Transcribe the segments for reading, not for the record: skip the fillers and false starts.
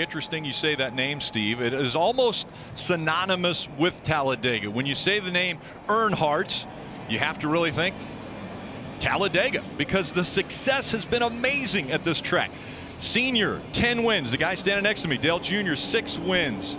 interesting you say that name, Steve. It is almost synonymous with Talladega. When you say the name Earnhardt, you have to really think Talladega, because the success has been amazing at this track. Senior, 10 wins. The guy standing next to me, Dale Jr., 6 wins.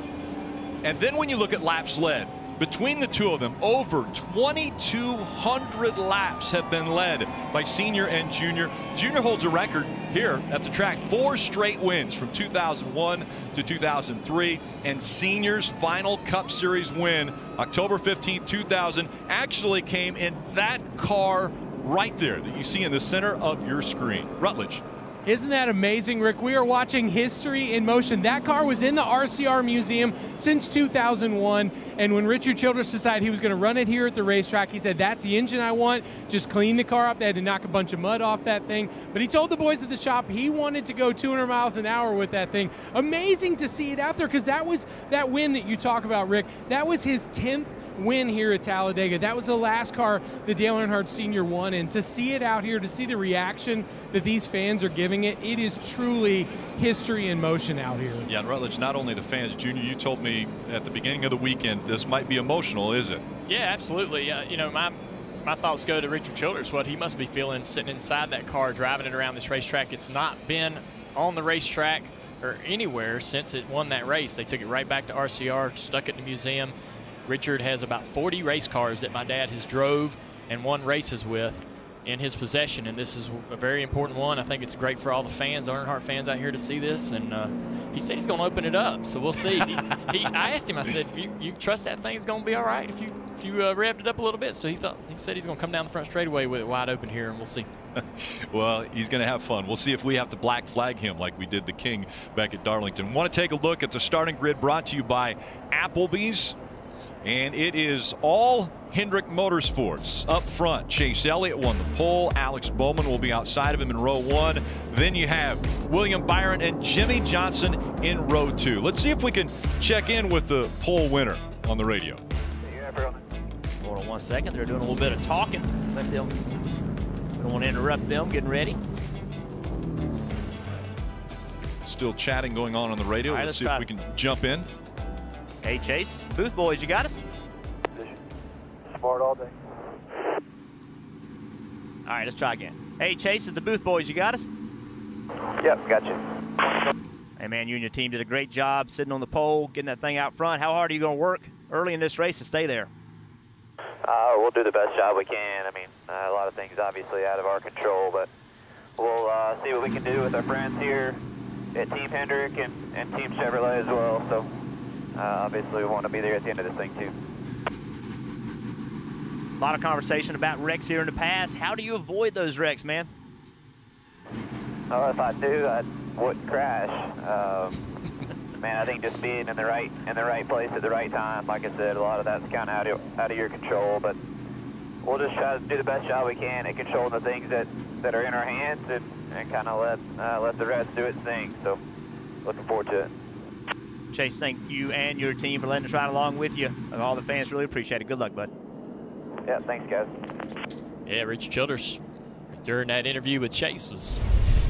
And then when you look at laps led, between the two of them, over 2,200 laps have been led by Senior and Junior. Junior holds a record here at the track, 4 straight wins from 2001 to 2003. And Senior's final Cup Series win, October 15, 2000, actually came in that car right there that you see in the center of your screen. Rutledge. Isn't that amazing, Rick? We are watching history in motion. That car was in the RCR Museum since 2001, and when Richard Childress decided he was going to run it here at the racetrack, he said, that's the engine I want. Just clean the car up. They had to knock a bunch of mud off that thing. But he told the boys at the shop he wanted to go 200 miles an hour with that thing. Amazing to see it out there, because that was that win that you talk about, Rick. That was his 10th win here at Talladega. That was the last car that Dale Earnhardt Sr. won, and to see it out here, to see the reaction that these fans are giving it, it is truly history in motion out here. Yeah, and Rutledge, not only the fans, Junior, you told me at the beginning of the weekend this might be emotional, is it? Yeah, absolutely. You know, my thoughts go to Richard Childress, what he must be feeling sitting inside that car, driving it around this racetrack. It's not been on the racetrack or anywhere since it won that race. They took it right back to RCR, stuck it in the museum. Richard has about 40 race cars that my dad has drove and won races with in his possession, and this is a very important one. I think it's great for all the fans, Earnhardt fans out here, to see this, and he said he's going to open it up, so we'll see. I asked him, I said, you trust that thing's going to be all right if you revved it up a little bit? So he said he's going to come down the front straightaway with it wide open here, and we'll see. Well, he's going to have fun. We'll see if we have to black flag him like we did the King back at Darlington. Want to take a look at the starting grid brought to you by Applebee's. And it is all Hendrick Motorsports. Up front, Chase Elliott won the pole. Alex Bowman will be outside of him in row 1. Then you have William Byron and Jimmy Johnson in row 2. Let's see if we can check in with the pole winner on the radio. Hold on 1 second. They're doing a little bit of talking. Let them. We don't want to interrupt them getting ready. Still chatting going on the radio. Right, let's see if we can jump in. Hey, Chase, it's the Booth Boys. You got us? Smart all day. All right, let's try again. Hey, Chase, it's the Booth Boys. You got us? Yep, got you. Hey, man, you and your team did a great job sitting on the pole, getting that thing out front. How hard are you going to work early in this race to stay there? We'll do the best job we can. I mean, a lot of things obviously out of our control, but we'll see what we can do with our friends here at Team Hendrick and Team Chevrolet as well. So obviously we want to be there at the end of this thing too. A lot of conversation about wrecks here in the past. How do you avoid those wrecks, man? Oh, if I do, I wouldn't crash. Man, I think just being in the right place at the right time, like I said, a lot of that's kind of out of your control. But we'll just try to do the best job we can at controlling the things that are in our hands and kind of let the rest do its thing. So, looking forward to it. Chase, thank you and your team for letting us ride along with you. All the fans really appreciate it. Good luck, bud. Yeah, thanks, guys. Yeah, Richard Childress, during that interview with Chase, was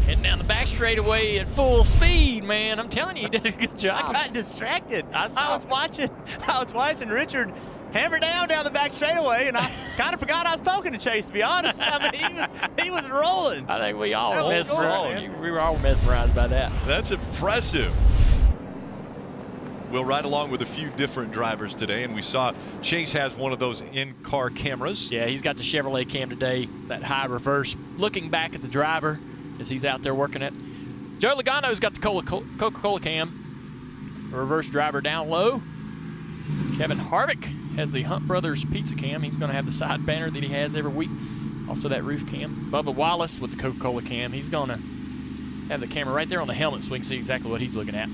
heading down the back straightaway at full speed, man. I'm telling you, he did a good job. I got distracted. I was watching Richard hammer down the back straightaway, and I kind of forgot I was talking to Chase, to be honest. I mean, he was rolling. I think we all were mesmerized. We were all mesmerized by that. That's impressive. We'll ride along with a few different drivers today, and we saw Chase has one of those in-car cameras. Yeah, he's got the Chevrolet cam today, that high reverse, looking back at the driver as he's out there working it. Joe Logano's got the Coca-Cola cam, a reverse driver down low. Kevin Harvick has the Hunt Brothers pizza cam. He's going to have the side banner that he has every week. Also that roof cam. Bubba Wallace with the Coca-Cola cam. He's going to have the camera right there on the helmet so we can see exactly what he's looking at.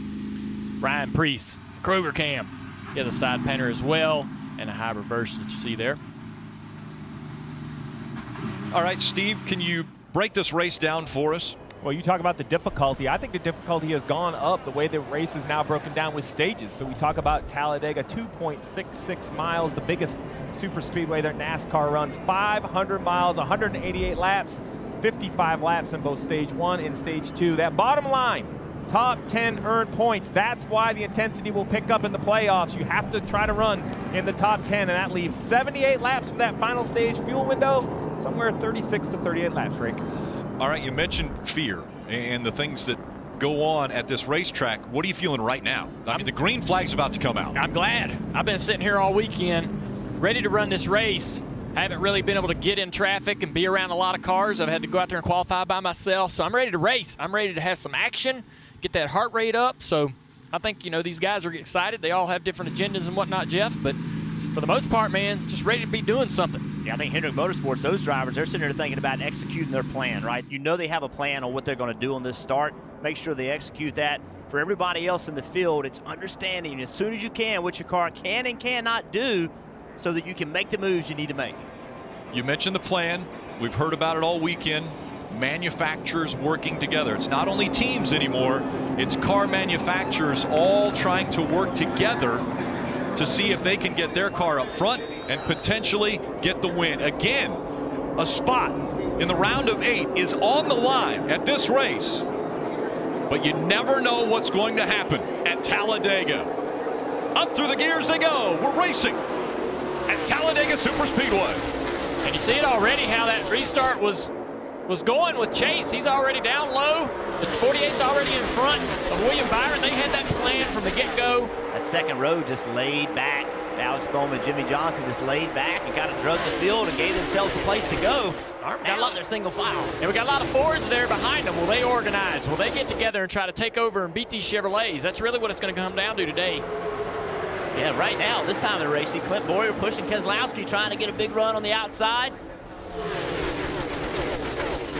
Ryan Preece, Kroger cam. He has a side banner as well and a high reverse that you see there. All right, Steve, can you break this race down for us? Well, you talk about the difficulty. I think the difficulty has gone up the way the race is now broken down with stages. So we talk about Talladega, 2.66 miles, the biggest super speedway that NASCAR runs, 500 miles, 188 laps, 55 laps in both stage 1 and stage 2. That bottom line, Top 10 earned points. That's why the intensity will pick up in the playoffs. You have to try to run in the top 10, and that leaves 78 laps for that final stage fuel window, somewhere 36 to 38 laps, Rick. All right, you mentioned fear and the things that go on at this racetrack. What are you feeling right now? I mean, the green flag's about to come out. I'm glad. I've been sitting here all weekend, ready to run this race. I haven't really been able to get in traffic and be around a lot of cars. I've had to go out there and qualify by myself, so I'm ready to race. I'm ready to have some action, get that heart rate up. So I think, you know, these guys are excited. They all have different agendas and whatnot, Jeff, but for the most part, man, just ready to be doing something. Yeah, I think Hendrick Motorsports, those drivers, they're sitting there thinking about executing their plan, right? You know they have a plan on what they're going to do on this start. Make sure they execute that. For everybody else in the field, it's understanding as soon as you can what your car can and cannot do so that you can make the moves you need to make. You mentioned the plan. We've heard about it all weekend. Manufacturers working together. It's not only teams anymore. It's car manufacturers all trying to work together to see if they can get their car up front and potentially get the win. Again, a spot in the round of 8 is on the line at this race, but you never know what's going to happen at Talladega. Up through the gears they go. We're racing at Talladega Superspeedway. And you see it already how that restart was going with Chase. He's already down low. The 48's already in front of William Byron. They had that plan from the get-go. That second row just laid back. Alex Bowman, Jimmy Johnson just laid back and kind of drugged the field and gave themselves a place to go. Got a lot of their single file. And we got a lot of Fords there behind them. Will they organize? Will they get together and try to take over and beat these Chevrolets? That's really what it's going to come down to today. Yeah, right now, this time of the race, see Clint Boyer pushing Keselowski, trying to get a big run on the outside.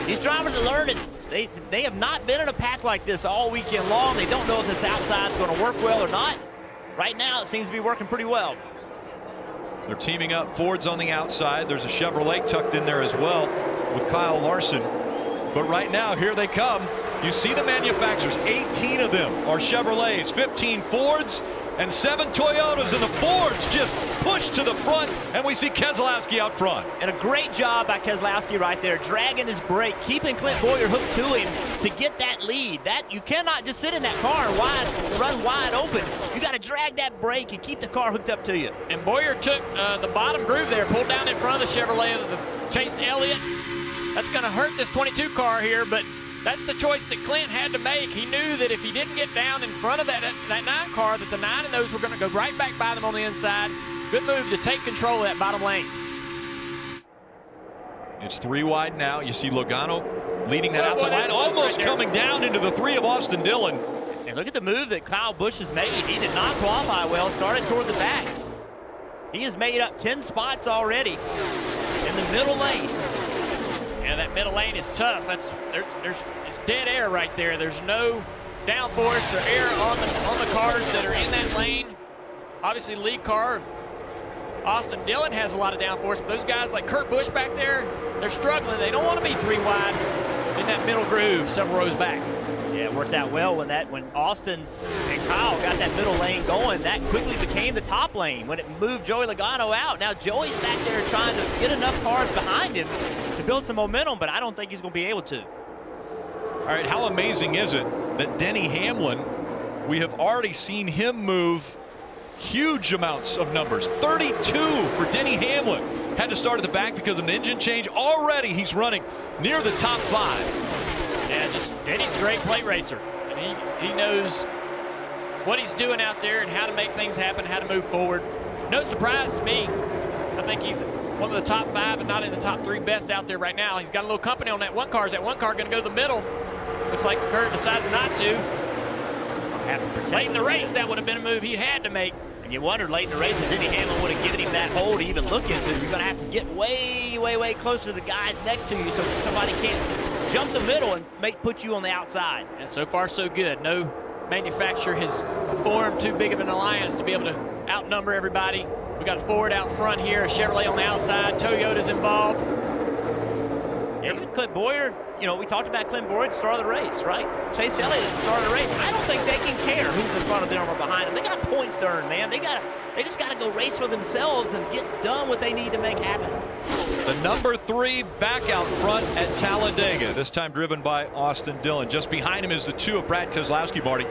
These drivers are learning. They have not been in a pack like this all weekend long. They don't know if this outside's going to work well or not. Right now, it seems to be working pretty well. They're teaming up. Ford's on the outside. There's a Chevrolet tucked in there as well with Kyle Larson. But right now, here they come. You see the manufacturers. 18 of them are Chevrolets, 15 Fords, and 7 Toyotas, and the Fords just push to the front, and we see Keselowski out front. And a great job by Keselowski right there, dragging his brake, keeping Clint Boyer hooked to him to get that lead. That you cannot just sit in that car and run wide open. You got to drag that brake and keep the car hooked up to you. And Boyer took the bottom groove there, pulled down in front of the Chevrolet of the Chase Elliott. That's going to hurt this 22 car here, but that's the choice that Clint had to make. He knew that if he didn't get down in front of that 9 car, that the 9 and those were going to go right back by them on the inside. Good move to take control of that bottom lane. It's 3 wide now. You see Logano leading that outside line, almost coming down into the 3 of Austin Dillon. And look at the move that Kyle Busch has made. He did not qualify well, started toward the back. He has made up 10 spots already in the middle lane. Yeah, that middle lane is tough. It's dead air right there. There's no downforce or air on the cars that are in that lane. Obviously, lead car Austin Dillon has a lot of downforce, but those guys like Kurt Busch back there, they're struggling. They don't want to be 3 wide in that middle groove several rows back. Yeah, it worked out well when Austin and Kyle got that middle lane going. That quickly became the top lane when it moved Joey Logano out. Now Joey's back there trying to get enough cars behind him to build some momentum, but I don't think he's going to be able to. All right, how amazing is it that Denny Hamlin, we have already seen him move huge amounts of numbers. 32 for Denny Hamlin. Had to start at the back because of an engine change. Already he's running near the top 5. Yeah, Denny's a great plate racer. And he knows what he's doing out there and how to make things happen, how to move forward. No surprise to me. I think he's one of the top 5 and not in the top 3 best out there right now. He's got a little company on that 1 car. Is that 1 car going to go to the middle? Looks like Kurt decides not to. Have to protect. Late in the race, that would have been a move he had to make. And you wondered late in the race if Denny Hamlin would have given him that hole to even look into. You're going to have to get way, way, way closer to the guys next to you so somebody can't jump the middle and put you on the outside. And so far, so good. No manufacturer has formed too big of an alliance to be able to outnumber everybody. We got a Ford out front here, a Chevrolet on the outside, Toyota's involved. Even Clint Boyer, you know, we talked about Clint Boyer at the start of the race, right? Chase Elliott at the start of the race. I don't think they can care who's in front of them or behind them. They got points to earn, man. They just got to go race for themselves and get done what they need to make happen. The number 3 back out front at Talladega, this time driven by Austin Dillon. Just behind him is the 2 of Brad Keselowski, Marty.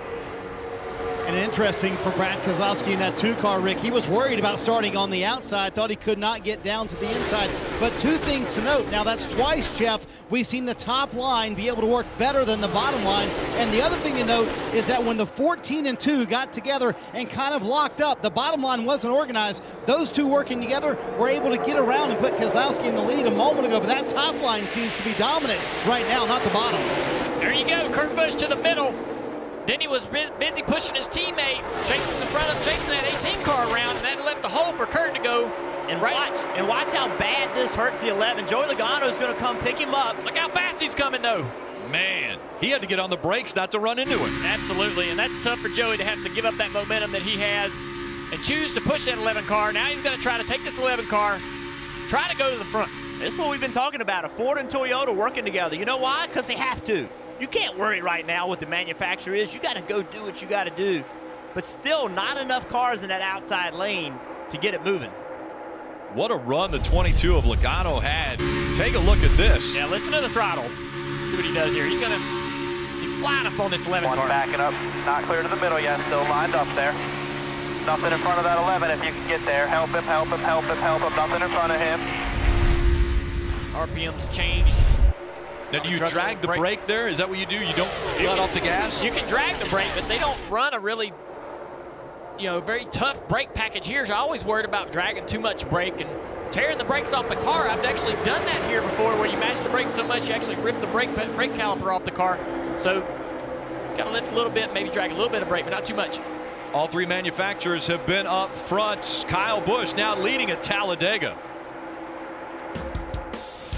And interesting for Brad Keselowski in that 2 car, Rick. He was worried about starting on the outside, thought he could not get down to the inside. But 2 things to note. Now, that's twice, Jeff, we've seen the top line be able to work better than the bottom line. And the other thing to note is that when the 14 and 2 got together and kind of locked up, the bottom line wasn't organized. Those 2 working together were able to get around and put Keselowski in the lead a moment ago. But that top line seems to be dominant right now, not the bottom. There you go, Kurt Busch to the middle. Then he was busy pushing his teammate, chasing that 18 car around, and that left a hole for Kurt to go. And watch how bad this hurts the 11. Joey Logano is going to come pick him up. Look how fast he's coming, though. Man, he had to get on the brakes not to run into him. Absolutely, and that's tough for Joey to have to give up that momentum that he has and choose to push that 11 car. Now he's going to try to take this 11 car, try to go to the front. This is what we've been talking about, a Ford and Toyota working together. You know why? Because they have to. You can't worry right now what the manufacturer is. You got to go do what you got to do. But still, not enough cars in that outside lane to get it moving. What a run the 22 of Logano had. Take a look at this. Yeah, listen to the throttle. See what he does here. He's flying up on this 11 car. One backing up, not clear to the middle yet, still lined up there. Nothing in front of that 11 if you can get there. Help him, help him, help him, help him. Nothing in front of him. RPM's changed. Now, do you drag the brake there? Is that what you do? You don't let off the gas? You can drag the brake, but they don't run a really, very tough brake package here. So I always worried about dragging too much brake and tearing the brakes off the car. I've actually done that here before, where you mash the brake so much you actually rip the brake caliper off the car. So got to lift a little bit, maybe drag a little bit of brake, but not too much. All 3 manufacturers have been up front. Kyle Busch now leading at Talladega.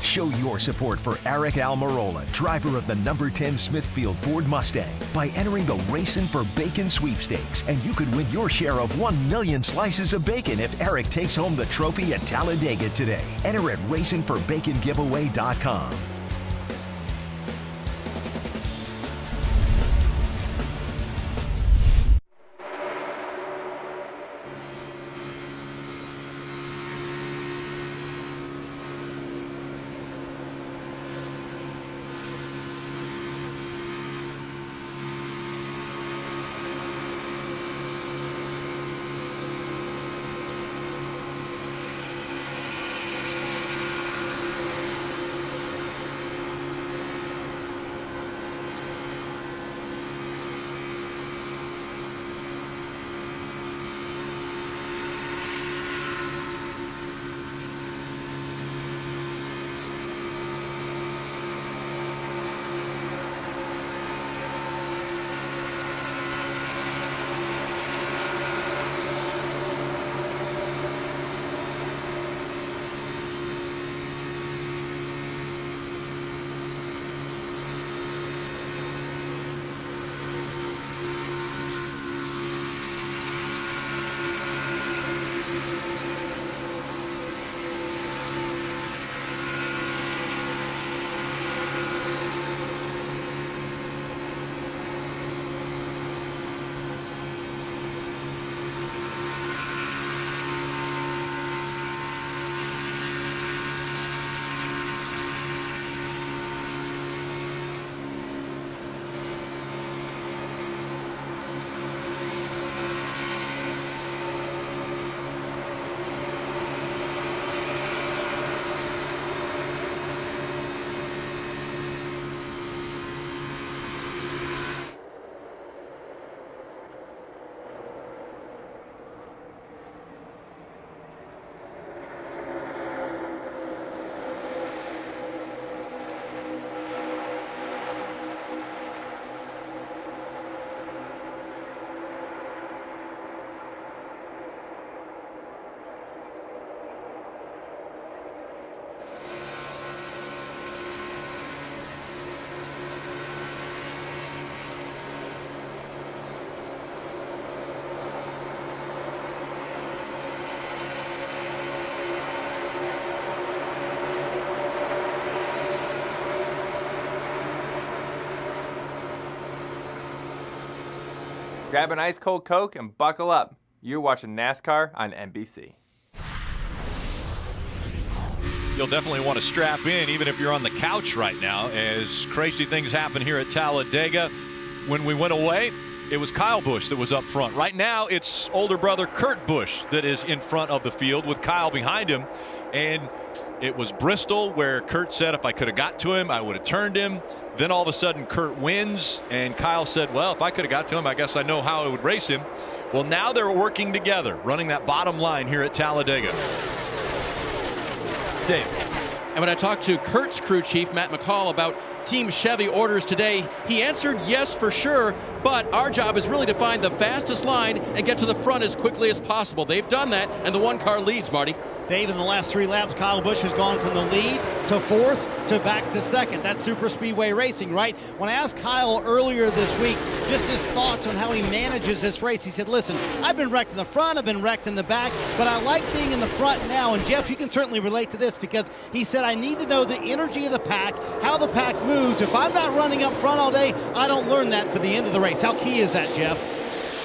Show your support for Eric Almirola, driver of the number 10 Smithfield Ford Mustang, by entering the Racing for Bacon sweepstakes, and you could win your share of 1 million slices of bacon if Eric takes home the trophy at Talladega today. Enter at racingforbacongiveaway.com. Grab an ice cold Coke and buckle up. You're watching NASCAR on NBC. You'll definitely want to strap in even if you're on the couch right now, as crazy things happen here at Talladega. When we went away, it was Kyle Busch that was up front. Right now, it's older brother Kurt Busch that is in front of the field with Kyle behind him. And it was Bristol where Kurt said if I could have got to him, I would have turned him. Then all of a sudden, Kurt wins, and Kyle said, well, if I could have got to him, I guess I know how I would race him. Well, now they're working together, running that bottom line here at Talladega. Dave. And when I talked to Kurt's crew chief, Matt McCall, about Team Chevy orders today, he answered yes for sure, but our job is really to find the fastest line and get to the front as quickly as possible. They've done that, and the one car leads, Marty. Dave, in the last 3 laps, Kyle Busch has gone from the lead to 4th to back to 2nd. That's Superspeedway racing, right? When I asked Kyle earlier this week just his thoughts on how he manages this race, he said, listen, I've been wrecked in the front, I've been wrecked in the back, but I like being in the front now. And Jeff, you can certainly relate to this, because he said, I need to know the energy of the pack, how the pack moves. If I'm not running up front all day, I don't learn that for the end of the race. How key is that, Jeff?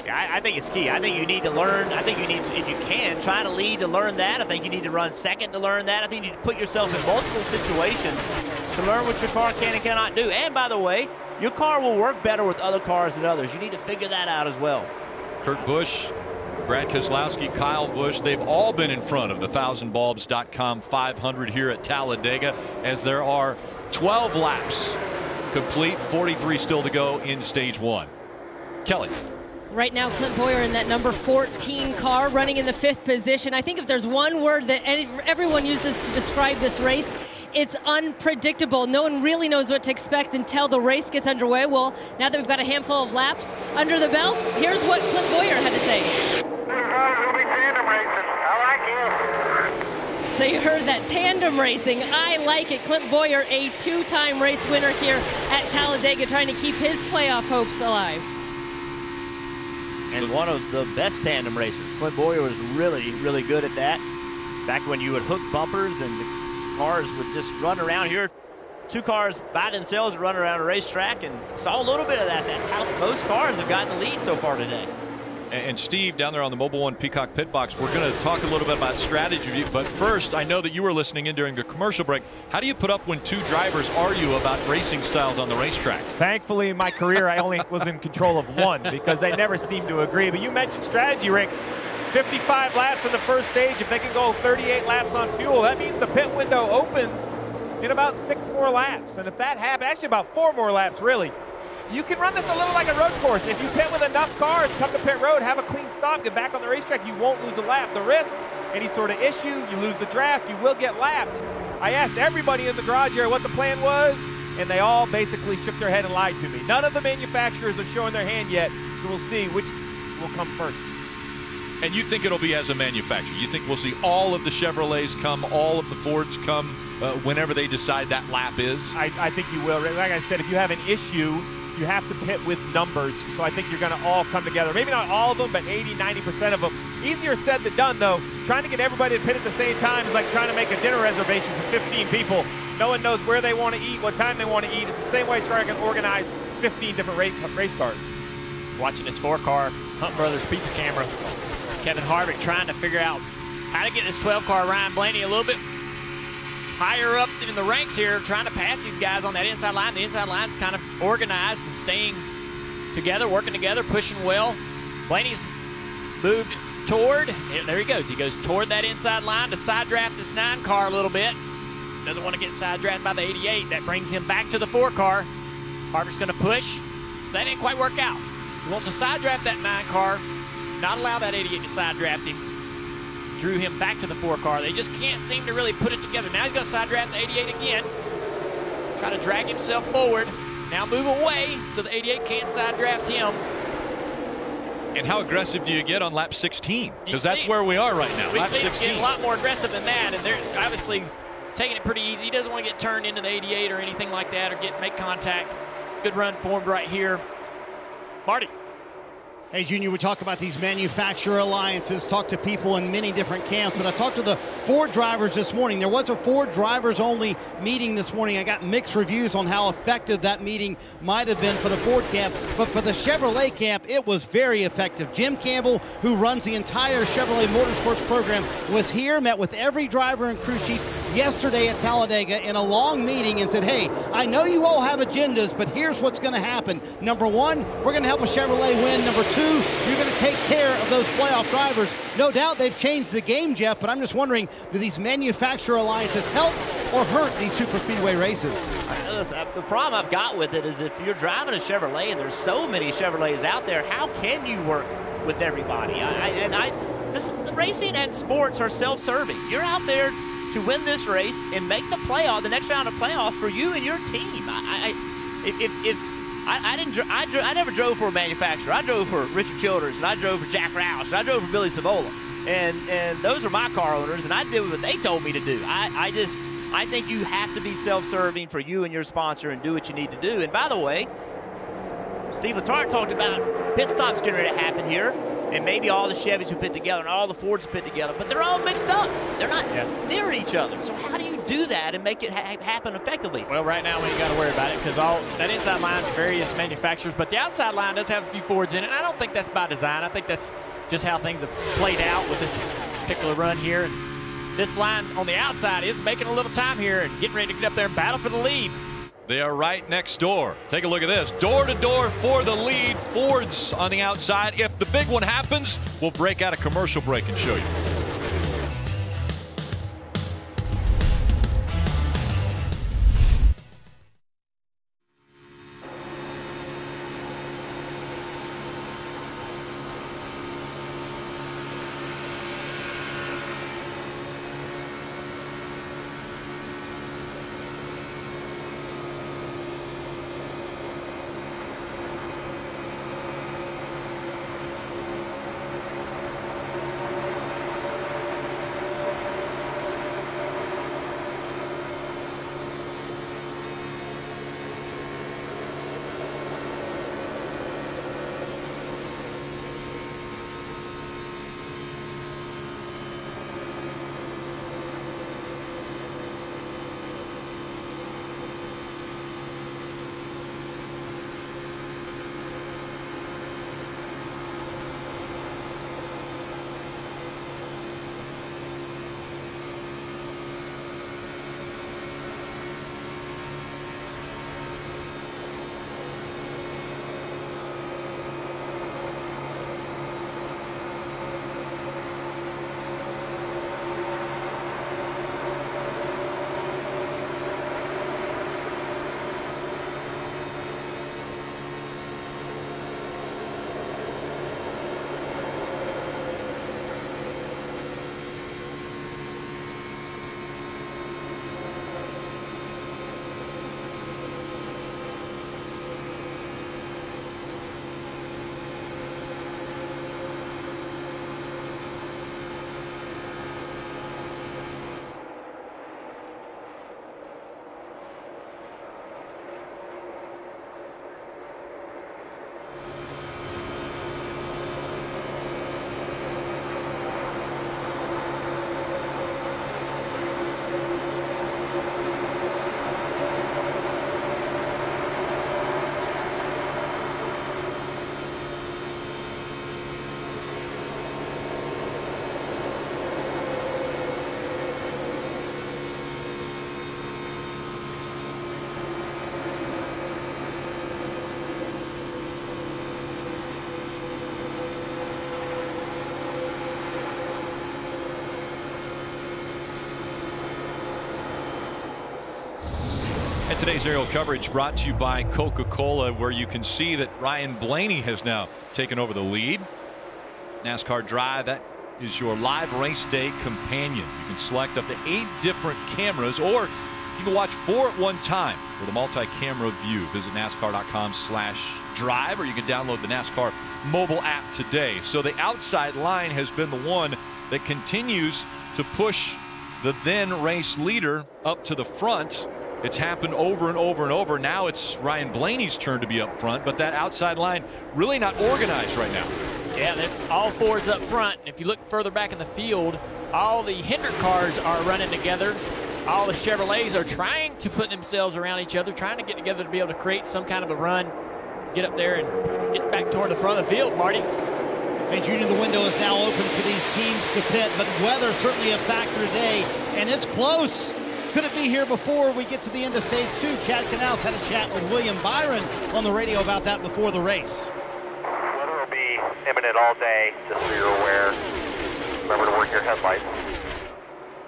I think it's key. I think you need to learn. I think you need, if you can, try to lead to learn that. I think you need to run second to learn that. I think you need to put yourself in multiple situations to learn what your car can and cannot do. And by the way, your car will work better with other cars than others. You need to figure that out as well. Kurt Busch, Brad Keselowski, Kyle Busch, they've all been in front of the 1000bulbs.com 500 here at Talladega, as there are 12 laps complete, 43 still to go in stage 1. Kelly. Right now, Clint Bowyer in that number 14 car, running in the 5th position. I think if there's one word that everyone uses to describe this race, it's unpredictable. No one really knows what to expect until the race gets underway. Well, now that we've got a handful of laps under the belts, here's what Clint Bowyer had to say. So you heard that, tandem racing. I like it. Clint Bowyer, a 2-time race winner here at Talladega, trying to keep his playoff hopes alive. And one of the best tandem racers. Clint Bowyer was really, really good at that. Back when you would hook bumpers and the cars would just run around here. 2 cars by themselves run around a racetrack, and saw a little bit of that. That's how most cars have gotten the lead so far today. And Steve, down there on the Mobile One Peacock Pit Box, we're going to talk a little bit about strategy. But first, I know that you were listening in during the commercial break. How do you put up when 2 drivers argue about racing styles on the racetrack? Thankfully, in my career, I only was in control of 1 because they never seemed to agree. But you mentioned strategy, Rick. 55 laps in the first stage. If they can go 38 laps on fuel, that means the pit window opens in about 6 more laps. And if that happens, actually about 4 more laps, really, you can run this a little like a road course. If you pit with enough cars, come to pit road, have a clean stop, get back on the racetrack, you won't lose a lap. The risk, any sort of issue, you lose the draft, you will get lapped. I asked everybody in the garage here what the plan was, and they all basically shook their head and lied to me. None of the manufacturers are showing their hand yet, so we'll see which will come first. And you think it'll be as a manufacturer? You think we'll see all of the Chevrolets come, all of the Fords come whenever they decide that lap is? I think you will. Like I said, if you have an issue, you have to pit with numbers. So I think you're going to all come together. Maybe not all of them, but 80–90% of them. Easier said than done, though. Trying to get everybody to pit at the same time is like trying to make a dinner reservation for 15 people. No one knows where they want to eat, what time they want to eat. It's the same way trying to organize 15 different race cars. Watching this 4-car Hunt Brothers pizza camera. Kevin Harvick trying to figure out how to get this 12-car Ryan Blaney a little bit higher up in the ranks here, trying to pass these guys on that inside line. The inside line's kind of organized and staying together, working together, pushing well. Blaney's moved toward, there he goes. He goes toward that inside line to side draft this 9-car a little bit. Doesn't want to get side drafted by the 88. That brings him back to the 4-car. Harvick's going to push, so that didn't quite work out. He wants to side draft that 9-car, not allow that 88 to side draft him. Drew him back to the 4-car. They just can't seem to really put it together. Now he's going to side draft the 88 again. Try to drag himself forward. Now move away so the 88 can't side draft him. And how aggressive do you get on lap 16? Because that's where we are right now, lap 16. Getting a lot more aggressive than that, and they're obviously taking it pretty easy. He doesn't want to get turned into the 88 or anything like that, or make contact. It's a good run formed right here. Marty. Hey, Junior, we talk about these manufacturer alliances, talk to people in many different camps, but I talked to the Ford drivers this morning. There was a Ford drivers-only meeting this morning. I got mixed reviews on how effective that meeting might have been for the Ford camp, but for the Chevrolet camp, it was very effective. Jim Campbell, who runs the entire Chevrolet Motorsports program, was here, met with every driver and crew chief yesterday at Talladega in a long meeting and said, hey, I know you all have agendas, but here's what's going to happen. Number one, we're going to help a Chevrolet win. Number two, you're going to take care of those playoff drivers. No doubt they've changed the game, Jeff, but I'm just wondering, do these manufacturer alliances help or hurt these super speedway races? The problem I've got with it is if you're driving a Chevrolet and there's so many Chevrolets out there, how can you work with everybody? Racing and sports are self-serving. You're out there to win this race and make the playoff, the next round of playoffs for you and your team. I never drove for a manufacturer. I drove for Richard Childress, and I drove for Jack Roush, and I drove for Billy Savola. And those are my car owners, and I did what they told me to do. I think you have to be self-serving for you and your sponsor and do what you need to do. And by the way, Steve Letarte talked about pit stops getting ready to happen here, and maybe all the Chevys who pit together and all the Fords pit together, but they're all mixed up. They're not near each other. So how do you do that and make it happen effectively? Well, right now we ain't got to worry about it because all that inside line is various manufacturers, but the outside line does have a few Fords in it. And I don't think that's by design. I think that's just how things have played out with this particular run here. And this line on the outside is making a little time here and getting ready to get up there and battle for the lead. They are right next door. Take a look at this. Door to door for the lead. Ford's on the outside. If the big one happens, we'll break out a commercial break and show you. And today's aerial coverage brought to you by Coca-Cola, where you can see that Ryan Blaney has now taken over the lead. NASCAR Drive, that is your live race day companion. You can select up to 8 different cameras, or you can watch 4 at one time with a multi-camera view. Visit NASCAR.com/drive, or you can download the NASCAR mobile app today. So the outside line has been the one that continues to push the then race leader up to the front It's happened over and over and over. Now it's Ryan Blaney's turn to be up front, but that outside line really not organized right now. Yeah, that's all Fords up front. And if you look further back in the field, all the Hendrick cars are running together. All the Chevrolets are trying to put themselves around each other, trying to get together to be able to create some kind of a run, get up there and get back toward the front of the field, Marty. Hey, Junior, the window is now open for these teams to pit, but weather certainly a factor today, and it's close. Could it be here before we get to the end of stage 2? Chad Canals had a chat with William Byron on the radio about that before the race. Weather will be imminent all day, just so you're aware. Remember to work your headlights.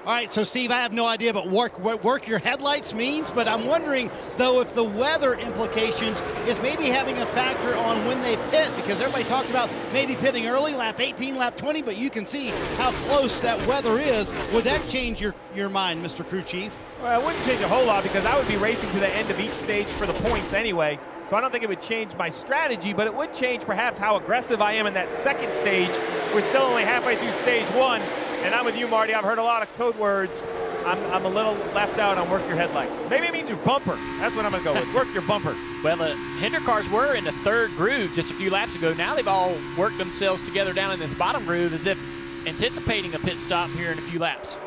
All right, so Steve, I have no idea what work your headlights means, but I'm wondering, though, if the weather implications is maybe having a factor on when they pit, because everybody talked about maybe pitting early, lap 18, lap 20, but you can see how close that weather is. Would that change your mind, Mr. Crew Chief? Well, it wouldn't change a whole lot because I would be racing to the end of each stage for the points anyway. So I don't think it would change my strategy, but it would change perhaps how aggressive I am in that second stage. We're still only halfway through stage 1. And I'm with you, Marty. I've heard a lot of code words. I'm a little left out on work your headlights. Maybe it means your bumper. That's what I'm going to go with. Work your bumper. Well, the Hendrick cars were in the third groove just a few laps ago. Now they've all worked themselves together down in this bottom groove as if anticipating a pit stop here in a few laps.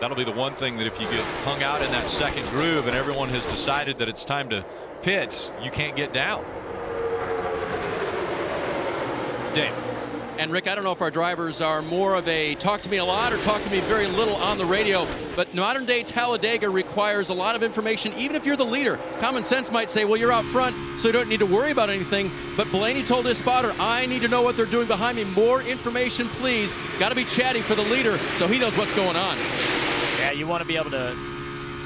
That'll be the one thing that if you get hung out in that second groove and everyone has decided that it's time to pit, you can't get down. Dave. And Rick, I don't know if our drivers are more of a talk to me a lot or talk to me very little on the radio, but modern day Talladega requires a lot of information, even if you're the leader. Common sense might say, well, you're out front, so you don't need to worry about anything. But Blaney told his spotter, I need to know what they're doing behind me. More information, please. Got to be chatty for the leader so he knows what's going on. Yeah, you want to be able to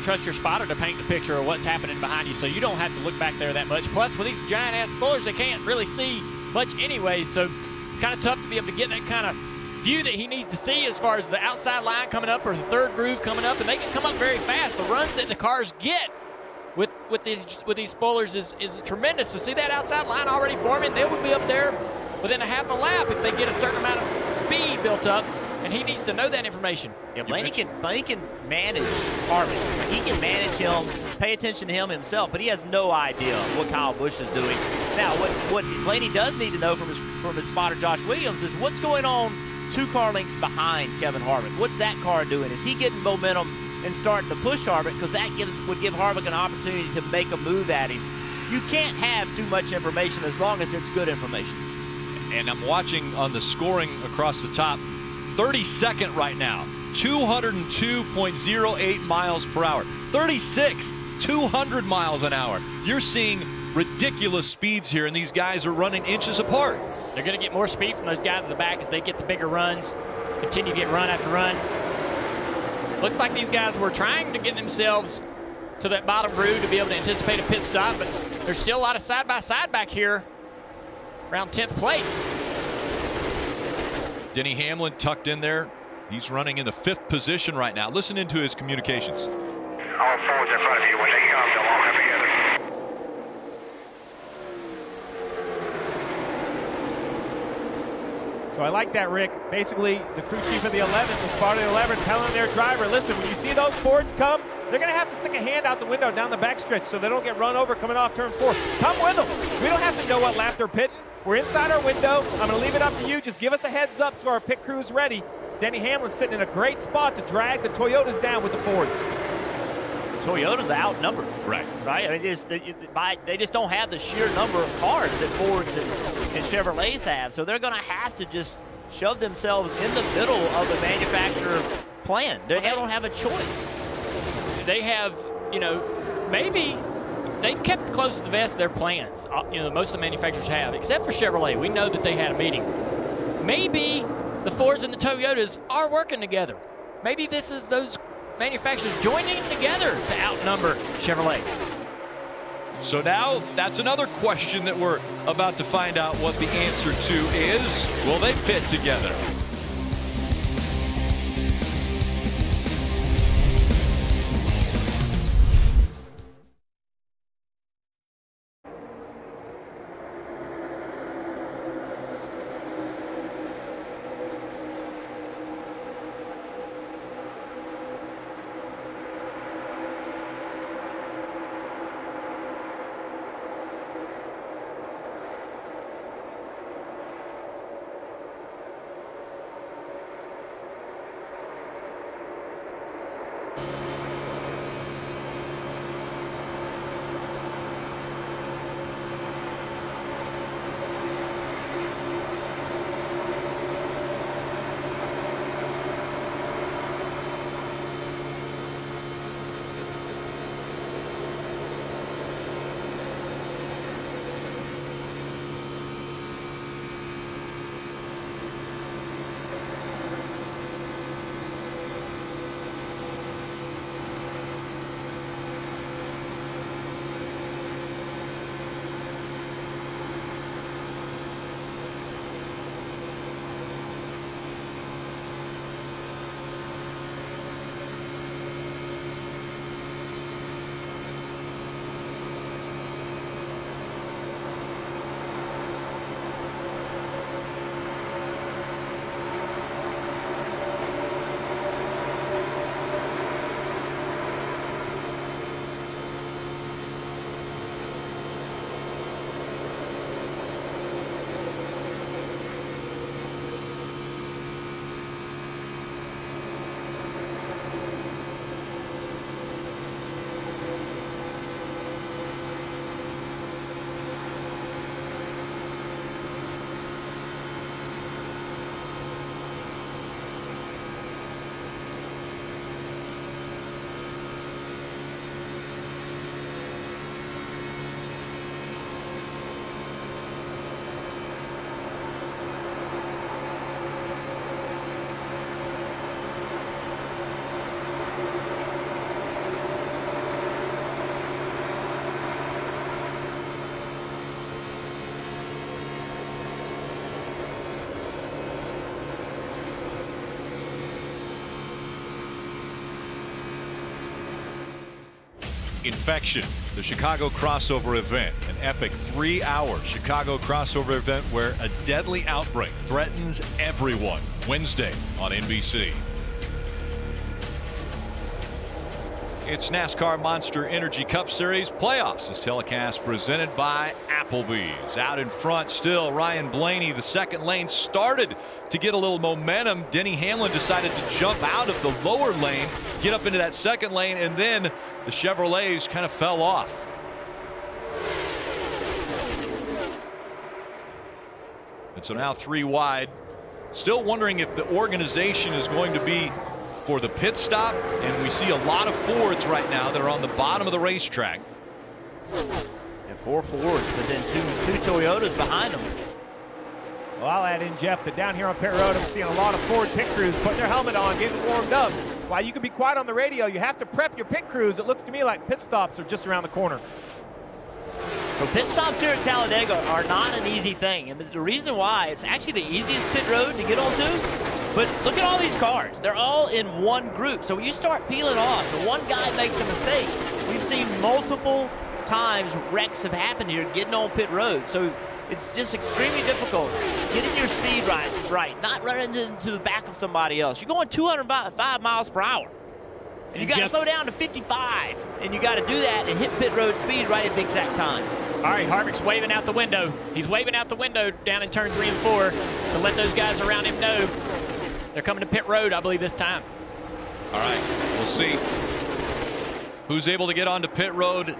trust your spotter to paint the picture of what's happening behind you so you don't have to look back there that much. Plus, with these giant-ass spoilers, they can't really see much anyway, so it's kind of tough to be able to get that kind of view that he needs to see as far as the outside line coming up or the third groove coming up, and they can come up very fast. The runs that the cars get with these spoilers is tremendous. So see that outside line already forming? They would be up there within a half a lap if they get a certain amount of speed built up, and he needs to know that information. Yeah, Blaney can manage Harvick. He can manage him, pay attention to him himself, but he has no idea what Kyle Busch is doing. Now, what Blaney does need to know from his spotter, Josh Williams, is what's going on 2 car lengths behind Kevin Harvick. What's that car doing? Is he getting momentum and starting to push Harvick? Because that would give Harvick an opportunity to make a move at him. You can't have too much information as long as it's good information. And I'm watching on the scoring across the top. 32nd right now, 202.08 miles per hour. 36th, 200 miles an hour. You're seeing ridiculous speeds here, and these guys are running inches apart. They're going to get more speed from those guys in the back as they get the bigger runs, continue to get run after run. Looks like these guys were trying to get themselves to that bottom groove to be able to anticipate a pit stop, but there's still a lot of side-by-side back here around 10th place. Denny Hamlin tucked in there. He's running in the 5th position right now. Listen into his communications. All Fords in front of you. When they come, they'll all come together. So I like that, Rick. Basically, the crew chief of the 11th, the spotter of the 11th, telling their driver, listen, when you see those Fords come, they're going to have to stick a hand out the window down the backstretch so they don't get run over coming off turn 4. Come with them. We don't have to know what lap they're pitting. We're inside our window. I'm going to leave it up to you. Just give us a heads up so our pit crew is ready. Denny Hamlin's sitting in a great spot to drag the Toyotas down with the Fords. Toyotas are outnumbered. Right. Right? I mean, they just don't have the sheer number of cars that Fords and Chevrolets have. So they're going to have to just shove themselves in the middle of the manufacturer plan. They don't have a choice. They have, maybe they've kept close to the vest their plans. Most of the manufacturers have, except for Chevrolet. We know that they had a meeting. Maybe the Fords and the Toyotas are working together. Maybe this is those manufacturers joining together to outnumber Chevrolet. So now that's another question that we're about to find out what the answer to is. Will they pit together? Infection, the Chicago crossover event, an epic 3-hour Chicago crossover event where a deadly outbreak threatens everyone. Wednesday on NBC. It's NASCAR Monster Energy Cup Series playoffs. This telecast presented by Applebee's. Out in front still, Ryan Blaney. The second lane started to get a little momentum. Denny Hamlin decided to jump out of the lower lane, get up into that second lane, and then the Chevrolets kind of fell off. And so now 3 wide. Still wondering if the organization is going to be for the pit stop, and we see a lot of Fords right now that are on the bottom of the racetrack. And 4 Fords, but then two Toyotas behind them. Well, I'll add in, Jeff, that down here on pit road, I'm seeing a lot of Ford pit crews putting their helmet on, getting warmed up. While you can be quiet on the radio, you have to prep your pit crews. It looks to me like pit stops are just around the corner. So pit stops here at Talladega are not an easy thing, and the reason why, it's actually the easiest pit road to get onto. But look at all these cars. They're all in one group. So when you start peeling off and one guy makes a mistake, we've seen multiple times wrecks have happened here getting on pit road. So it's just extremely difficult getting your speed right, not running into the back of somebody else. You're going 205 miles per hour. And you got to slow down to 55. And you got to do that and hit pit road speed right at the exact time. All right, Harvick's waving out the window. He's waving out the window down in turn 3 and 4 to let those guys around him know they're coming to pit road, I believe, this time. All right, we'll see who's able to get onto pit road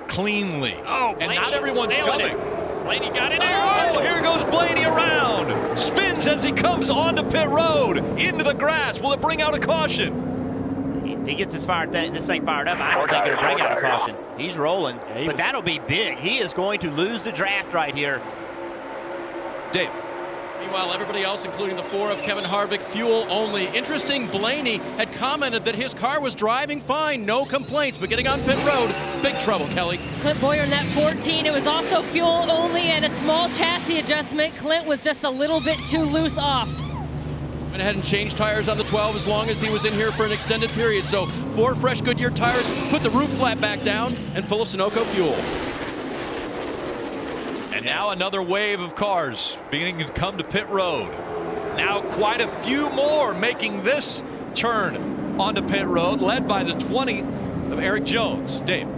cleanly. Oh, and not everyone's coming. Blaney got in there. Oh, here goes Blaney around. Spins as he comes onto pit road into the grass. Will it bring out a caution? If he gets this thing fired up, I don't think it'll bring out a caution. He's rolling, but that'll be big. He is going to lose the draft right here. Dave. Meanwhile, everybody else, including the 4 of Kevin Harvick, fuel only. Interesting, Blaney had commented that his car was driving fine, no complaints, but getting on pit road, big trouble, Kelly. Clint Boyer in that 14, it was also fuel only and a small chassis adjustment. Clint was just a little bit too loose off. Went ahead and changed tires on the 12 as long as he was in here for an extended period. So 4 fresh Goodyear tires, put the roof flap back down, and full of Sunoco fuel. And now another wave of cars beginning to come to pit road. Now quite a few more making this turn onto pit road, led by the 20 of Eric Jones. Dave.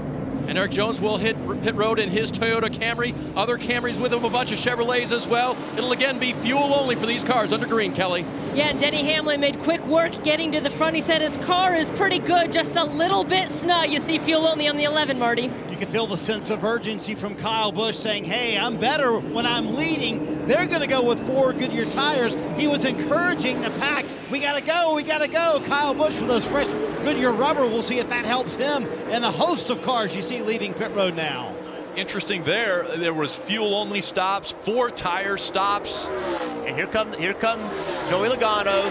And Eric Jones will hit pit road in his Toyota Camry. Other Camrys with him, a bunch of Chevrolets as well. It'll again be fuel only for these cars under green, Kelly. Yeah, and Denny Hamlin made quick work getting to the front. He said his car is pretty good, just a little bit snug. You see fuel only on the 11, Marty. You can feel the sense of urgency from Kyle Busch saying, hey, I'm better when I'm leading. They're going to go with 4 Goodyear tires. He was encouraging the pack. We got to go, we got to go. Kyle Busch with those fresh Goodyear rubber. We'll see if that helps him and the host of cars you see leaving pit road now. Interesting there was fuel only stops, 4 tire stops. And here come Joey Logano,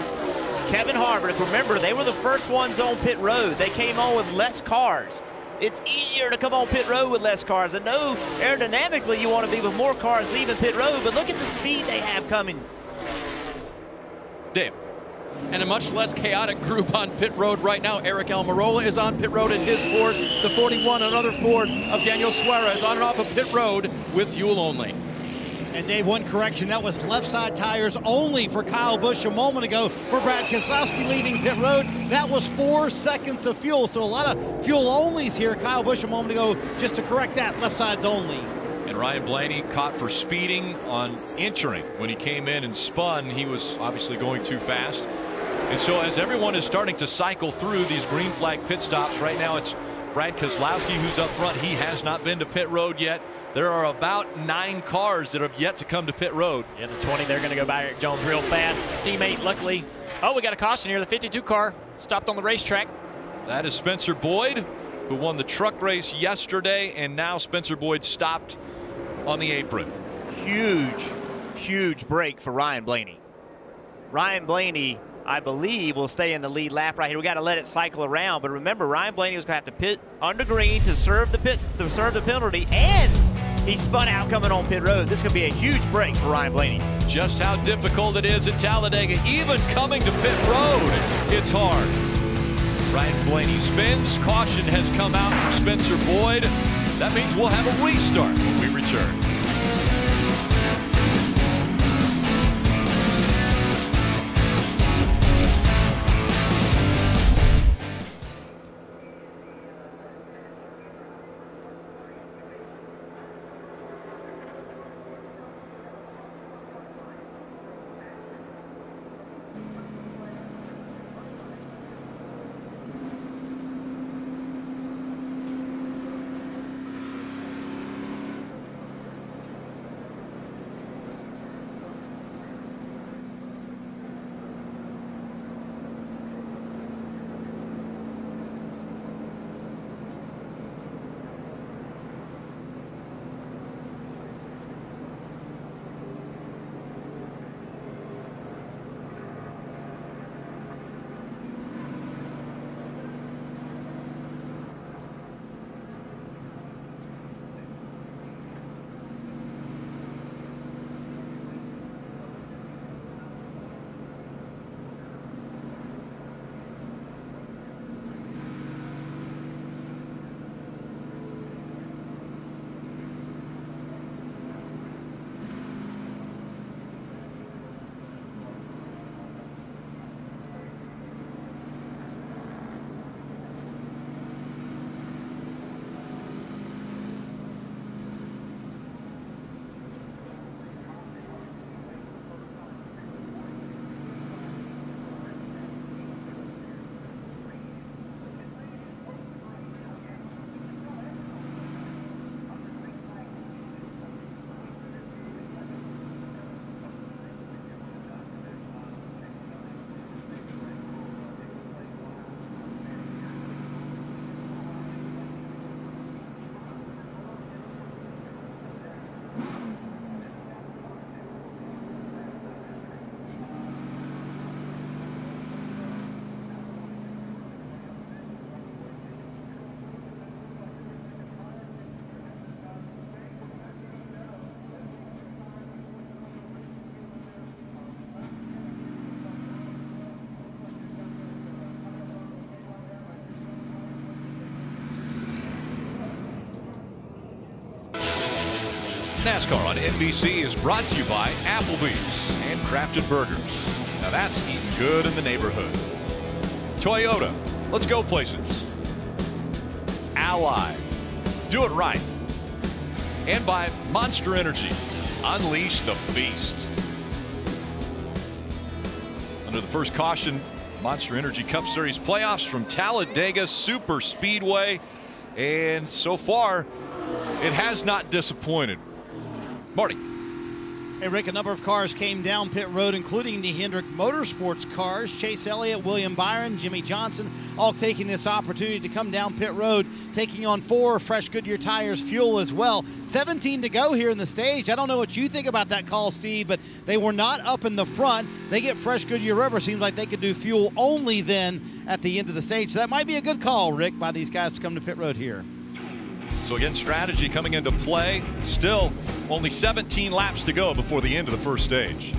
Kevin Harvick. Remember, they were the first ones on pit road. They came on with less cars. It's easier to come on pit road with less cars. I know aerodynamically you want to be with more cars leaving pit road, but look at the speed they have coming. Dave. And a much less chaotic group on pit road right now. Eric Almirola is on pit road in his Ford. The 41, another Ford of Daniel Suarez on and off of pit road with fuel only. And Dave, one correction, that was left side tires only for Kyle Busch a moment ago. For Brad Keselowski leaving pit road, that was 4 seconds of fuel. So a lot of fuel onlys here. Kyle Busch a moment ago, just to correct that, left side's only. And Ryan Blaney caught for speeding on entering. When he came in and spun, he was obviously going too fast. And so as everyone is starting to cycle through these green flag pit stops, right now it's Brad Keselowski who's up front. He has not been to pit road yet. There are about 9 cars that have yet to come to pit road. Yeah, the 20, they're going to go by Eric Jones real fast. Teammate, luckily. Oh, we got a caution here. The 52 car stopped on the racetrack. That is Spencer Boyd, who won the truck race yesterday, and now Spencer Boyd stopped on the apron. Huge break for Ryan Blaney. Ryan Blaney, I believe, will stay in the lead lap right here. We got to let it cycle around, but remember, Ryan Blaney was going to have to pit under green to serve the penalty, and he spun out coming on pit road. This could be a huge break for Ryan Blaney. Just how difficult it is at Talladega, even coming to pit road, it's hard. Ryan Blaney spins. Caution has come out for Spencer Boyd. That means we'll have a restart when we return. NASCAR on NBC is brought to you by Applebee's handcrafted burgers. Now that's eating good in the neighborhood. Toyota, let's go places. Ally, do it right. And by Monster Energy, unleash the beast. Under the first caution, Monster Energy Cup Series playoffs from Talladega Superspeedway. And so far, it has not disappointed. Marty. Hey, Rick, a number of cars came down pit road, including the Hendrick Motorsports cars. Chase Elliott, William Byron, Jimmy Johnson, all taking this opportunity to come down pit road, taking on 4 fresh Goodyear tires, fuel as well. 17 to go here in the stage. I don't know what you think about that call, Steve, but they were not up in the front. They get fresh Goodyear rubber. Seems like they could do fuel only then at the end of the stage. So that might be a good call, Rick, by these guys to come to pit road here. So again, strategy coming into play. Still only 17 laps to go before the end of the first stage.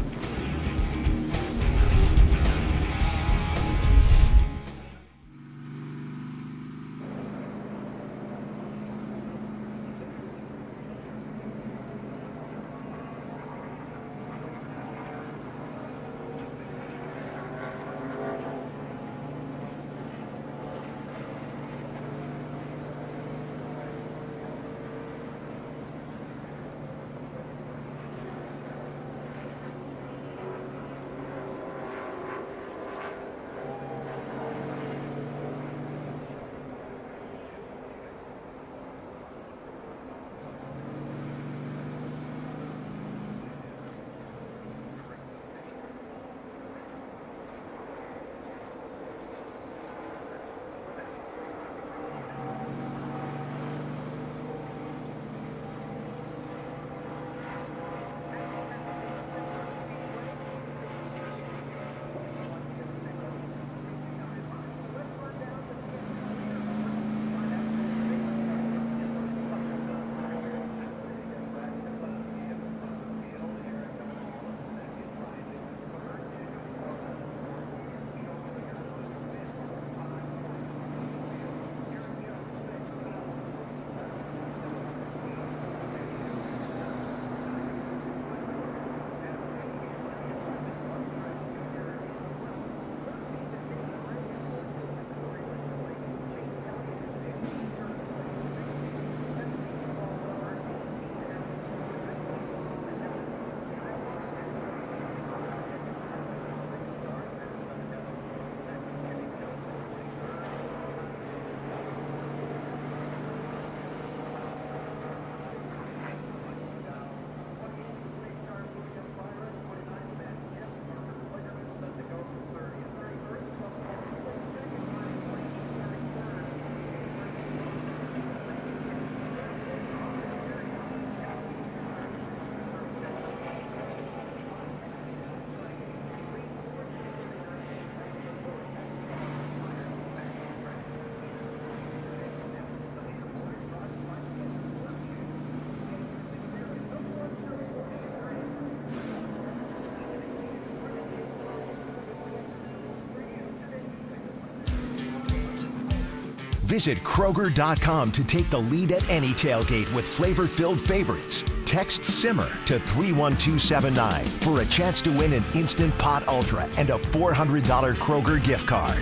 Visit Kroger.com to take the lead at any tailgate with flavor-filled favorites. Text SIMMER to 31279 for a chance to win an Instant Pot Ultra and a $400 Kroger gift card.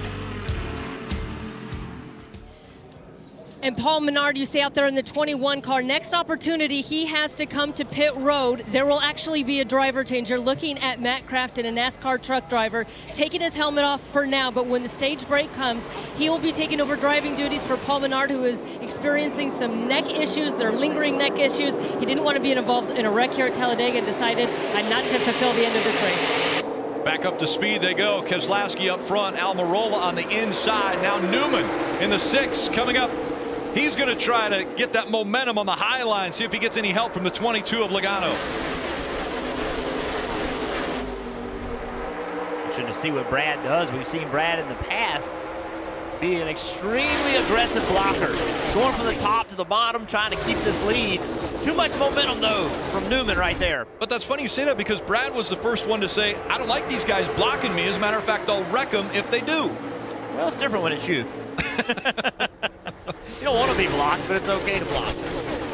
And Paul Menard, you say out there in the 21 car, next opportunity, he has to come to pit road. There will actually be a driver change. You're looking at Matt Crafton, a NASCAR truck driver, taking his helmet off for now, but when the stage break comes, he will be taking over driving duties for Paul Menard, who is experiencing some neck issues. They're lingering neck issues. He didn't want to be involved in a wreck here at Talladega and decided not to fulfill the end of this race. Back up to speed they go. Keselowski up front, Almirola on the inside. Now Newman in the 6 coming up. He's going to try to get that momentum on the high line, see if he gets any help from the 22 of Logano. Interesting to see what Brad does. We've seen Brad in the past be an extremely aggressive blocker, going from the top to the bottom, trying to keep this lead. Too much momentum, though, from Newman right there. But that's funny you say that, because Brad was the first one to say, I don't like these guys blocking me. As a matter of fact, I'll wreck them if they do. Well, it's different when it's you. You don't want to be blocked, but it's okay to block.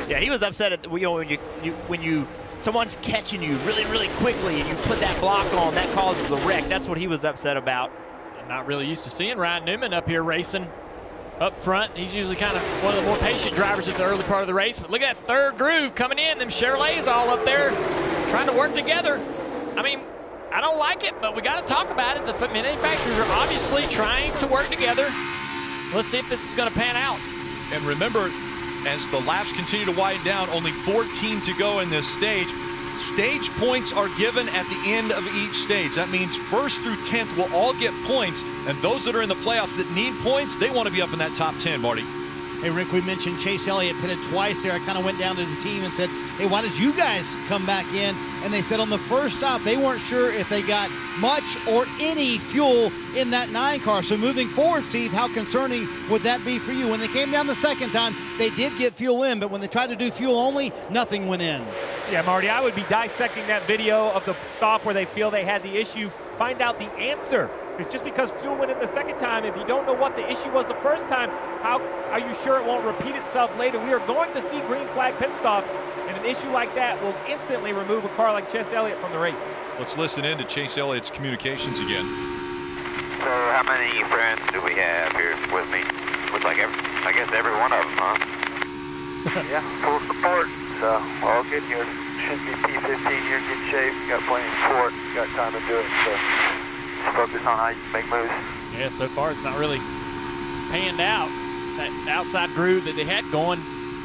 Yeah, he was upset at when someone's catching you really, really quickly and you put that block on, that causes a wreck. That's what he was upset about. I'm not really used to seeing Ryan Newman up here racing up front. He's usually kind of one of the more patient drivers at the early part of the race. But look at that third groove coming in. Them Chevrolets all up there trying to work together. I mean, I don't like it, but we got to talk about it. The manufacturers are obviously trying to work together. Let's see if this is going to pan out. And remember, as the laps continue to widen down, only 14 to go in this stage. Stage points are given at the end of each stage. That means 1st through 10th will all get points, and those that are in the playoffs that need points, they want to be up in that top 10, Marty. Hey, Rick, we mentioned Chase Elliott pitted twice there. I kind of went down to the team and said, hey, why did you guys come back in? And they said on the first stop, they weren't sure if they got much or any fuel in that 9 car. So moving forward, Steve, how concerning would that be for you? When they came down the second time, they did get fuel in, but when they tried to do fuel only, nothing went in. Yeah, Marty, I would be dissecting that video of the stop where they feel they had the issue, find out the answer. It's just because fuel went in the second time, if you don't know what the issue was the first time, how are you sure it won't repeat itself later? We are going to see green flag pit stops, and an issue like that will instantly remove a car like Chase Elliott from the race. Let's listen in to Chase Elliott's communications again. So how many friends do we have here with me? Looks like, I guess, every one of them, huh? Yeah, full support. So, all good here. Should be P15. You're in good shape. You got plenty of support. You got time to do it. So, just focus on how you make moves. Yeah, so far it's not really panned out. That outside groove that they had going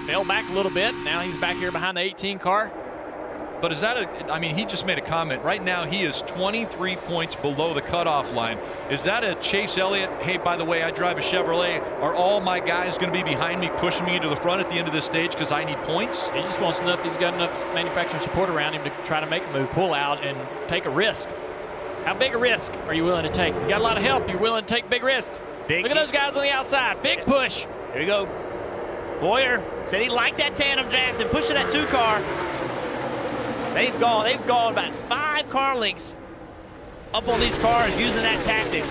fell back a little bit. Now he's back here behind the 18 car. But is that I mean, he just made a comment. Right now he is 23 points below the cutoff line. Is that a Chase Elliott, hey, by the way, I drive a Chevrolet. Are all my guys going to be behind me, pushing me to the front at the end of this stage because I need points? He just wants to know if he's got enough manufacturer support around him to try to make a move, pull out, and take a risk. How big a risk are you willing to take? If you got a lot of help, you're willing to take big risks. Look at those guys on the outside. Big push. There you go. Boyer said he liked that tandem draft and pushing that 2 car. They've gone about 5 car lengths up on these cars using that tactic.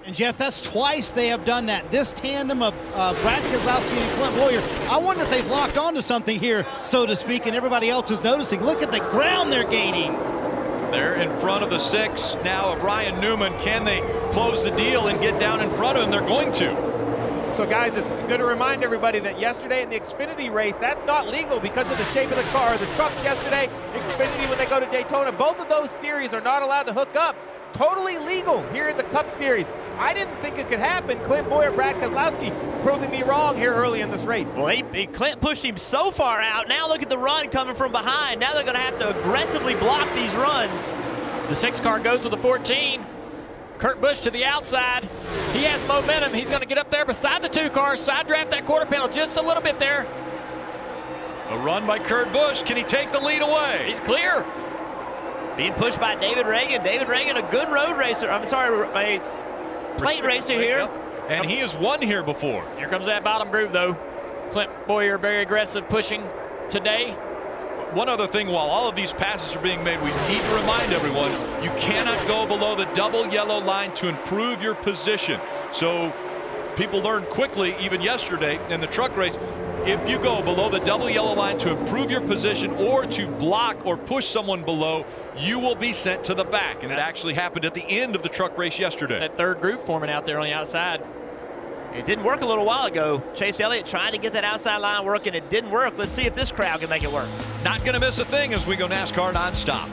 And Jeff, that's twice they have done that. This tandem of Brad Keselowski and Clint Boyer, I wonder if they've locked onto something here, so to speak, and everybody else is noticing. Look at the ground they're gaining. They're in front of the 6 now of Ryan Newman. Can they close the deal and get down in front of him? They're going to. So guys, it's good to remind everybody that yesterday in the Xfinity race, that's not legal because of the shape of the car. The trucks yesterday, Xfinity when they go to Daytona, both of those series are not allowed to hook up. Totally legal here in the Cup Series. I didn't think it could happen. Clint Boyer, Brad Keselowski proving me wrong here early in this race. Well, Clint pushed him so far out. Now look at the run coming from behind. Now they're going to have to aggressively block these runs. The 6 car goes with the 14. Kurt Busch to the outside. He has momentum. He's going to get up there beside the 2 car, side draft that quarter panel just a little bit there. A run by Kurt Busch. Can he take the lead away? He's clear. Being pushed by David Reagan. David Reagan, a good road racer. I'm sorry, a plate racer here. And he has won here before. Here comes that bottom groove, though. Clint Boyer very aggressive pushing today. One other thing, while all of these passes are being made, we need to remind everyone, you cannot go below the double yellow line to improve your position. So people learned quickly, even yesterday in the truck race, if you go below the double yellow line to improve your position or to block or push someone below, you will be sent to the back. And it actually happened at the end of the truck race yesterday. That third group forming out there on the outside. It didn't work a little while ago. Chase Elliott trying to get that outside line working. It didn't work. Let's see if this crowd can make it work. Not going to miss a thing as we go NASCAR nonstop.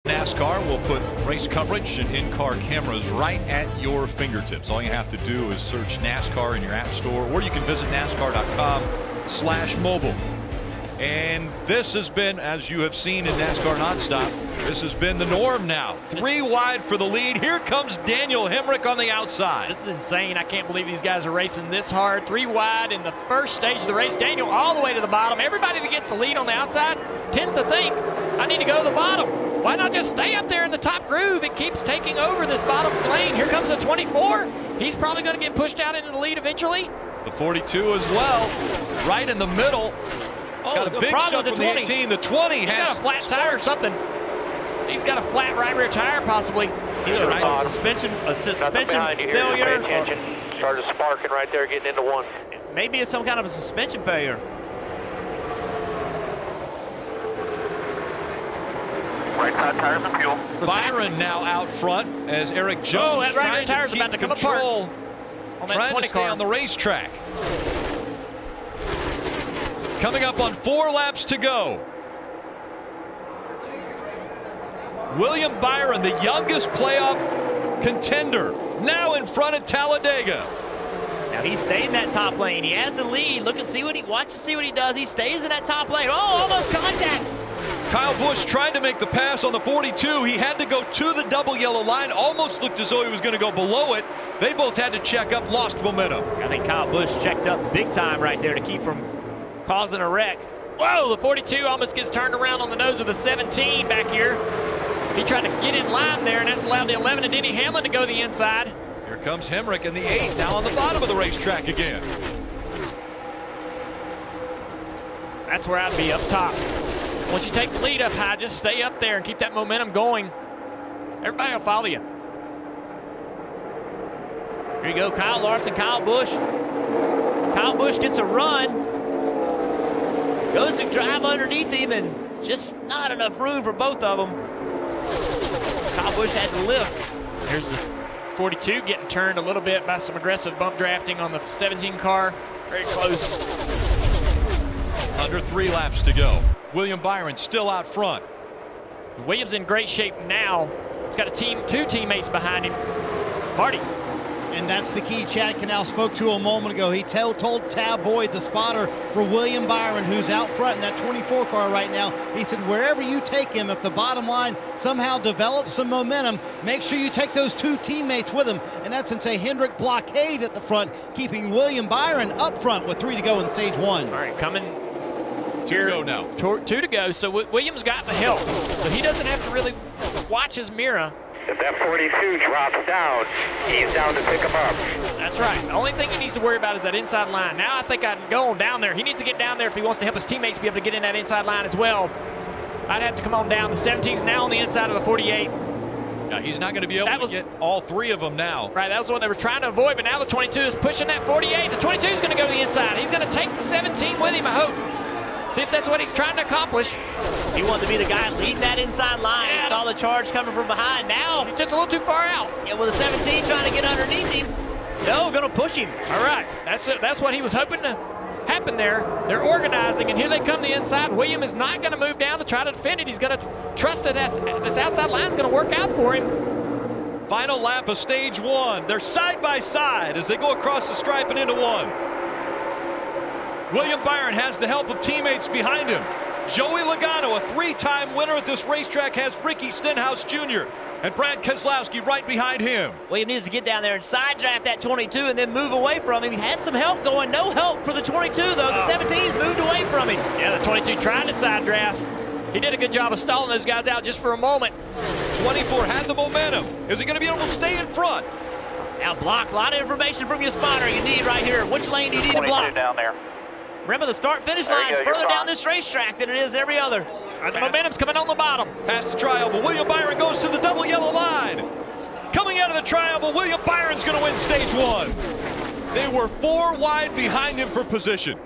NASCAR will put race coverage and in-car cameras right at your fingertips. All you have to do is search NASCAR in your app store, or you can visit NASCAR.com/mobile. And this has been, as you have seen in NASCAR Nonstop, this has been the norm now. 3 wide for the lead. Here comes Daniel Hemrick on the outside. This is insane. I can't believe these guys are racing this hard. 3 wide in the first stage of the race. Daniel all the way to the bottom. Everybody that gets the lead on the outside tends to think, I need to go to the bottom. Why not just stay up there in the top groove? It keeps taking over this bottom lane. Here comes the 24. He's probably going to get pushed out into the lead eventually. The 42 as well, right in the middle. Oh, got a big shove from the 18. The 20 He's has got a flat tire or something. He's got a flat right rear tire possibly. Right. Suspension failure. Started sparking right there, getting into one. Maybe it's some kind of a suspension failure. Right side tires and fuel. Byron now out front as Eric Jones that right rear tire's about to come apart on that trying 20 to stay on the racetrack. Coming up on 4 laps to go. William Byron, the youngest playoff contender, now in front of Talladega. Now he stayed in that top lane. He has the lead. Look and see what he does. He stays in that top lane. Oh, almost contact. Kyle Busch tried to make the pass on the 42. He had to go to the double yellow line. Almost looked as though he was going to go below it. They both had to check up, lost momentum. I think Kyle Busch checked up big time right there to keep from causing a wreck Whoa, the 42 almost gets turned around on the nose of the 17 back here. He tried to get in line there, and that's allowed the 11 and Denny Hamlin to go the inside. Here comes Hemrick in the 8, now on the bottom of the racetrack again. That's where I'd be, up top. Once you take the lead up high, just stay up there and keep that momentum going. Everybody will follow you. Here you go, Kyle Larson, Kyle Busch. Kyle Busch gets a run. Goes to drive underneath him, and just not enough room for both of them. Kyle Busch had to lift. Here's the 42 getting turned a little bit by some aggressive bump drafting on the 17 car. Very close. Under 3 laps to go. William Byron still out front. Williams in great shape now. He's got two teammates behind him. Marty. And that's the key Chad Canal spoke to a moment ago. He told Tab Boyd, the spotter for William Byron, who's out front in that 24 car right now, he said, wherever you take him, if the bottom line somehow develops some momentum, make sure you take those 2 teammates with him. In essence, a Hendrick blockade at the front, keeping William Byron up front with 3 to go in stage 1. All right, coming. 2 to go now. 2 to go, so Williams got the help. So he doesn't have to really watch his mirror. If that 42 drops down, he's down to pick him up. That's right. The only thing he needs to worry about is that inside line. Now I think I can go on down there. He needs to get down there if he wants to help his teammates be able to get in that inside line as well. I'd have to come on down. The 17's now on the inside of the 48. Now he's not going to be able to get all 3 of them now. Right, that was what they were trying to avoid, but now the 22 is pushing that 48. The 22 is going to go to the inside. He's going to take the 17 with him, I hope. See if that's what he's trying to accomplish. He wanted to be the guy leading that inside line. Yeah. He saw the charge coming from behind. Now he's just a little too far out. And with the 17 trying to get underneath him. No, going to push him. All right, that's what he was hoping to happen there. They're organizing, and here they come the inside. William is not going to move down to try to defend it. He's going to trust that this outside line is going to work out for him. Final lap of stage 1. They're side by side as they go across the stripe and into 1. William Byron has the help of teammates behind him. Joey Logano, a 3-time winner at this racetrack, has Ricky Stenhouse Jr. and Brad Keselowski right behind him. William needs to get down there and side draft that 22 and then move away from him. He has some help going. No help for the 22, though. The 17's moved away from him. Yeah, the 22 trying to side draft. He did a good job of stalling those guys out just for a moment. 24 had the momentum. Is he going to be able to stay in front? Now block. A lot of information from your spotter you need right here. Which lane do you need to block? down there. Remember, the start-finish line is further down this racetrack than it is every other. And the momentum's coming on the bottom. Past the tri-oval, William Byron goes to the double yellow line. Coming out of the tri-oval, William Byron's going to win stage 1. They were 4 wide behind him for position.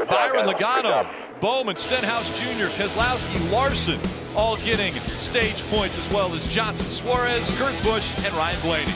Byron, Logano, Bowman, Stenhouse Jr., Keselowski, Larson, all getting stage points, as well as Johnson, Suarez, Kurt Busch, and Ryan Blaney.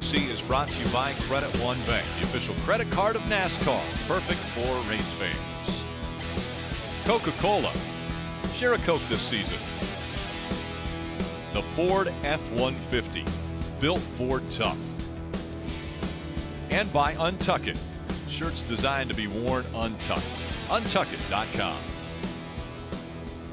frequency is brought to you by Credit One Bank, the official credit card of NASCAR, perfect for race fans. Coca-Cola, share a Coke this season. The Ford F-150, built Ford tough. And by Untuck It, shirts designed to be worn untucked. Untuckit.com.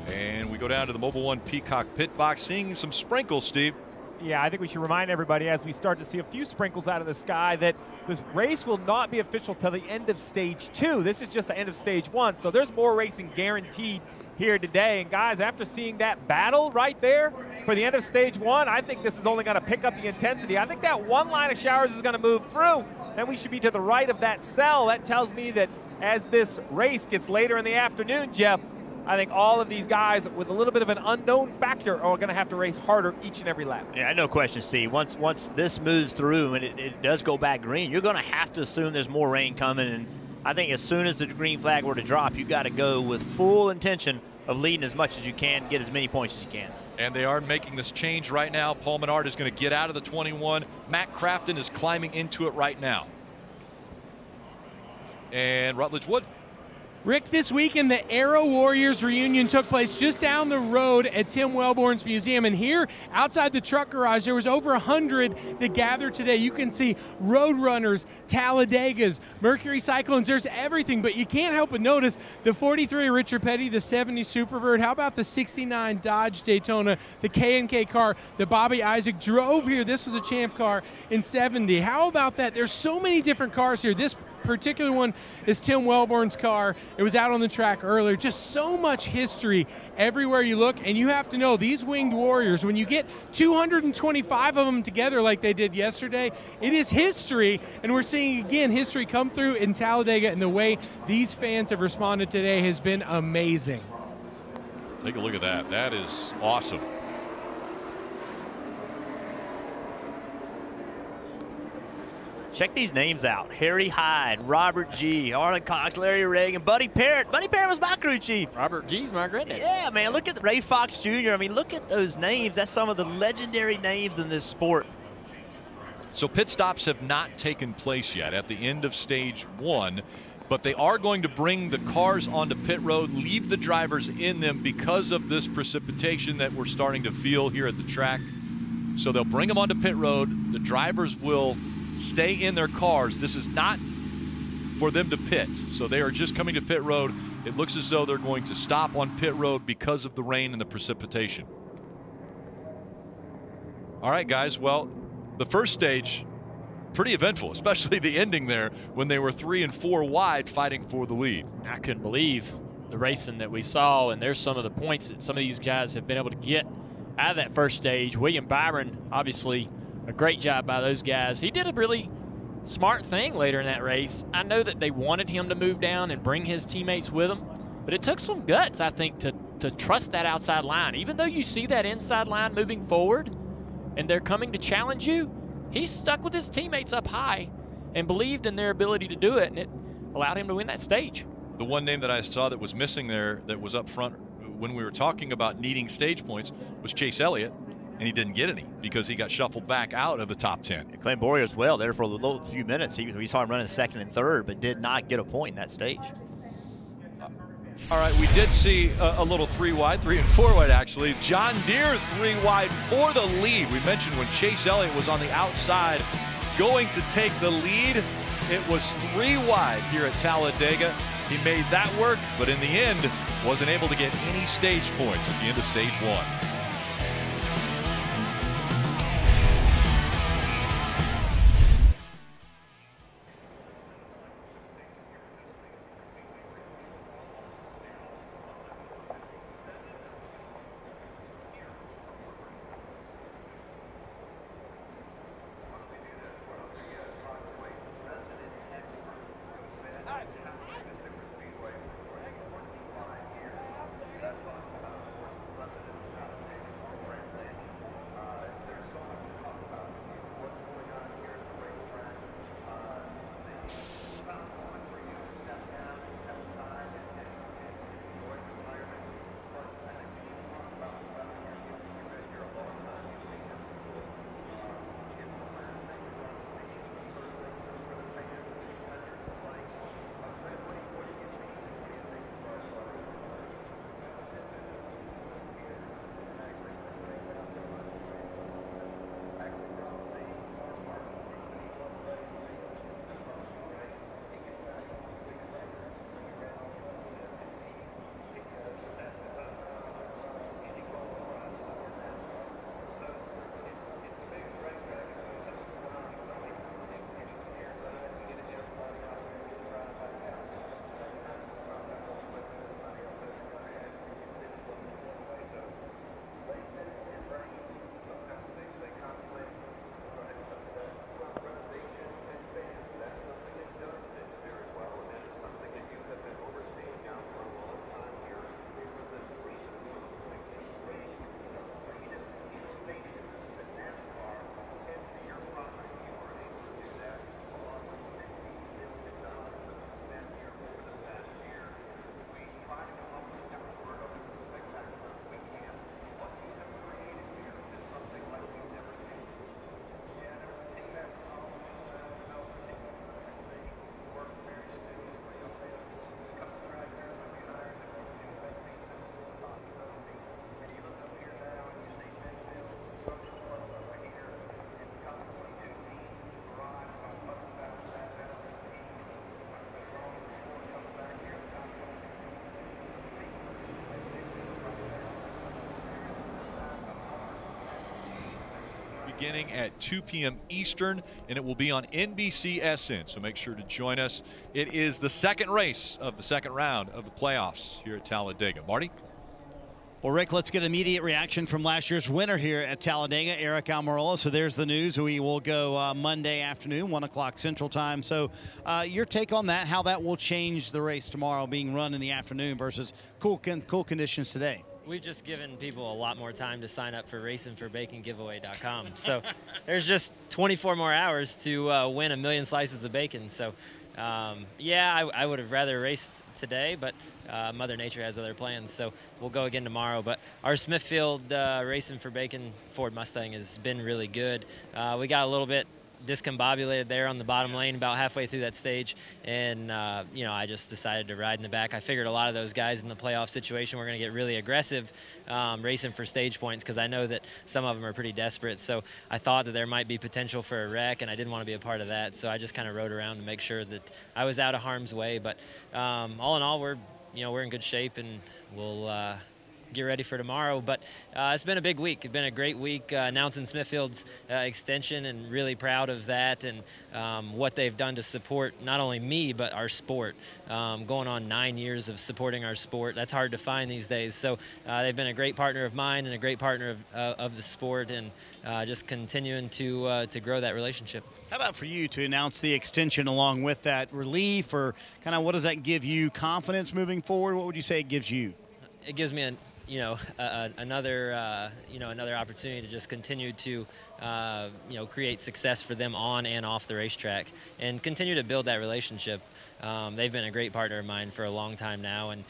And we go down to the Mobil 1 Peacock pit box, seeing some sprinkles, Steve. Yeah, I think we should remind everybody as we start to see a few sprinkles out of the sky that this race will not be official till the end of stage 2. This is just the end of stage 1, so there's more racing guaranteed here today. And guys, after seeing that battle right there for the end of stage 1, I think this is only going to pick up the intensity. I think that one line of showers is going to move through, and we should be to the right of that cell. That tells me that as this race gets later in the afternoon, Jeff, I think all of these guys with a little bit of an unknown factor are going to have to race harder each and every lap. Yeah, no question, Steve. Once this moves through and it does go back green, you're going to have to assume there's more rain coming. And I think as soon as the green flag were to drop, you got to go with full intention of leading as much as you can, get as many points as you can. And they are making this change right now. Paul Menard is going to get out of the 21. Matt Crafton is climbing into it right now. And Rutledge Wood. Rick, this weekend the Aero Warriors reunion took place just down the road at Tim Wellborn's museum. And here outside the truck garage, there was over 100 that gathered today. You can see Roadrunners, Talladegas, Mercury Cyclones. There's everything, but you can't help but notice the 43 Richard Petty, the 70 Superbird. How about the 69 Dodge Daytona, the K&K car that Bobby Isaac drove here? This was a champ car in 70. How about that? There's so many different cars here. This particular one is Tim Wellborn's car. It was out on the track earlier. Just so much history everywhere you look, and you have to know these Winged Warriors, when you get 225 of them together like they did yesterday, it is history, and we're seeing again history come through in Talladega, and the way these fans have responded today has been amazing. Take a look at that. That is awesome. Check these names out. Harry Hyde, Robert G., Arlen Cox, Larry Reagan, Buddy Parrott. Buddy Parrott was my crew chief. Robert G's my granddad. Yeah, man, look at Ray Fox Jr. I mean, look at those names. That's some of the legendary names in this sport. So pit stops have not taken place yet at the end of stage 1, but they are going to bring the cars onto pit road, leave the drivers in them because of this precipitation that we're starting to feel here at the track. So they'll bring them onto pit road. The drivers will stay in their cars. This is not for them to pit, so they are just coming to pit road. It looks as though they're going to stop on pit road because of the rain and the precipitation. All right, guys, well, the first stage, pretty eventful, especially the ending there when they were 3 and 4 wide fighting for the lead. I couldn't believe the racing that we saw, and there's some of the points that some of these guys have been able to get out of that first stage. William Byron, obviously, a great job by those guys. He did a really smart thing later in that race. I know that they wanted him to move down and bring his teammates with him, but it took some guts, I think, to trust that outside line. Even though you see that inside line moving forward and they're coming to challenge you, he stuck with his teammates up high and believed in their ability to do it, and it allowed him to win that stage. The one name that I saw that was missing there that was up front when we were talking about needing stage points was Chase Elliott. And he didn't get any because he got shuffled back out of the top 10. And Clem Boyer as well there for a few minutes. We saw him running second and third, but did not get a point in that stage. All right, we did see a little 3 wide, 3 and 4 wide actually. John Deere 3 wide for the lead. We mentioned when Chase Elliott was on the outside going to take the lead, it was 3 wide here at Talladega. He made that work, but in the end wasn't able to get any stage points at the end of stage 1. beginning at 2 p.m. Eastern, and it will be on NBCSN, so make sure to join us. It is the second race of the second round of the playoffs here at Talladega. Marty? Well, Rick, let's get immediate reaction from last year's winner here at Talladega, Aric Almirola. So there's the news. We will go Monday afternoon, 1 o'clock Central Time. So your take on that, how that will change the race tomorrow being run in the afternoon versus cool conditions today? We've just given people a lot more time to sign up for racingforbacongiveaway.com. So there's just 24 more hours to win 1 million slices of bacon. So, yeah, I would have rather raced today, but Mother Nature has other plans. So we'll go again tomorrow. But our Smithfield Racing for Bacon Ford Mustang has been really good. We got a little bit discombobulated there on the bottom lane about halfway through that stage, and you know, I just decided to ride in the back. I figured a lot of those guys in the playoff situation were going to get really aggressive racing for stage points, because I know that some of them are pretty desperate. So I thought that there might be potential for a wreck, and I didn't want to be a part of that. So I just kind of rode around to make sure that I was out of harm's way. But all in all, we're in good shape, and we'll get ready for tomorrow. But it's been a big week. It's been a great week announcing Smithfield's extension, and really proud of that, and what they've done to support not only me but our sport. Going on 9 years of supporting our sport. That's hard to find these days. So they've been a great partner of mine and a great partner of the sport, and just continuing to grow that relationship. How about for you to announce the extension along with that? Relief, or kind of what does that give you? Confidence moving forward? What would you say it gives you? It gives me another opportunity to just continue to create success for them on and off the racetrack, and continue to build that relationship. They've been a great partner of mine for a long time now, and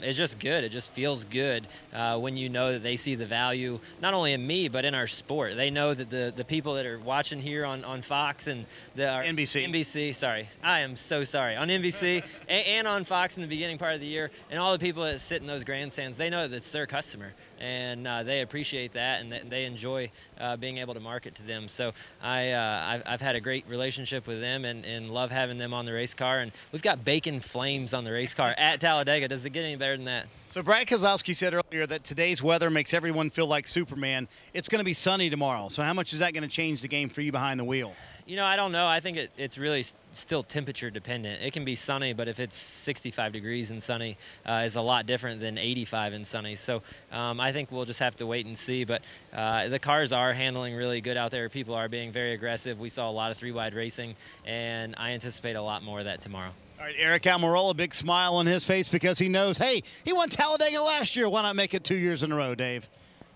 it's just good. It just feels good when you know that they see the value not only in me but in our sport. They know that the people that are watching here on Fox and NBC, sorry, I am so sorry, on NBC and on Fox in the beginning part of the year, and all the people that sit in those grandstands, they know that it's their customer, and they appreciate that, and they enjoy being able to market to them. So I've had a great relationship with them, and love having them on the race car, and we've got bacon flames on the race car at Talladega. Does it get any better than that? So Brad Keselowski said earlier that today's weather makes everyone feel like Superman. It's going to be sunny tomorrow. So how much is that going to change the game for you behind the wheel? I don't know. I think it's really still temperature dependent. It can be sunny, but if it's 65 degrees and sunny, is a lot different than 85 and sunny. So I think we'll just have to wait and see. But the cars are handling really good out there. People are being very aggressive. We saw a lot of three-wide racing, and I anticipate a lot more of that tomorrow. All right, Aric Almirola, a big smile on his face because he knows, hey, he won Talladega last year. Why not make it 2 years in a row, Dave?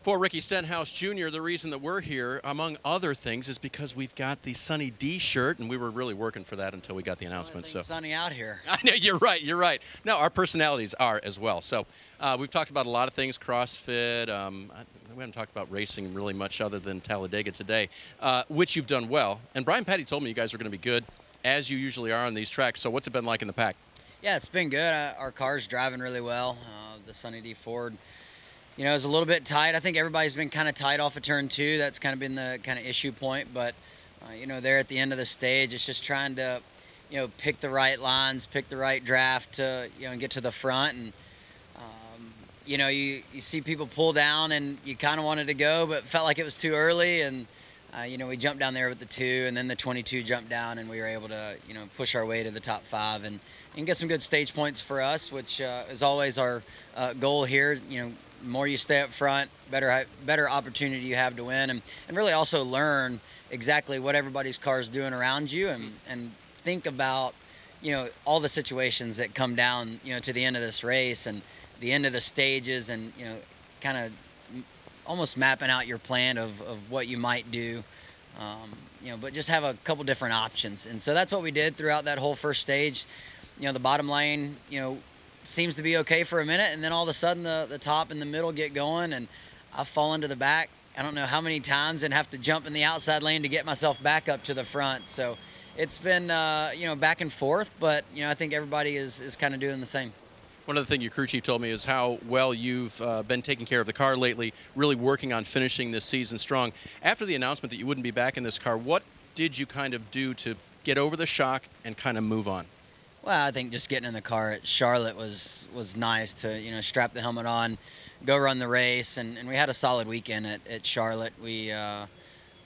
For Ricky Stenhouse Jr., the reason that we're here, among other things, is because we've got the Sunny D shirt, and we were really working for that until we got the announcement. So sunny out here. I know, you're right. You're right. No, our personalities are as well. So we've talked about a lot of things, CrossFit. We haven't talked about racing really much other than Talladega today, which you've done well. And Brian Petty told me you guys are going to be good, as you usually are on these tracks. So what's it been like in the pack? Yeah, it's been good. Our car's driving really well. The Sunny D Ford, it's a little bit tight. I think everybody's been kind of tight off of turn 2. That's kind of been the kind of issue point. But, there at the end of the stage, it's just trying to, pick the right lines, pick the right draft to, and get to the front. And, you see people pull down and you kind of wanted to go, but felt like it was too early. And, we jumped down there with the 2, and then the 22 jumped down, and we were able to, push our way to the top 5 and get some good stage points for us, which is always our goal here. The more you stay up front, better opportunity you have to win, and really also learn exactly what everybody's car is doing around you, and think about, all the situations that come down, to the end of this race and the end of the stages, and, kind of almost mapping out your plan of what you might do, but just have a couple different options. And so that's what we did throughout that whole first stage. The bottom lane, seems to be okay for a minute, and then all of a sudden the top and the middle get going, and I fall into the back I don't know how many times and have to jump in the outside lane to get myself back up to the front. So it's been back and forth, but I think everybody is kind of doing the same. One other thing your crew chief told me is how well you've been taking care of the car lately, really working on finishing this season strong. After the announcement that you wouldn't be back in this car, what did you kind of do to get over the shock and kind of move on? Well, I think just getting in the car at Charlotte was nice to, strap the helmet on, go run the race, and we had a solid weekend at Charlotte. We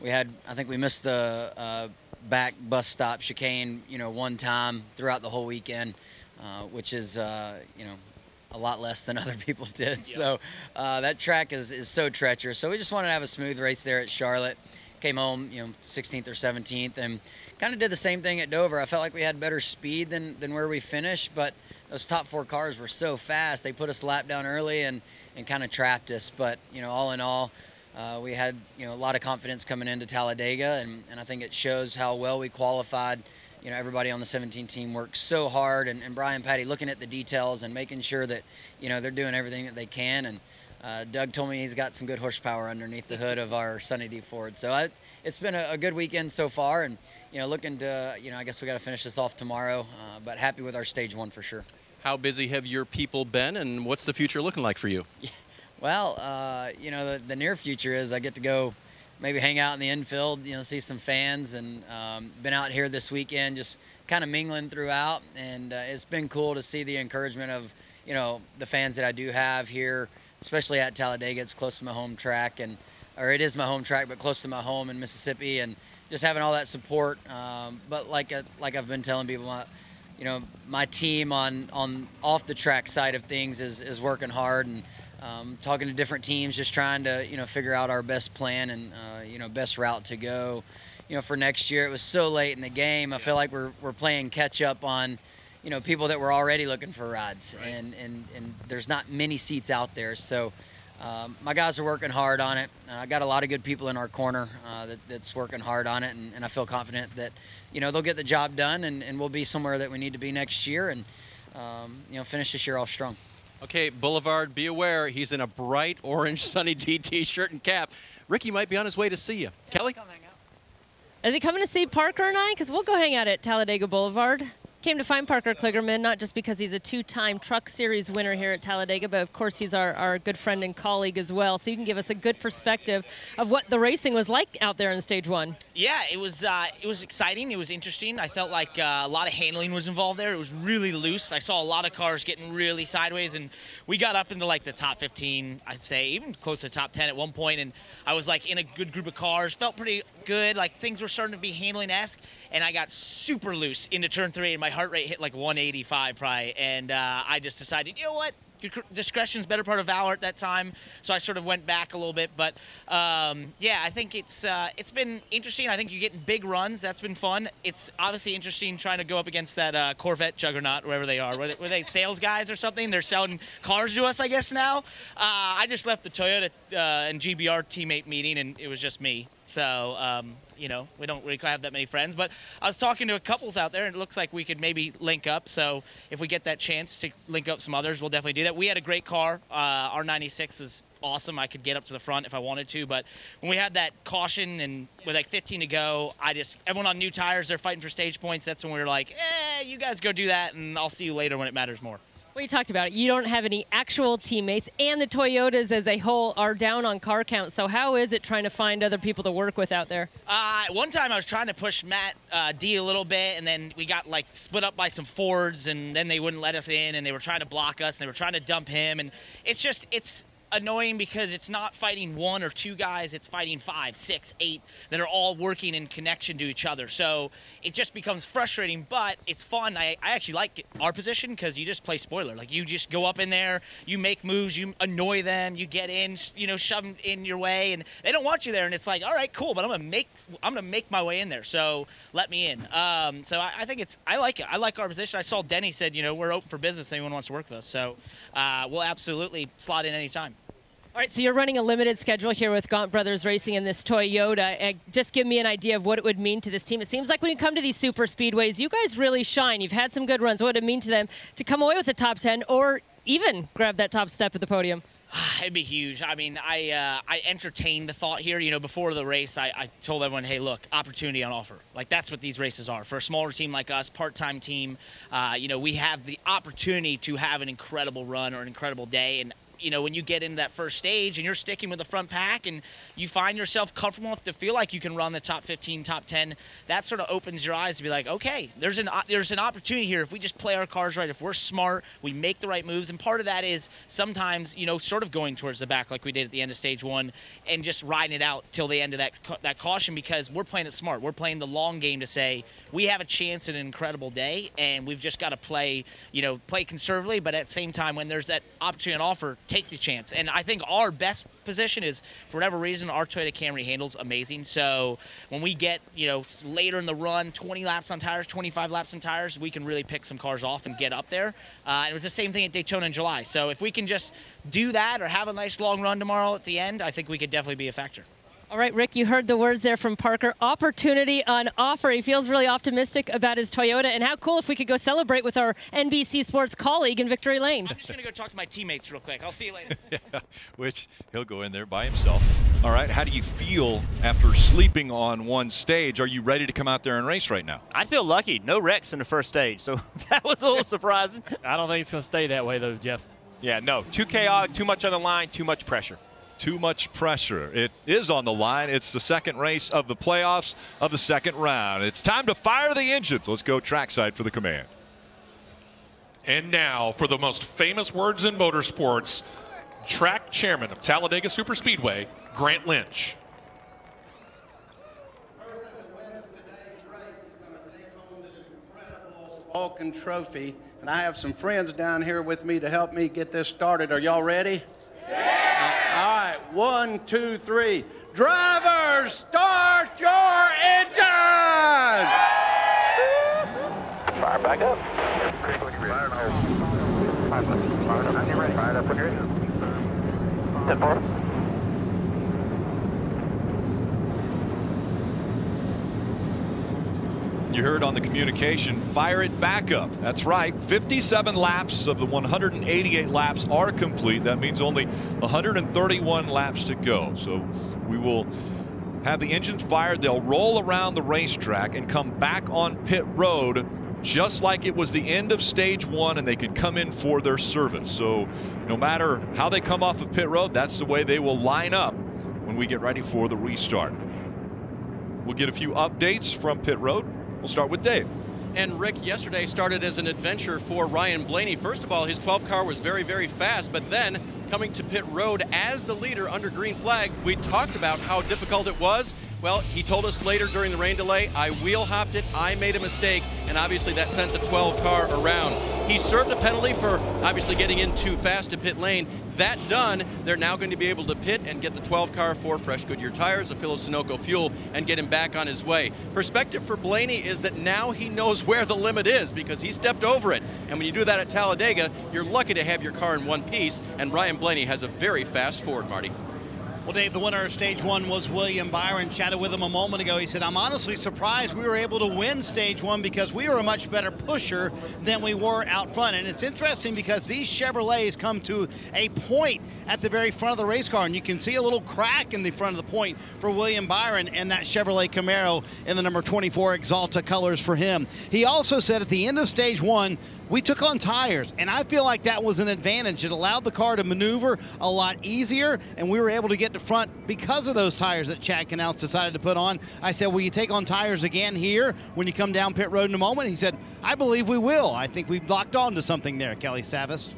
I think we missed the back bus stop chicane, one time throughout the whole weekend, which is, a lot less than other people did. Yeah. So that track is so treacherous. So we just wanted to have a smooth race there at Charlotte. Came home, 16th or 17th, and kind of did the same thing at Dover. I felt like we had better speed than where we finished, but those top 4 cars were so fast. They put us a lap down early and kind of trapped us. But, all in all, we had, a lot of confidence coming into Talladega, and I think it shows how well we qualified. Everybody on the 17 team worked so hard, and Brian Patty looking at the details and making sure that, they're doing everything that they can. And Doug told me he's got some good horsepower underneath the hood of our Sunny D Ford. So it's been a good weekend so far, and, looking to, I guess we got to finish this off tomorrow, but happy with our stage 1 for sure. How busy have your people been, and what's the future looking like for you? Yeah. Well, the near future is I get to go maybe hang out in the infield, see some fans, and been out here this weekend just kind of mingling throughout, and it's been cool to see the encouragement of, the fans that I do have here, especially at Talladega. It's close to my home track, or it is my home track, but close to my home in Mississippi, and just having all that support. But like I've been telling people, my team on off the track side of things is working hard, and talking to different teams, just trying to, figure out our best plan and, best route to go, for next year. It was so late in the game. I feel like we're playing catch up on, people that were already looking for rides, right. and there's not many seats out there. So my guys are working hard on it. I got a lot of good people in our corner that's working hard on it, and I feel confident that, they'll get the job done, and we'll be somewhere that we need to be next year, and, finish this year off strong. Okay, Boulevard, be aware, he's in a bright orange Sunny D T-shirt and cap. Ricky might be on his way to see you. Kelly? Is he coming to see Parker and I? Because we'll go hang out at Talladega Boulevard. Came to find Parker Kligerman, not just because he's a 2-time Truck Series winner here at Talladega, but of course he's our good friend and colleague as well. So you can give us a good perspective of what the racing was like out there in Stage 1. Yeah, it was exciting. It was interesting. I felt like a lot of handling was involved there. It was really loose. I saw a lot of cars getting really sideways, and we got up into like the top 15, I'd say, even close to the top 10 at one point, and I was like in a good group of cars. Felt pretty good. Like things were starting to be handling-esque, and I got super loose into turn 3, and my heart rate hit like 185 probably, and I just decided, you know what, discretion's better part of valor at that time, so I sort of went back a little bit. But yeah, I think it's been interesting. I think you're getting big runs. That's been fun. It's obviously interesting trying to go up against that Corvette juggernaut, wherever they are. Were they sales guys or something? They're selling cars to us, I guess, now. I just left the Toyota and GBR teammate meeting, and it was just me. So, we don't really have that many friends. But I was talking to a couples out there, and it looks like we could maybe link up. So if we get that chance to link up some others, we'll definitely do that. We had a great car. Our 96 was awesome. I could get up to the front if I wanted to. But when we had that caution and with like 15 to go, everyone on new tires, they're fighting for stage points. That's when we were like, you guys go do that, and I'll see you later when it matters more. Well, you talked about it. You don't have any actual teammates, and the Toyotas as a whole are down on car count. So how is it trying to find other people to work with out there? One time I was trying to push Matt D a little bit, and then we got like split up by some Fords, and then they wouldn't let us in, and they were trying to block us, and they were trying to dump him. And it's annoying because it's not fighting 1 or 2 guys, it's fighting 5, 6, 8 that are all working in connection to each other. So it just becomes frustrating, but it's fun. I actually like our position because you just play spoiler. Like you just go up in there, you make moves, you annoy them, you get in, shove them in your way, and they don't want you there. And it's like, all right, cool, but I'm gonna make my way in there. So let me in. So I think I like it. I like our position. I saw Denny said, we're open for business. Anyone wants to work with us. So we'll absolutely slot in anytime. All right, so you're running a limited schedule here with Gaunt Brothers Racing in this Toyota. Just give me an idea of what it would mean to this team. It seems like when you come to these super speedways, you guys really shine. You've had some good runs. What would it mean to them to come away with the top 10 or even grab that top step at the podium? It'd be huge. I mean, I entertained the thought here. Before the race, I told everyone, hey, look, opportunity on offer. Like, that's what these races are. For a smaller team like us, part-time team, we have the opportunity to have an incredible run or an incredible day. And you know, when you get into that first stage and you're sticking with the front pack and you find yourself comfortable enough to feel like you can run the top 15, top 10, that sort of opens your eyes to be like, okay, there's an opportunity here if we just play our cards right, if we're smart, we make the right moves. And part of that is sometimes, you know, sort of going towards the back like we did at the end of stage 1 and just riding it out till the end of that caution, because we're playing it smart. We're playing the long game to say we have a chance at an incredible day, and we've just got to play, you know, play conservatively, but at the same time, when there's that opportunity on offer, take the chance. And I think our best position is, for whatever reason, our Toyota Camry handles amazing. So when we get, you know, later in the run, 20 laps on tires, 25 laps on tires, we can really pick some cars off and get up there. It was the same thing at Daytona in July. So if we can just do that or have a nice long run tomorrow at the end, I think we could definitely be a factor. All right, Rick, you heard the words there from Parker. Opportunity on offer. He feels really optimistic about his Toyota, and how cool if we could go celebrate with our NBC Sports colleague in Victory Lane. I'm just going to go talk to my teammates real quick. I'll see you later. Yeah, which he'll go in there by himself. All right, how do you feel after sleeping on one stage? Are you ready to come out there and race right now? I feel lucky. No wrecks in the first stage, so that was a little surprising. I don't think it's going to stay that way, though, Jeff. Yeah, no, too chaotic, too much on the line, too much pressure. Too much pressure. It is on the line. It's the second race of the playoffs of the second round. It's time to fire the engines. Let's go trackside for the command. And now for the most famous words in motorsports, track chairman of Talladega Superspeedway, Grant Lynch. Vulcan Trophy, and I have some friends down here with me to help me get this started. Are y'all ready? Yeah! All right, 1, 2, 3. Drivers, start your engines! Fire back up. Fire up when you're ready. 10-4. You heard on the communication, fire it back up. That's right. 57 laps of the 188 laps are complete. That means only 131 laps to go. So we will have the engines fired. They'll roll around the racetrack and come back on pit road just like it was the end of stage 1, and they can come in for their service. So no matter how they come off of pit road, that's the way they will line up when we get ready for the restart. We'll get a few updates from pit road. We'll start with Dave. And Rick, yesterday started as an adventure for Ryan Blaney. First of all, his 12 car was very, very fast, but then coming to pit road as the leader under green flag, we talked about how difficult it was. Well, he told us later during the rain delay, I wheel hopped it, I made a mistake, and obviously that sent the 12 car around. He served a penalty for obviously getting in too fast to pit lane. That done, they're now going to be able to pit and get the 12 car for fresh Goodyear tires, a fill of Sunoco fuel, and get him back on his way. Perspective for Blaney is that now he knows where the limit is because he stepped over it. And when you do that at Talladega, you're lucky to have your car in one piece, and Ryan Blaney has a very fast Ford, Marty. Well, Dave, the winner of stage 1 was William Byron. Chatted with him a moment ago. He said, I'm honestly surprised we were able to win stage 1 because we were a much better pusher than we were out front. And it's interesting because these Chevrolets come to a point at the very front of the race car, and you can see a little crack in the front of the point for William Byron and that Chevrolet Camaro in the number 24 Exalta colors for him. He also said at the end of stage 1, we took on tires, and I feel like that was an advantage. It allowed the car to maneuver a lot easier, and we were able to get to front because of those tires that Chad Canals decided to put on. I said, will you take on tires again here when you come down pit road in a moment? He said, I believe we will. I think we've locked on to something there, Kelly Stavis.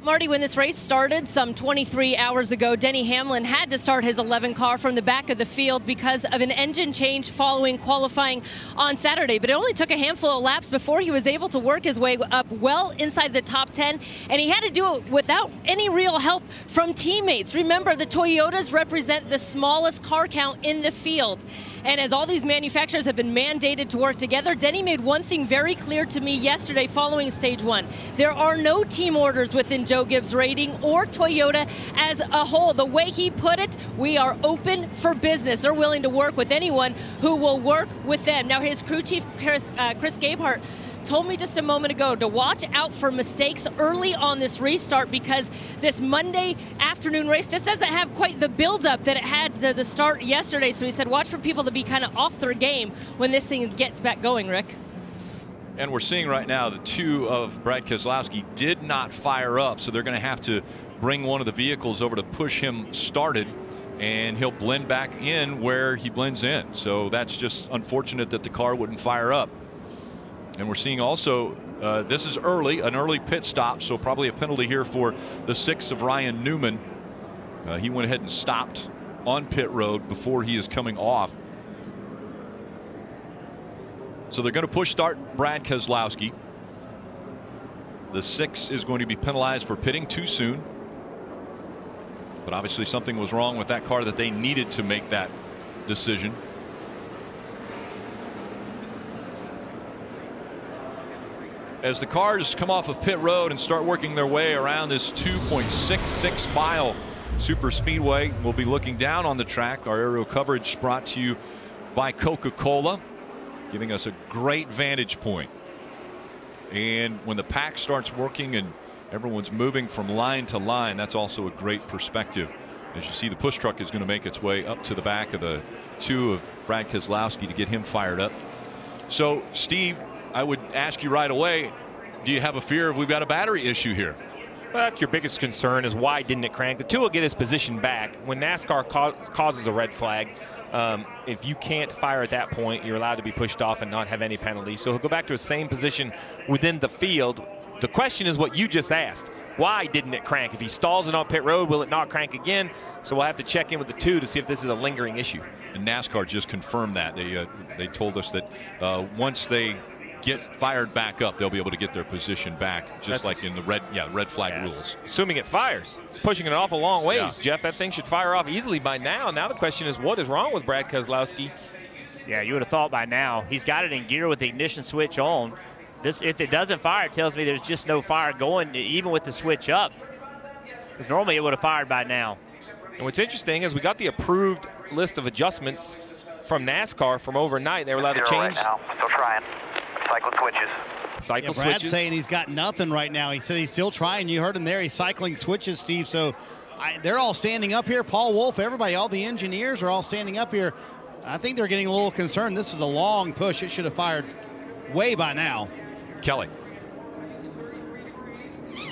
Marty, when this race started some 23 hours ago, Denny Hamlin had to start his 11 car from the back of the field because of an engine change following qualifying on Saturday. But it only took a handful of laps before he was able to work his way up well inside the top 10. And he had to do it without any real help from teammates. Remember, the Toyotas represent the smallest car count in the field. And as all these manufacturers have been mandated to work together, Denny made one thing very clear to me yesterday following stage 1. There are no team orders within Joe Gibbs Rating or Toyota as a whole. The way he put it, we are open for business. They're willing to work with anyone who will work with them. Now, his crew chief, Chris Gabehart, told me just a moment ago to watch out for mistakes early on this restart because this Monday afternoon race just doesn't have quite the buildup that it had to the start yesterday. So he said watch for people to be kind of off their game when this thing gets back going, Rick. And we're seeing right now the two of Brad Keselowski did not fire up, so they're going to have to bring one of the vehicles over to push him started, and he'll blend back in where he blends in. So that's just unfortunate that the car wouldn't fire up. And we're seeing also this is early, an early pit stop, so probably a penalty here for the 6 of Ryan Newman. He went ahead and stopped on pit road before he is coming off. So they're going to push start Brad Keselowski. The 6 is going to be penalized for pitting too soon. But obviously something was wrong with that car that they needed to make that decision. As the cars come off of pit road and start working their way around this 2.66 mile super speedway, we'll be looking down on the track. Our aerial coverage brought to you by Coca-Cola, giving us a great vantage point. And when the pack starts working and everyone's moving from line to line, that's also a great perspective. As you see, the push truck is going to make its way up to the back of the 2 of Brad Keselowski to get him fired up. So, Steve, I would ask you right away, do you have a fear of we've got a battery issue here? Well, that's your biggest concern, is why didn't it crank? The 2 will get his position back. When NASCAR causes a red flag, if you can't fire at that point, you're allowed to be pushed off and not have any penalty. So he'll go back to his same position within the field. The question is what you just asked. Why didn't it crank? If he stalls it on pit road, will it not crank again? So we'll have to check in with the 2 to see if this is a lingering issue. And NASCAR just confirmed that. They told us that once they get fired back up, they'll be able to get their position back, just like in the red flag rules. Assuming it fires. It's pushing it an awful long ways, Jeff. That thing should fire off easily by now. Now the question is, what is wrong with Brad Keselowski? Yeah, you would have thought by now. He's got it in gear with the ignition switch on. This, if it doesn't fire, it tells me there's just no fire going, even with the switch up. Because normally it would have fired by now. And what's interesting is we got the approved list of adjustments from NASCAR from overnight. They were allowed to change. Right now. Still trying. Cycle switches. Cycle Brad's switches. saying he's got nothing right now. He said he's still trying. You heard him there. He's cycling switches, Steve. So they're all standing up here. Paul Wolf, everybody, all the engineers are all standing up here. I think they're getting a little concerned. This is a long push. It should have fired way by now. Kelly.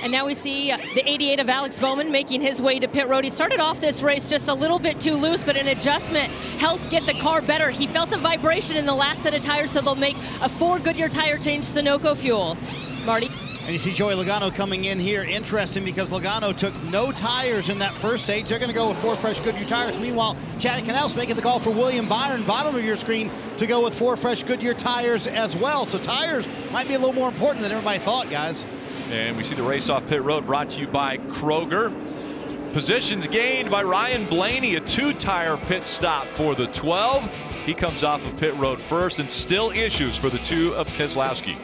And now we see the 88 of Alex Bowman making his way to pit road. He started off this race just a little bit too loose, but an adjustment helped get the car better. He felt a vibration in the last set of tires, so they'll make a 4 Goodyear tire change, Sunoco fuel. Marty? And you see Joey Logano coming in here. Interesting because Logano took no tires in that first stage. They're going to go with 4 fresh Goodyear tires. Meanwhile, Chad Canals making the call for William Byron, bottom of your screen, to go with 4 fresh Goodyear tires as well. So tires might be a little more important than everybody thought, guys. And we see the race off pit road brought to you by Kroger. Positions gained by Ryan Blaney, a 2-tire pit stop for the 12. He comes off of pit road first, and still issues for the 2 of Keselowski.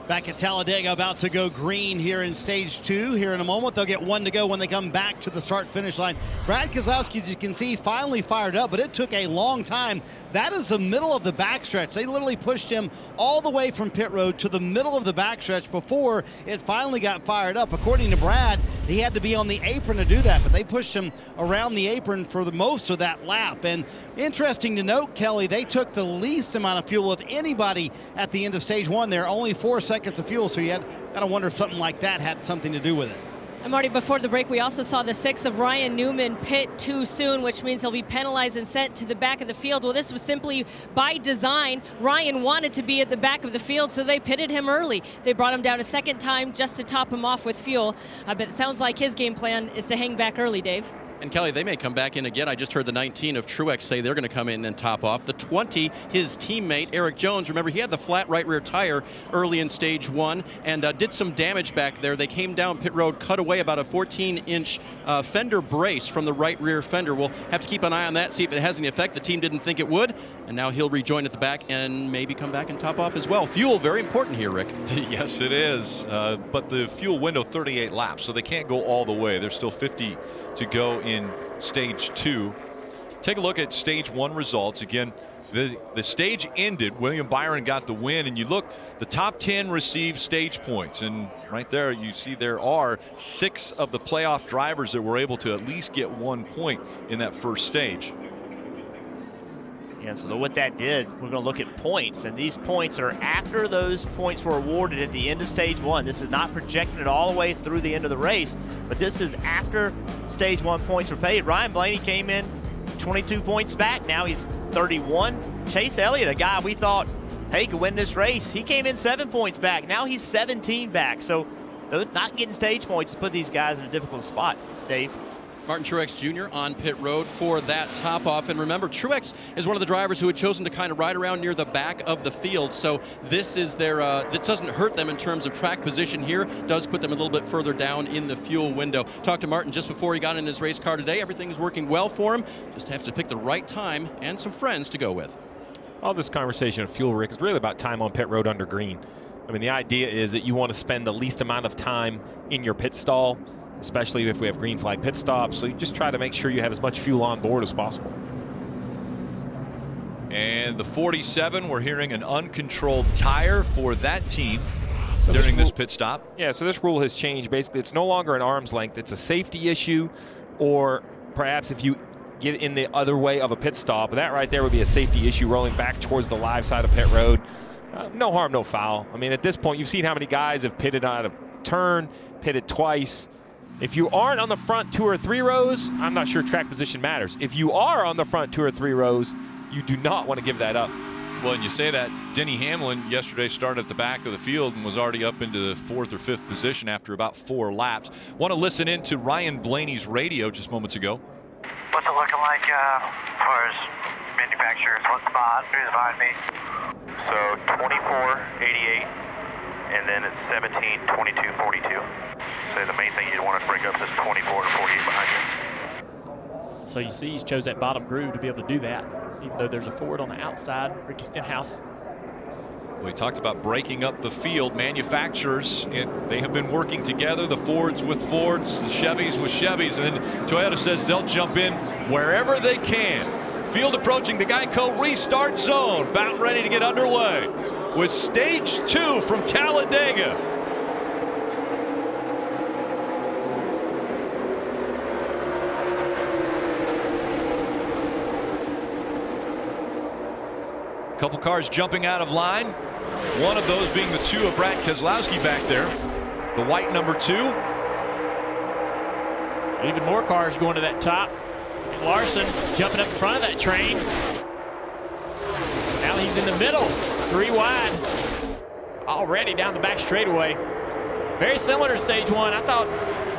Back at Talladega, about to go green here in stage 2. Here in a moment, they'll get 1 to go when they come back to the start-finish line. Brad Keselowski, as you can see, finally fired up, but it took a long time. That is the middle of the backstretch. They literally pushed him all the way from pit road to the middle of the backstretch before it finally got fired up. According to Brad, he had to be on the apron to do that, but they pushed him around the apron for the most of that lap. And interesting to note, Kelly, they took the least amount of fuel of anybody at the end of stage 1 there, only 4 seconds of fuel, so you got to wonder if something like that had something to do with it. And Marty, before the break, we also saw the 6 of Ryan Newman pit too soon, which means he'll be penalized and sent to the back of the field. Well, this was simply by design. Ryan wanted to be at the back of the field, so they pitted him early. They brought him down a second time just to top him off with fuel. But it sounds like his game plan is to hang back early, Dave. And Kelly, they may come back in again. I just heard the 19 of Truex say they're going to come in and top off. The 20, his teammate, Eric Jones, remember he had the flat right rear tire early in stage 1 and did some damage back there. They came down pit road, cut away about a 14-inch fender brace from the right rear fender. We'll have to keep an eye on that, see if it has any effect. The team didn't think it would, and now he'll rejoin at the back and maybe come back and top off as well. Fuel, very important here, Rick. Yes, it is. But the fuel window, 38 laps, so they can't go all the way. There's still 50 to go in stage 2. Take a look at stage 1 results. Again, the stage ended. William Byron got the win, and you look, the top 10 received stage points, and right there you see there are 6 of the playoff drivers that were able to at least get 1 point in that first stage. Yeah, so what that did, we're going to look at points, and these points are after those points were awarded at the end of stage 1. This is not projecting it all the way through the end of the race, but this is after stage 1 points were paid. Ryan Blaney came in 22 points back. Now he's 31. Chase Elliott, a guy we thought, hey, could win this race, he came in 7 points back. Now he's 17 back. So not getting stage points to put these guys in a difficult spot, Dave. Martin Truex Jr. on pit road for that top off. And remember, Truex is one of the drivers who had chosen to kind of ride around near the back of the field. So this is their, that doesn't hurt them in terms of track position here. Does put them a little bit further down in the fuel window. Talked to Martin just before he got in his race car today. Everything's working well for him. Just have to pick the right time and some friends to go with. All this conversation of fuel, Rick, is really about time on pit road under green. I mean, the idea is that you want to spend the least amount of time in your pit stall, especially if we have green flag pit stops. So you just try to make sure you have as much fuel on board as possible. And the 47, we're hearing an uncontrolled tire for that team during this pit stop. Yeah, so this rule has changed. Basically, it's no longer an arm's length. It's a safety issue, or perhaps if you get in the other way of a pit stop, that right there would be a safety issue rolling back towards the live side of pit road. No harm, no foul. I mean, at this point, you've seen how many guys have pitted out of turn, pitted twice. If you aren't on the front 2 or 3 rows, I'm not sure track position matters. If you are on the front 2 or 3 rows, you do not want to give that up. Well, and you say that, Denny Hamlin yesterday started at the back of the field and was already up into the 4th or 5th position after about 4 laps. Want to listen in to Ryan Blaney's radio just moments ago. What's it looking like as far as manufacturers? What spot? Who's behind me? So 24.88, and then it's 17.22.42. So the main thing you'd want to break up is 24 and 48 behind you. So you see he's chose that bottom groove to be able to do that, even though there's a Ford on the outside. Ricky Stenhouse. We talked about breaking up the field. Manufacturers, they have been working together, the Fords with Fords, the Chevys with Chevys, and then Toyota says they'll jump in wherever they can. Field approaching the Geico restart zone, about ready to get underway with stage 2 from Talladega. Couple cars jumping out of line. One of those being the 2 of Brad Keselowski back there. The white number 2. Even more cars going to that top. And Larson jumping up in front of that train. Now he's in the middle, 3 wide. Already down the back straightaway. Very similar to stage 1. I thought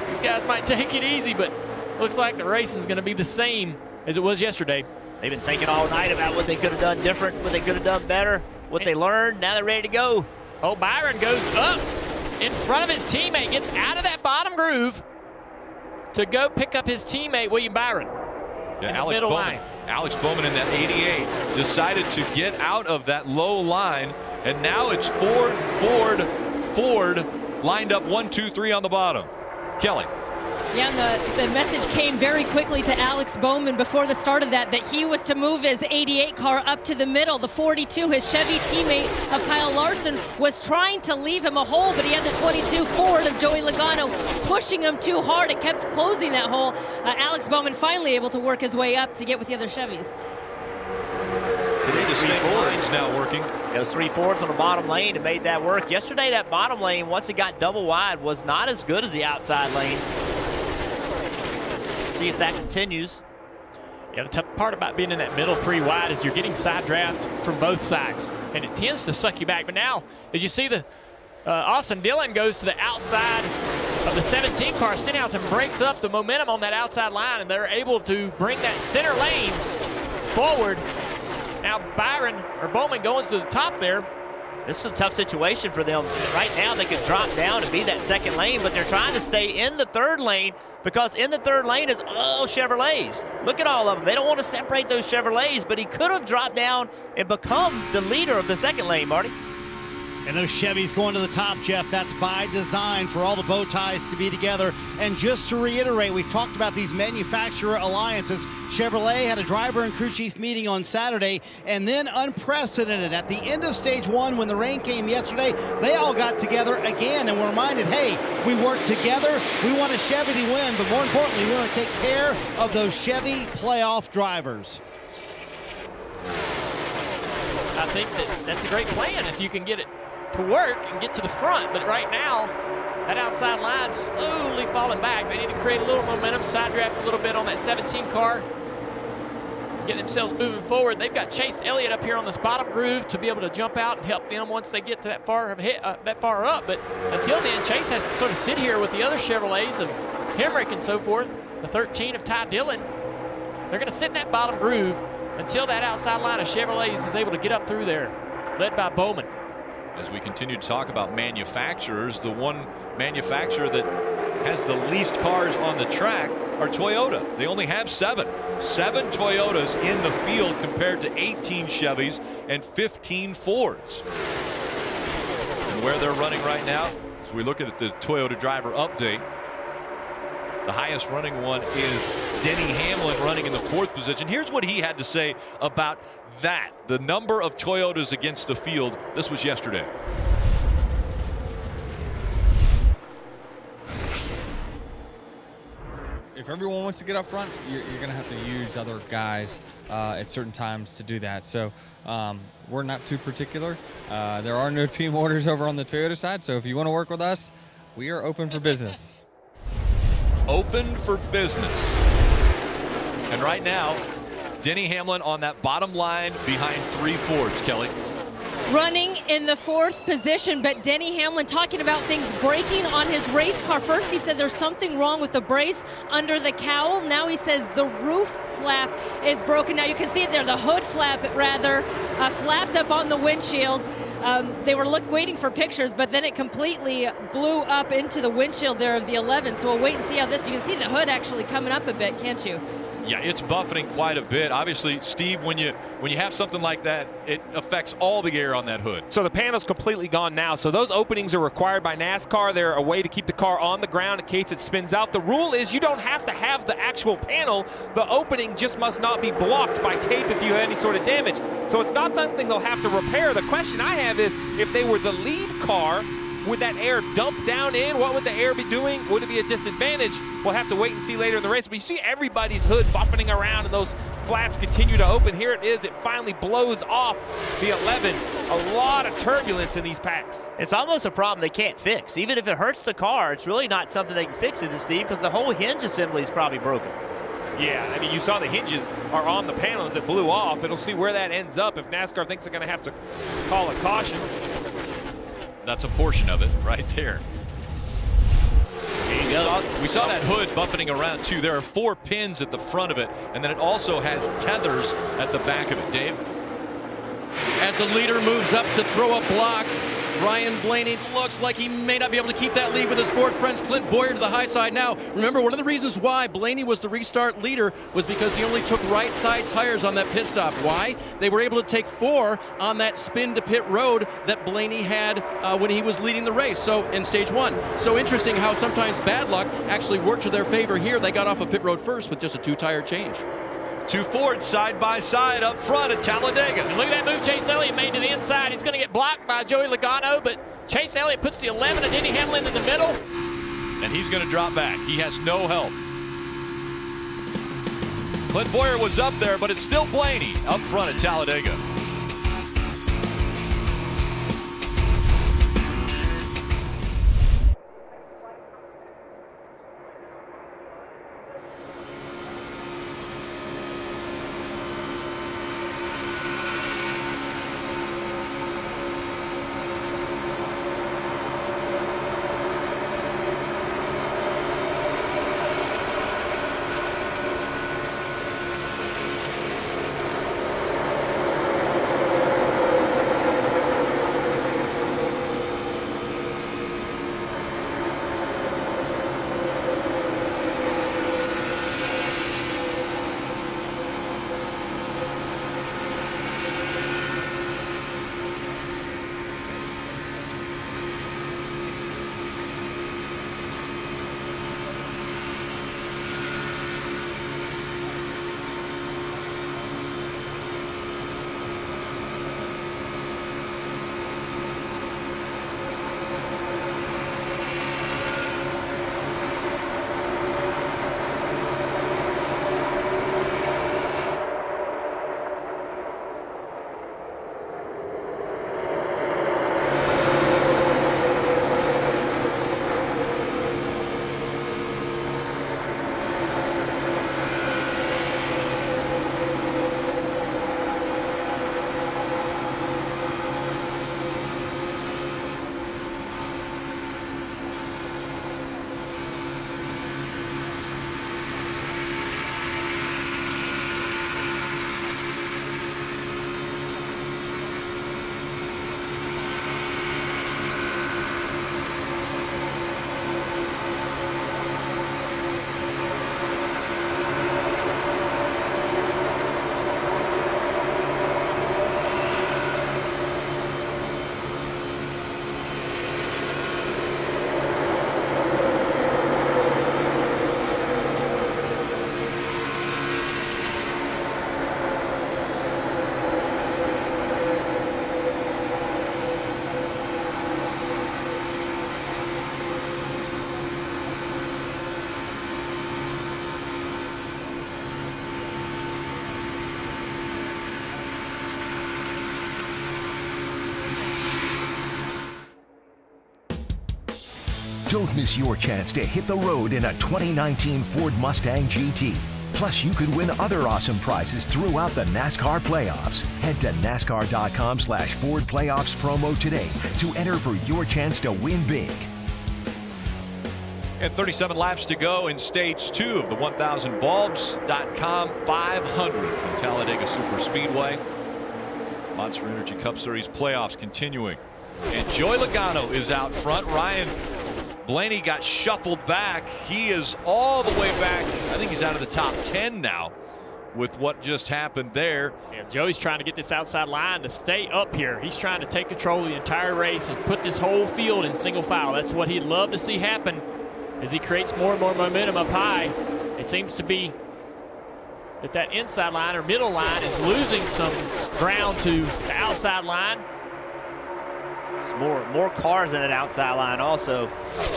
these guys might take it easy, but looks like the racing is going to be the same as it was yesterday. They've been thinking all night about what they could have done different, what they could have done better, what they learned. Now they're ready to go. Oh, Byron goes up in front of his teammate, gets out of that bottom groove to go pick up his teammate, William Byron. Yeah, Alex Bowman. Alex Bowman in that 88 decided to get out of that low line, and now it's Ford, Ford lined up 1, 2, 3 on the bottom. Kelly. Yeah, and the message came very quickly to Alex Bowman before the start of that he was to move his 88 car up to the middle. The 42, his Chevy teammate of Kyle Larson, was trying to leave him a hole, but he had the 22 Ford of Joey Logano pushing him too hard. It kept closing that hole. Alex Bowman finally able to work his way up to get with the other Chevys. The same line's now working. Those 3 Fords on the bottom lane and made that work. Yesterday, that bottom lane, once it got double wide, was not as good as the outside lane. See if that continues. Yeah, the tough part about being in that middle 3 wide is you're getting side draft from both sides, and it tends to suck you back. But now, as you see, the Austin Dillon goes to the outside of the 17 car. Stenhouse and breaks up the momentum on that outside line, and they're able to bring that center lane forward. Now Bowman going to the top there. This is a tough situation for them. Right now they could drop down and be that second lane, but they're trying to stay in the third lane because in the third lane is all Chevrolets. Look at all of them. They don't want to separate those Chevrolets, but he could have dropped down and become the leader of the second lane, Marty. And those Chevys going to the top, Jeff, that's by design for all the bow ties to be together. And just to reiterate, we've talked about these manufacturer alliances. Chevrolet had a driver and crew chief meeting on Saturday, and then unprecedented at the end of stage 1 when the rain came yesterday, they all got together again and were reminded, hey, we work together, we want a Chevy to win, but more importantly, we want to take care of those Chevy playoff drivers. I think that's a great plan if you can get it to work and get to the front, but right now that outside line slowly falling back. They need to create a little momentum, side draft a little bit on that 17 car, get themselves moving forward. They've got Chase Elliott up here on this bottom groove to be able to jump out and help them once they get to that far up, but until then Chase has to sort of sit here with the other Chevrolets of Hemrick and so forth, the 13 of Ty Dillon. They're going to sit in that bottom groove until that outside line of Chevrolets is able to get up through there, led by Bowman. As we continue to talk about manufacturers, the one manufacturer that has the least cars on the track are Toyota. They only have 7 Toyotas in the field compared to 18 Chevys and 15 Fords. And where they're running right now, as we look at the Toyota driver update, the highest running one is Denny Hamlin running in the 4th position. Here's what he had to say about that. The number of Toyotas against the field. This was yesterday. If everyone wants to get up front, you're going to have to use other guys at certain times to do that. So we're not too particular. There are no team orders over on the Toyota side. So if you want to work with us, we are open for business. Open for business. And right now, Denny Hamlin on that bottom line behind 3 Fords, Kelly. Running in the 4th position, but Denny Hamlin talking about things breaking on his race car. First he said there's something wrong with the brace under the cowl. Now he says the roof flap is broken. Now you can see it there, the hood flap rather, flapped up on the windshield. They were waiting for pictures, but then it completely blew up into the windshield there of the 11. So we'll wait and see how this, you can see the hood actually coming up a bit, can't you? Yeah, it's buffeting quite a bit. Obviously, Steve, when you have something like that, it affects all the air on that hood. So the panel's completely gone now. So those openings are required by NASCAR. They're a way to keep the car on the ground in case it spins out. The rule is you don't have to have the actual panel. The opening just must not be blocked by tape if you have any sort of damage. So it's not something they'll have to repair. The question I have is, if they were the lead car, would that air dump down in? What would the air be doing? Would it be a disadvantage? We'll have to wait and see later in the race. But you see everybody's hood buffeting around and those flaps continue to open. Here it is. It finally blows off the 11. A lot of turbulence in these packs. It's almost a problem they can't fix. Even if it hurts the car, it's really not something they can fix, is it, Steve? Because the whole hinge assembly is probably broken. Yeah, I mean, you saw the hinges are on the panels that blew off. It'll see where that ends up if NASCAR thinks they're going to have to call a caution. That's a portion of it right there. We saw that hood buffeting around too. There are 4 pins at the front of it, and then it also has tethers at the back of it. Dave? As the leader moves up to throw a block, Ryan Blaney looks like he may not be able to keep that lead with his Ford friends. Clint Boyer to the high side now. Remember, one of the reasons why Blaney was the restart leader was because he only took right side tires on that pit stop. Why? They were able to take 4 on that spin to pit road that Blaney had when he was leading the race, so in stage 1. So interesting how sometimes bad luck actually worked to their favor here. They got off of pit road first with just a 2-tire change. 2 Fords side by side up front at Talladega. And look at that move Chase Elliott made to the inside. He's going to get blocked by Joey Logano, but Chase Elliott puts the 11 and Denny Hamlin in the middle. And he's going to drop back. He has no help. Clint Boyer was up there, but it's still Blaney up front at Talladega. Don't miss your chance to hit the road in a 2019 Ford Mustang GT. Plus, you could win other awesome prizes throughout the NASCAR playoffs. Head to NASCAR.com/Ford Playoffs promo today to enter for your chance to win big. And 37 laps to go in stage 2 of the 1000bulbs.com 500 from Talladega Superspeedway. Monster Energy Cup Series playoffs continuing. And Joey Logano is out front. Ryan Blaney got shuffled back. He is all the way back. I think he's out of the top 10 now with what just happened there. Yeah, Joey's trying to get this outside line to stay up here. He's trying to take control of the entire race and put this whole field in single file. That's what he'd love to see happen as he creates more and more momentum up high. It seems to be that inside line or middle line is losing some ground to the outside line. It's more cars in an outside line also.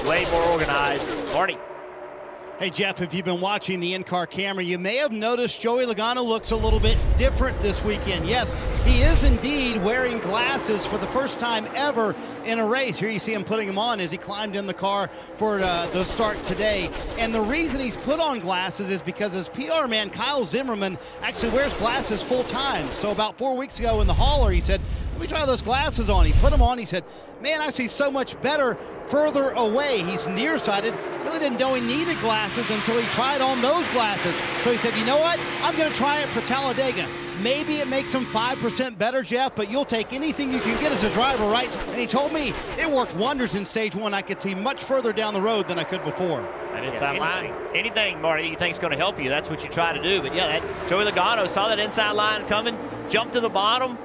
Way more organized. Marty. Hey, Jeff, if you've been watching the in-car camera, you may have noticed Joey Logano looks a little bit different this weekend. Yes, he is indeed wearing glasses for the first time ever in a race. Here you see him putting them on as he climbed in the car for the start today. And the reason he's put on glasses is because his PR man, Kyle Zimmerman, actually wears glasses full time. So about 4 weeks ago in the hauler, he said, let me try those glasses on. He put them on. He said, man, I see so much better further away. He's nearsighted. Really didn't know he needed glasses until he tried on those glasses. So he said, you know what? I'm going to try it for Talladega. Maybe it makes him 5% better, Jeff, but you'll take anything you can get as a driver, right? And he told me it worked wonders in stage 1. I could see much further down the road than I could before. And inside line. Anything, Marty, you think is going to help you, that's what you try to do. But yeah, that Joey Logano saw that inside line coming, jumped to the bottom,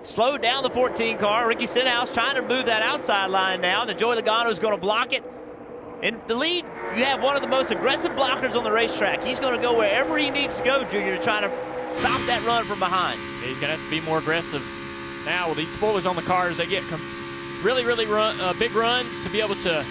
slowed down the 14 car. Ricky Stenhouse trying to move that outside line now. The Joey Logano is going to block it. In the lead, you have one of the most aggressive blockers on the racetrack. He's going to go wherever he needs to go, Junior, to try to stop that run from behind. Yeah, he's going to have to be more aggressive. Now, with these spoilers on the cars, they get really big runs to be able to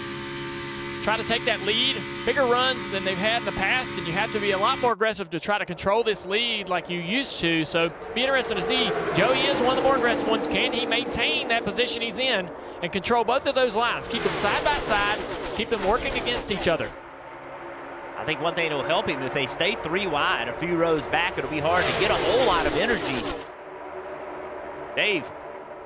try to take that lead. Bigger runs than they've had in the past, and you have to be a lot more aggressive to try to control this lead like you used to. So be interesting to see. Joey is one of the more aggressive ones. Can he maintain that position he's in and control both of those lines? Keep them side by side, keep them working against each other. I think one thing that will help him, if they stay 3 wide, a few rows back, it'll be hard to get a whole lot of energy. Dave.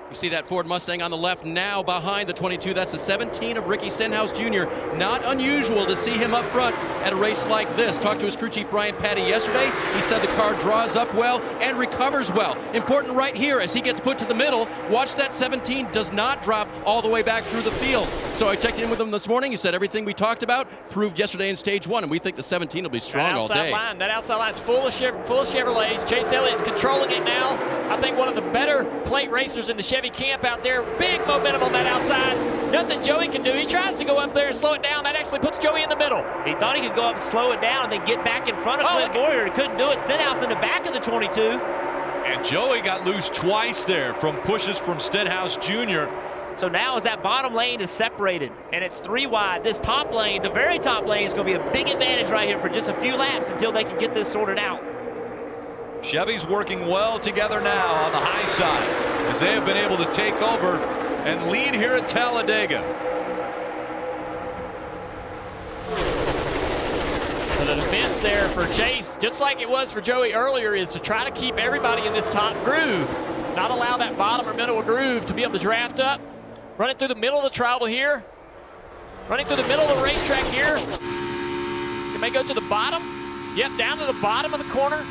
You see that Ford Mustang on the left now behind the 22. That's the 17 of Ricky Stenhouse Jr. Not unusual to see him up front at a race like this. Talked to his crew chief Brian Patty yesterday. He said the car draws up well and recovers well. Important right here as he gets put to the middle. Watch that 17 does not drop all the way back through the field. So I checked in with him this morning. He said everything we talked about proved yesterday in stage 1, and we think the 17 will be strong all day. That outside line's full of Chevrolets. Chase Elliott's controlling it now. I think one of the better plate racers in the Chevy camp out there. Big momentum on that outside. Nothing Joey can do. He tries to go up there and slow it down. That actually puts Joey in the middle. He thought he could go up and slow it down and then get back in front of Clint Boyer. He couldn't do it. Stenhouse in the back of the 22. And Joey got loose twice there from pushes from Stenhouse Jr. So now as that bottom lane is separated and it's 3 wide, this top lane, the very top lane, is going to be a big advantage right here for just a few laps until they can get this sorted out. Chevy's working well together now on the high side as they have been able to take over and lead here at Talladega. So the defense there for Chase, just like it was for Joey earlier, is to try to keep everybody in this top groove. Not allow that bottom or middle groove to be able to draft up. Run it through the middle of the tribal here. Running through the middle of the racetrack here. It may go to the bottom. Yep, down to the bottom of the corner.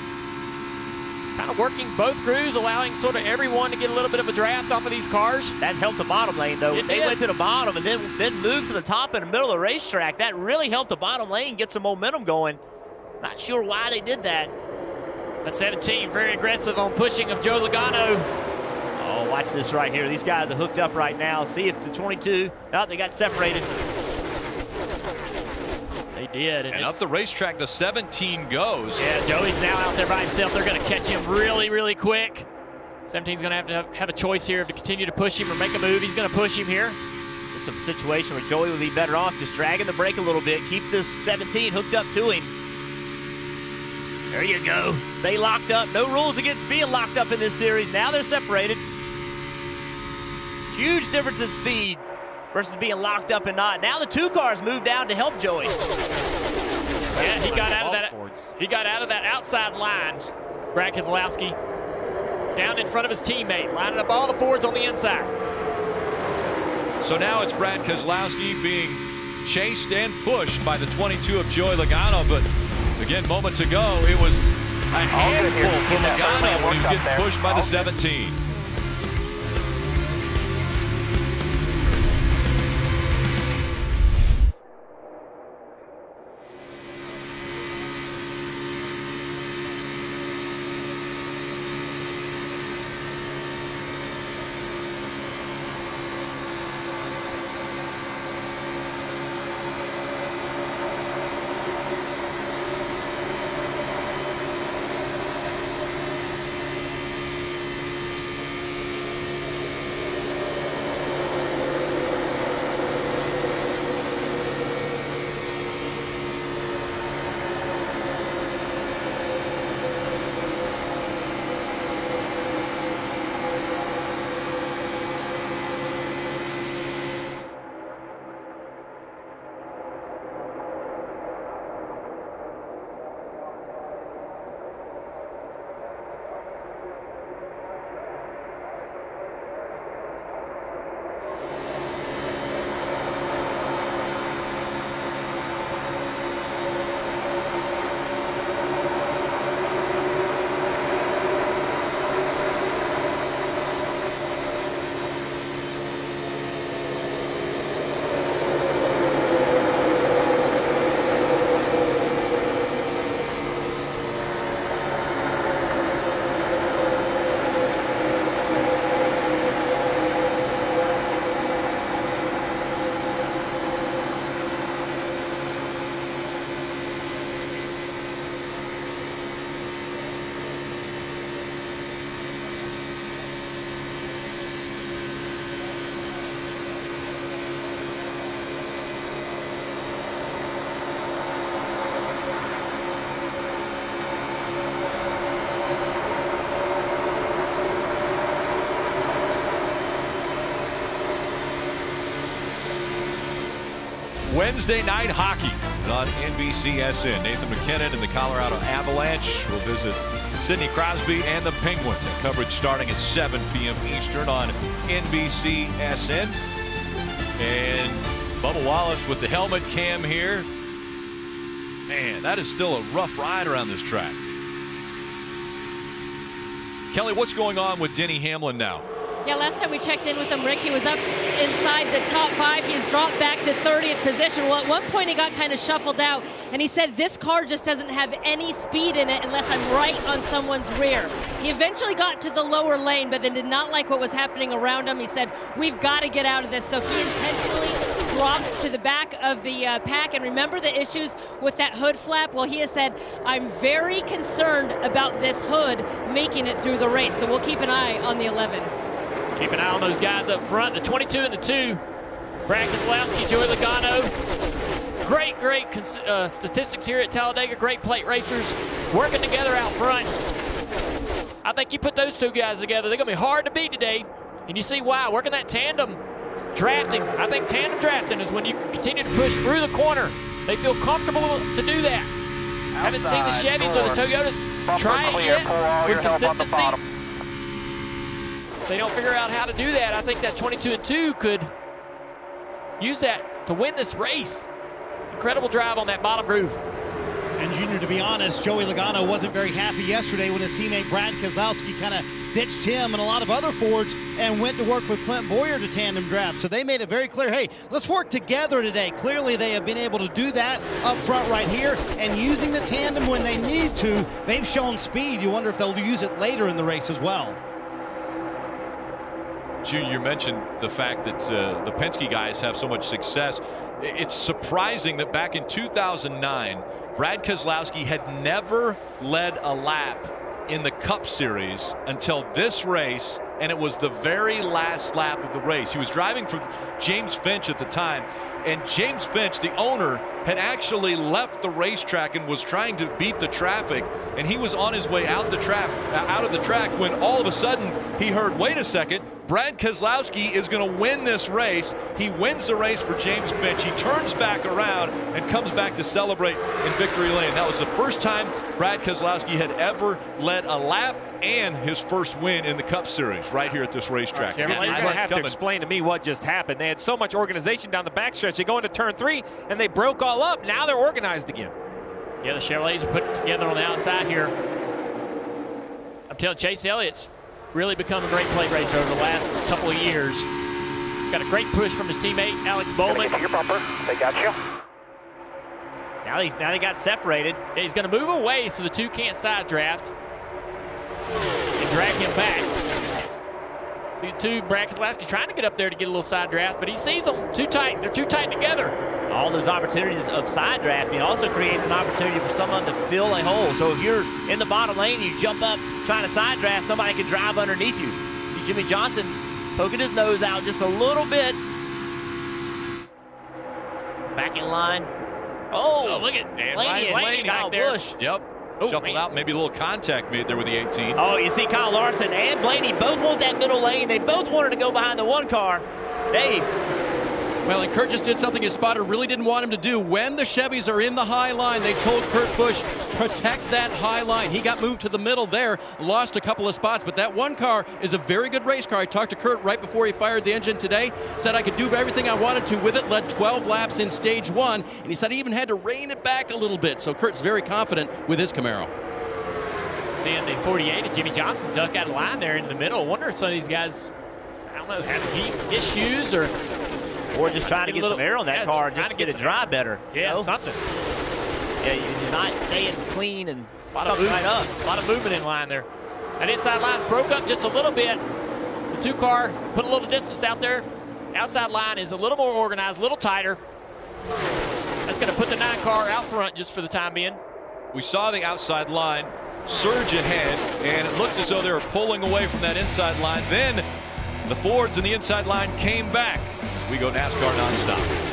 Kind of working both grooves, allowing sort of everyone to get a little bit of a draft off of these cars. That helped the bottom lane, though. They went to the bottom and then moved to the top in the middle of the racetrack. That really helped the bottom lane get some momentum going. Not sure why they did that. That 17, very aggressive on pushing of Joe Logano. Oh, watch this right here. These guys are hooked up right now. See if the 22, oh, they got separated. They did. And up the racetrack, the 17 goes. Yeah, Joey's now out there by himself. They're going to catch him really quick. 17's going to have a choice here to continue to push him or make a move. He's going to push him here. It's a situation where Joey would be better off just dragging the brake a little bit. Keep this 17 hooked up to him. There you go. Stay locked up. No rules against being locked up in this series. Now they're separated. Huge difference in speed versus being locked up and not. Now the 2 cars move down to help Joey. Yeah, he got out of that. He got out of that outside line. Brad Keselowski down in front of his teammate, lining up all the Fords on the inside. So now it's Brad Keselowski being chased and pushed by the 22 of Joey Logano, but again, moments ago, it was a handful for Logano when he was getting pushed by the 17. Wednesday night hockey on NBCSN. Nathan McKinnon and the Colorado Avalanche will visit Sidney Crosby and the Penguins. Coverage starting at 7 p.m. Eastern on NBCSN. And Bubba Wallace with the helmet cam here. Man, that is still a rough ride around this track. Kelly, what's going on with Denny Hamlin now? Yeah, last time we checked in with him, Rick, he was up inside the top 5. He's dropped back to 30th position. Well, at one point he got kind of shuffled out, and he said this car just doesn't have any speed in it unless I'm right on someone's rear. He eventually got to the lower lane, but then did not like what was happening around him. He said, we've got to get out of this. So he intentionally drops to the back of the pack. And remember the issues with that hood flap? Well, he has said, I'm very concerned about this hood making it through the race. So we'll keep an eye on the 11. Keep an eye on those guys up front. The 22 and the 2. Brad Keselowski, Joey Logano. Great statistics here at Talladega. Great plate racers working together out front. I think you put those two guys together, they're going to be hard to beat today. And you see why. Working that tandem drafting. I think tandem drafting is when you continue to push through the corner. They feel comfortable to do that. Haven't seen the Chevys or the Toyotas try it yet with consistency. They don't figure out how to do that. I think that 22 and 2 could use that to win this race. Incredible drive on that bottom groove. And Junior, to be honest, Joey Logano wasn't very happy yesterday when his teammate Brad Keselowski kind of ditched him and a lot of other Fords and went to work with Clint Boyer to tandem draft. So they made it very clear, hey, let's work together today. Clearly they have been able to do that up front right here, and using the tandem when they need to. They've shown speed. You wonder if they'll use it later in the race as well. Junior, you mentioned the fact that the Penske guys have so much success. It's surprising that back in 2009, Brad Keselowski had never led a lap in the Cup Series until this race, and it was the very last lap of the race. He was driving for James Finch at the time, and James Finch, the owner, had actually left the racetrack and was trying to beat the traffic, and he was on his way out of the track when all of a sudden he heard, wait a second, Brad Keselowski is going to win this race. He wins the race for James Finch. He turns back around and comes back to celebrate in victory lane. That was the first time Brad Keselowski had ever led a lap and his first win in the Cup Series right here at this racetrack. You're going to have to explain to me what just happened. They had so much organization down the backstretch. They go into turn 3 and they broke all up. Now they're organized again. Yeah, the Chevrolets are put together on the outside here. I'm telling you, Chase Elliott's really become a great plate racer over the last couple of years. He's got a great push from his teammate, Alex Bowman. Your bumper. They got you. Now they got separated. Yeah, he's going to move away so the 2 can't side draft and drag him back. See the 2, Brad Keselowski trying to get up there to get a little side draft, but he sees them too tight. They're too tight together. All those opportunities of side drafting also creates an opportunity for someone to fill a hole. So if you're in the bottom lane, you jump up trying to side draft, somebody can drive underneath you. See Jimmy Johnson poking his nose out just a little bit. Back in line. Oh, look at Blaney Kyle Busch. Yep. Shuffled out, maybe a little contact made there with the 18. Oh, you see Kyle Larson and Blaney both want that middle lane. They both wanted to go behind the 1 car. Dave. Well, and Kurt just did something his spotter really didn't want him to do. When the Chevys are in the high line, they told Kurt Busch, protect that high line. He got moved to the middle there, lost a couple of spots, but that 1 car is a very good race car. I talked to Kurt right before he fired the engine today, said I could do everything I wanted to with it, led 12 laps in stage 1, and he said he even had to rein it back a little bit, so Kurt's very confident with his Camaro. Seeing the 48 of Jimmy Johnson duck out of line there in the middle. I wonder if some of these guys, I don't know, have heat issues or just trying to get some air on that car just to get it drive better. Yeah, you know? something. Yeah, you're not staying clean and a lot of movement, a lot of movement in line there. That inside line's broke up just a little bit. The 2 car put a little distance out there. Outside line is a little more organized, a little tighter. That's going to put the 9 car out front just for the time being. We saw the outside line surge ahead, and it looked as though they were pulling away from that inside line. Then the Fords and the inside line came back. We go NASCAR nonstop.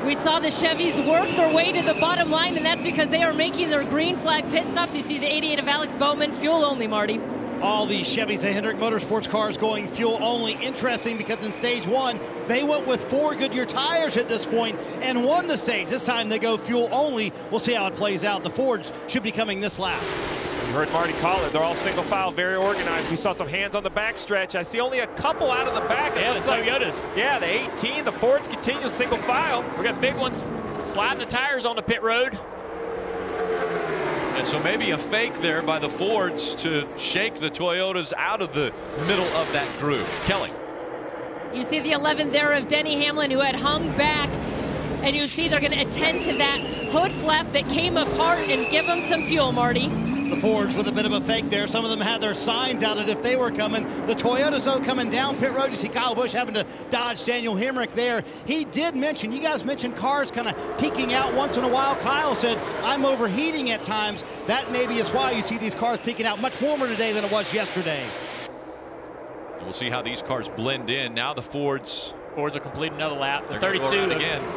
We saw the Chevys work their way to the bottom line, and that's because they are making their green flag pit stops. You see the 88 of Alex Bowman, fuel only, Marty. All these Chevys and Hendrick Motorsports cars going fuel only. Interesting because in stage 1, they went with 4 Goodyear tires at this point and won the stage. This time they go fuel only. We'll see how it plays out. The Fords should be coming this lap. You heard Marty call it. They're all single file, very organized. We saw some hands on the backstretch. I see only a couple out of the back. Yeah, the Toyotas. Yeah, the 18. The Fords continue single file. We got big ones sliding the tires on the pit road. And so maybe a fake there by the Fords to shake the Toyotas out of the middle of that groove. Kelly. You see the 11 there of Denny Hamlin, who had hung back. And you see they're going to attend to that hood flap that came apart and give them some fuel, Marty. The Fords with a bit of a fake there. Some of them had their signs out as if they were coming. The Toyotas, though, coming down pit road. You see Kyle Busch having to dodge Daniel Hemrick there. He did mention, you guys mentioned cars kind of peeking out once in a while. Kyle said, I'm overheating at times. That maybe is why you see these cars peeking out. Much warmer today than it was yesterday. And we'll see how these cars blend in. Now the Fords will complete another lap. The They're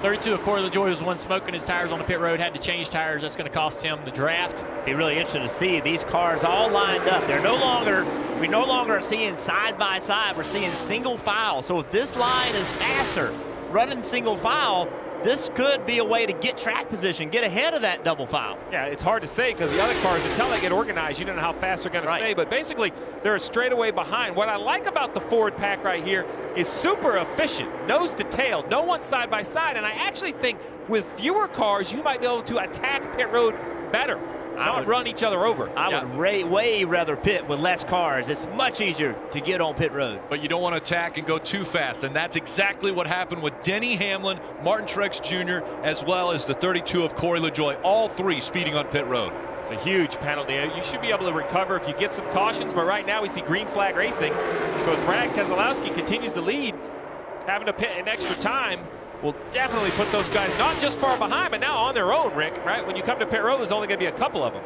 32 of Corey LaJoie was one smoking his tires on the pit road, had to change tires. That's going to cost him the draft. Be really interesting to see these cars all lined up. We no longer are seeing side by side. We're seeing single file. So if this line is faster, running single file, this could be a way to get track position, get ahead of that double file. Yeah, it's hard to say because the other cars, until they get organized, you don't know how fast they're going to stay. But basically, they're a straightaway behind. What I like about the Ford pack right here is super efficient, nose to tail, no one side by side. And I actually think with fewer cars, you might be able to attack pit road better, not run each other over. I would way rather pit with less cars. It's much easier to get on pit road. But you don't want to attack and go too fast, and that's exactly what happened with Denny Hamlin, Martin Truex Jr., as well as the 32 of Corey LaJoie, all 3 speeding on pit road. It's a huge penalty. You should be able to recover if you get some cautions, but right now we see green flag racing. So as Brad Keselowski continues to lead, having to pit in extra time will definitely put those guys not just far behind, but now on their own, Rick, right? When you come to pit road, there's only going to be a couple of them.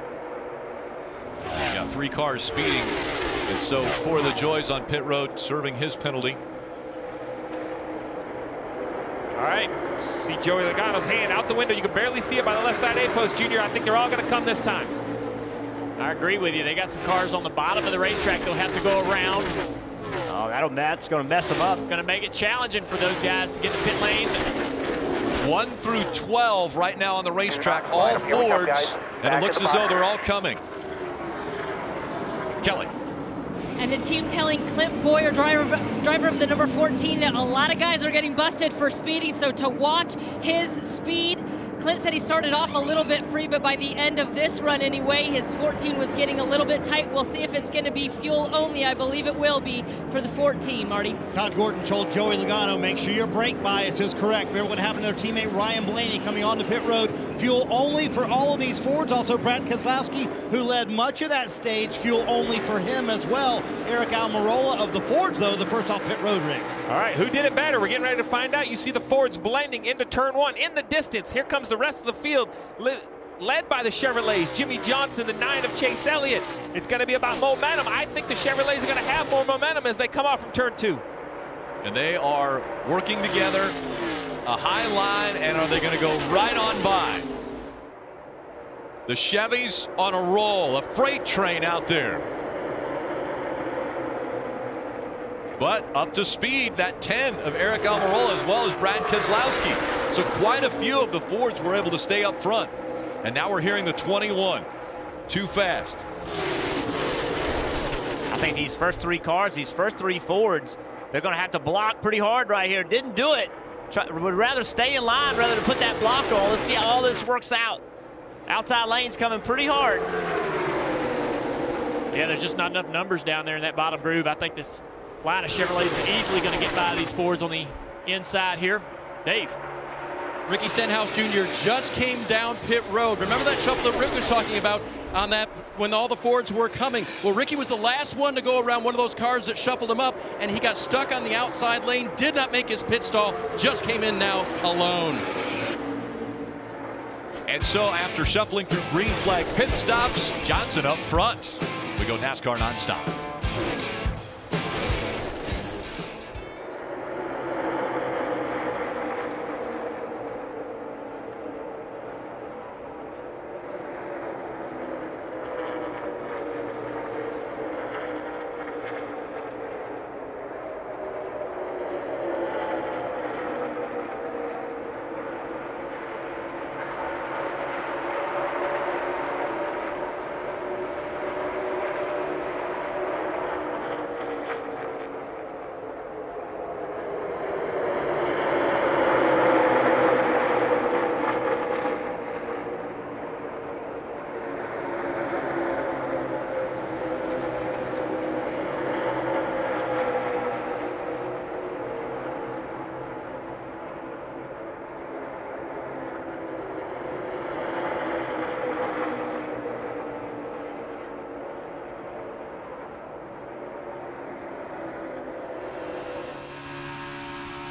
You got 3 cars speeding, and so Corey LaJoie's on pit road serving his penalty. All right, see Joey Logano's hand out the window. You can barely see it by the left side A-post, Junior. I think they're all going to come this time. I agree with you. They got some cars on the bottom of the racetrack they'll have to go around. Oh, that's going to mess them up. It's going to make it challenging for those guys to get the pit lane. 1 through 12 right now on the racetrack, all Fords, and it looks as though they're all coming. Kelly. And the team telling Clint Boyer, driver of the number 14, that a lot of guys are getting busted for speeding. So to watch his speed, Clint said he started off a little bit free, but by the end of this run anyway, his 14 was getting a little bit tight. We'll see if it's going to be fuel only. I believe it will be for the 14, Marty. Todd Gordon told Joey Logano, make sure your brake bias is correct. Remember what happened to their teammate Ryan Blaney coming on to pit road. Fuel only for all of these Fords. Also Brad Keselowski, who led much of that stage, fuel only for him as well. Eric Almirola of the Fords, though, the first off pit road rig. All right, who did it better? We're getting ready to find out. You see the Fords blending into turn 1 in the distance. Here comes the rest of the field, led by the Chevrolets. Jimmy Johnson, the 9 of Chase Elliott. It's going to be about momentum. I think the Chevrolets are going to have more momentum as they come off from turn 2. And they are working together, a high line, and are they going to go right on by? The Chevys on a roll, a freight train out there. But up to speed, that 10 of Eric Almirola as well as Brad Keselowski. So quite a few of the Fords were able to stay up front. And now we're hearing the 21. Too fast. I think these first 3 cars, these first 3 Fords, they're going to have to block pretty hard right here. Didn't do it. Would rather stay in line rather than put that block on. Let's see how all this works out. Outside lane's coming pretty hard. Yeah, there's just not enough numbers down there in that bottom groove. I think this line of Chevrolet is easily going to get by these Fords on the inside here. Dave. Ricky Stenhouse Jr. just came down pit road. Remember that shuffle that Rick was talking about on that when all the Fords were coming? Well, Ricky was the last one to go around one of those cars that shuffled him up, and he got stuck on the outside lane, did not make his pit stall, just came in now alone. And so after shuffling through green flag pit stops, Johnson up front. We go NASCAR nonstop.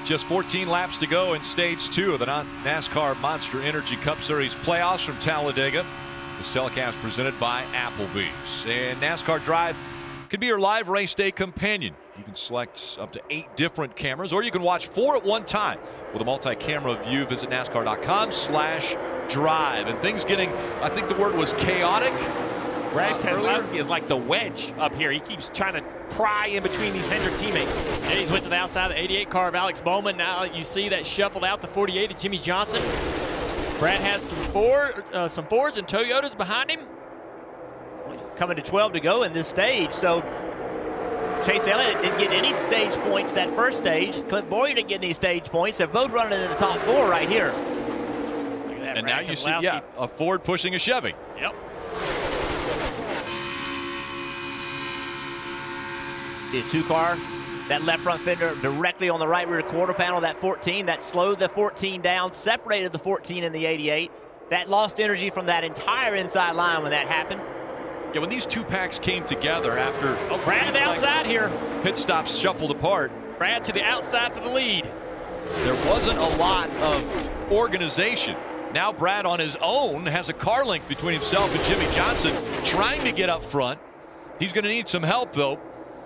just 14 laps to go in stage 2 of the NASCAR Monster Energy Cup Series playoffs from Talladega. This telecast presented by Applebee's. And NASCAR Drive can be your live race day companion. You can select up to 8 different cameras, or you can watch 4 at one time with a multi-camera view. Visit NASCAR.com/drive. And things getting, I think the word was chaotic. Brad Keselowski is like the wedge up here. He keeps trying to pry in between these Hendrick teammates. Yeah, he's went to the outside of the 88 car of Alex Bowman. Now you see that shuffled out the 48 of Jimmy Johnson. Brad has some Fords and Toyotas behind him. Coming to 12 to go in this stage, so Chase Elliott didn't get any stage points that first stage. Clint Boyer didn't get any stage points. They're both running in the top 4 right here. Look at that, And Brad now you Keselowski. see, yeah, a Ford pushing a Chevy. Yep. See a 2-car, that left front fender directly on the right rear quarter panel, that 14, that slowed the 14 down, separated the 14 and the 88. That lost energy from that entire inside line when that happened. Yeah, when these 2 packs came together after Brad the outside here. Pit stops shuffled apart. Brad to the outside for the lead. There wasn't a lot of organization. Now Brad on his own has a car length between himself and Jimmy Johnson trying to get up front. He's going to need some help, though.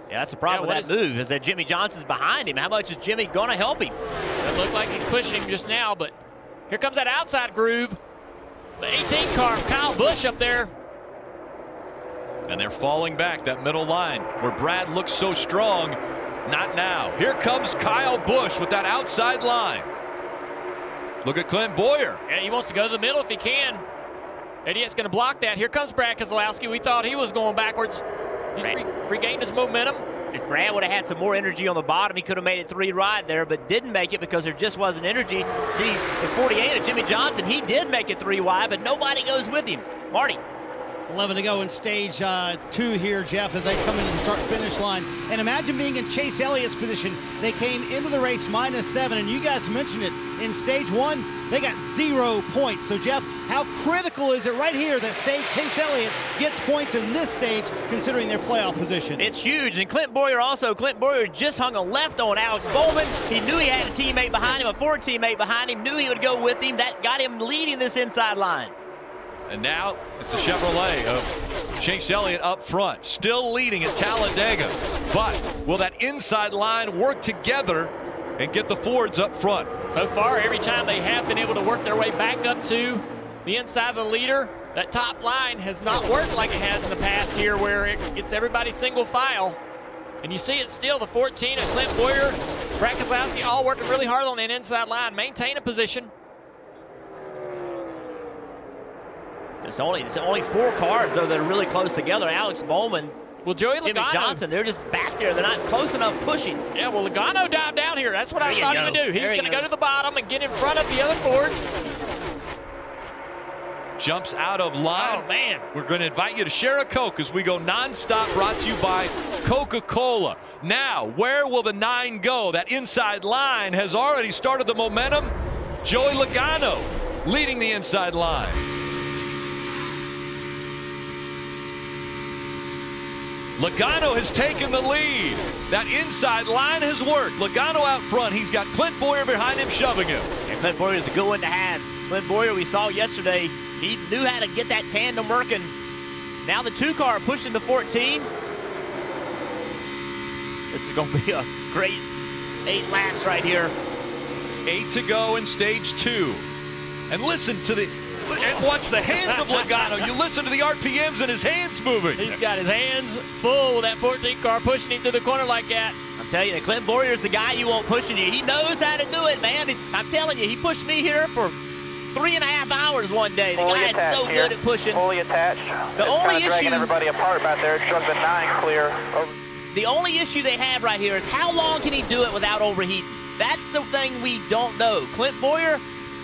Yeah, that's the problem with that move, is that Jimmy Johnson's behind him. How much is Jimmy going to help him? It looked like he's pushing him just now, but here comes that outside groove. The 18 car of Kyle Busch up there. And they're falling back that middle line where Brad looks so strong. Not now. Here comes Kyle Busch with that outside line. Look at Clint Boyer. Yeah, he wants to go to the middle if he can. Idiot's going to block that. Here comes Brad Keselowski. We thought he was going backwards. He's regained his momentum. If Brad would have had some more energy on the bottom, he could have made it 3 wide there, but didn't make it because there just wasn't energy. See, the 48 of Jimmy Johnson, he did make it 3 wide, but nobody goes with him. Marty. 11 to go in stage 2 here, Jeff, as they come into the start-finish line. And imagine being in Chase Elliott's position. They came into the race -7, and you guys mentioned it. In stage 1, they got 0 points. So, Jeff, how critical is it right here that Chase Elliott gets points in this stage, considering their playoff position? It's huge. And Clint Boyer also. Clint Boyer just hung a left on Alex Bowman. He knew he had a teammate behind him, a Ford teammate behind him, knew he would go with him. That got him leading this inside line. And now it's a Chevrolet of Chase Elliott up front, still leading at Talladega. But will that inside line work together and get the Fords up front? So far, every time they have been able to work their way back up to the inside of the leader, that top line has not worked like it has in the past here, where it's everybody single file. And you see it still, the 14 of Clint Boyer, Brad Keselowski, all working really hard on that inside line, maintain a position. There's only 4 cars, though, that are really close together. Alex Bowman, Joey Jimmy Logano, Johnson, they're just back there. They're not close enough pushing. Yeah, well, Logano dived down here. That's what I thought he would do. He was going to go to the bottom and get in front of the other Fords. Jumps out of line. Oh, man. We're going to invite you to share a Coke as we go nonstop, brought to you by Coca-Cola. Now, where will the 9 go? That inside line has already started the momentum. Joey Logano leading the inside line. Logano has taken the lead. That inside line has worked. Logano out front. He's got Clint Boyer behind him, shoving him. And Clint Boyer is a good one to have. Clint Boyer, we saw yesterday, he knew how to get that tandem working. Now the 2 car pushing the 14. This is going to be a great 8 laps right here. 8 to go in stage 2. And listen to the... And watch the hands of Logano. You listen to the RPMs and his hands moving. He's got his hands full with that 14 car pushing him through the corner like that. I'm telling you, Clint Boyer's the guy you want pushing you. He knows how to do it, man. I'm telling you, he pushed me here for 3.5 hours one day. The guy is so good at pushing. Fully attached. The only issue, dragging everybody apart back there. Drug the 9 clear. The only issue they have right here is how long can he do it without overheating? That's the thing we don't know. Clint Boyer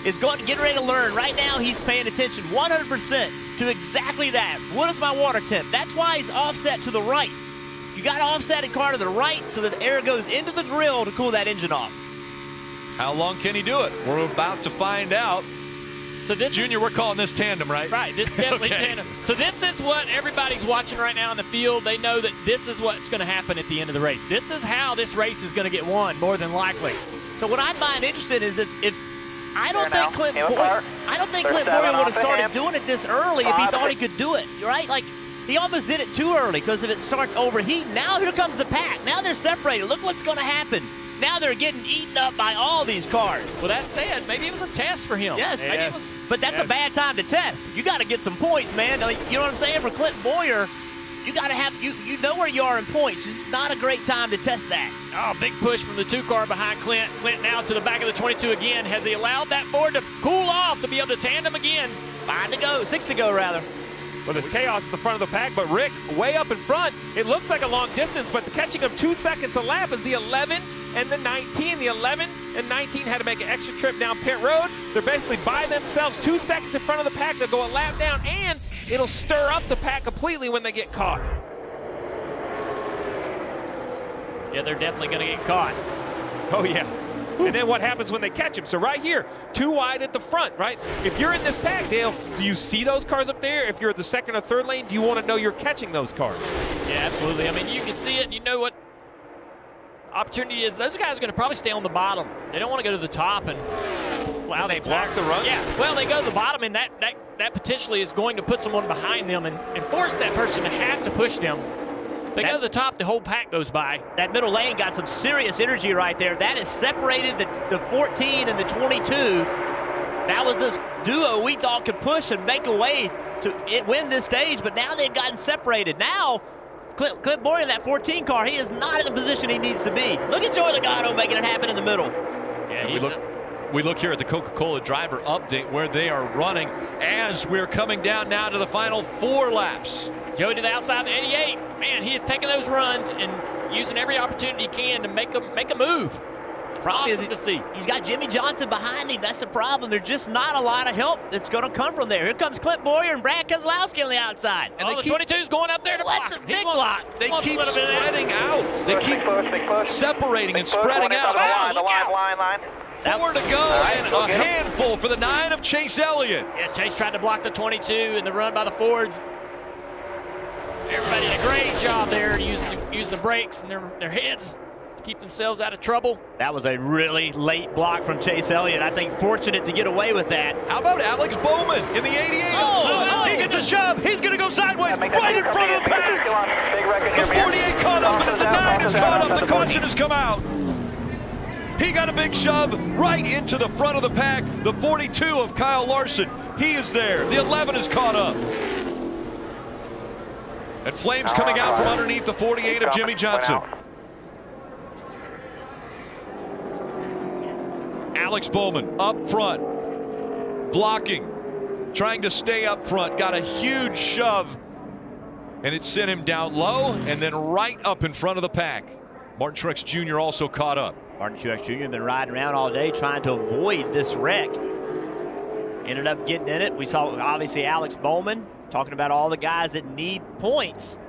is getting ready to learn. Right now, he's paying attention 100% to exactly that. What is my water temp? That's why he's offset to the right. You got to offset the car to the right so that the air goes into the grill to cool that engine off. How long can he do it? We're about to find out. So this Junior, we're calling this tandem, right? Right, this is definitely tandem. So this is what everybody's watching right now in the field. They know that this is what's going to happen at the end of the race. This is how this race is going to get won, more than likely. So what I find interesting is if I don't think Clint Boyer would have started doing it this early if he thought he could do it, right? Like, he almost did it too early because if it starts overheating, now here comes the pack. Now they're separated. Look what's going to happen. Now they're getting eaten up by all these cars. Well, that said, maybe it was a test for him. Yes. But that's a bad time to test. You got to get some points, man. Like, you know what I'm saying? For Clint Boyer, you got to have, you know where you are in points. It's not a great time to test that. Oh, big push from the 2 car behind Clint. Clint now to the back of the 22 again. Has he allowed that Ford to cool off to be able to tandem again? 6 to go, rather. Well, there's chaos at the front of the pack, but Rick, way up in front, it looks like a long distance, but catching him 2 seconds a lap is the 11 and the 19. The 11 and 19 had to make an extra trip down pit road. They're basically by themselves 2 seconds in front of the pack. They'll go a lap down, and it'll stir up the pack completely when they get caught. Yeah, they're definitely going to get caught. Oh, yeah. And then what happens when they catch him? So right here, 2 wide at the front, right? If you're in this pack, Dale, do you see those cars up there? If you're at the 2nd or 3rd lane, do you want to know you're catching those cars? Yeah, absolutely. I mean, you can see it, and you know what opportunity is. Those guys are going to probably stay on the bottom. They don't want to go to the top and allow they block the run? Yeah, well, they go to the bottom, and that potentially is going to put someone behind them and force that person to have to push them. They go to the top, the whole pack goes by. That middle lane got some serious energy right there. That has separated the 14 and the 22. That was a duo we thought could push and make a way to win this stage, but now they've gotten separated. Now, Clint Boyer in that 14 car, he is not in the position he needs to be. Look at Joey Logano making it happen in the middle. Yeah, we look here at the Coca-Cola driver update where they are running as we're coming down now to the final 4 laps. Joey to the outside of the 88. Man, he is taking those runs and using every opportunity he can to make a move. It's awesome to see. He's got Jimmy Johnson behind him. That's the problem. There's just not a lot of help that's going to come from there. Here comes Clint Boyer and Brad Keselowski on the outside. And the 22's going up there to block. That's a big block. They keep spreading out. They keep separating and spreading out. Line. 4 to go and a handful for the 9 of Chase Elliott. Yes, Chase tried to block the 22 and the run by the Fords. Everybody did a great job there using the brakes and their heads to keep themselves out of trouble. That was a really late block from Chase Elliott. I think fortunate to get away with that. How about Alex Bowman in the 88? He gets a shove. He's going to go sideways right in front of the pack. The 48 caught up and the 9 is caught up. The caution has come out. He got a big shove right into the front of the pack. The 42 of Kyle Larson, he is there. The 11 is caught up. And flames coming out from underneath the 48 of Jimmy Johnson. Alex Bowman up front, blocking, trying to stay up front, got a huge shove, and it sent him down low and then right up in front of the pack. Martin Truex Jr. also caught up. Martin Truex Jr. has been riding around all day trying to avoid this wreck. Ended up getting in it. We saw, obviously, Alex Bowman talking about all the guys that need points.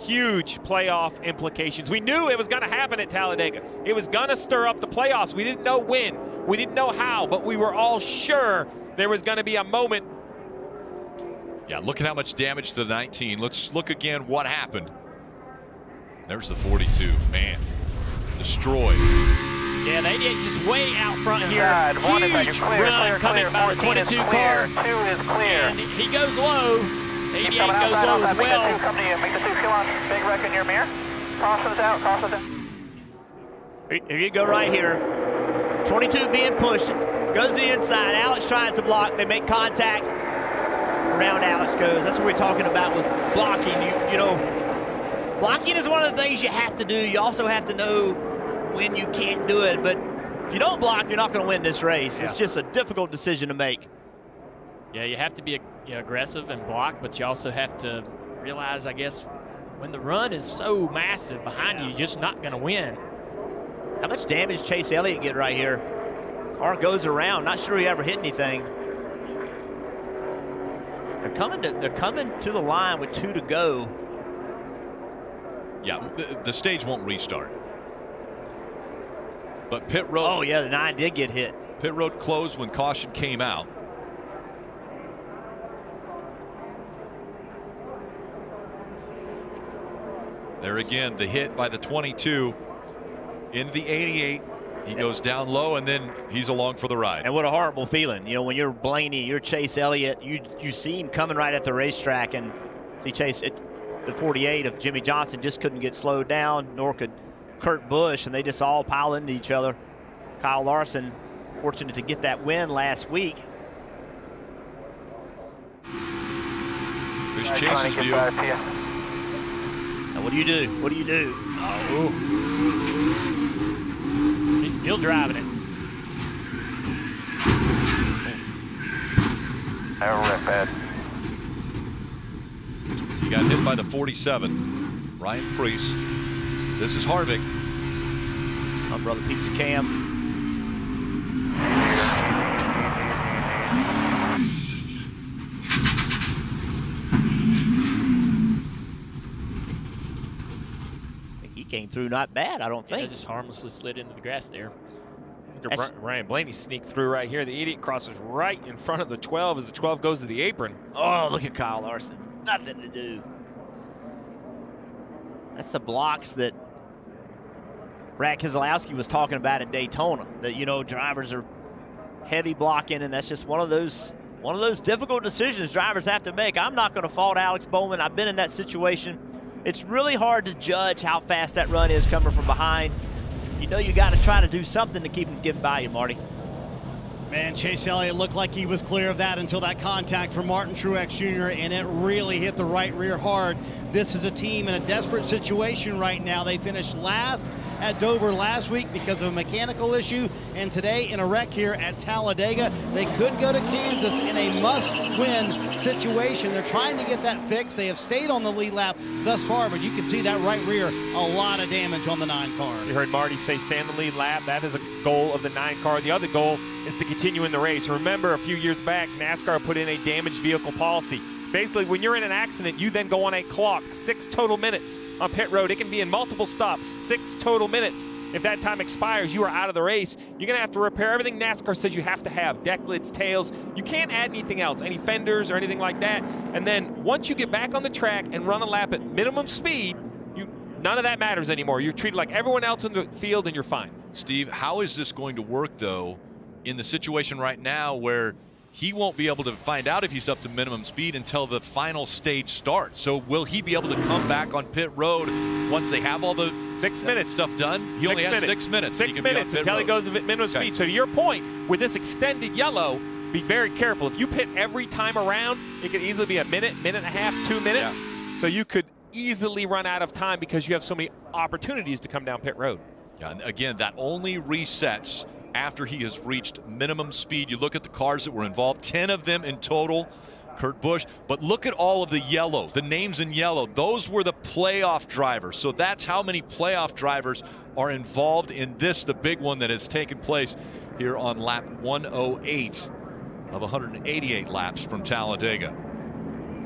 Huge playoff implications. We knew it was going to happen at Talladega. It was going to stir up the playoffs. We didn't know when. We didn't know how, but we were all sure there was going to be a moment. Yeah, look at how much damage to the 19. Let's look again what happened. There's the 42. Man, destroyed. Yeah, the 88's just way out front here. Huge run coming by the 22 car. 2 is clear. And he goes low. The 88 goes low as well. Make the 2 come on. Big wreck in your mirror. Caution's out. Caution's out. Here you go right here. 22 being pushed. Goes to the inside. Alex tries to block. They make contact. Around Alex goes. That's what we're talking about with blocking. You know, blocking is one of the things you have to do. You also have to know when you can't do it. But if you don't block, you're not going to win this race. Yeah. It's just a difficult decision to make. Yeah, you have to be aggressive and block, but you also have to realize, I guess, when the run is so massive behind you, you're just not going to win. How much damage Chase Elliott get right here? Car goes around. Not sure he ever hit anything. They're coming to the line with 2 to go. Yeah, the stage won't restart. But pit road. Oh yeah, the 9 did get hit. Pit road closed when caution came out. There again, the hit by the 22 into the 88. He goes down low, and then he's along for the ride. And what a horrible feeling. You know, when you're Blaney, you're Chase Elliott, you see him coming right at the racetrack, and see Chase at the 48 of Jimmy Johnson just couldn't get slowed down, nor could Kurt Busch, and they just all pile into each other. Kyle Larson, fortunate to get that win last week. There's Chase's view. Now what do you do? What do you do? Oh. He's still driving it. He got hit by the 47. Ryan Preece. This is Harvick. My brother Pizza Cam. Came through not bad, I don't think. Yeah, just harmlessly slid into the grass there. Ryan Blaney sneaked through right here. The 88 crosses right in front of the 12 as the 12 goes to the apron. Oh, look at Kyle Larson. Nothing to do. That's the blocks that Brad Keselowski was talking about at Daytona. That, you know, drivers are heavy blocking, and that's just one of those difficult decisions drivers have to make. I'm not going to fault Alex Bowman. I've been in that situation. It's really hard to judge how fast that run is coming from behind. You know you got to try to do something to keep him getting by you, Marty. Man, Chase Elliott looked like he was clear of that until that contact from Martin Truex Jr., and it really hit the right rear hard. This is a team in a desperate situation right now. They finished last at Dover last week because of a mechanical issue, and today in a wreck here at Talladega. They could go to Kansas in a must-win situation. They're trying to get that fixed. They have stayed on the lead lap thus far, but you can see that right rear, a lot of damage on the 9 car. You heard Marty say stay on the lead lap. That is a goal of the 9 car. The other goal is to continue in the race. Remember, a few years back, NASCAR put in a damaged vehicle policy. Basically, when you're in an accident, you then go on a clock, 6 total minutes on pit road. It can be in multiple stops, 6 total minutes. If that time expires, you are out of the race. You're going to have to repair everything NASCAR says you have to have, deck lids, tails. You can't add anything else, any fenders or anything like that. And then once you get back on the track and run a lap at minimum speed, none of that matters anymore. You're treated like everyone else in the field, and you're fine. Steve, how is this going to work, though, in the situation right now where he won't be able to find out if he's up to minimum speed until the final stage starts? So will he be able to come back on pit road once they have all the 6 minutes stuff done? He only has 6 minutes. 6 minutes until he goes at minimum speed. So to your point, with this extended yellow, be very careful. If you pit every time around, it could easily be a minute, minute and a half, 2 minutes. Yeah. So you could easily run out of time because you have so many opportunities to come down pit road. Yeah, and again, that only resets after he has reached minimum speed. You look at the cars that were involved, 10 of them in total, Kurt Busch, but look at all of the yellow, the names in yellow. Those were the playoff drivers. So that's how many playoff drivers are involved in this, the big one that has taken place here on lap 108 of 188 laps from Talladega.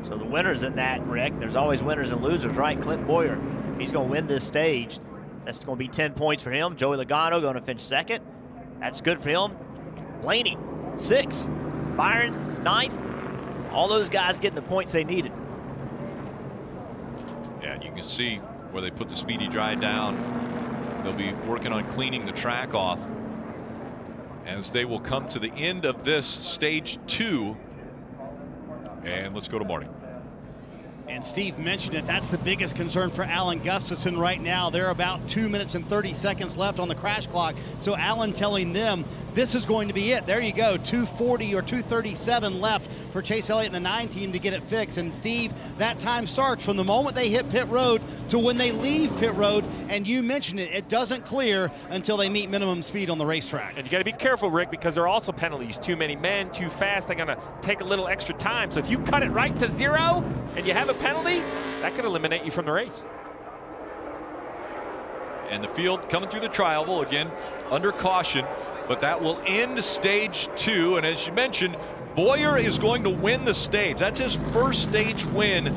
So the winners in that, Rick, there's always winners and losers, right? Clint Boyer, he's going to win this stage. That's going to be 10 points for him. Joey Logano going to finish 2nd. That's good for him. Blaney, 6th. Byron, 9th. All those guys getting the points they needed. Yeah, and you can see where they put the speedy dry down. They'll be working on cleaning the track off as they will come to the end of this stage 2. And let's go to Marty. And Steve mentioned it, that's the biggest concern for Alan Gustafson right now. They're about 2 minutes and 30 seconds left on the crash clock. So Alan telling them this is going to be it. There you go, 2:40 or 2:37 left for Chase Elliott and the 9 team to get it fixed. And Steve, that time starts from the moment they hit pit road to when they leave pit road. And you mentioned it, it doesn't clear until they meet minimum speed on the racetrack. And you got to be careful, Rick, because there are also penalties. Too many men, too fast, they're going to take a little extra time. So if you cut it right to 0 and you have a penalty, that could eliminate you from the race. And the field coming through the tri-oval again under caution, but that will end stage 2. And as you mentioned, Boyer is going to win the stage. That's his first stage win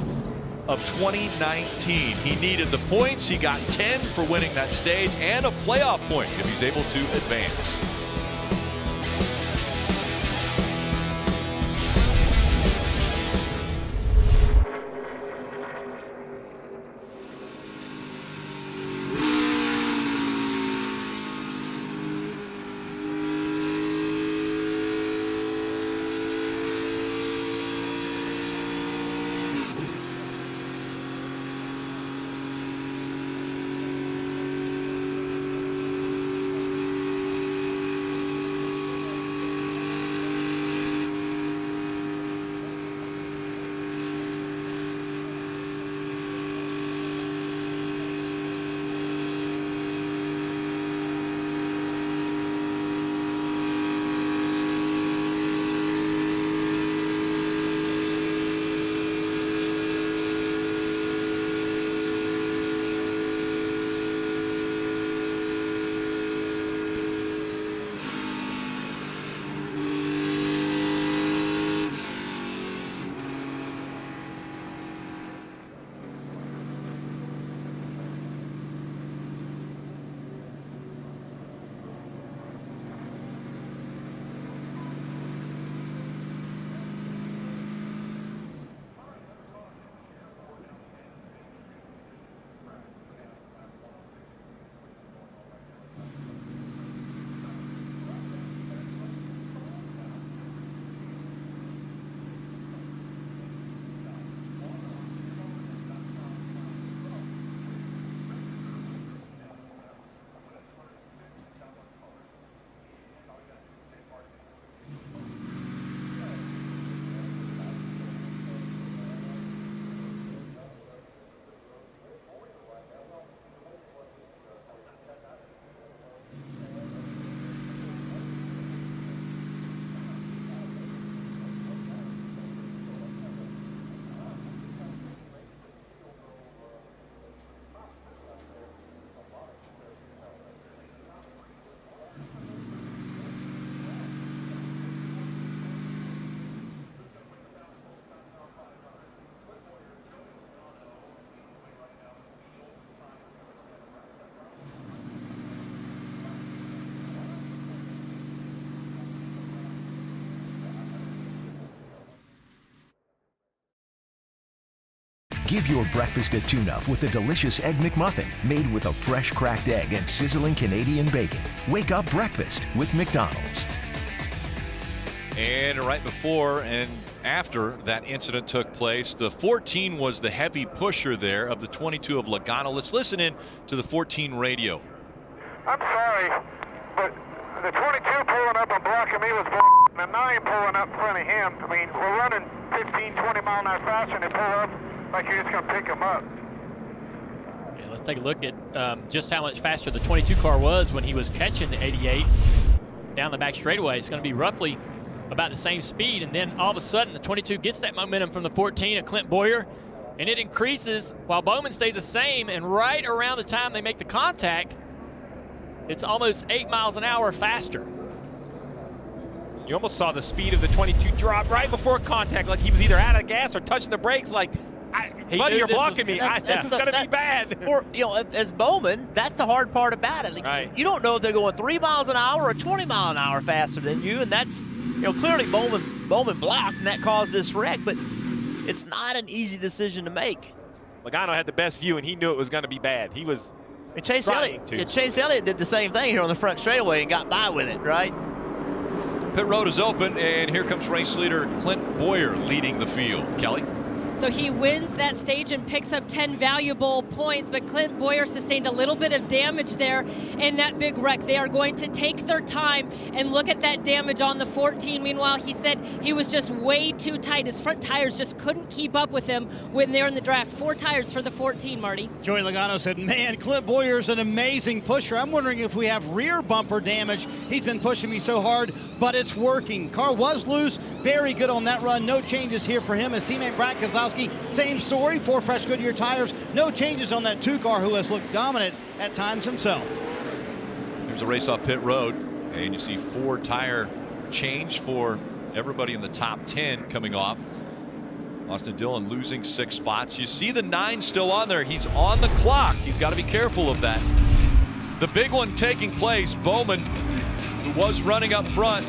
of 2019. He needed the points. He got 10 for winning that stage and a playoff point if he's able to advance. Give your breakfast a tune-up with the delicious Egg McMuffin, made with a fresh cracked egg and sizzling Canadian bacon. Wake up breakfast with McDonald's. And right before and after that incident took place, the 14 was the heavy pusher there of the 22 of Logano. Let's listen in to the 14 radio. I'm sorry, but the 22 pulling up and blocking me was and the 9 pulling up in front of him. I mean, we're running 15, 20 mile an hour faster and they pull up like you're just going to pick them up. Yeah, let's take a look at just how much faster the 22 car was when he was catching the 88 down the back straightaway. It's going to be roughly about the same speed, and then all of a sudden the 22 gets that momentum from the 14 of Clint Boyer, and it increases while Bowman stays the same, and right around the time they make the contact, it's almost 8 miles an hour faster. You almost saw the speed of the 22 drop right before contact, like he was either out of gas or touching the brakes, like, buddy, you're blocking me. This is going to be bad. Or, you know, as Bowman, that's the hard part about it. Like, right. You don't know if they're going 3 miles an hour or 20 mile an hour faster than you, and that's, you know, clearly Bowman blocked, and that caused this wreck, but it's not an easy decision to make. Logano had the best view, and he knew it was going to be bad. He was Chase Elliott did the same thing here on the front straightaway and got by with it, right? Pit road is open, and here comes race leader Clint Boyer leading the field. Kelly? So he wins that stage and picks up 10 valuable points, but Clint Boyer sustained a little bit of damage there in that big wreck. They are going to take their time and look at that damage on the 14. Meanwhile, he said he was just way too tight. His front tires just couldn't keep up with him when they're in the draft. 4 tires for the 14, Marty. Joey Logano said, man, Clint Boyer's an amazing pusher. I'm wondering if we have rear bumper damage. He's been pushing me so hard, but it's working. Car was loose. Very good on that run. No changes here for him. His teammate Brad Keselowski, same story, 4 fresh Goodyear tires. No changes on that 2 car who has looked dominant at times himself. There's a race off pit road, and you see 4 tire change for everybody in the top 10 coming off. Austin Dillon losing 6 spots. You see the 9 still on there. He's on the clock. He's got to be careful of that. The big one taking place, Bowman, who was running up front,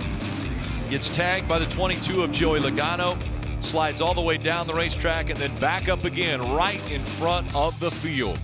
gets tagged by the 22 of Joey Logano. Slides all the way down the racetrack and then back up again right in front of the field.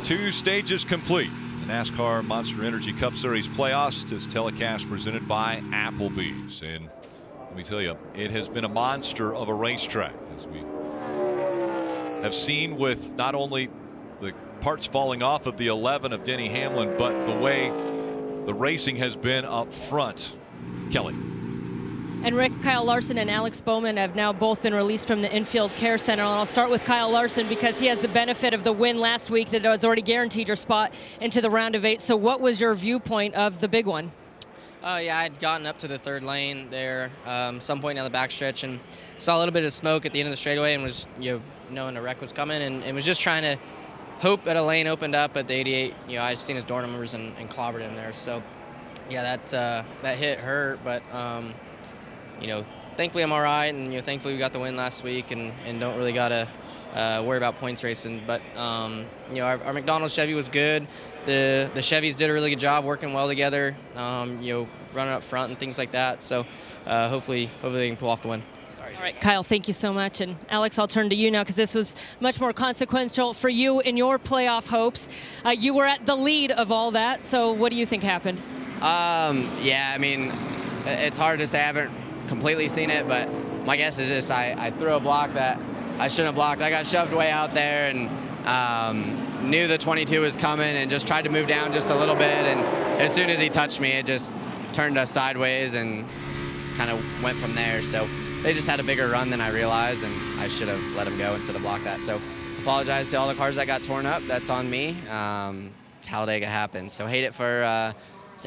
Two stages complete. The NASCAR Monster Energy Cup Series playoffs is telecast presented by Applebee's. And let me tell you, it has been a monster of a racetrack, as we have seen, with not only the parts falling off of the 11 of Denny Hamlin, but the way the racing has been up front. Kelly. And Rick, Kyle Larson and Alex Bowman have now both been released from the infield care center. And I'll start with Kyle Larson because he has the benefit of the win last week that has already guaranteed your spot into the round of 8. So what was your viewpoint of the big one? Yeah, I'd gotten up to the 3rd lane there some point down the backstretch and saw a little bit of smoke at the end of the straightaway and was, knowing a wreck was coming and was just trying to hope that a lane opened up at the 88. I just seen his door numbers and clobbered him there. So, yeah, that hit hurt, but thankfully I'm all right, and thankfully we got the win last week and don't really gotta worry about points racing. But our McDonald's Chevy was good. The Chevys did a really good job working well together. Running up front and things like that. So hopefully they can pull off the win. All right, Kyle, thank you so much. And Alex, I'll turn to you now because this was much more consequential for you in your playoff hopes. You were at the lead of all that. So what do you think happened? Yeah, I mean, it's hard to say. I haven't completely seen it, but my guess is just I threw a block that I shouldn't have blocked. I got shoved way out there and knew the 22 was coming and just tried to move down just a little bit. And as soon as he touched me, it just turned us sideways and kind of went from there. So they just had a bigger run than I realized, and I should have let him go instead of block that. So apologize to all the cars that got torn up. That's on me. Talladega happened. So hate it for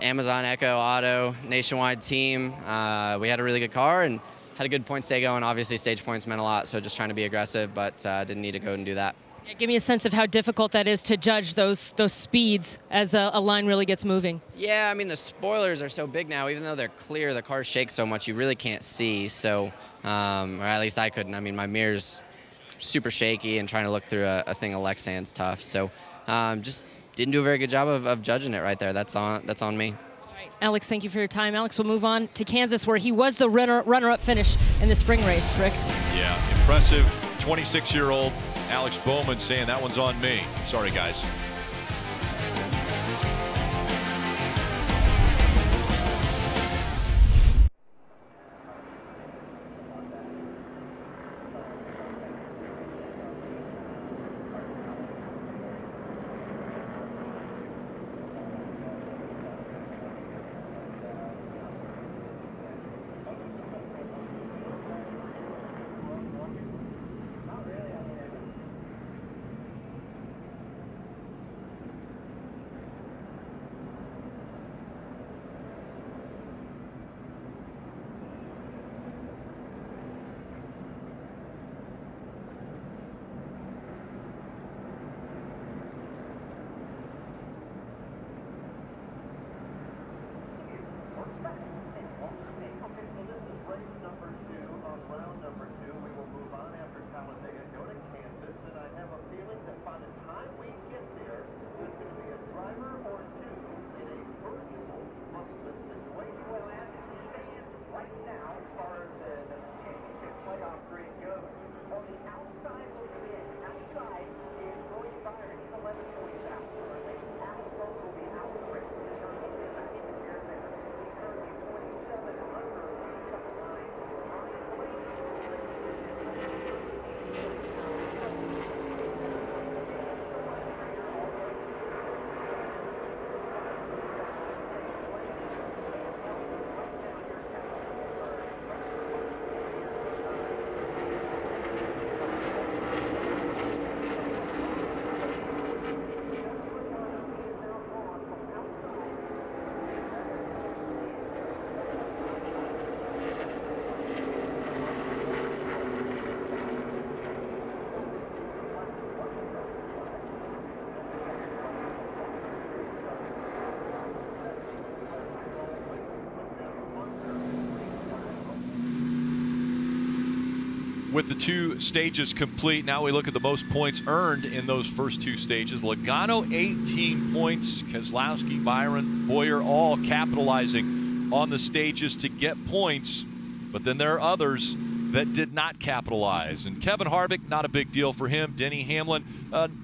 Amazon, Echo, Auto, nationwide team. We had a really good car and had a good points day going. Obviously, stage points meant a lot, so just trying to be aggressive, but didn't need to go and do that. Yeah, give me a sense of how difficult that is to judge those speeds as a line really gets moving. Yeah, I mean, the spoilers are so big now. Even though they're clear, the cars shake so much, you really can't see. So, or at least I couldn't. I mean, my mirror's super shaky, and trying to look through a thing of Lexan's tough. So, just didn't do a very good job of judging it right there. That's on me. All right, Alex, thank you for your time. Alex, we'll move on to Kansas, where he was the runner-up finish in the spring race. Rick? Yeah, impressive 26-year-old Alex Bowman saying that one's on me. Sorry, guys. With the 2 stages complete, now we look at the most points earned in those first 2 stages. Logano, 18 points. Keselowski, Byron, Boyer, all capitalizing on the stages to get points. But then there are others that did not capitalize. And Kevin Harvick, not a big deal for him. Denny Hamlin,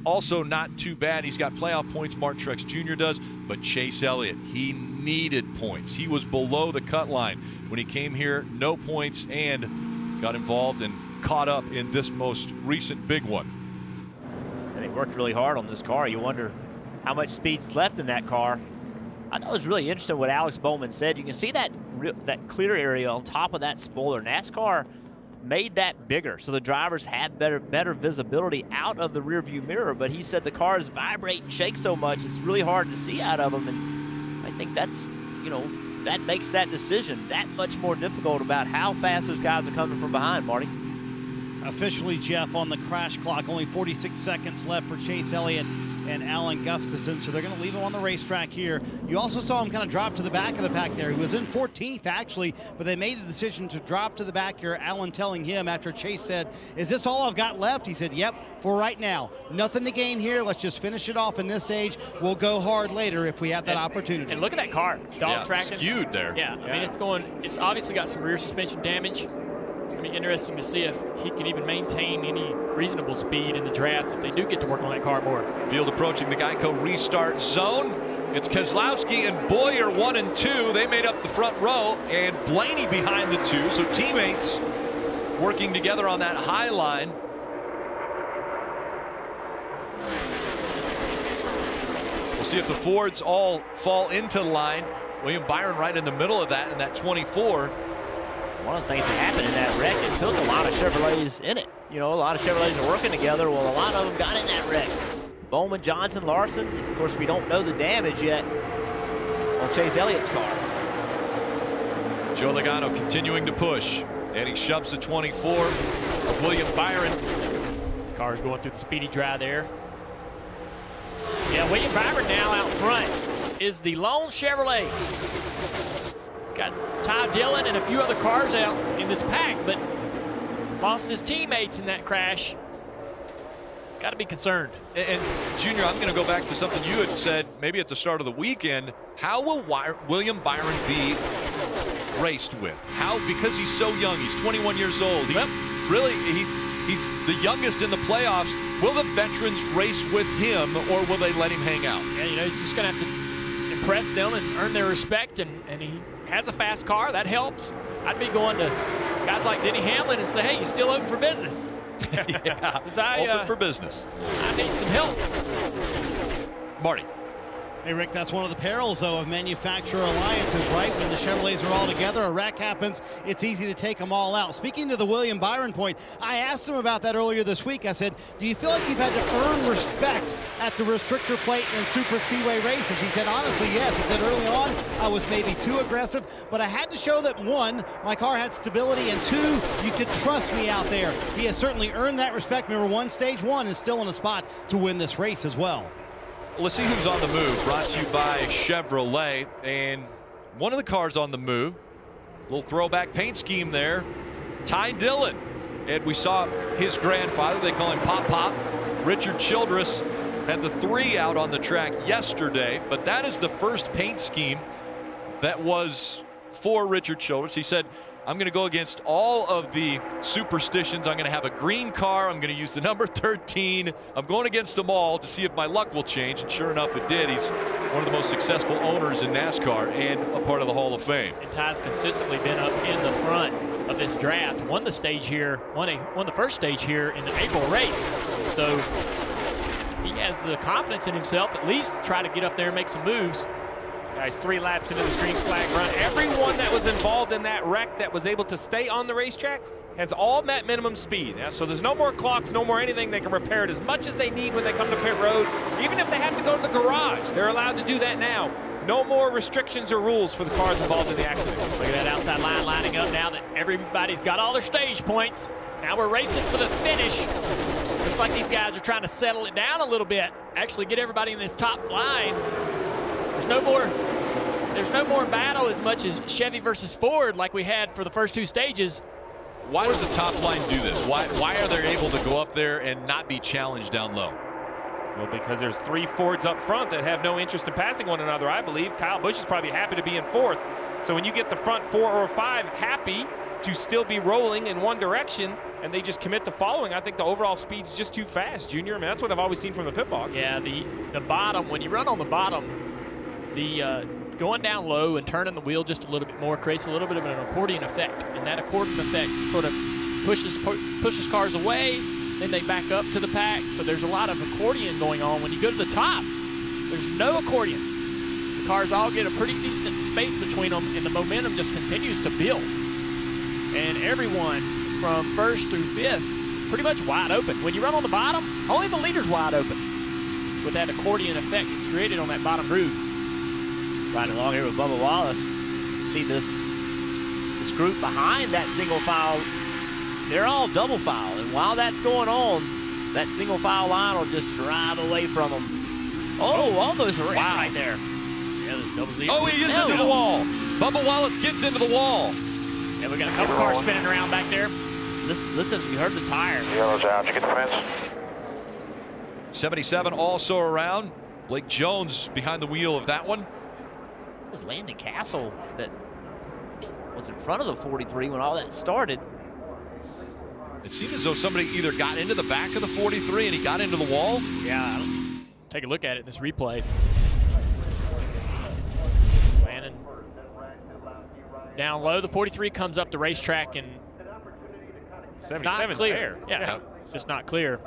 also not too bad. He's got playoff points. Mark Truex Jr. does. But Chase Elliott, he needed points. He was below the cut line when he came here. No points and got involved and caught up in this most recent big one. And he worked really hard on this car. You wonder how much speed's left in that car. I thought it was really interesting what Alex Bowman said. You can see that that clear area on top of that spoiler. NASCAR made that bigger, so the drivers had better visibility out of the rearview mirror. But he said the cars vibrate and shake so much, it's really hard to see out of them. And I think that's, you know, that makes that decision that much more difficult about how fast those guys are coming from behind, Marty. Officially, Jeff, on the crash clock, only 46 seconds left for Chase Elliott and Alan Gustafson, so they're going to leave him on the racetrack here. You also saw him kind of drop to the back of the pack there. He was in 14th, actually, but they made a decision to drop to the back here. Alan telling him after Chase said, "Is this all I've got left?" He said, "Yep, for right now. Nothing to gain here. Let's just finish it off in this stage. We'll go hard later if we have that opportunity." And look at that car. Dog tracking. Skewed there. Yeah, I mean, it's obviously got some rear suspension damage. It's going to be interesting to see if he can even maintain any reasonable speed in the draft if they do get to work on that car more. Field approaching the Geico restart zone. It's Keselowski and Boyer 1 and 2. They made up the front row, and Blaney behind the 2. So teammates working together on that high line. We'll see if the Fords all fall into line. William Byron right in the middle of that in that 24. One of the things that happened in that wreck, it took a lot of Chevrolets in it. You know, a lot of Chevrolets are working together. Well, a lot of them got in that wreck. Bowman, Johnson, Larson. Of course, we don't know the damage yet on Chase Elliott's car. Joe Logano continuing to push. And he shoves the 24 of William Byron. The car's going through the speedy dry there. Yeah, William Byron now out front is the lone Chevrolet. Got Ty Dillon and a few other cars out in this pack, but lost his teammates in that crash. It's got to be concerned. And Junior, I'm going to go back to something you had said maybe at the start of the weekend. How will William Byron be raced with? How? Because he's so young. He's 21 years old. He's the youngest in the playoffs. Will the veterans race with him, or will they let him hang out? Yeah, you know, he's just going to have to impress them and earn their respect, and he has a fast car. That helps. I'd be going to guys like Denny Hamlin and say, "Hey, you still open for business?" Yeah, open for business. I need some help. Marty. Hey, Rick, that's one of the perils, though, of manufacturer alliances, right? When the Chevrolets are all together, a wreck happens, it's easy to take them all out. Speaking to the William Byron point, I asked him about that earlier this week. I said, do you feel like you've had to earn respect at the restrictor plate in super speedway races? He said, honestly, yes. He said, early on, I was maybe too aggressive, but I had to show that, one, my car had stability, and two, you could trust me out there. He has certainly earned that respect. Remember, stage one is still in a spot to win this race as well. Let's see who's on the move. Brought to you by Chevrolet. And one of the cars on the move, little throwback paint scheme there, Ty Dillon. And we saw his grandfather, they call him Pop Pop. Richard Childress had the 3 out on the track yesterday, but that is the first paint scheme that was for Richard Childress. He said, I'm going to go against all of the superstitions. I'm going to have a green car. I'm going to use the number 13. I'm going against them all to see if my luck will change. And sure enough, it did. He's one of the most successful owners in NASCAR and a part of the Hall of Fame. And Ty's consistently been up in the front of this draft. Won the stage here, won the first stage here in the April race. So he has the confidence in himself, at least to try to get up there and make some moves. Guys, 3 laps into the green flag run. Everyone that was involved in that wreck that was able to stay on the racetrack has all met minimum speed. Now, so there's no more clocks, no more anything. They can repair it as much as they need when they come to pit road. Even if they have to go to the garage, they're allowed to do that now. No more restrictions or rules for the cars involved in the accident. Look at that outside line lining up now that everybody's got all their stage points. Now we're racing for the finish. Looks like these guys are trying to settle it down a little bit. Actually get everybody in this top line. There's no more battle as much as Chevy versus Ford like we had for the first 2 stages. Why does the top line do this? Why are they able to go up there and not be challenged down low? Well, because there's 3 Fords up front that have no interest in passing one another, I believe. Kyle Busch is probably happy to be in 4th. So when you get the front 4 or 5 happy to still be rolling in one direction and they just commit to following, I think the overall speed's just too fast, Junior. I mean, that's what I've always seen from the pit box. Yeah, the bottom, when you run on the bottom, the going down low and turning the wheel just a little bit more creates a little bit of an accordion effect, and that accordion effect sort of pushes cars away, then they back up to the pack. So there's a lot of accordion going on. When you go to the top, there's no accordion. The cars all get a pretty decent space between them, and the momentum just continues to build. And everyone from first through fifth is pretty much wide open. When you run on the bottom, only the leader's wide open with that accordion effect it's created on that bottom groove. Riding along here with Bubba Wallace. See this group behind that single file, they're all double file. And while that's going on, that single file line will just drive away from them. Oh, almost a wreck right there. Yeah, there's double zero. Oh, he is into the wall. Bubba Wallace gets into the wall. Yeah, we got a couple cars spinning around back there. Listen, you heard the tire. Yellow's out. You get the fence. 77 also around. Blake Jones behind the wheel of that one. It was Landon Castle that was in front of the 43 when all that started. It seemed as though somebody either got into the back of the 43 and he got into the wall. Yeah, take a look at it in this replay. Landon down low. The 43 comes up the racetrack and 77's not clear. there. Yeah, just not clear.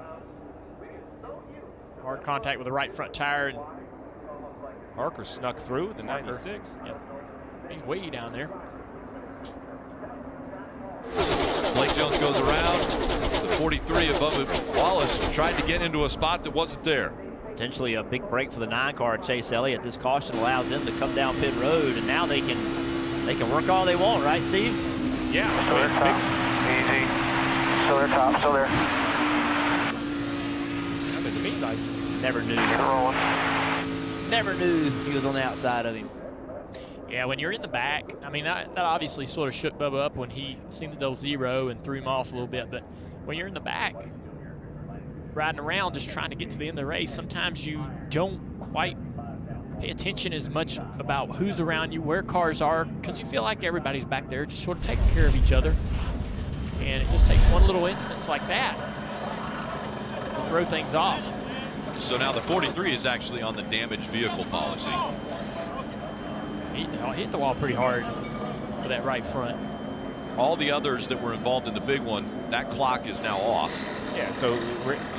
Hard contact with the right front tire. And Parker snuck through the 96. Yep. He's way down there. Blake Jones goes around. The 43 above Wallace tried to get into a spot that wasn't there. Potentially a big break for the 9 car, Chase Elliott. This caution allows them to come down pit road, and now they can work all they want, right, Steve? Yeah. Still there, top. Easy. Still there, top. Still there. To me, like, never knew. Never knew he was on the outside of him. Yeah, when you're in the back, I mean, that obviously sort of shook Bubba up when he seen the double zero and threw him off a little bit. But when you're in the back, riding around just trying to get to the end of the race, sometimes you don't quite pay attention as much about who's around you, where cars are, because you feel like everybody's back there just sort of taking care of each other. And it just takes one little instance like that to throw things off. So now the 43 is actually on the damaged vehicle policy. He hit the wall pretty hard for that right front. All the others that were involved in the big one, that clock is now off. Yeah, so,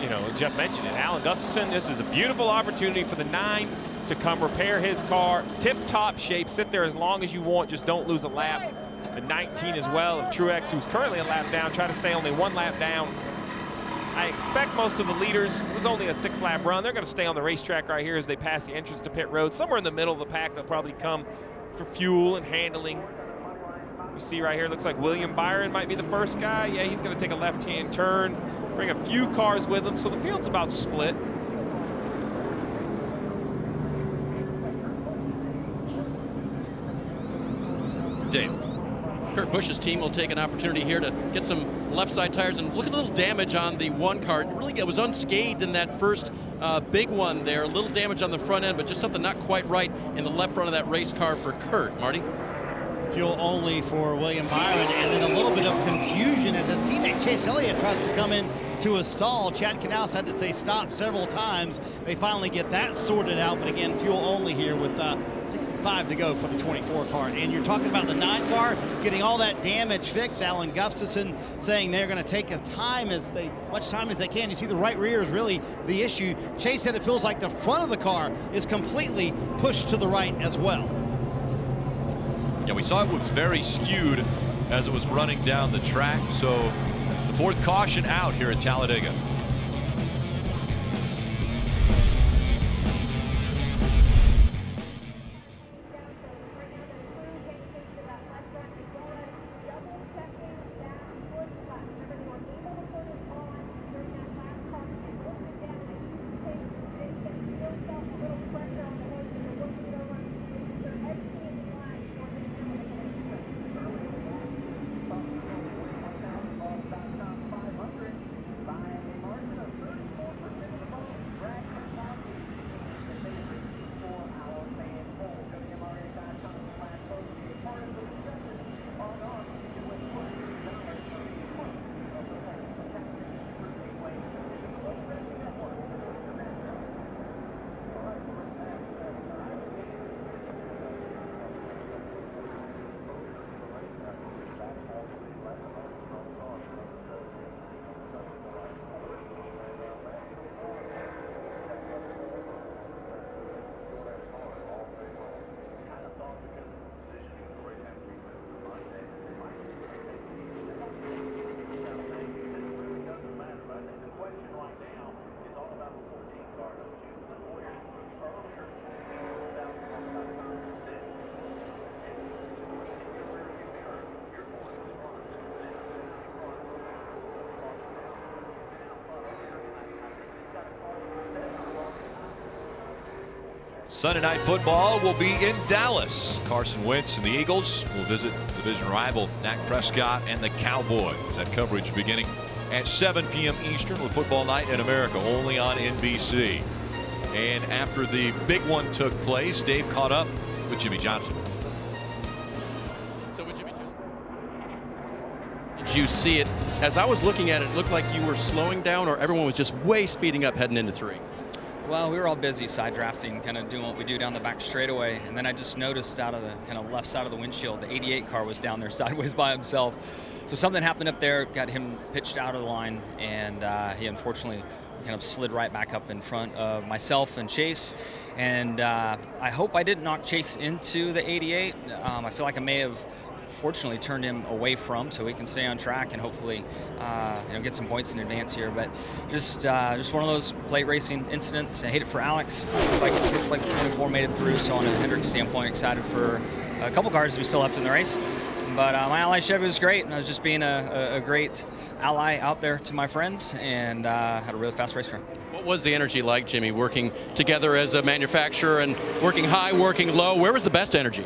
you know, Jeff mentioned it. Alan Gustafson, this is a beautiful opportunity for the 9 to come repair his car. Tip-top shape, sit there as long as you want, just don't lose a lap. The 19 as well of Truex, who's currently a lap down, try to stay only 1 lap down. I expect most of the leaders, it was only a 6-lap run, they're going to stay on the racetrack right here as they pass the entrance to pit road. Somewhere in the middle of the pack, they'll probably come for fuel and handling. You see right here, looks like William Byron might be the first guy. Yeah, he's going to take a left-hand turn, bring a few cars with him, so the field's about split. Dave. Kurt Busch's team will take an opportunity here to get some left side tires, and look at a little damage on the 1 car. It really was unscathed in that first big one there. A little damage on the front end, but just something not quite right in the left front of that race car for Kurt. Marty? Fuel only for William Byron, and then a little bit of confusion as his teammate Chase Elliott tries to come in to a stall. Chad Knaus had to say stop several times. They finally get that sorted out, but again, fuel only here with 65 to go for the 24 car. And you're talking about the 9 car getting all that damage fixed. Alan Gustafson saying they're going to take as much time as they can. You see the right rear is really the issue. Chase said it feels like the front of the car is completely pushed to the right as well. Yeah, we saw it was very skewed as it was running down the track. So the 4th caution out here at Talladega. Sunday Night Football will be in Dallas. Carson Wentz and the Eagles will visit division rival Dak Prescott and the Cowboys. That coverage beginning at 7 p.m. Eastern with Football Night in America, only on NBC. And after the big one took place, Dave caught up with Jimmy Johnson. So with Jimmy Johnson, did you see it? As I was looking at it, it looked like you were slowing down, or everyone was just way speeding up heading into 3. Well, we were all busy side drafting, kind of doing what we do down the back straightaway, and then I just noticed out of the kind of left side of the windshield, the 88 car was down there sideways by himself. So something happened up there, got him pitched out of the line, and he unfortunately kind of slid right back up in front of myself and Chase. And I hope I didn't knock Chase into the 88. I feel like I may have fortunately turned him away from, so he can stay on track and hopefully get some points in advance here. But just one of those plate racing incidents. I hate it for Alex. Looks like the 24 made it through, so on a Hendrick standpoint, excited for a couple cars we still left in the race. But my Ally Chevy was great, and I was just being a great ally out there to my friends, and had a really fast race car. What was the energy like, Jimmy, working together as a manufacturer and working high, working low? Where was the best energy?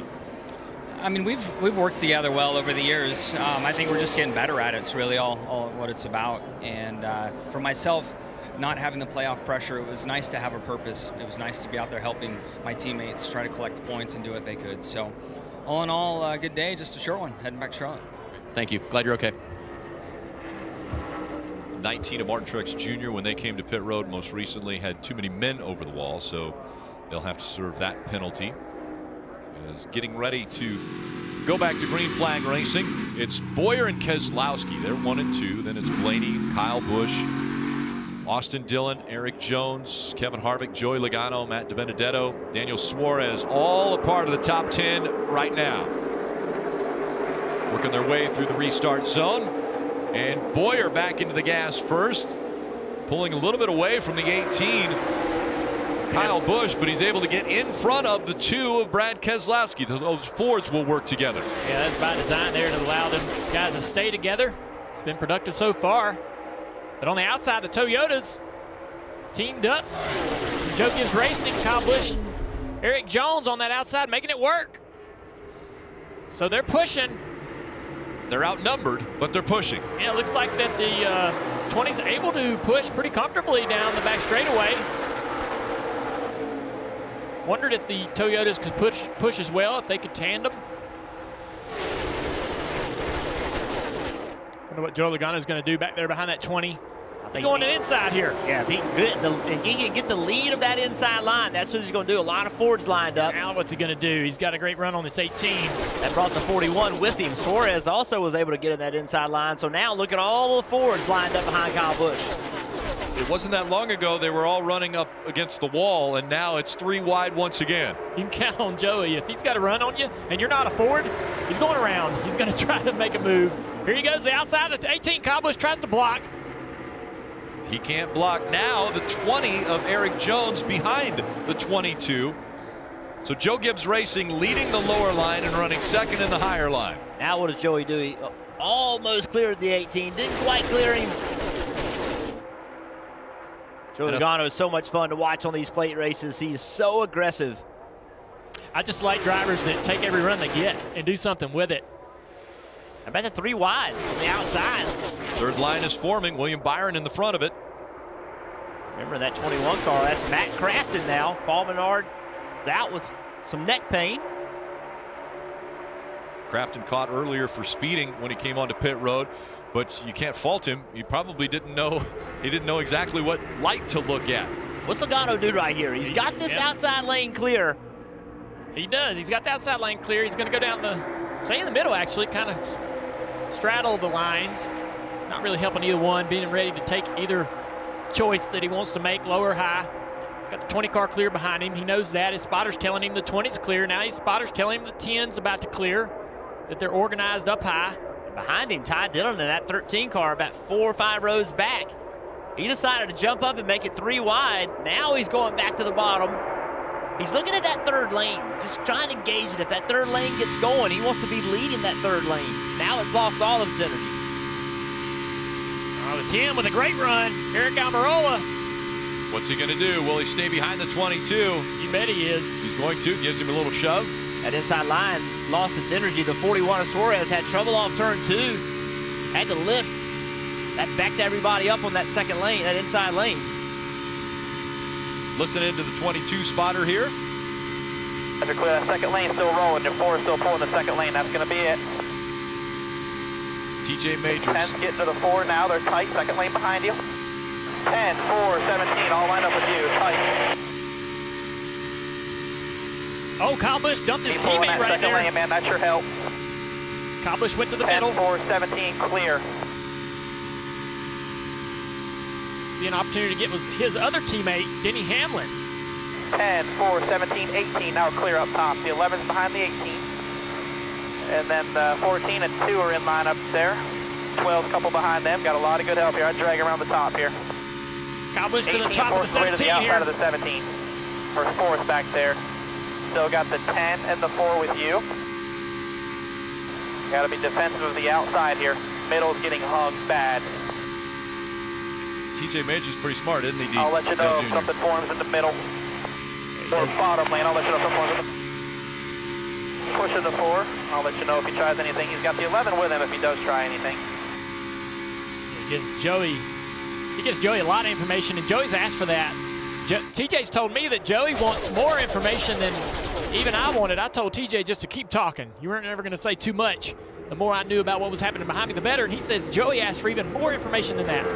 I mean, we've worked together well over the years. I think we're just getting better at it. It's really all what it's about. And for myself, not having the playoff pressure, it was nice to have a purpose. It was nice to be out there helping my teammates try to collect the points and do what they could. So all in all, a good day, just a short one, heading back to Charlotte. Thank you. Glad you're okay. 19 of Martin Truex Jr. when they came to pit road most recently had too many men over the wall, so they'll have to serve that penalty. Is getting ready to go back to green flag racing. It's Boyer and Keselowski. They're 1 and 2. Then it's Blaney, Kyle Busch, Austin Dillon, Eric Jones, Kevin Harvick, Joey Logano, Matt DiBenedetto, Daniel Suarez, all a part of the top 10 right now. Working their way through the restart zone. And Boyer back into the gas first, pulling a little bit away from the 18. Kyle Busch, but he's able to get in front of the 2 of Brad Keselowski. Those Fords will work together. Yeah, that's by design there to allow them guys to stay together. It's been productive so far. But on the outside, the Toyotas teamed up. Joe Gibbs Racing, Kyle Busch, and Eric Jones on that outside, making it work. So they're pushing. They're outnumbered, but they're pushing. Yeah, it looks like that the 20's able to push pretty comfortably down the back straightaway. Wondered if the Toyotas could push as well, if they could tandem. Wonder what Joe Logano's going to do back there behind that 20. He's going to the inside here. Yeah, if he can get the lead of that inside line, that's what he's going to do. A lot of Fords lined up. Now what's he going to do? He's got a great run on this 18. That brought the 41 with him. Suarez also was able to get in that inside line. So now look at all the Fords lined up behind Kyle Busch. It wasn't that long ago they were all running up against the wall, and now it's 3 wide once again. You can count on Joey. If he's got a run on you and you're not a Ford, he's going around. He's going to try to make a move. Here he goes, the outside of the 18. Kyle Busch tries to block. He can't block. Now the 20 of Eric Jones behind the 22. So Joe Gibbs Racing leading the lower line and running second in the higher line. Now what does Joey do? He almost cleared the 18. Didn't quite clear him. Joey Logano is so much fun to watch on these plate races. He's so aggressive. I just like drivers that take every run they get and do something with it. I bet the 3 wide on the outside. Third line is forming. William Byron in the front of it. Remember that 21 car, that's Matt Crafton now. Paul Menard is out with some neck pain. Crafton caught earlier for speeding when he came onto pit road, but you can't fault him. He probably didn't know. He didn't know exactly what light to look at. What's Logano do right here? He's got this outside lane clear. He does. He's got the outside lane clear. He's going to go down stay in the middle actually, kind of straddle the lines. Not really helping either one, being ready to take either choice that he wants to make, low or high. He's got the 20 car clear behind him. He knows that. His spotter's telling him the 20's clear. Now his spotter's telling him the 10's about to clear, that they're organized up high. And behind him, Ty Dillon in that 13 car about 4 or 5 rows back. He decided to jump up and make it 3 wide. Now he's going back to the bottom. He's looking at that third lane, just trying to gauge it. If that third lane gets going, he wants to be leading that third lane. Now it's lost all of its energy. Oh, the 10 with a great run. Eric Almirola What's he going to do? Will he stay behind the 22? You bet he is. He's going to. Gives him a little shove. That inside line lost its energy. The 41 of Suarez had trouble off turn 2. Had to lift. That backed everybody up on that second lane, that inside lane. Listening to the 22 spotter here. After clear that second lane, still rolling. Your 4 is still pulling the second lane. That's going to be it. It's TJ Majors. 10's getting to the 4 now. They're tight. Second lane behind you. 10, 4, 17. All lined up with you. Tight. Oh, Kyle Busch dumped his teammate right second there. Lane, man. That's your help. Kyle Busch went to the 10, middle. 4, 17. Clear. See an opportunity to get with his other teammate, Denny Hamlin. 10, 4, 17, 18. Now clear up top. The 11's behind the 18. And then 14 and 2 are in line up there. 12's a couple behind them. Got a lot of good help here. I drag around the top here. Kyle Busch to the 18, top of the 17 to the outside here. of the 17. For 4th back there. Still got the 10 and the 4 with you. Got to be defensive of the outside here. Middle's getting hugged bad. TJ Majors pretty smart, isn't he, D? I'll let you know if something forms in the middle. Or bottom lane, I'll let you know if something forms in the... Pushing the 4. I'll let you know if he tries anything. He's got the 11 with him if he does try anything. He gives Joey a lot of information, and Joey's asked for that. TJ's told me that Joey wants more information than even I wanted. I told TJ just to keep talking. You weren't ever going to say too much. The more I knew about what was happening behind me, the better. And he says Joey asked for even more information than that.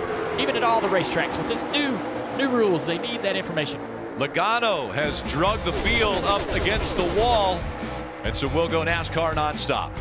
Even at all the racetracks. With this new rules, they need that information. Logano has drugged the field up against the wall. And so we'll go NASCAR nonstop.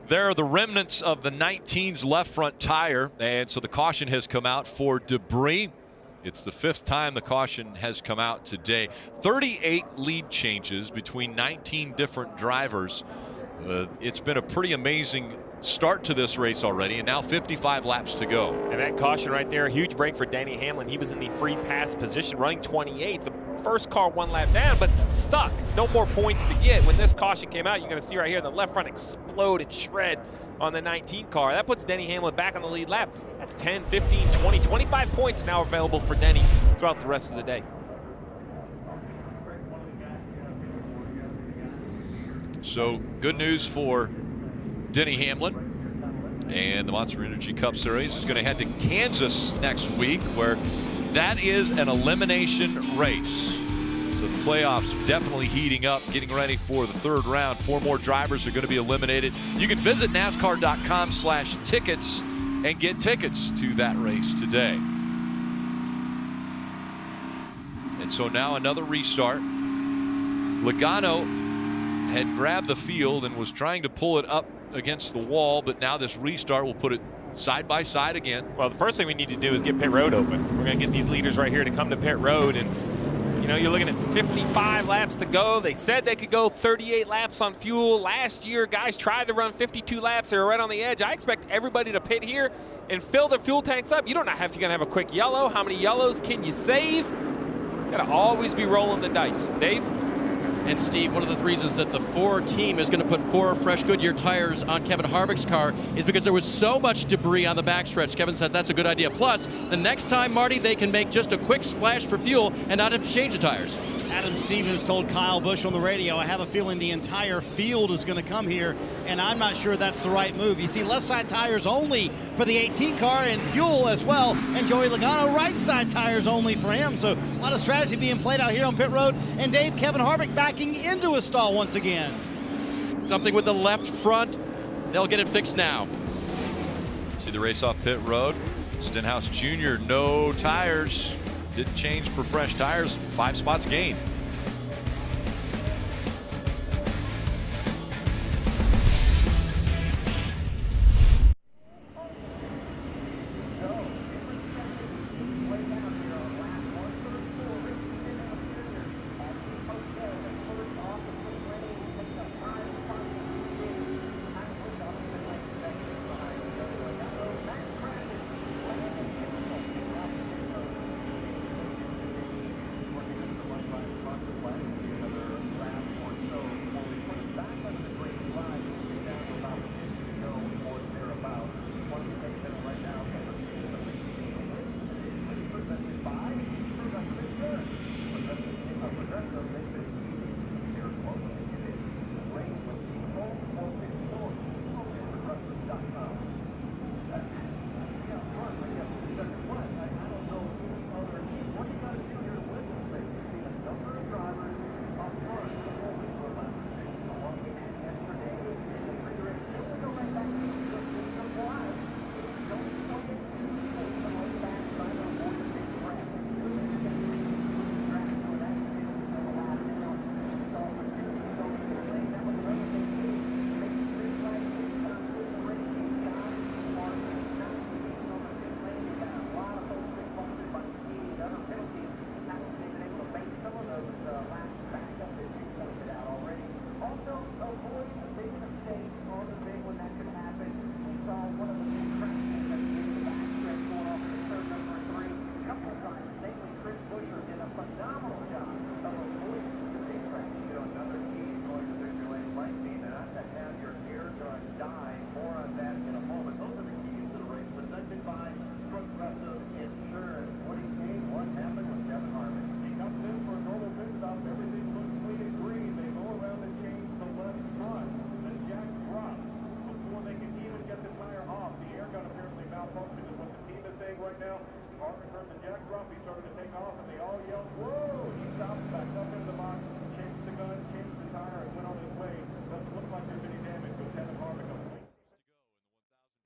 There are the remnants of the 19's left front tire, and so the caution has come out for debris. It's the 5th time the caution has come out today. 38 lead changes between 19 different drivers. It's been a pretty amazing start to this race already, and now 55 laps to go. And that caution right there, a huge break for Denny Hamlin. He was in the free pass position, running 28th. The first car 1 lap down, but stuck. No more points to get. When this caution came out, you're going to see right here the left front explode and shred on the 19 car. That puts Denny Hamlin back on the lead lap. That's 10, 15, 20, 25 points now available for Denny throughout the rest of the day. So good news for Denny Hamlin, and the Monster Energy Cup Series is going to head to Kansas next week, where that is an elimination race. So the playoffs definitely heating up, getting ready for the 3rd round. 4 more drivers are going to be eliminated. You can visit NASCAR.com/tickets and get tickets to that race today. And so now another restart. Logano had grabbed the field and was trying to pull it up against the wall, but now this restart will put it side by side again. Well, the first thing we need to do is get pit road open. We're going to get these leaders right here to come to pit road, and you know, you're looking at 55 laps to go. They said they could go 38 laps on fuel. Last year, guys tried to run 52 laps. They were right on the edge. I expect everybody to pit here and fill their fuel tanks up. You don't know if you're going to have a quick yellow. How many yellows can you save? You got to always be rolling the dice. Dave? And Steve, one of the reasons that the Ford team is going to put 4 fresh Goodyear tires on Kevin Harvick's car is because there was so much debris on the backstretch. Kevin says that's a good idea. Plus, the next time, Marty, they can make just a quick splash for fuel and not have to change the tires. Adam Stevens told Kyle Busch on the radio, I have a feeling the entire field is going to come here, and I'm not sure that's the right move. You see left side tires only for the 18 car and fuel as well, and Joey Logano right side tires only for him. So a lot of strategy being played out here on pit road, and Dave, Kevin Harvick backing into a stall once again. Something with the left front. They'll get it fixed now. See the race off pit road. Stenhouse Jr. no tires. Didn't change for fresh tires. 5 spots gained.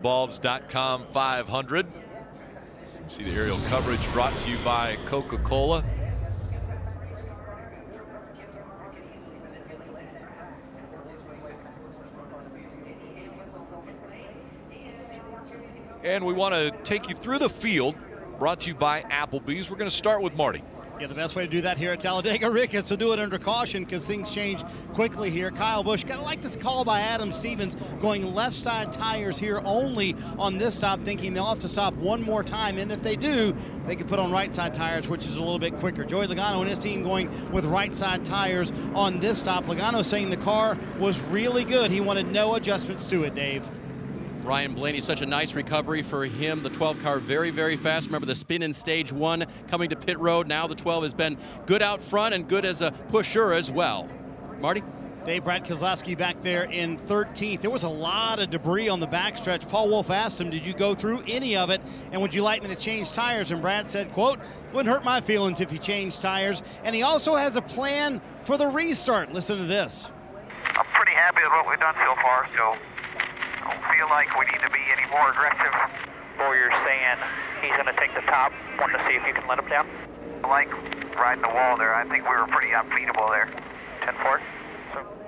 Bulbs.com 500. See the aerial coverage brought to you by Coca-Cola. And we want to take you through the field, brought to you by Applebee's. We're going to start with Marty. Yeah, the best way to do that here at Talladega, Rick, is to do it under caution because things change quickly here. Kyle Busch, kind of like this call by Adam Stevens, going left side tires here only on this stop, thinking they'll have to stop one more time. And if they do, they can put on right side tires, which is a little bit quicker. Joey Logano and his team going with right side tires on this stop. Logano saying the car was really good. He wanted no adjustments to it, Dave. Ryan Blaney, such a nice recovery for him. The 12 car very, very fast. Remember the spin in stage 1 coming to pit road. Now the 12 has been good out front and good as a pusher as well. Marty? Dave, Brad Keselowski back there in 13th. There was a lot of debris on the backstretch. Paul Wolf asked him, did you go through any of it, and would you like me to change tires? And Brad said, quote, wouldn't hurt my feelings if you changed tires. And he also has a plan for the restart. Listen to this. I'm pretty happy with what we've done so far, so I don't feel like we need to be any more aggressive. Boyer's saying he's going to take the top. Want to see if you can let him down. I like riding the wall there. I think we were pretty unbeatable there. 10-4.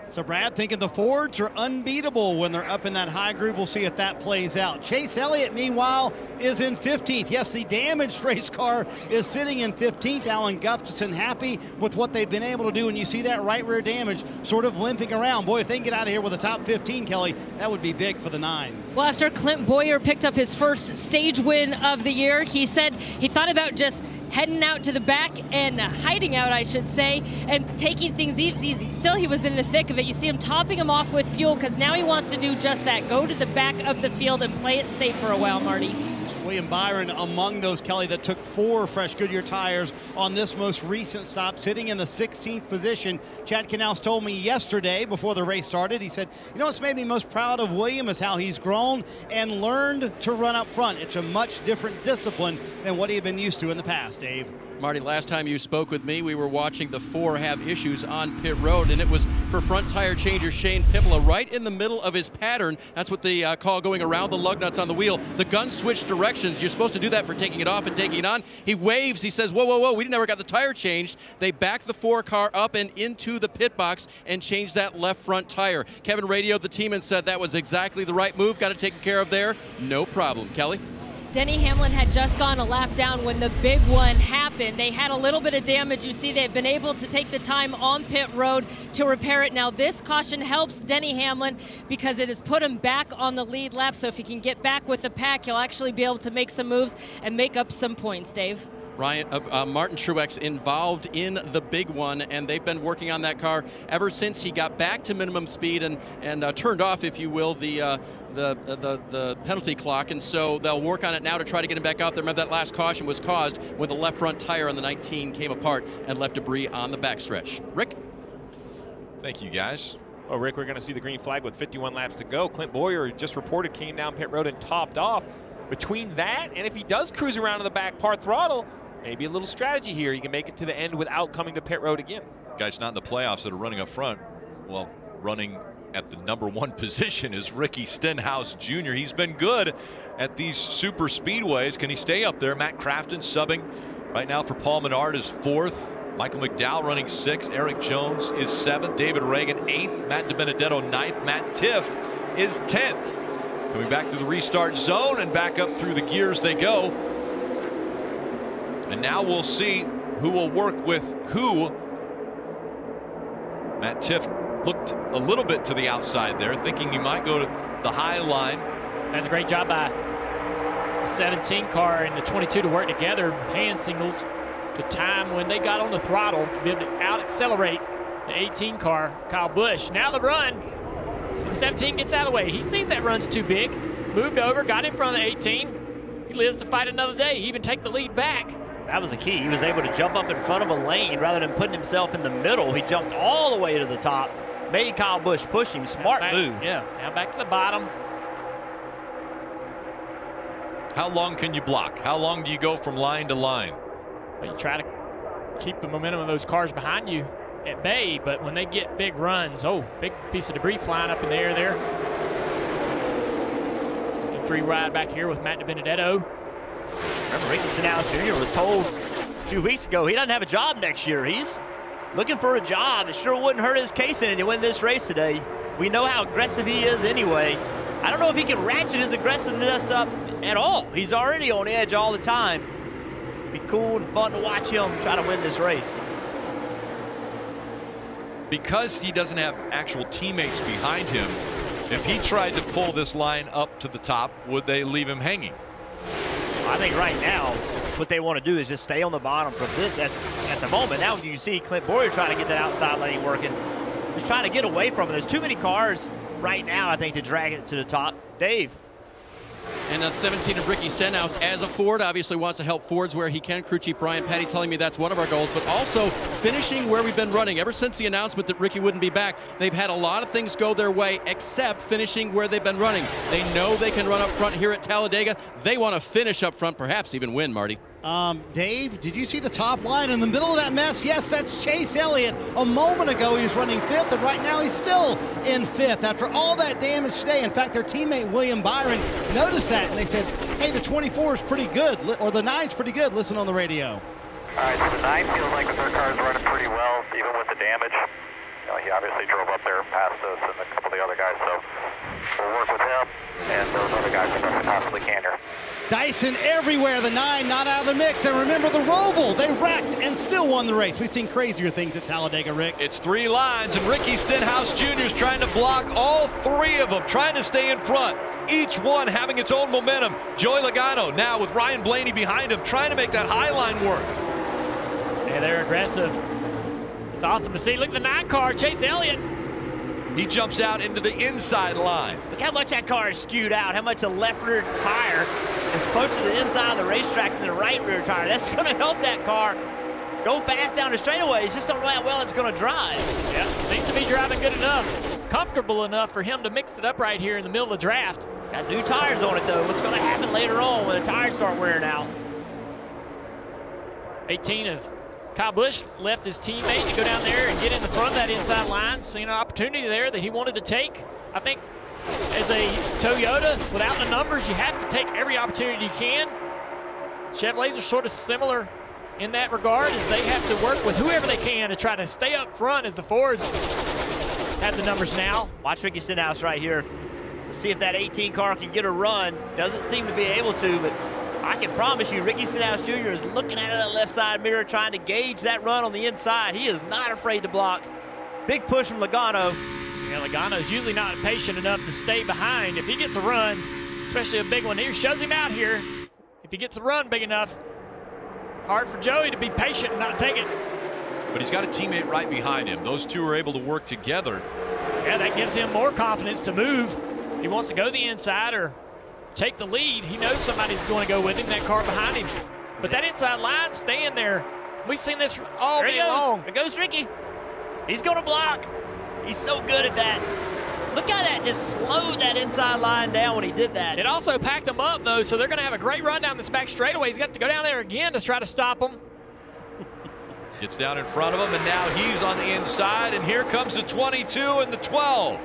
So Brad thinking the Fords are unbeatable when they're up in that high groove. We'll see if that plays out. Chase Elliott, meanwhile, is in 15th. Yes, the damaged race car is sitting in 15th. Alan Gustafson happy with what they've been able to do, and you see that right rear damage sort of limping around. Boy, if they can get out of here with a top 15, Kelly, that would be big for the 9. Well, after Clint Boyer picked up his first stage win of the year, he said he thought about just heading out to the back and hiding out, I should say, and taking things easy. Still, he was in the thick of it. You see him topping him off with fuel because now he wants to do just that. Go to the back of the field and play it safe for a while, Marty. William Byron among those, Kelly, that took 4 fresh Goodyear tires on this most recent stop, sitting in the 16th position. Chad Knaus told me yesterday before the race started, he said, you know what's made me most proud of William is how he's grown and learned to run up front. It's a much different discipline than what he had been used to in the past, Dave. Marty, last time you spoke with me, we were watching the 4 have issues on pit road, and it was for front tire changer Shane Pippola right in the middle of his pattern. That's what the call going around the lug nuts on the wheel. The gun switched directions. You're supposed to do that for taking it off and taking it on. He waves. He says, whoa, whoa, whoa, we never got the tire changed. They backed the 4 car up and into the pit box and changed that left front tire. Kevin radioed the team and said that was exactly the right move. Got it taken care of there. No problem. Kelly? Denny Hamlin had just gone a lap down when the big one happened. They had a little bit of damage. You see they've been able to take the time on pit road to repair it. Now this caution helps Denny Hamlin because it has put him back on the lead lap. So if he can get back with the pack, he'll actually be able to make some moves and make up some points, Dave. Ryan, Martin Truex involved in the big one, and they've been working on that car ever since he got back to minimum speed and turned off, if you will, the penalty clock, and so they'll work on it now to try to get him back out there. Remember that last caution was caused when the left front tire on the 19 came apart and left debris on the backstretch. Rick? Thank you, guys. Well, Rick, we're going to see the green flag with 51 laps to go. Clint Boyer just reported came down pit road and topped off. Between that and if he does cruise around in the back part throttle, maybe a little strategy here. You can make it to the end without coming to pit road again. Guys not in the playoffs that are running up front. Well, running at the #1 position is Ricky Stenhouse Jr. He's been good at these super speedways. Can he stay up there? Matt Crafton subbing right now for Paul Menard is 4th. Michael McDowell running 6th. Eric Jones is 7th. David Reagan 8th. Matt DiBenedetto 9th. Matt Tifft is 10th. Coming back to the restart zone and back up through the gears they go. And now we'll see who will work with who. Matt Tifft looked a little bit to the outside there, thinking he might go to the high line. That's a great job by the 17 car and the 22 to work together. Hand signals to time when they got on the throttle to be able to out-accelerate the 18 car, Kyle Busch. Now the run. So the 17 gets out of the way. He sees that run's too big. Moved over, got in front of the 18. He lives to fight another day. He even take the lead back. That was the key. He was able to jump up in front of a lane rather than putting himself in the middle. He jumped all the way to the top, made Kyle Busch push him. Smart move. Yeah, now back to the bottom. How long can you block? How long do you go from line to line? Well, you try to keep the momentum of those cars behind you at bay, but when they get big runs, oh, big piece of debris flying up in the air there. C3 ride back here with Matt DiBenedetto. Remember, Ricky Stenhouse Jr. was told a few weeks ago he doesn't have a job next year. He's looking for a job. It sure wouldn't hurt his case in it to win this race today. We know how aggressive he is anyway. I don't know if he can ratchet his aggressiveness up at all. He's already on edge all the time. be cool and fun to watch him try to win this race. Because he doesn't have actual teammates behind him, if he tried to pull this line up to the top, would they leave him hanging? I think right now, what they want to do is just stay on the bottom for this at the moment. Now you see Clint Boyer trying to get that outside lane working. Just trying to get away from it. There's too many cars right now, I think, to drag it to the top. Dave. And 17 of Ricky Stenhouse as a Ford obviously wants to help Fords where he can. Crew Chief Brian Petty telling me that's one of our goals, but also finishing where we've been running. Ever since the announcement that Ricky wouldn't be back, they've had a lot of things go their way except finishing where they've been running. They know they can run up front here at Talladega. They want to finish up front, perhaps even win, Marty. Dave, did you see the top line in the middle of that mess? Yes, that's Chase Elliott. A moment ago, he was running 5th, and right now he's still in 5th after all that damage today. In fact, their teammate William Byron noticed that, and they said, hey, the 24 is pretty good, or the 9's pretty good. Listen on the radio. All right, so the 9 feels like the third car is running pretty well, even with the damage. You know, he obviously drove up there past us and a couple of the other guys, so we'll work with him and those other guys as best we possibly can here. Dyson everywhere, the 9 not out of the mix. And remember the Roval, they wrecked and still won the race. We've seen crazier things at Talladega, Rick. It's 3 lines, and Ricky Stenhouse Jr. is trying to block all 3 of them, trying to stay in front. Each one having its own momentum. Joey Logano now with Ryan Blaney behind him, trying to make that high line work. Yeah, they're aggressive. It's awesome to see. Look at the 9 car, Chase Elliott. He jumps out into the inside line. Look how much that car is skewed out, how much the left rear tire is closer to the inside of the racetrack than the right rear tire. That's going to help that car go fast down the straightaways. Just don't know how well it's going to drive. Yeah, seems to be driving good enough, comfortable enough for him to mix it up right here in the middle of the draft. Got new tires on it, though. What's going to happen later on when the tires start wearing out? 18 of Kyle Busch left his teammate to go down there and get in the front of that inside line. Seeing an opportunity there that he wanted to take. I think as a Toyota, without the numbers, you have to take every opportunity you can. Chevrolets are sort of similar in that regard, as they have to work with whoever they can to try to stay up front as the Fords have the numbers now. Watch Ricky Stenhouse right here. Let's see if that 18 car can get a run. Doesn't seem to be able to, but I can promise you Ricky Stenhouse Jr. is looking at that left side mirror trying to gauge that run on the inside. He is not afraid to block. Big push from Logano. Yeah, Logano's usually not patient enough to stay behind. If he gets a run, especially a big one, he shows him out here. If he gets a run big enough, it's hard for Joey to be patient and not take it. But he's got a teammate right behind him. Those two are able to work together. Yeah, that gives him more confidence to move. If he wants to go the inside or take the lead, he knows somebody's going to go with him, that car behind him. But that inside line staying there, we've seen this all day long. There goes Ricky. He's going to block. He's so good at that. Look how that just slowed that inside line down when he did that. It also packed them up, though, so they're going to have a great run down this back straightaway. He's got to go down there again to try to stop them. Gets down in front of him, and now he's on the inside, and here comes the 22 and the 12.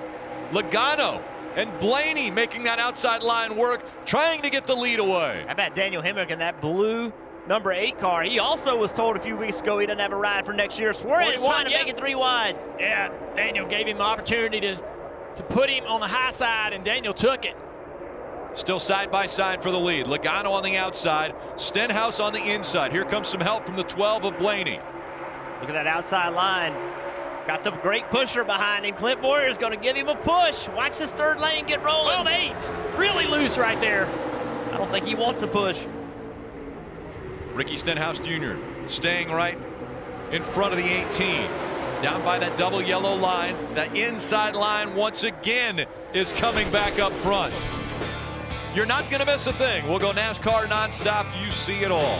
Logano and Blaney making that outside line work, trying to get the lead away. How about Daniel Hemrick in that blue number 8 car? He also was told a few weeks ago he doesn't have a ride for next year. Suarez trying to make it 3 wide. Yeah, Daniel gave him the opportunity to put him on the high side, and Daniel took it. Still side by side for the lead. Logano on the outside, Stenhouse on the inside. Here comes some help from the 12 of Blaney. Look at that outside line. Got the great pusher behind him. Clint Boyer is going to give him a push. Watch this third lane get rolling. 12-8's really loose right there. I don't think he wants to push. Ricky Stenhouse Jr. staying right in front of the 18. Down by that double yellow line. That inside line once again is coming back up front. You're not going to miss a thing. We'll go NASCAR nonstop. You see it all.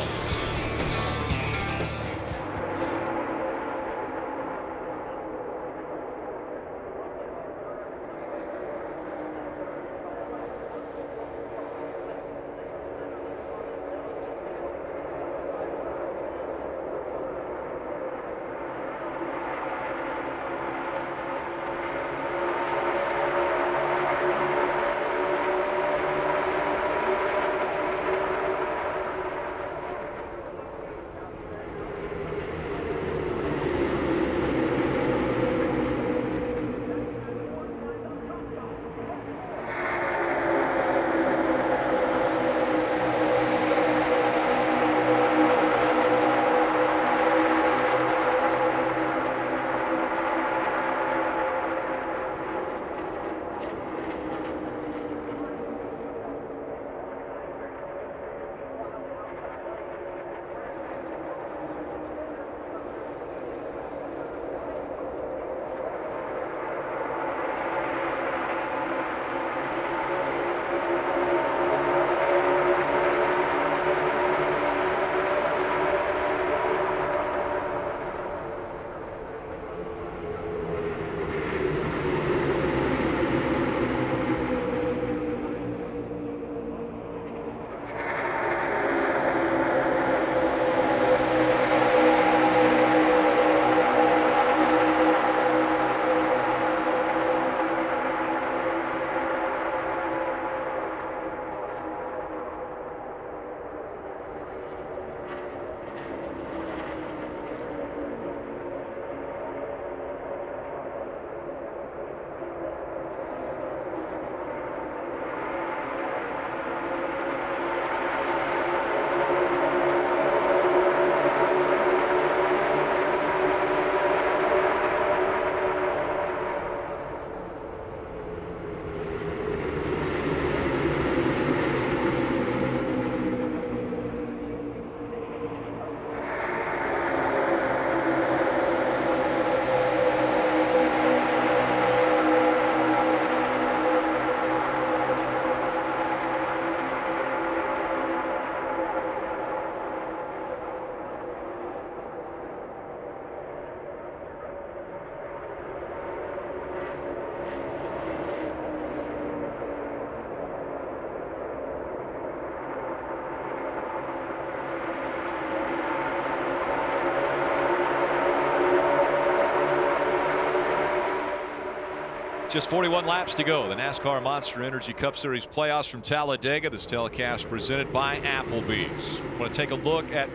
Just 41 laps to go. The NASCAR Monster Energy Cup Series playoffs from Talladega. This telecast presented by Applebee's. Want to take a look at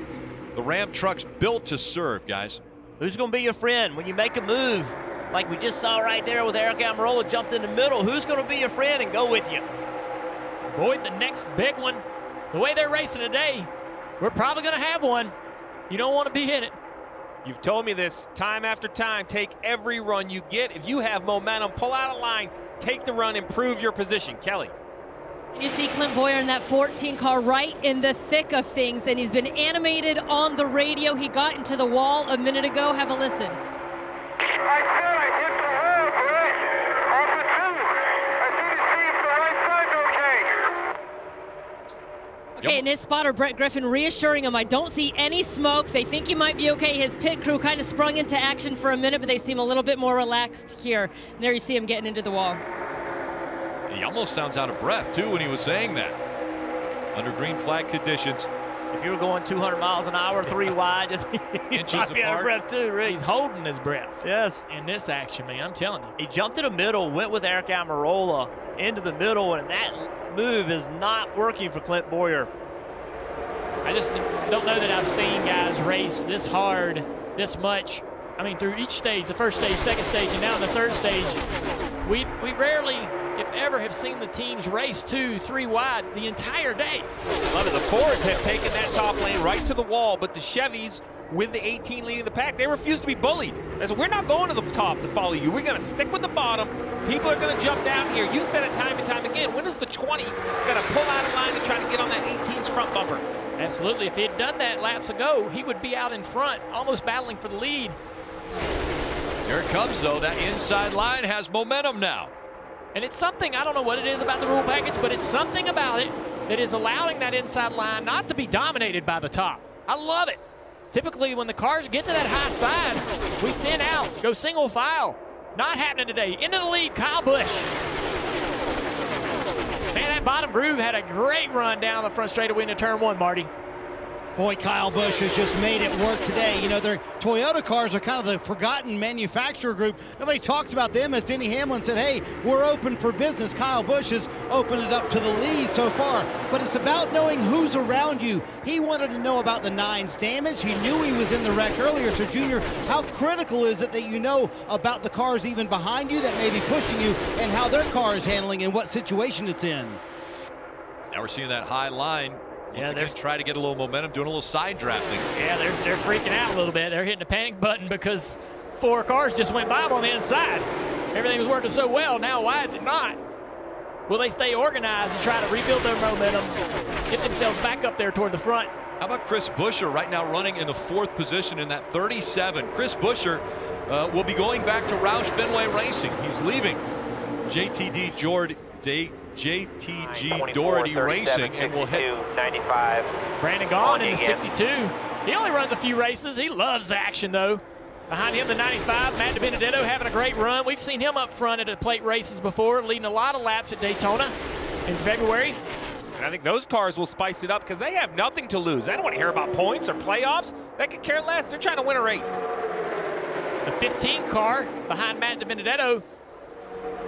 the Ram trucks built to serve, guys. Who's going to be your friend when you make a move like we just saw right there with Eric Almirola jumped in the middle? Who's going to be your friend and go with you? Avoid the next big one. The way they're racing today, we're probably going to have one. You don't want to be in it. You've told me this time after time. Take every run you get. If you have momentum, pull out a line, take the run, improve your position. Kelly. You see Clint Boyer in that 14 car right in the thick of things, and he's been animated on the radio. He got into the wall a minute ago. Have a listen. Okay, and his spotter, Brett Griffin, reassuring him, I don't see any smoke. They think he might be okay. His pit crew kind of sprung into action for a minute, but they seem a little bit more relaxed here. And there you see him getting into the wall. He almost sounds out of breath, too, when he was saying that. Under green flag conditions. If you were going 200 miles an hour, 3 wide, you'd be out of breath, too, Rick. He's holding his breath. Yes. In this action, man, I'm telling you. He jumped in the middle, went with Eric Almirola into the middle, and that move is not working for Clint Boyer. I just don't know that I've seen guys race this hard, this much. I mean, through each stage, the first stage, second stage, and now in the third stage, we rarely, if ever, have seen the teams race 2, 3 wide the entire day. Love it. The Fords have taken that top lane right to the wall, but the Chevys, with the 18 leading the pack, they refuse to be bullied. They said, we're not going to the top to follow you. We're going to stick with the bottom. People are going to jump down here. You said it time and time again. When is the 20 going to pull out a line and try to get on that 18's front bumper? Absolutely. If he had done that laps ago, he would be out in front, almost battling for the lead. Here it comes, though. That inside line has momentum now. And it's something, I don't know what it is about the rule package, but it's something about it that is allowing that inside line not to be dominated by the top. I love it. Typically, when the cars get to that high side, we thin out, go single file. Not happening today. Into the lead, Kyle Busch. Man, that bottom groove had a great run down the front straightaway into turn 1, Marty. Boy, Kyle Busch has just made it work today. You know, their Toyota cars are kind of the forgotten manufacturer group. Nobody talks about them, as Denny Hamlin said, hey, we're open for business. Kyle Busch has opened it up to the lead so far. But it's about knowing who's around you. He wanted to know about the 9's damage. He knew he was in the wreck earlier. So, Junior, how critical is it that you know about the cars even behind you that may be pushing you and how their car is handling and what situation it's in? Now we're seeing that high line. Yeah, they're trying to get a little momentum, doing a little side drafting. Yeah, they're freaking out a little bit. They're hitting the panic button because 4 cars just went by on the inside. Everything was working so well. Now, why is it not? Will they stay organized and try to rebuild their momentum, get themselves back up there toward the front? How about Chris Buescher right now running in the 4th position in that 37? Chris Buescher will be going back to Roush Fenway Racing. He's leaving JTG Doherty Racing and will head 95. Brandon Gaughan in the 62. He only runs a few races. He loves the action, though. Behind him, the 95, Matt DiBenedetto having a great run. We've seen him up front at the plate races before, leading a lot of laps at Daytona in February. And I think those cars will spice it up because they have nothing to lose. They don't want to hear about points or playoffs. They could care less. They're trying to win a race. The 15 car behind Matt DiBenedetto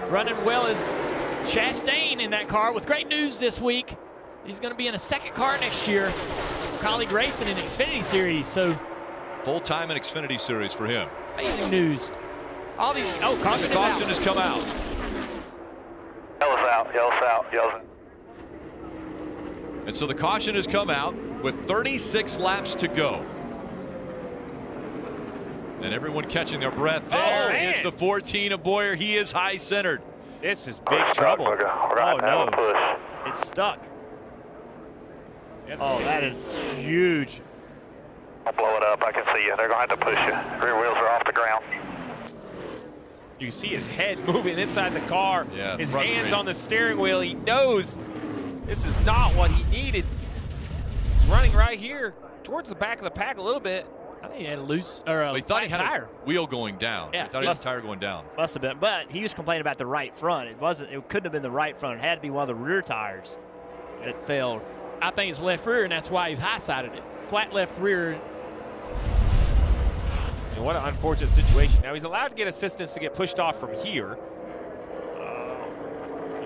running well as Chastain in that car with great news this week. He's going to be in a 2nd car next year. Colleague racing in the Xfinity Series, so full-time in Xfinity Series for him. Amazing news. All these, caution, caution has come out. Yellow's out, yellow's out, yellow's. And so the caution has come out with 36 laps to go. And everyone catching their breath. There is the 14 of Boyer. He is high centered. This is big trouble. Oh, no. It's stuck. Oh, that is huge. I'll blow it up. I can see you. They're going to have to push you. Rear wheels are off the ground. You see his head moving inside the car. Yeah, his hands on the steering wheel. He knows this is not what he needed. He's running right here towards the back of the pack a little bit. I think he had a loose or a he thought he had tire. A wheel going down. Yeah, he thought he had a tire going down. Must have been, but he was complaining about the right front. It couldn't have been the right front. It had to be one of the rear tires that failed. I think it's left rear, and that's why he's high-sided it. Flat left rear. And what an unfortunate situation. Now he's allowed to get assistance to get pushed off from here.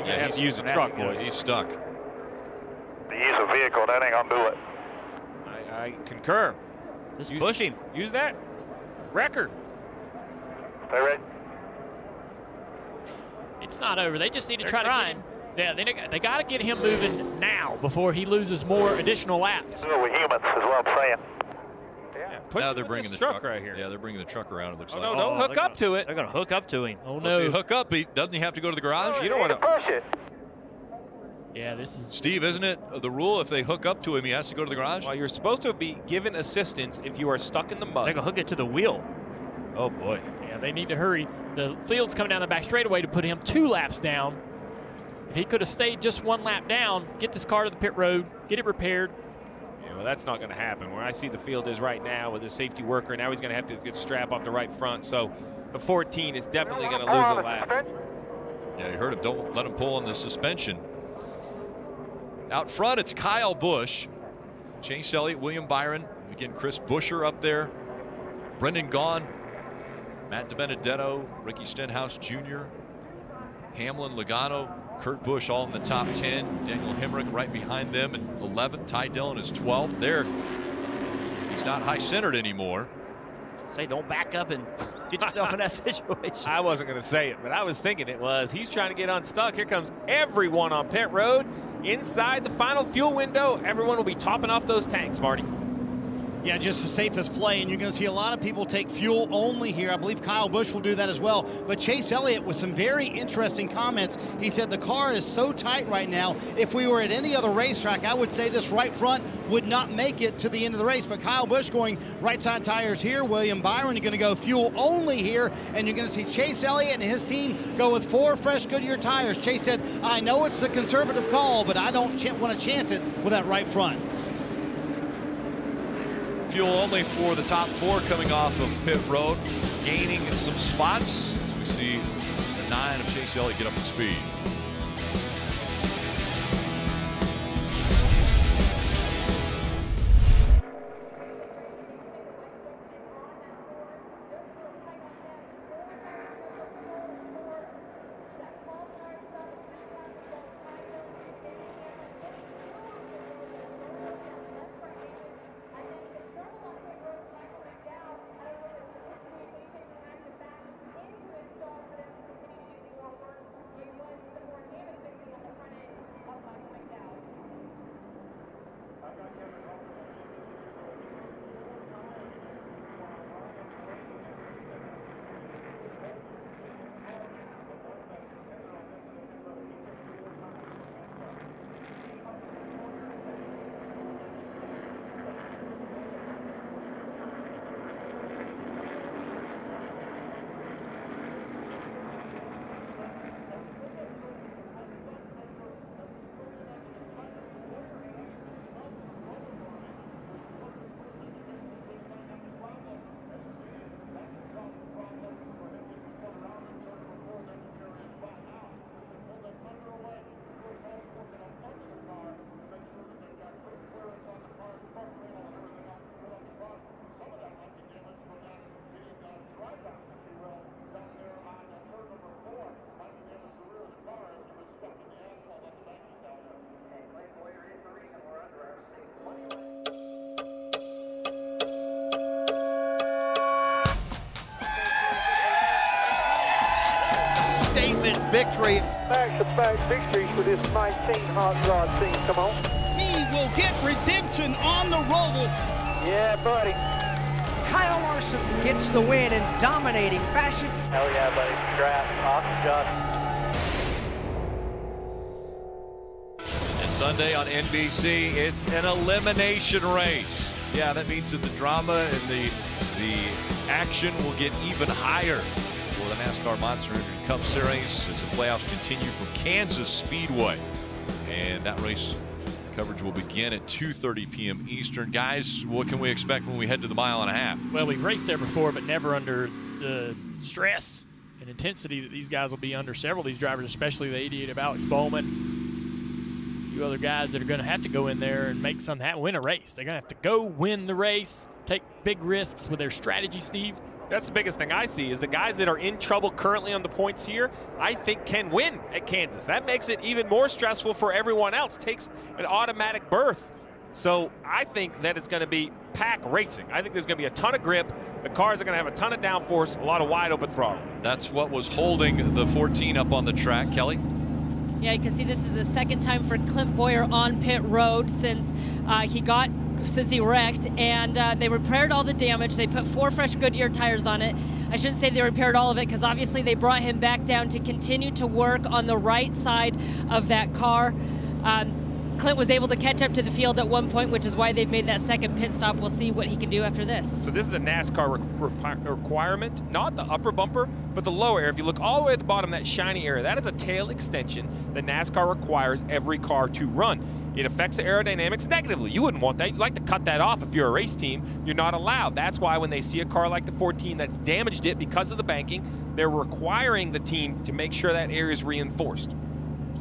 You're going to have to use a truck, boys. He's stuck. To use a vehicle, that ain't going to do it. I concur. Just push him. Use that. Wrecker. They ready? It's not over. They just need to try to get him. Yeah, they got to get him moving now before he loses more additional laps. We're humans, is what I'm saying. Now they're bringing the truck right here. Yeah, they're bringing the truck around. It looks like. No, don't hook up to it. They're going to hook up to him. Oh no! If they hook up, doesn't he have to go to the garage? You don't want to push it. Yeah, this is Steve, isn't it the rule if they hook up to him, he has to go to the garage? Well, you're supposed to be given assistance if you are stuck in the mud. They're going to hook it to the wheel. Oh boy. Yeah, they need to hurry. The field's coming down the back straightaway to put him 2 laps down. If he could have stayed just 1 lap down, get this car to the pit road, get it repaired. Yeah, well, that's not going to happen. Where I see the field is right now with a safety worker, now he's going to have to get strap off the right front. So the 14 is definitely going to lose a lap. Yeah, you heard him. Don't let him pull on the suspension. Out front, it's Kyle Busch, Chase Elliott, William Byron, again, Chris Buescher up there, Brendan Gaughan, Matt DiBenedetto, Ricky Stenhouse Jr., Hamlin, Logano, Kurt Busch all in the top 10. Daniel Hemrick right behind them in 11th. Ty Dillon is 12th. There, he's not high-centered anymore. Say, don't back up and get yourself in that situation. I wasn't going to say it, but I was thinking it was. He's trying to get unstuck. Here comes everyone on pit road. Inside the final fuel window, everyone will be topping off those tanks, Marty. Yeah, just the safest play, and you're going to see a lot of people take fuel only here. I believe Kyle Busch will do that as well. But Chase Elliott with some very interesting comments. He said the car is so tight right now, if we were at any other racetrack, I would say this right front would not make it to the end of the race. But Kyle Busch going right side tires here. William Byron, you're going to go fuel only here, and you're going to see Chase Elliott and his team go with 4 fresh Goodyear tires. Chase said, I know it's a conservative call, but I don't want to chance it with that right front. Fuel only for the top 4 coming off of pit road, gaining some spots as we see the 9 of Chase Elliott get up to speed. Victory. Back victory for this 19 hot rod team. Come on. He will get redemption on the roll. Yeah, buddy. Kyle Larson gets the win in dominating fashion. Hell yeah, buddy. Congrats. Awesome job. And Sunday on NBC, it's an elimination race. Yeah, that means that the drama and the action will get even higher for the NASCAR Monster Energy Cup Series as the playoffs continue from Kansas Speedway. And that race coverage will begin at 2:30 p.m. Eastern. Guys, what can we expect when we head to the 1.5 miles? Well, we've raced there before, but never under the stress and intensity that these guys will be under. Several of these drivers, especially the 88 of Alex Bowman, a few other guys that are going to have to go in there and make something happen, win a race. They're going to have to go win the race, take big risks with their strategy, Steve. That's the biggest thing I see is the guys that are in trouble currently on the points here, I think can win at Kansas. That makes it even more stressful for everyone else. Takes an automatic berth. So I think that it's going to be pack racing. I think there's going to be a ton of grip. The cars are going to have a ton of downforce, a lot of wide open throttle. That's what was holding the 14 up on the track, Kelly. Yeah, you can see this is the second time for Clint Boyer on pit road since he wrecked, and they repaired all the damage. They put 4 fresh Goodyear tires on it. I shouldn't say they repaired all of it because obviously they brought him back down to continue to work on the right side of that car. Clint was able to catch up to the field at one point, which is why they've made that second pit stop. We'll see what he can do after this. So this is a NASCAR requirement, not the upper bumper, but the lower area. If you look all the way at the bottom, that shiny area, that is a tail extension that NASCAR requires every car to run. It affects the aerodynamics negatively. You wouldn't want that. You'd like to cut that off if you're a race team. You're not allowed. That's why when they see a car like the 14 that's damaged it because of the banking, they're requiring the team to make sure that area is reinforced.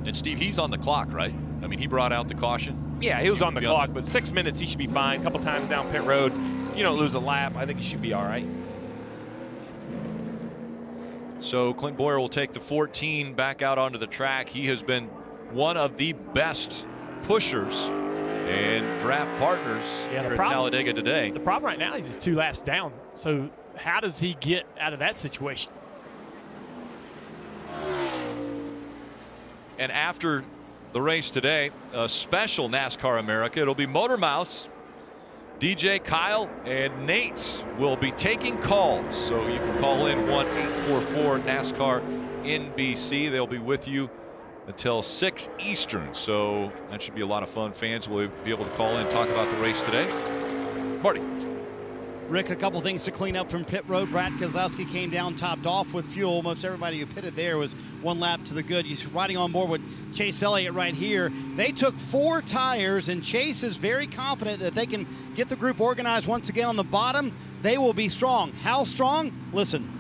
And Steve, he's on the clock, right? I mean, he brought out the caution. Yeah, he was on the clock, but 6 minutes, he should be fine. A couple times down pit road, you don't lose a lap. I think he should be all right. So Clint Boyer will take the 14 back out onto the track. He has been one of the best pushers and draft partners here at Talladega today. The problem right now is he's 2 laps down. So how does he get out of that situation? And after the race today, a special NASCAR America. It'll be Motor Mouths. DJ, Kyle, and Nate will be taking calls. So you can call in 1-844-NASCAR-NBC. They'll be with you until 6 Eastern. So that should be a lot of fun. Fans will be able to call in and talk about the race today. Marty. Rick, a couple things to clean up from pit road. Brad Keselowski came down topped off with fuel. Most everybody who pitted there was 1 lap to the good. He's riding on board with Chase Elliott right here. They took 4 tires, and Chase is very confident that they can get the group organized once again on the bottom. They will be strong. How strong? Listen.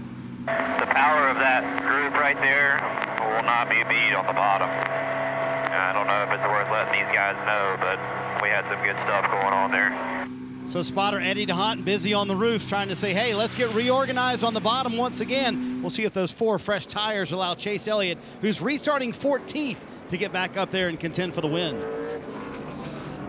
The power of that group right there will not be beat on the bottom. I don't know if it's worth letting these guys know, but we had some good stuff going on there. So spotter Eddie DeHaan busy on the roof trying to say, hey, let's get reorganized on the bottom once again. We'll see if those 4 fresh tires allow Chase Elliott, who's restarting 14th, to get back up there and contend for the win.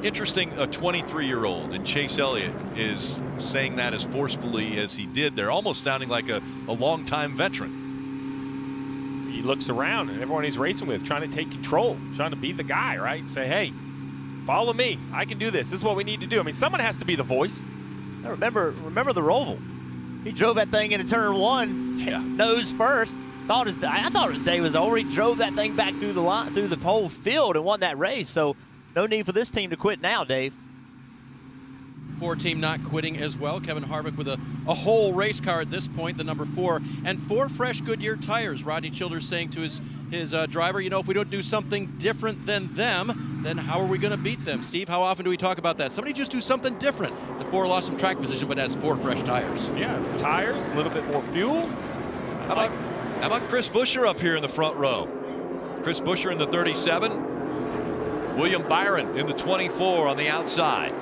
Interesting, a 23-year-old, and Chase Elliott is saying that as forcefully as he did there, almost sounding like a longtime veteran. He looks around and everyone he's racing with trying to take control, trying to be the guy, right? Say, hey, follow me. I can do this. This is what we need to do. I mean, someone has to be the voice. Remember the Roval. He drove that thing into turn 1, nose first. I thought his day was over. He drove that thing back through the line, through the whole field, and won that race. So no need for this team to quit now, Dave. 4 team not quitting as well. Kevin Harvick with a whole race car at this point, the number 4, and 4 fresh Goodyear tires. Rodney Childers saying to his driver, you know, if we don't do something different than them, then how are we going to beat them? Steve, how often do we talk about that? Somebody just do something different. The 4 lost some track position, but has 4 fresh tires. Yeah, tires, a little bit more fuel. How about Chris Buescher up here in the front row? Chris Buescher in the 37. William Byron in the 24 on the outside.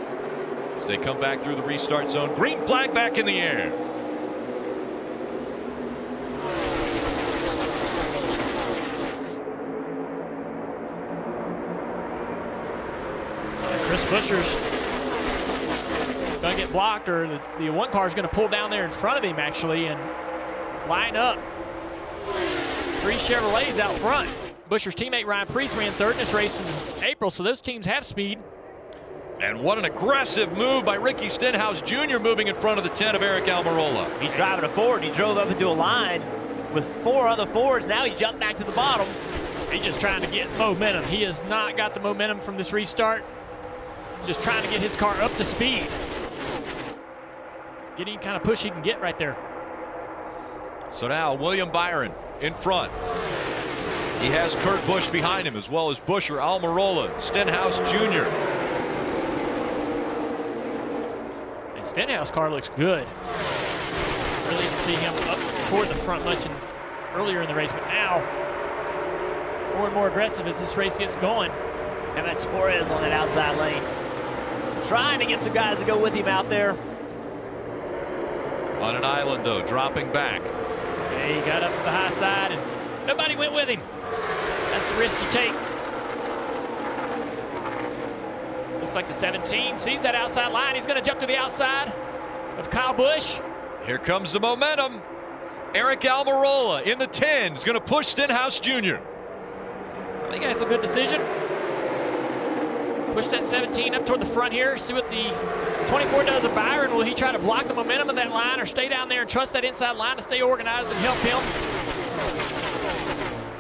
As they come back through the restart zone. Green flag back in the air. Chris Buescher's going to get blocked, or the 1 car is going to pull down there in front of him, actually, and line up. 3 Chevrolets out front. Buescher's teammate Ryan Preece ran 3rd in this race in April, so those teams have speed. And what an aggressive move by Ricky Stenhouse Jr. moving in front of the 10 of Eric Almirola. He's driving a Ford. He drove up into a line with 4 other Fords. Now he jumped back to the bottom. He's just trying to get momentum. He has not got the momentum from this restart. Just trying to get his car up to speed. Get any kind of push he can get right there. So now William Byron in front. He has Kurt Busch behind him, as well as Buescher, Almirola, Stenhouse Jr. And Stenhouse car looks good. Really didn't see him up toward the front much earlier in the race, but now more and more aggressive as this race gets going. And that's Suarez on that outside lane. Trying to get some guys to go with him out there. On an island, though, dropping back. Yeah, he got up to the high side, and nobody went with him. That's the risk you take. Looks like the 17 sees that outside line. He's going to jump to the outside of Kyle Busch. Here comes the momentum. Eric Almirola in the 10 is going to push Stenhouse Jr. I think that's a good decision. Push that 17 up toward the front here. See what the 24 does of Byron. Will he try to block the momentum of that line or stay down there and trust that inside line to stay organized and help him?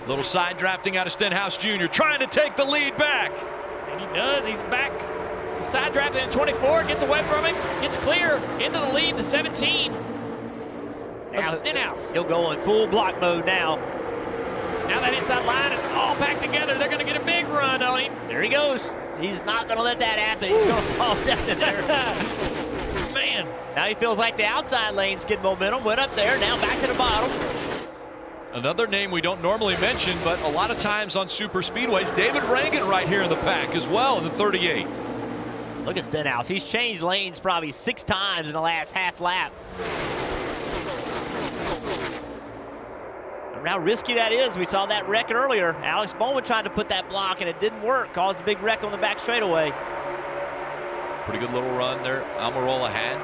Little side drafting out of Stenhouse Jr. trying to take the lead back. And he does. He's back to side drafting in 24. Gets away from him. Gets clear into the lead. The 17 of Stenhouse. He'll go in full block mode now. Now that inside line is all packed together. They're going to get a big run on him. There he goes. He's not going to let that happen. He's going to fall down in there. Man. Now he feels like the outside lane's getting momentum. Went up there. Now back to the bottom. Another name we don't normally mention, but a lot of times on super speedways, David Reagan right here in the pack as well in the 38. Look at Stenhouse. He's changed lanes probably 6 times in the last half lap. How risky that is. We saw that wreck earlier. Alex Bowman tried to put that block and it didn't work. Caused a big wreck on the back straightaway. Pretty good little run there Almirola had.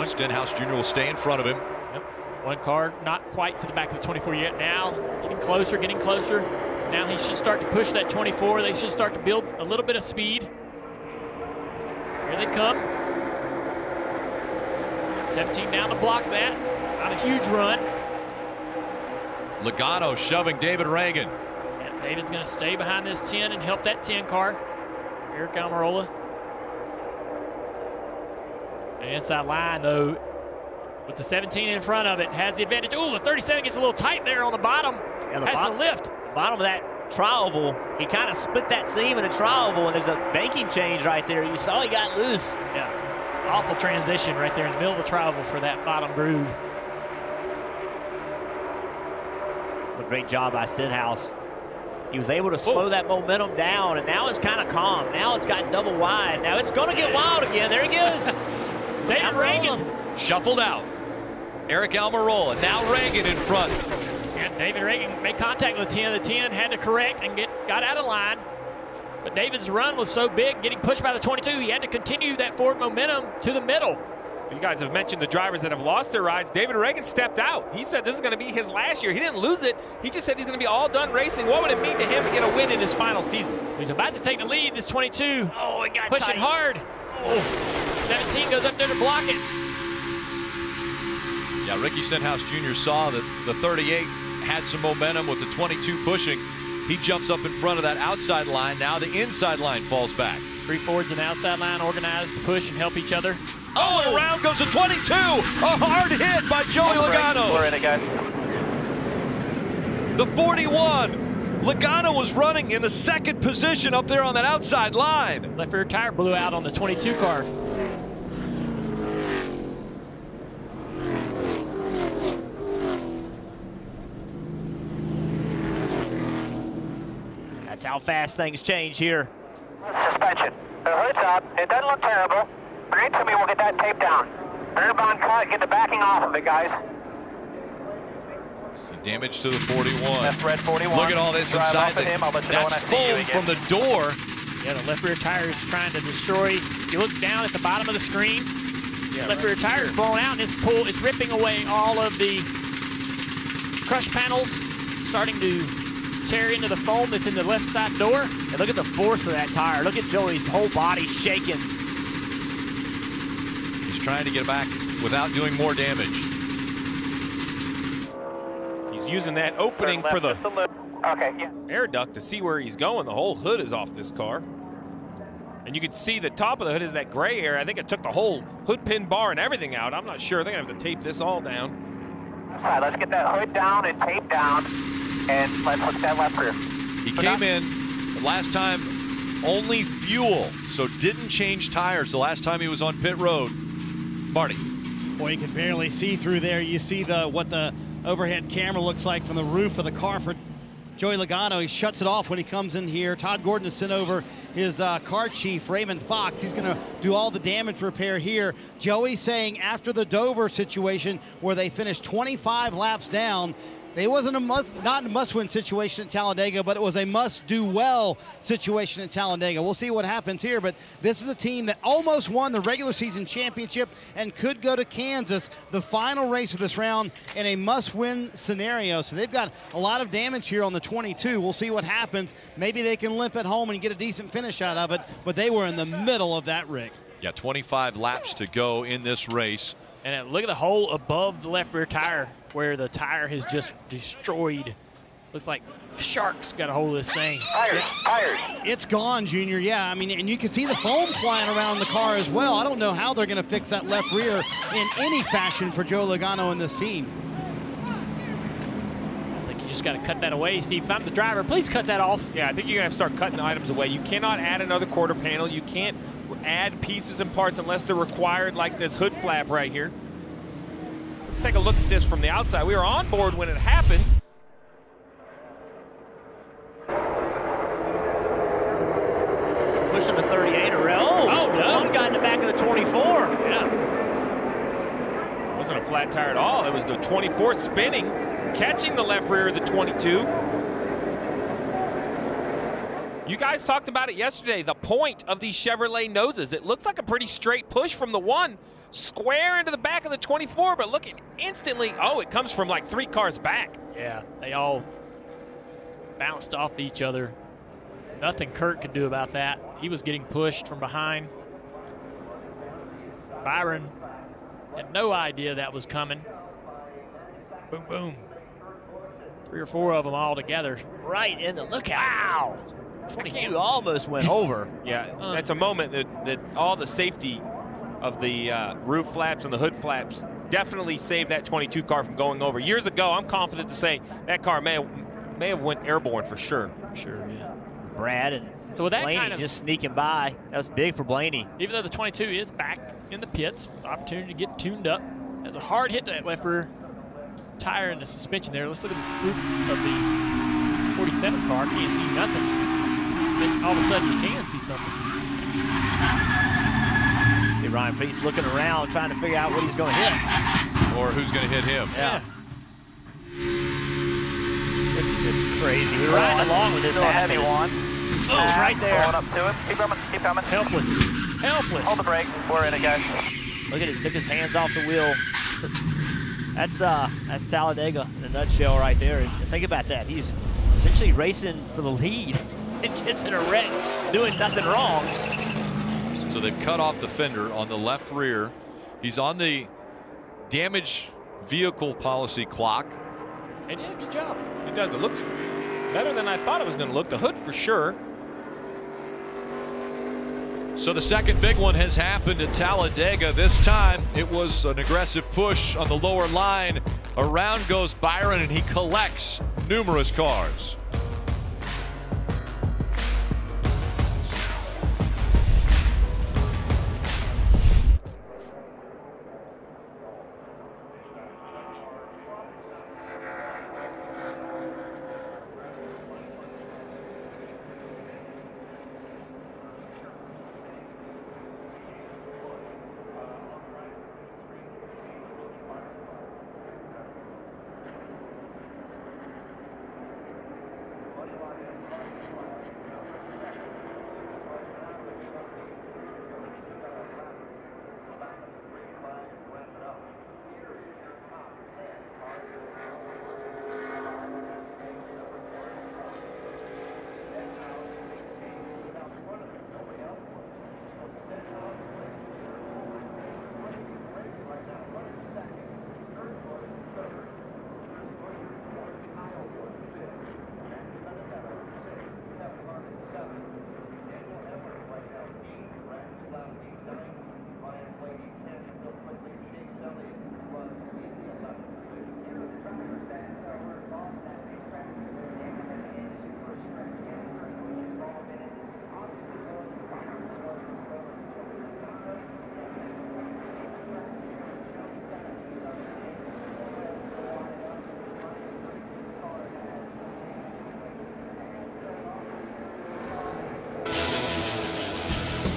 Stenhouse Jr. will stay in front of him. Yep. One car not quite to the back of the 24 yet. Now getting closer, getting closer. Now he should start to push that 24. They should start to build a little bit of speed. Here they come. 17 down to block that. Not a huge run. Logano shoving David Reagan. Yeah, David's going to stay behind this 10 and help that 10 car. Eric Almirola. The inside line, though, with the 17 in front of it, has the advantage. Ooh, the 37 gets a little tight there on the bottom. Yeah, has to lift. The bottom of that tri-oval, he kind of split that seam in a tri-oval, and there's a banking change right there. You saw he got loose. Yeah, awful transition right there in the middle of the tri-oval for that bottom groove. A great job by Stenhouse. He was able to slow that momentum down, and now it's kind of calm. Now it's gotten double wide. Now it's going to get wild again. There he goes. David Reagan. Shuffled out. Eric Almirola. Now Reagan in front. And David Reagan made contact with 10. The 10 had to correct and got out of line. But David's run was so big, getting pushed by the 22, he had to continue that forward momentum to the middle. You guys have mentioned the drivers that have lost their rides. David Reagan stepped out. He said this is going to be his last year. He didn't lose it. He just said he's going to be all done racing. What would it mean to him to get a win in his final season? He's about to take the lead. This 22. Oh, it got pushing tight. Hard. Oh. 17 goes up there to block it. Yeah, Ricky Stenhouse Jr. saw that the 38 had some momentum with the 22 pushing. He jumps up in front of that outside line. Now the inside line falls back. 3 forwards and outside line organized to push and help each other. Oh, and around goes the 22. A hard hit by Joey Logano. We're in it, guys. The 41. Logano was running in the 2nd position up there on that outside line. Left rear tire blew out on the 22 car. That's how fast things change here. Suspension. The hood's up. It doesn't look terrible. Bring it to me. We'll get that tape down. Rear-bound cut. Get the backing off of it, guys. Damage to the 41. Left red 41. Look at all this Drive inside. off of him. I'll let you know when I That's see you foam again. from the door. Yeah, the left rear tire is trying to destroy. You look down at the bottom of the screen. Yeah, left rear tire is blown out, and it's ripping away all of the crush panels, starting to tear into the foam that's in the left side door. And look at the force of that tire. Look at Joey's whole body shaking. He's trying to get back without doing more damage. He's using that opening for the yeah. air duct to see where he's going. The whole hood is off this car. And you can see the top of the hood is that gray area. I think it took the whole hood pin bar and everything out. I'm not sure. They're going to have to tape this all down. All right, let's get that hood down and tape down, and let's look at that left rear. He came in the last time only fuel, so didn't change tires the last time he was on pit road. Marty. Boy, you can barely see through there. You see what the overhead camera looks like from the roof of the car. Joey Logano, he shuts it off when he comes in here. Todd Gordon has sent over his car chief, Raymond Fox. He's going to do all the damage repair here. Joey saying after the Dover situation where they finished 25 laps down, it wasn't not a must-win situation at Talladega, but it was a must-do-well situation at Talladega. We'll see what happens here, but this is a team that almost won the regular season championship and could go to Kansas, the final race of this round, in a must-win scenario. So they've got a lot of damage here on the 22. We'll see what happens. Maybe they can limp it home and get a decent finish out of it, but they were in the middle of that, Rick. Yeah, 25 laps to go in this race. And look at the hole above the left rear tire where the tire has just destroyed. Looks like sharks got a hold of this thing. Tires. It's gone, Junior. Yeah, I mean, and you can see the foam flying around the car as well. I don't know how they're going to fix that left rear in any fashion for Joe Logano and this team. I think you just got to cut that away, Steve. If I'm the driver, please cut that off. Yeah, I think you're going to have to start cutting items away. You cannot add another quarter panel. You can't add pieces and parts unless they're required, like this hood flap right here. Let's take a look at this from the outside. We were on board when it happened. He's pushing the 38 around. Oh, no. One got in the back of the 24. Yeah. It wasn't a flat tire at all. It was the 24 spinning, catching the left rear of the 22. You guys talked about it yesterday, the point of these Chevrolet noses. It looks like a pretty straight push from the one, square into the back of the 24, but look at instantly, oh, it comes from like 3 cars back. Yeah, they all bounced off each other. Nothing Kurt could do about that. He was getting pushed from behind. Byron had no idea that was coming. Boom, boom. 3 or 4 of them all together. Right in the lookout. Wow. 22 almost went over. Yeah, that's a moment that all the safety of the roof flaps and the hood flaps definitely saved that 22 car from going over. Years ago, I'm confident to say that car may have went airborne for sure. Sure, yeah. Brad and so with that Blaney kind of just sneaking by. That was big for Blaney. Even though the 22 is back in the pits, opportunity to get tuned up. Has a hard hit to that left rear tire and the suspension there. Let's look at the roof of the 47 car. Can't see nothing. Then all of a sudden you can see something. See Ryan Preece looking around, trying to figure out what he's going to hit. Or who's going to hit him. Yeah. This is just crazy. We're riding along with this happening. Oh, right there. Going up to him. Keep coming. Keep coming. Helpless. Helpless. Hold the brake. We're in it, guys. Look at it. Took his hands off the wheel. That's Talladega in a nutshell right there. And think about that. He's essentially racing for the lead. It gets in a wreck, doing nothing wrong. So they've cut off the fender on the left rear. He's on the damage vehicle policy clock. He did a good job. He does. It looks better than I thought it was going to look. The hood for sure. So the second big one has happened at Talladega. This time it was an aggressive push on the lower line. Around goes Byron and he collects numerous cars.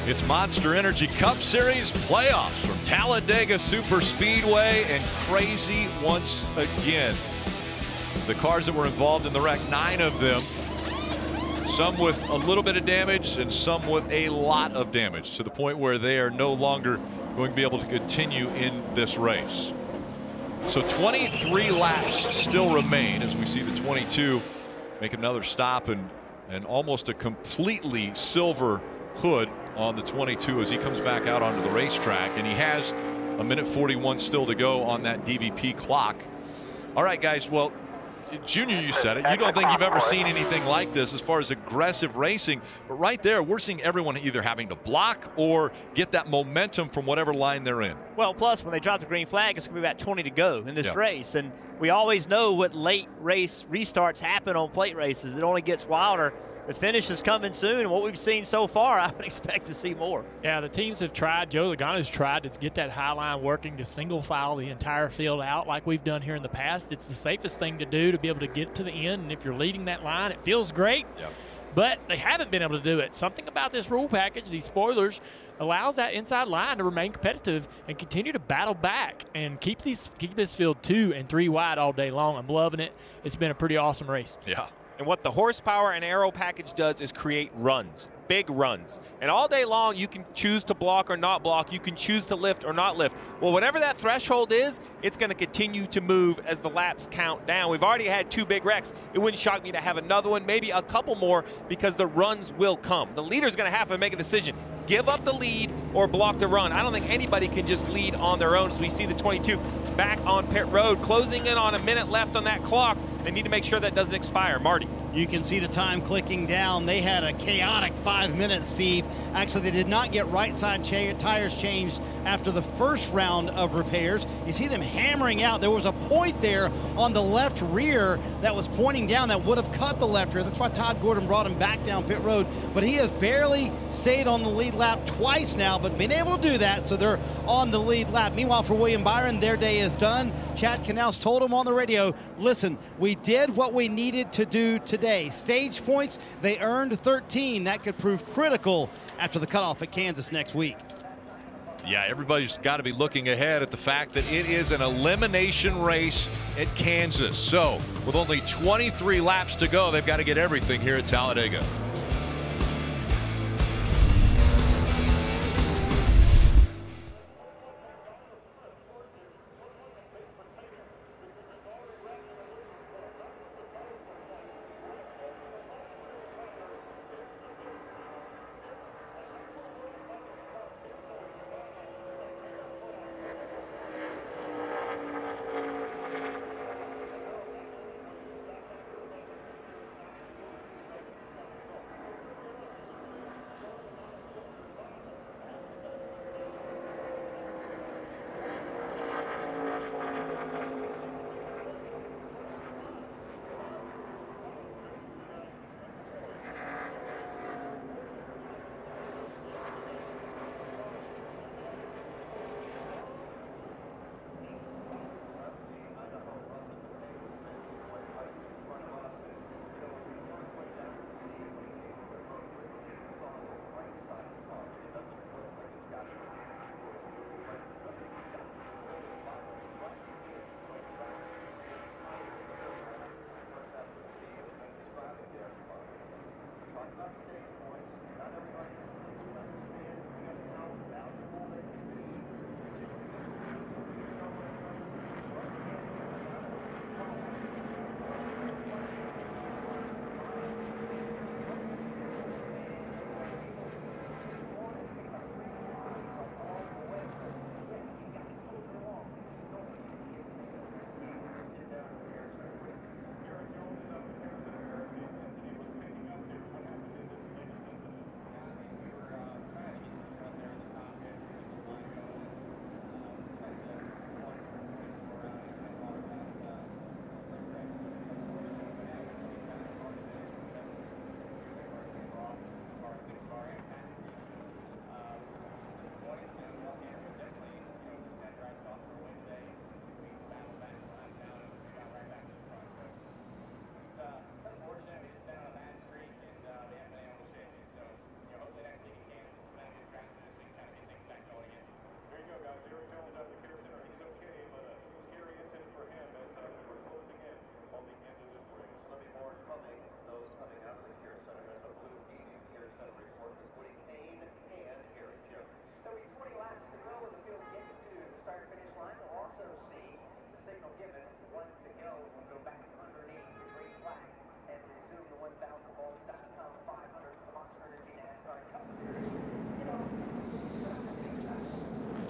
It's Monster Energy Cup Series playoffs from Talladega Superspeedway, and crazy once again. The cars that were involved in the wreck, 9 of them, some with a little bit of damage and some with a lot of damage, to the point where they are no longer going to be able to continue in this race. So 23 laps still remain as we see the 22 make another stop, and almost a completely silver hood on the 22 as he comes back out onto the racetrack, and he has a minute 41 still to go on that DVP clock. All right, guys, well, Junior, you said it. You don't think you've ever seen anything like this as far as aggressive racing, but right there, we're seeing everyone either having to block or get that momentum from whatever line they're in. Well, plus when they drop the green flag, it's going to be about 20 to go in this race, and we always know what late race restarts happen on plate races. It only gets wilder. The finish is coming soon, and what we've seen so far, I would expect to see more. Yeah, the teams have tried. Joe Logano's tried to get that high line working, to single file the entire field out like we've done here in the past. It's the safest thing to do to be able to get to the end, and if you're leading that line, it feels great. Yep. But they haven't been able to do it. Something about this rule package, these spoilers, allows that inside line to remain competitive and continue to battle back and keep this field 2 and 3 wide all day long. I'm loving it. It's been a pretty awesome race. Yeah. And what the horsepower and aero package does is create runs, big runs. And all day long, you can choose to block or not block. You can choose to lift or not lift. Well, whatever that threshold is, it's going to continue to move as the laps count down. We've already had 2 big wrecks. It wouldn't shock me to have another one, maybe a couple more, because the runs will come. The leader's going to have to make a decision. Give up the lead or block the run. I don't think anybody can just lead on their own, as we see the 22 back on pit road, closing in on a minute left on that clock. They need to make sure that doesn't expire. Marty. You can see the time clicking down. They had a chaotic 5 minutes, Steve. Actually, they did not get right side tires changed after the first round of repairs. You see them hammering out. There was a point there on the left rear that was pointing down that would have cut the left rear. That's why Todd Gordon brought him back down pit road. But he has barely stayed on the lead lap twice now, but been able to do that, so they're on the lead lap. Meanwhile, for William Byron, their day is done. Chad Knaus told him on the radio, listen, we did what we needed to do today. Stage points, they earned 13. That could prove critical after the cutoff at Kansas next week. Yeah, everybody's got to be looking ahead at the fact that it is an elimination race at Kansas. So with only 23 laps to go, they've got to get everything here at Talladega.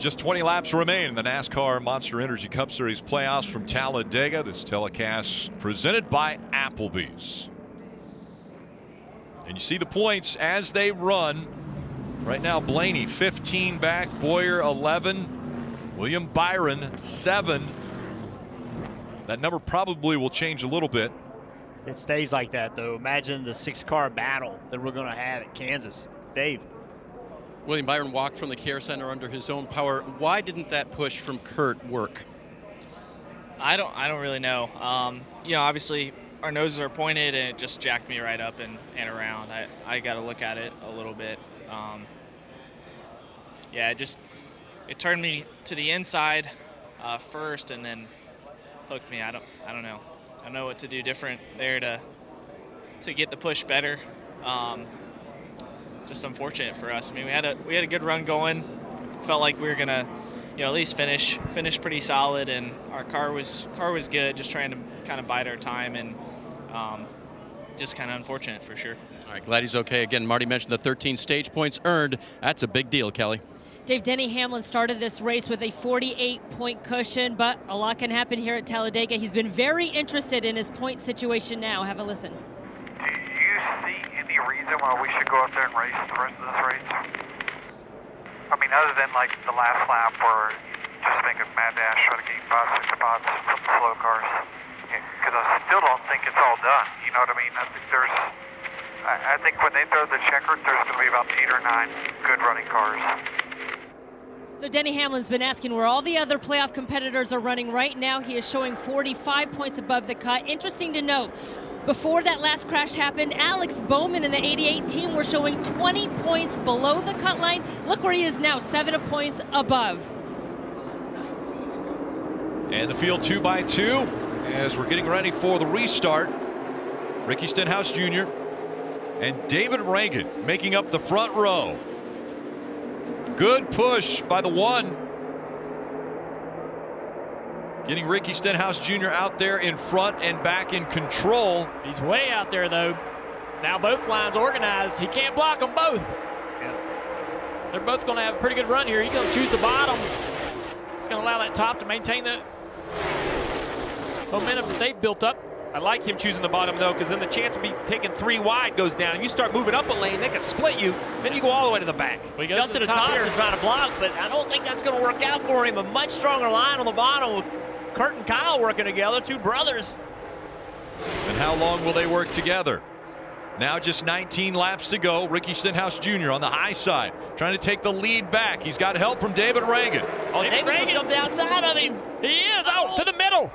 Just 20 laps remain in the NASCAR Monster Energy Cup Series playoffs from Talladega. This telecast presented by Applebee's. And you see the points as they run. Right now, Blaney 15 back, Boyer 11, William Byron 7. That number probably will change a little bit. If it stays like that, though, imagine the 6-car battle that we're going to have at Kansas. Dave. William Byron walked from the care center under his own power. Why didn't that push from Kurt work? I don't really know. You know, obviously our noses are pointed and it just jacked me right up and around. I got to look at it a little bit. Yeah, it turned me to the inside first and then hooked me. I don't know. I don't know what to do different there to get the push better. Just unfortunate for us. I mean, we had a good run going. Felt like we were gonna, you know, at least finish pretty solid, and our car was good. Just trying to kind of bide our time, and just kind of unfortunate for sure. All right, glad he's okay. Again, Marty mentioned the 13 stage points earned. That's a big deal, Kelly. Dave, Denny Hamlin started this race with a 48-point cushion, but a lot can happen here at Talladega. He's been very interested in his point situation now. Have a listen. Do you see any reason why we should go up there and race the rest of this race? I mean, other than like the last lap where you just make a mad dash, try to gain 5-6 spots from the slow cars. Because I still don't think it's all done. You know what I mean? I think when they throw the checker, there's going to be about 8 or 9 good running cars. So Denny Hamlin's been asking where all the other playoff competitors are running right now. He is showing 45 points above the cut. Interesting to note, before that last crash happened, Alex Bowman and the 88 team were showing 20 points below the cut line. Look where he is now, 7 points above. And the field 2 by 2 as we're getting ready for the restart. Ricky Stenhouse Jr. and David Reagan making up the front row. Good push by the 1. Getting Ricky Stenhouse Jr. out there in front and back in control. He's way out there, though. Now both lines organized. He can't block them both. They're both going to have a pretty good run here. He's going to choose the bottom. It's going to allow that top to maintain the momentum that they've built up. I like him choosing the bottom, though, because then the chance of be taking 3 wide goes down. If you start moving up a lane, they can split you. Then you go all the way to the back. We go to the top here and try to block, but I don't think that's going to work out for him. A much stronger line on the bottom with Kurt and Kyle working together, 2 brothers. And how long will they work together? Now just 19 laps to go. Ricky Stenhouse Jr. on the high side, trying to take the lead back. He's got help from David Reagan. Oh, David Reagan on the outside of him. He is. Oh, to the middle.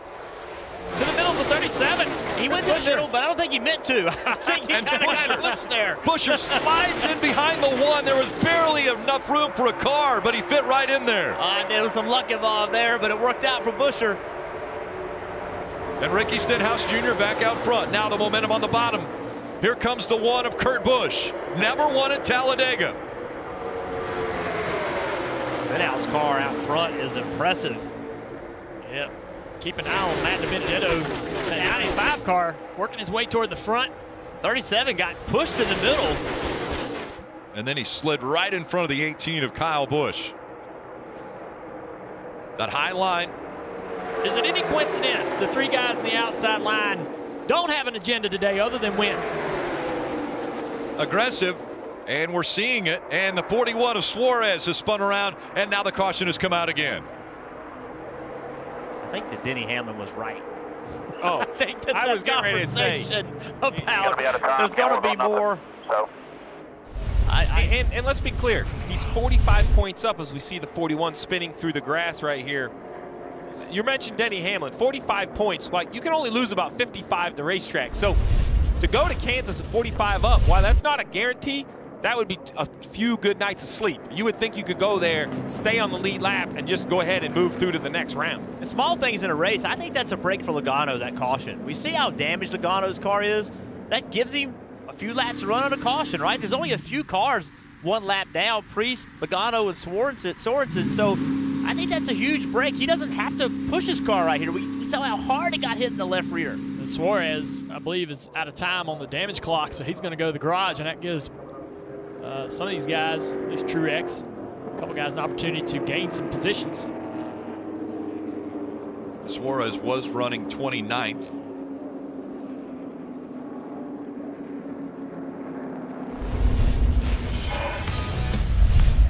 To the middle of the 37. He went to the middle, but I don't think he meant to. I think he kind of got pushed there. Busher slides in behind the 1. There was barely enough room for a car, but he fit right in there. There was some luck involved there, but it worked out for Busher. And Ricky Stenhouse Jr. back out front. Now the momentum on the bottom. Here comes the 1 of Kurt Busch. Never won at Talladega. Stenhouse car out front is impressive. Yep. Keep an eye on Matt DiBenedetto. The 95 car working his way toward the front. 37 got pushed in the middle. And then he slid right in front of the 18 of Kyle Busch. That high line. Is it any coincidence the 3 guys in the outside line don't have an agenda today other than win? Aggressive, and we're seeing it. And the 41 of Suarez has spun around, and now the caution has come out again. I think that Denny Hamlin was right. Oh, I think that I was getting ready to say about there's going to be more. So. And let's be clear, he's 45 points up as we see the 41 spinning through the grass right here. You mentioned Denny Hamlin, 45 points. Like, you can only lose about 55 at the racetrack. So to go to Kansas at 45 up, while that's not a guarantee, that would be a few good nights of sleep. You would think you could go there, stay on the lead lap, and just go ahead and move through to the next round. The small things in a race, I think that's a break for Logano, that caution. We see how damaged Logano's car is. That gives him a few laps to run on a caution, right? There's only a few cars 1 lap down, Priest, Logano, and Sorensen. So I think that's a huge break. He doesn't have to push his car right here. We saw how hard it got hit in the left rear. And Suarez, I believe, is out of time on the damage clock, so he's going to go to the garage, and that gives some of these guys, these Truex, a couple guys an opportunity to gain some positions. Suarez was running 29th.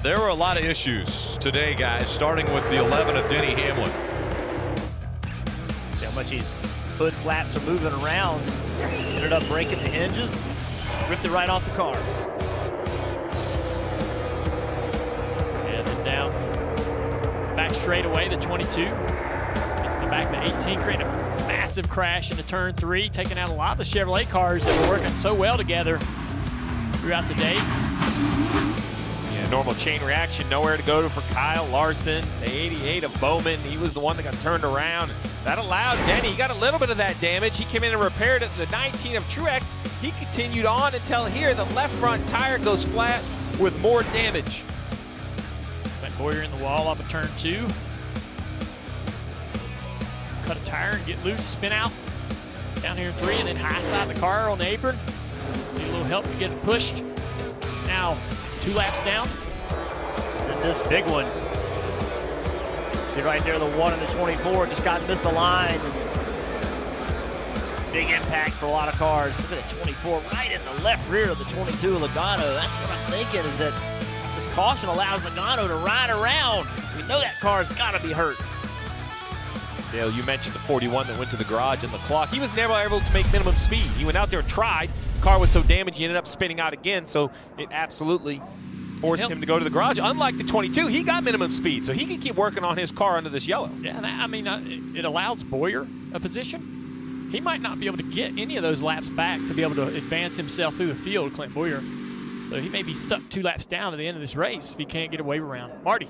There were a lot of issues today, guys, starting with the 11 of Denny Hamlin. See how much his hood flaps are moving around. Ended up breaking the hinges, ripped it right off the car. And then down back straight away, the 22. It's the back of the 18, creating a massive crash into turn 3, taking out a lot of the Chevrolet cars that were working so well together throughout the day. Normal chain reaction, nowhere to go to for Kyle Larson. The 88 of Bowman, he was the one that got turned around. That allowed Denny, he got a little bit of that damage. He came in and repaired it. The 19 of Truex, he continued on until here the left front tire goes flat with more damage. Clint Boyer in the wall off of turn 2. Cut a tire and get loose, spin out. Down here in 3 and then high side the car on the apron. Need a little help to get it pushed. Now 2 laps down. And this big one. See right there, the 1 and the 24 just got misaligned. Big impact for a lot of cars. Look at the 24 right in the left rear of the 22 Logano. That's what I'm thinking, is that this caution allows Logano to ride around. We know that car's got to be hurt. Dale, you mentioned the 41 that went to the garage and the clock. He was never able to make minimum speed. He went out there and tried. Car was so damaged he ended up spinning out again, so it absolutely forced him to go to the garage. Unlike the 22, he got minimum speed, so he can keep working on his car under this yellow. Yeah, I mean, it allows Boyer a position. He might not be able to get any of those laps back to be able to advance himself through the field, Clint Boyer. So he may be stuck 2 laps down at the end of this race if he can't get a wave around. Marty.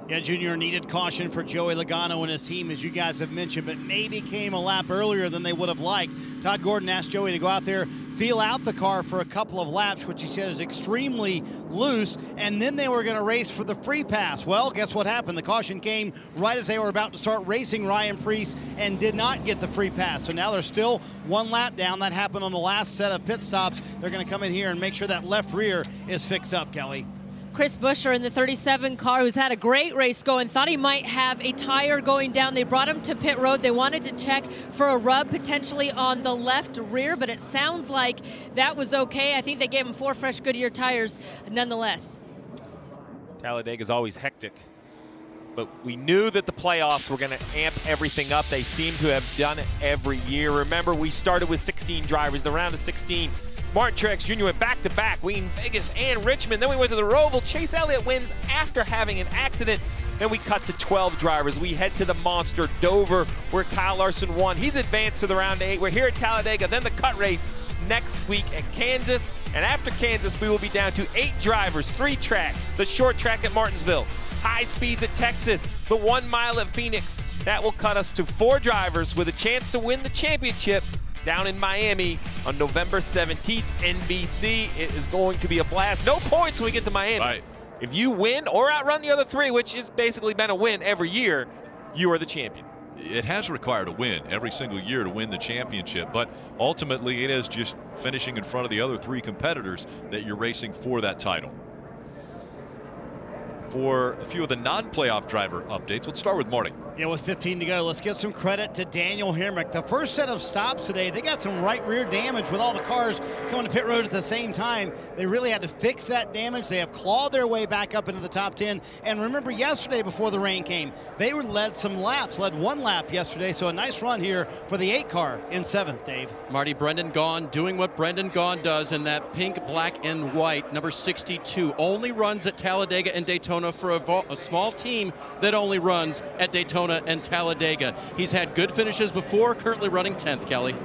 Yeah, Junior, needed caution for Joey Logano and his team, as you guys have mentioned, but maybe came a lap earlier than they would have liked. Todd Gordon asked Joey to go out there, feel out the car for a couple of laps, which he said is extremely loose, and then they were going to race for the free pass. Well, guess what happened? The caution came right as they were about to start racing Ryan Preece and did not get the free pass. So now they're still 1 lap down. That happened on the last set of pit stops. They're going to come in here and make sure that left rear is fixed up, Kelly. Chris Buescher in the 37 car, who's had a great race going, thought he might have a tire going down. They brought him to pit road. They wanted to check for a rub potentially on the left rear, but it sounds like that was okay. I think they gave him 4 fresh Goodyear tires nonetheless. Talladega is always hectic, but we knew that the playoffs were going to amp everything up. They seem to have done it every year. Remember, we started with 16 drivers, the round of 16. Martin Truex Jr. went back-to-back. We in Vegas and Richmond. Then we went to the Roval. Chase Elliott wins after having an accident. Then we cut to 12 drivers. We head to the monster Dover, where Kyle Larson won. He's advanced to the round 8. We're here at Talladega, then the cut race next week at Kansas. And after Kansas, we will be down to 8 drivers, 3 tracks. The short track at Martinsville, high speeds at Texas, the 1 mile at Phoenix. That will cut us to 4 drivers with a chance to win the championship down in Miami on November 17th, NBC. It is going to be a blast. No points when we get to Miami. Right. If you win or outrun the other 3, which has basically been a win every year, you are the champion. It has required a win every single year to win the championship, but ultimately it is just finishing in front of the other 3 competitors that you're racing for that title. For a few of the non-playoff driver updates, let's start with Marty. Yeah, with 15 to go, let's give some credit to Daniel Hemrick. The first set of stops today, they got some right rear damage with all the cars coming to pit road at the same time. They really had to fix that damage. They have clawed their way back up into the top 10. And remember yesterday before the rain came, they led some laps, led 1 lap yesterday. So a nice run here for the 8 car in 7th, Dave. Marty, Brendan Gaughan doing what Brendan Gaughan does in that pink, black, and white, number 62. Only runs at Talladega and Daytona for a small team that only runs at Daytona and Talladega. He's had good finishes before, currently running 10th, Kelly.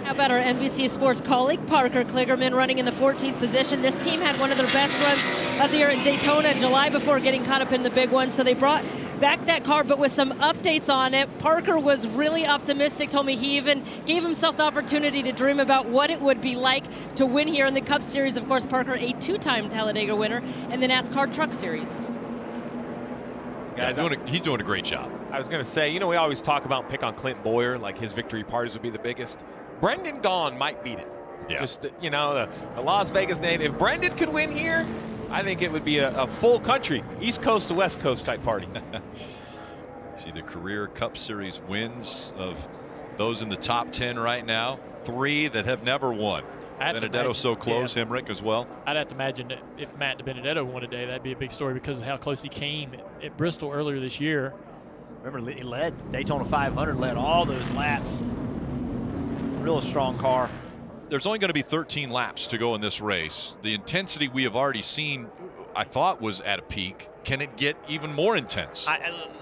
How about our NBC Sports colleague, Parker Kligerman, running in the 14th position. This team had one of their best runs of the year at Daytona in July before getting caught up in the big one. So they brought back that car, but with some updates on it. Parker was really optimistic, told me he even gave himself the opportunity to dream about what it would be like to win here in the Cup Series. Of course, Parker, a 2-time Talladega winner, and the NASCAR Truck Series. Guys, he's doing a great job. I was going to say, you know, we always talk about pick on Clint Boyer, like his victory parties would be the biggest. Brendan Gaughan might beat it. Yeah. Just, you know, the Las Vegas native. If Brendan could win here, I think it would be a full country, East Coast to West Coast type party. See the career Cup Series wins of those in the top 10 right now. 3 that have never won. Benedetto so close, Hemrick as well. I'd have to imagine that if Matt DiBenedetto won today, that'd be a big story because of how close he came at Bristol earlier this year. Remember, he led Daytona 500, led all those laps. Real strong car. There's only going to be 13 laps to go in this race. The intensity we have already seen, I thought, was at a peak. Can it get even more intense?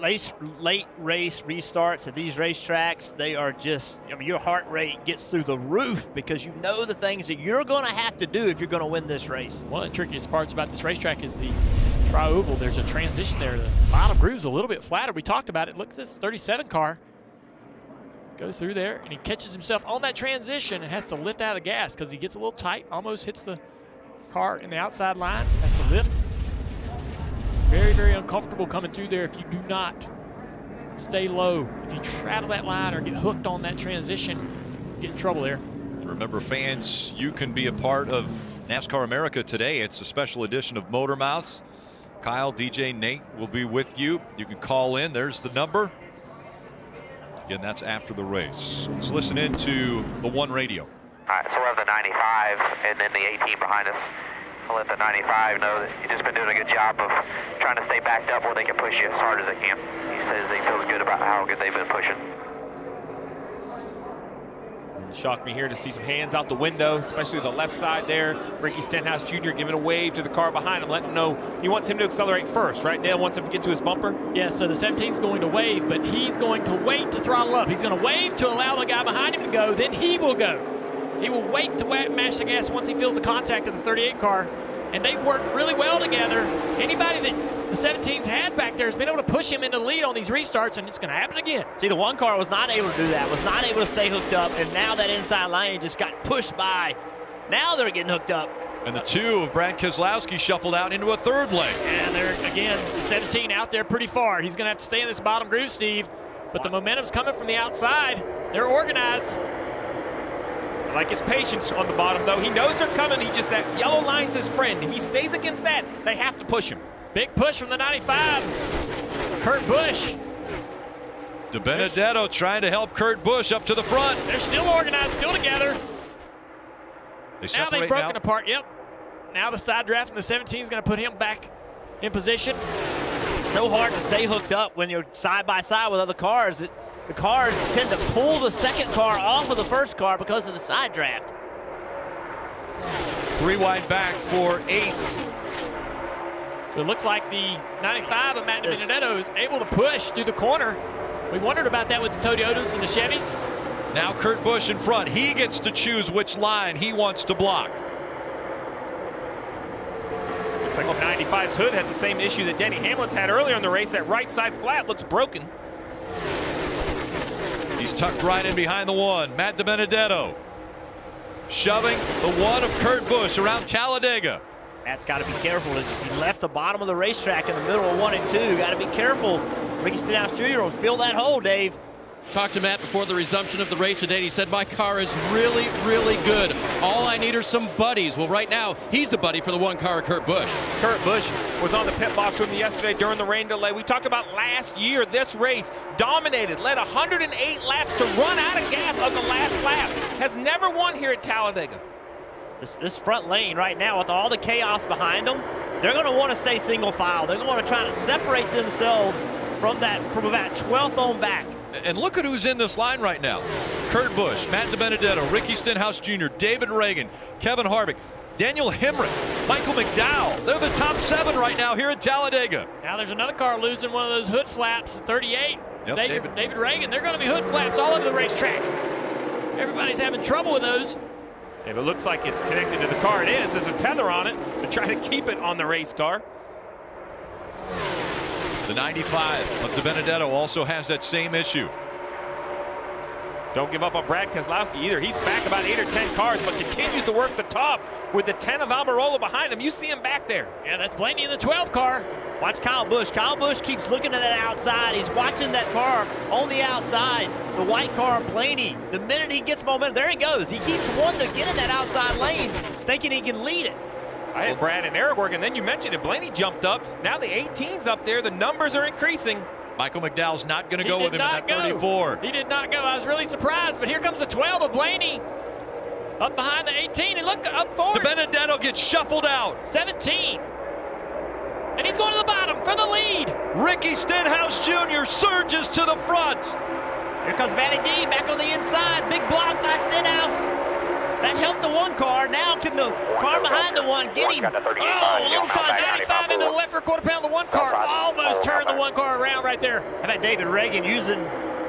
Late race restarts at these racetracks, they are just, I mean, your heart rate gets through the roof because you know the things that you're going to have to do if you're going to win this race. One of the trickiest parts about this racetrack is the tri-oval. There's a transition there. The bottom groove's a little bit flatter. We talked about it. Look at this 37 car. Go through there, and he catches himself on that transition and has to lift out of gas because he gets a little tight, almost hits the car in the outside line, has to lift. Very, very uncomfortable coming through there if you do not stay low. If you straddle that line or get hooked on that transition, you get in trouble there. Remember, fans, you can be a part of NASCAR America today. It's a special edition of Motor Mouths. Kyle, DJ, Nate will be with you. You can call in. There's the number. Again, that's after the race. Let's listen in to the One Radio. All right, so we have the 95 and then the 18 behind us. I'll let the 95 know that you've just been doing a good job of trying to stay backed up where they can push you as hard as they can. He says he feels good about how good they've been pushing. It shocked me here to see some hands out the window, especially the left side there. Ricky Stenhouse Jr. giving a wave to the car behind him, letting him know he wants him to accelerate first, right? Dale wants him to get to his bumper. Yeah, so the 17's going to wave, but he's going to wait to throttle up. He's going to wave to allow the guy behind him to go, then he will go. He will wait to mash the gas once he feels the contact of the 38 car, and they've worked really well together. Anybody that the 17's had back there has been able to push him into the lead on these restarts, and it's going to happen again. See, the one car was not able to do that, was not able to stay hooked up, and now that inside lane just got pushed by. Now they're getting hooked up. And the 2 of Brad Keselowski shuffled out into a 3rd lane. And they're, again, 17 out there pretty far. He's going to have to stay in this bottom groove, Steve, but the momentum's coming from the outside. They're organized. I like his patience on the bottom, though. He knows they're coming. He just, that yellow line's his friend. If he stays against that, they have to push him. Big push from the 95. Kurt Busch. DiBenedetto trying to help Kurt Busch up to the front. They're still organized, still together. Now they've broken apart. Yep. Now the side draft from the 17 is going to put him back in position. So hard to stay hooked up when you're side by side with other cars. The cars tend to pull the second car off of the first car because of the side draft. 3 wide back for 8th. So it looks like the 95 of Matt DiBenedetto is able to push through the corner. We wondered about that with the Toyotas and the Chevys. Now Kurt Busch in front. He gets to choose which line he wants to block. Looks like the 95's hood has the same issue that Denny Hamlin's had earlier in the race. That right side flat looks broken. He's tucked right in behind the 1. Matt DiBenedetto shoving the 1 of Kurt Busch around Talladega. Matt's got to be careful. He left the bottom of the racetrack in the middle of 1 and 2. Got to be careful. Ricky Stenhouse Jr. will fill that hole, Dave. Talked to Matt before the resumption of the race today, and he said, my car is really, really good. All I need are some buddies. Well, right now, he's the buddy for the 1 car, Kurt Busch. Kurt Busch was on the pit box with me yesterday during the rain delay. We talked about last year, this race dominated, led 108 laps to run out of gas on the last lap. Has never won here at Talladega. This front lane right now with all the chaos behind them, they're going to want to stay single file. They're going to try to separate themselves from about 12th on back. And look at who's in this line right now. Kurt Busch, Matt DiBenedetto, Ricky Stenhouse Jr., David Reagan, Kevin Harvick, Daniel Hemrick, Michael McDowell. They're the top 7 right now here at Talladega. Now there's another car losing one of those hood flaps at 38. Yep, David Reagan. They're going to be hood flaps all over the racetrack. Everybody's having trouble with those. If it looks like it's connected to the car, it is. There's a tether on it to try to keep it on the race car. The 95 of DiBenedetto also has that same issue. Don't give up on Brad Keselowski either. He's back about 8 or 10 cars, but continues to work the top with the 10 of Almirola behind him. You see him back there. Yeah, that's Blaney in the 12 car. Watch Kyle Busch. Kyle Busch keeps looking at that outside. He's watching that car on the outside. The white car, Blaney. The minute he gets momentum, there he goes. He keeps wanting to get in that outside lane, thinking he can lead it. I had Brad and Eric working, and then you mentioned it. Blaney jumped up. Now the 18's up there. The numbers are increasing. Michael McDowell's not going to go with him in that 34. He did not go. I was really surprised, but here comes the 12 of Blaney. Up behind the 18, and look up forward. DiBenedetto gets shuffled out. 17. And he's going to the bottom for the lead. Ricky Stenhouse Jr. surges to the front. Here comes Matty D back on the inside. Big block by Stenhouse. That helped the one car. Now can the car behind the one get him? Oh, little contact. 95 into the left for a quarter pound. The one car almost turned the one car around right there. How about David Reagan using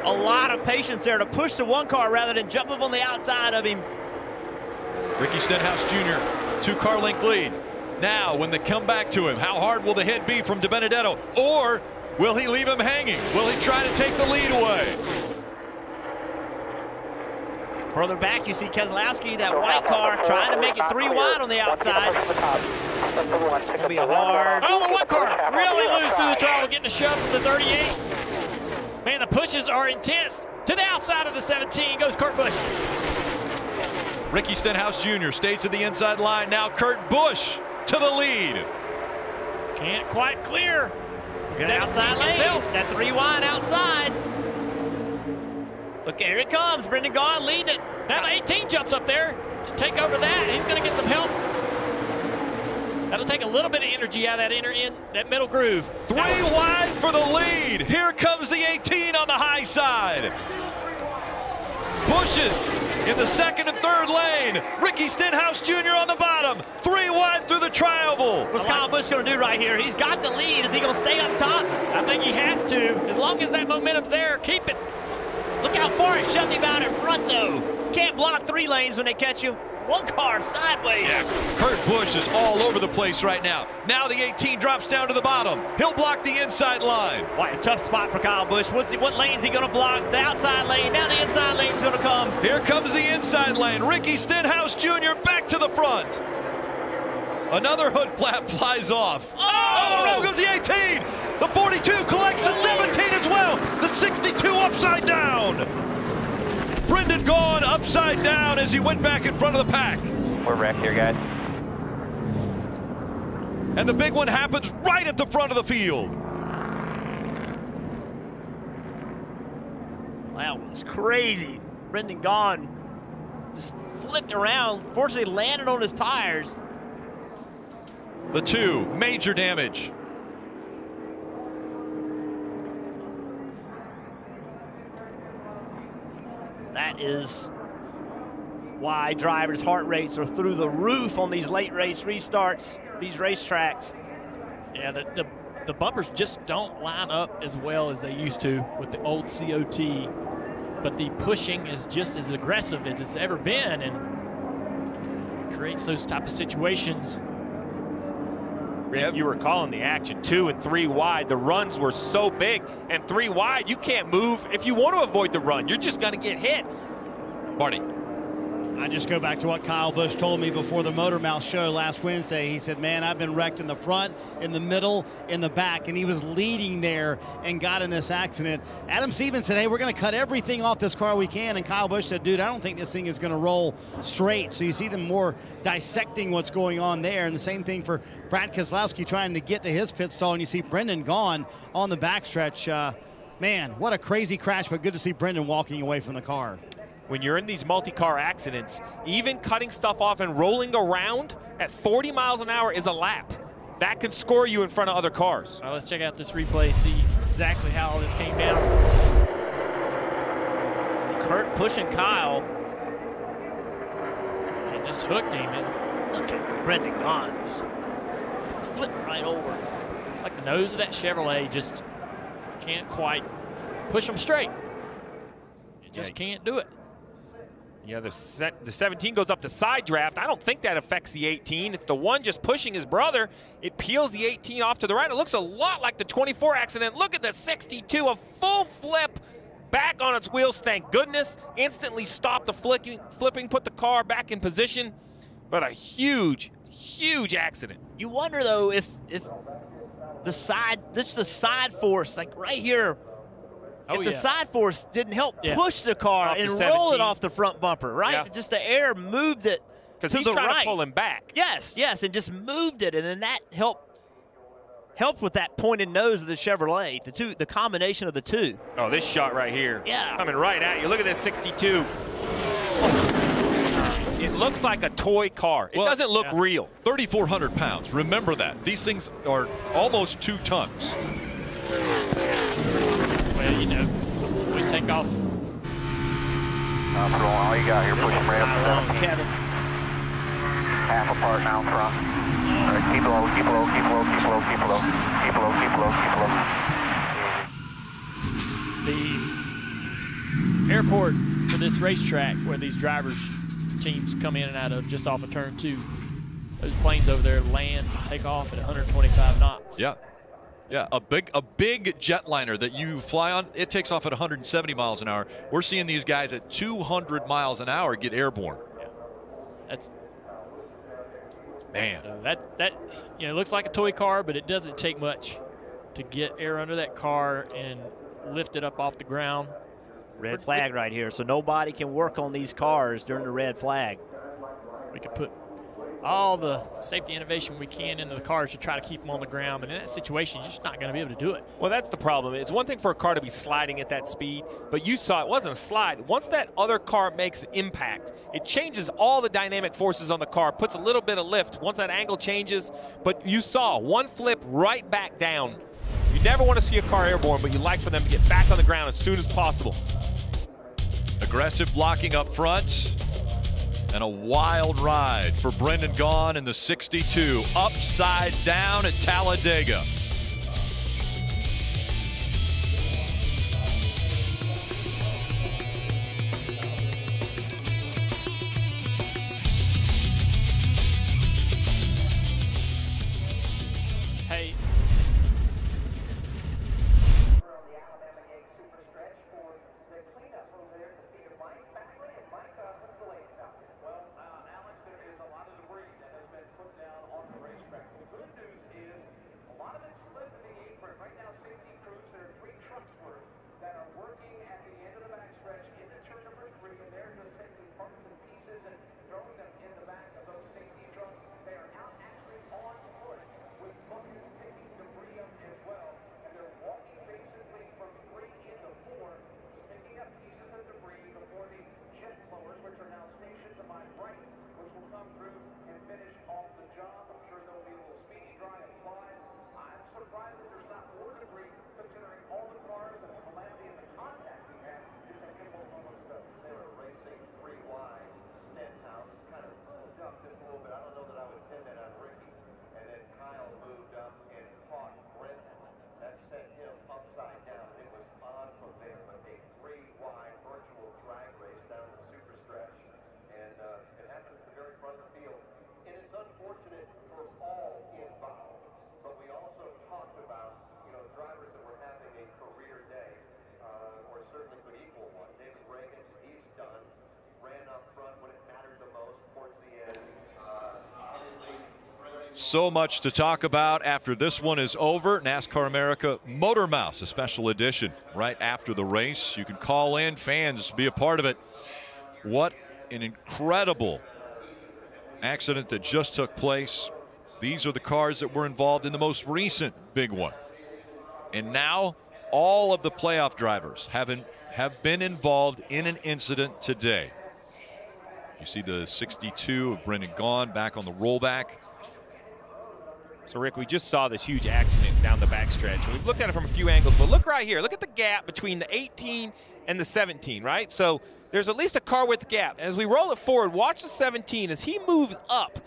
a lot of patience there to push the one car rather than jump up on the outside of him. Ricky Stenhouse Jr., 2-car length lead. Now, when they come back to him, how hard will the hit be from DiBenedetto? Or will he leave him hanging? Will he try to take the lead away? Further back, you see Keselowski, that white car, trying to make it 3 wide on the outside. It'll be a hard. Oh, the one car really loose through the trial, getting a shove from the 38. Man, the pushes are intense. To the outside of the 17 goes Kurt Busch. Ricky Stenhouse Jr. stays to the inside line. Now Kurt Busch to the lead. Can't quite clear. Good outside lane. That 3 wide outside. Look, here it comes. Brendan Gaughan leading it. Now the 18 jumps up there to take over that. He's going to get some help. That'll take a little bit of energy out of that middle groove. 3 wide for the lead. Here comes the 18 on the high side. Bushes in the 2nd and 3rd lane. Ricky Stenhouse Jr. on the bottom. 3 wide through the trioval. What's Kyle Busch going to do right here? He's got the lead. Is he going to stay up top? I think he has to. As long as that momentum's there, keep it. Look how far it shoved him out in front, though. Can't block 3 lanes when they catch you. 1 car sideways. Yeah, Kurt Busch is all over the place right now. Now the 18 drops down to the bottom. He'll block the inside line. Why, a tough spot for Kyle Busch. What lane's he going to block? The outside lane. Now the inside lane's going to come. Here comes the inside lane. Ricky Stenhouse Jr. back to the front. Another hood flap flies off. Oh, around goes the 18. The 42 collects the 17 as well. The 62 upside down. Brendan Gaughan upside down as he went back in front of the pack. We're wrecked here, guys. And the big one happens right at the front of the field. That was crazy. Brendan Gaughan just flipped around, fortunately landed on his tires. The 2, major damage. That is why drivers' heart rates are through the roof on these late race restarts, these racetracks. Yeah, the bumpers just don't line up as well as they used to with the old COT, but the pushing is just as aggressive as it's ever been and creates those type of situations. Rick, you were calling the action 2 and 3 wide. The runs were so big, and 3 wide, you can't move. If you want to avoid the run, you're just going to get hit. Marty. I just go back to what Kyle Busch told me before the Motor Mouth show last Wednesday. He said, man, I've been wrecked in the front, in the middle, in the back, and he was leading there and got in this accident. Adam Stevens said, hey, we're going to cut everything off this car we can, and Kyle Busch said, dude, I don't think this thing is going to roll straight. So you see them more dissecting what's going on there, and the same thing for Brad Keselowski trying to get to his pit stall, and you see Brendan Gaughan on the backstretch. Man, what a crazy crash, but good to see Brendan walking away from the car. When you're in these multi-car accidents, even cutting stuff off and rolling around at 40 miles an hour is a lap. That could score you in front of other cars. All right, let's check out this replay, see exactly how all this came down. See Kurt pushing Kyle. It just hooked him. And look at Brendan Gaughan just flipping right over. It's like the nose of that Chevrolet just can't quite push them straight. It just can't do it. Yeah, the 17 goes up to side draft. I don't think that affects the 18. It's the one just pushing his brother. It peels the 18 off to the right. It looks a lot like the 24 accident. Look at the 62, a full flip back on its wheels. Thank goodness. Instantly stopped the flipping, put the car back in position. But a huge, huge accident. You wonder, though, if the side force, like right here, if the side force didn't help push the car and roll it off the front bumper, right? Just the air moved it Because he's trying to pull him back. Yes, yes, and just moved it, and then that helped with that pointed nose of the Chevrolet, the combination of the two. Oh, this shot right here. Yeah. Coming right at you. Look at this 62. It looks like a toy car. It doesn't look real. 3,400 pounds. Remember that. These things are almost 2 tons. Well, you know, we take off. All you got here, pushing right up to 17. Kevin. Half apart now in front. All right, keep low, keep low, keep low, keep low, keep low, keep low, keep low, keep low. The airport for this racetrack where these drivers teams come in and out of just off of turn 2. Those planes over there land, take off at 125 knots. Yeah. Yeah, a big jetliner that you fly on, it takes off at 170 miles an hour. We're seeing these guys at 200 miles an hour get airborne. Yeah. That's man. So that you know, looks like a toy car, but it doesn't take much to get air under that car and lift it up off the ground. Red flag right here, so nobody can work on these cars during the red flag. We could put all the safety innovation we can into the cars to try to keep them on the ground, but in that situation, you're just not going to be able to do it. Well, that's the problem. It's one thing for a car to be sliding at that speed, but you saw it wasn't a slide. Once that other car makes impact, it changes all the dynamic forces on the car, puts a little bit of lift once that angle changes, but you saw one flip right back down. You never want to see a car airborne, but you like for them to get back on the ground as soon as possible. Aggressive blocking up front. And a wild ride for Brendan Gaughan in the 62, upside down at Talladega. Hey. So much to talk about after this one is over. NASCAR America Motor Mouse, a special edition right after the race. You can call in, fans, be a part of it. What an incredible accident that just took place. These are the cars that were involved in the most recent big one. And now all of the playoff drivers have been involved in an incident today. You see the 62 of Brendan Gaughan back on the rollback. So, Rick, we just saw this huge accident down the backstretch. We've looked at it from a few angles, but look right here. Look at the gap between the 18 and the 17, right? So there's at least a car width gap. As we roll it forward, watch the 17 as he moves up.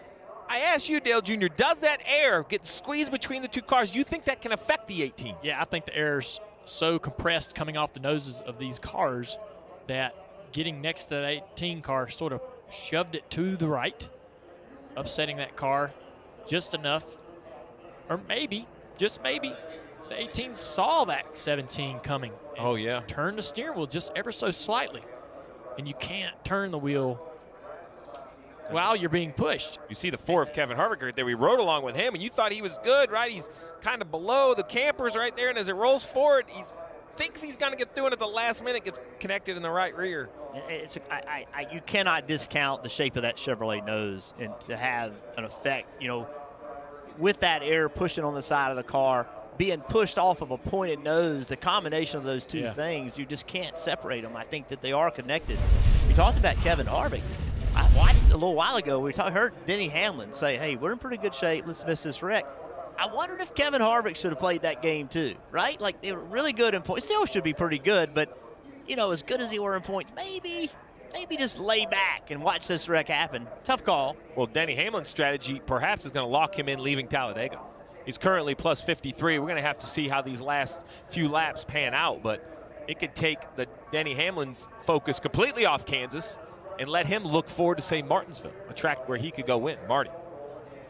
I asked you, Dale Jr., does that air get squeezed between the two cars? Do you think that can affect the 18? Yeah, I think the air's so compressed coming off the noses of these cars that getting next to that 18 car sort of shoved it to the right, upsetting that car just enough. Or maybe, just maybe, the 18 saw that 17 coming. Oh, yeah. Turned the steering wheel just ever so slightly. And you can't turn the wheel while you're being pushed. You see the 4 of Kevin Harvick right there. We rode along with him, and you thought he was good, right? He's kind of below the campers right there, and as it rolls forward, thinks he's going to get through it at the last minute, gets connected in the right rear. You cannot discount the shape of that Chevrolet nose and to have an effect, you know, with that air pushing on the side of the car, being pushed off of a pointed nose, the combination of those two things, you just can't separate them. I think that they are connected. We talked about Kevin Harvick. I watched a little while ago, heard Denny Hamlin say, hey, we're in pretty good shape, let's miss this wreck. I wondered if Kevin Harvick should have played that game too, right? Like, they were really good in points. Still should be pretty good, but, you know, as good as he were in points, maybe just lay back and watch this wreck happen. Tough call. Well, Denny Hamlin's strategy perhaps is going to lock him in leaving Talladega. He's currently plus 53. We're going to have to see how these last few laps pan out, but it could take the Denny Hamlin's focus completely off Kansas and let him look forward to, say, Martinsville, a track where he could go win. Marty.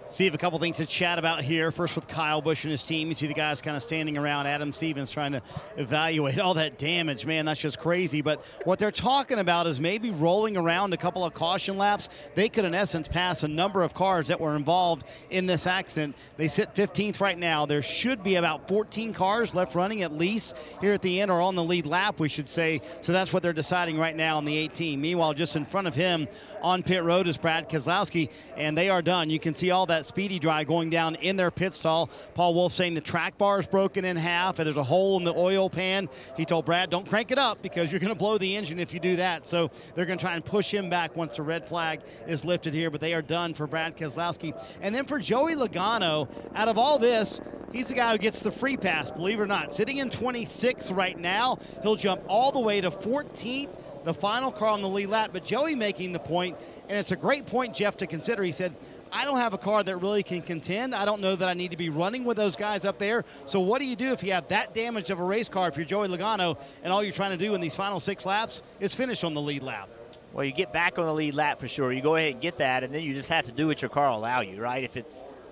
Steve, a couple things to chat about here. First with Kyle Busch and his team. You see the guys kind of standing around Adam Stevens trying to evaluate all that damage. Man, that's just crazy. But what they're talking about is maybe rolling around a couple of caution laps. They could, in essence, pass a number of cars that were involved in this accident. They sit 15th right now. There should be about 14 cars left running at least here at the end, or on the lead lap, we should say. So that's what they're deciding right now in the 18. Meanwhile, just in front of him on pit road is Brad Keselowski, and they are done. You can see all that speedy dry going down in their pit stall. Paul Wolf saying the track bar is broken in half and there's a hole in the oil pan. He told Brad, don't crank it up because you're going to blow the engine if you do that. So they're going to try and push him back once the red flag is lifted here, but they are done for Brad Keselowski. And then for Joey Logano, out of all this, he's the guy who gets the free pass, believe it or not. Sitting in 26 right now, he'll jump all the way to 14th, the final car on the lead lap. But Joey making the point, and it's a great point, Jeff, to consider. He said, I don't have a car that really can contend. I don't know that I need to be running with those guys up there. So what do you do if you have that damage of a race car if you're Joey Logano and all you're trying to do in these final 6 laps is finish on the lead lap? Well, you get back on the lead lap for sure. You go ahead and get that, and then you just have to do what your car will allow you, right?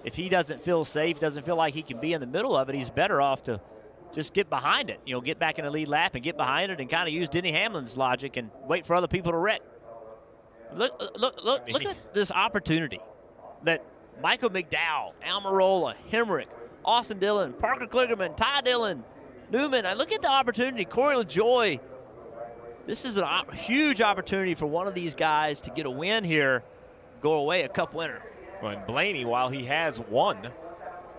If he doesn't feel safe, doesn't feel like he can be in the middle of it, he's better off to just get behind it. You know, get back in the lead lap and get behind it and kind of use Denny Hamlin's logic and wait for other people to wreck. Look at this opportunity that Michael McDowell, Almirola, Hemrick, Austin Dillon, Parker Kligerman, Ty Dillon, Newman. I look at the opportunity. Corey LaJoie. This is a huge opportunity for one of these guys to get a win here, go away a cup winner. Well, and Blaney, while he has won,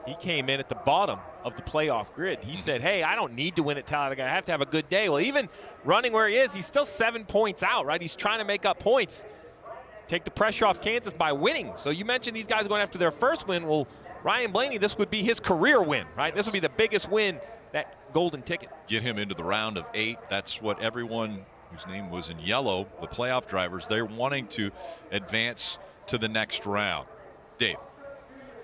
he came in at the bottom of the playoff grid. He said, hey, I don't need to win at Talladega. I have to have a good day. Well, even running where he is, he's still 7 points out, right? He's trying to make up points. Take the pressure off Kansas by winning. So you mentioned these guys going after their first win. Well, Ryan Blaney, this would be his career win, right? This would be the biggest win, that golden ticket. Get him into the round of 8. That's what everyone whose name was in yellow, the playoff drivers, they're wanting to advance to the next round. Dave.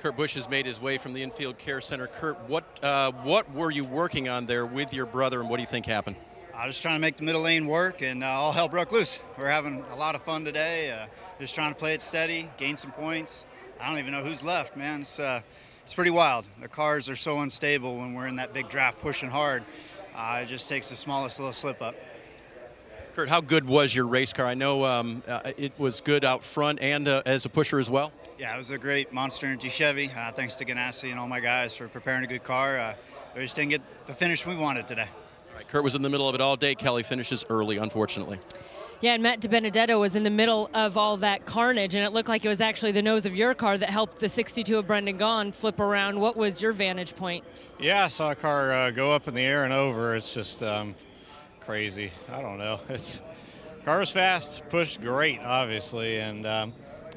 Kurt Busch has made his way from the infield care center. Kurt, what were you working on there with your brother, and what do you think happened? I was trying to make the middle lane work, and all hell broke loose. We're having a lot of fun today. Just trying to play it steady, gain some points. I don't even know who's left, man. It's pretty wild. The cars are so unstable when we're in that big draft pushing hard. It just takes the smallest little slip up. Kurt, how good was your race car? I know it was good out front and as a pusher as well. Yeah, it was a great Monster Energy Chevy. Thanks to Ganassi and all my guys for preparing a good car. We just didn't get the finish we wanted today. Kurt was in the middle of it all day. Kelly finishes early, unfortunately. Yeah, and Matt DiBenedetto was in the middle of all that carnage, and it looked like it was actually the nose of your car that helped the 62 of Brendan Gaughan flip around. What was your vantage point? Yeah, I saw a car go up in the air and over. It's just crazy. I don't know. Car was fast, pushed great, obviously, and I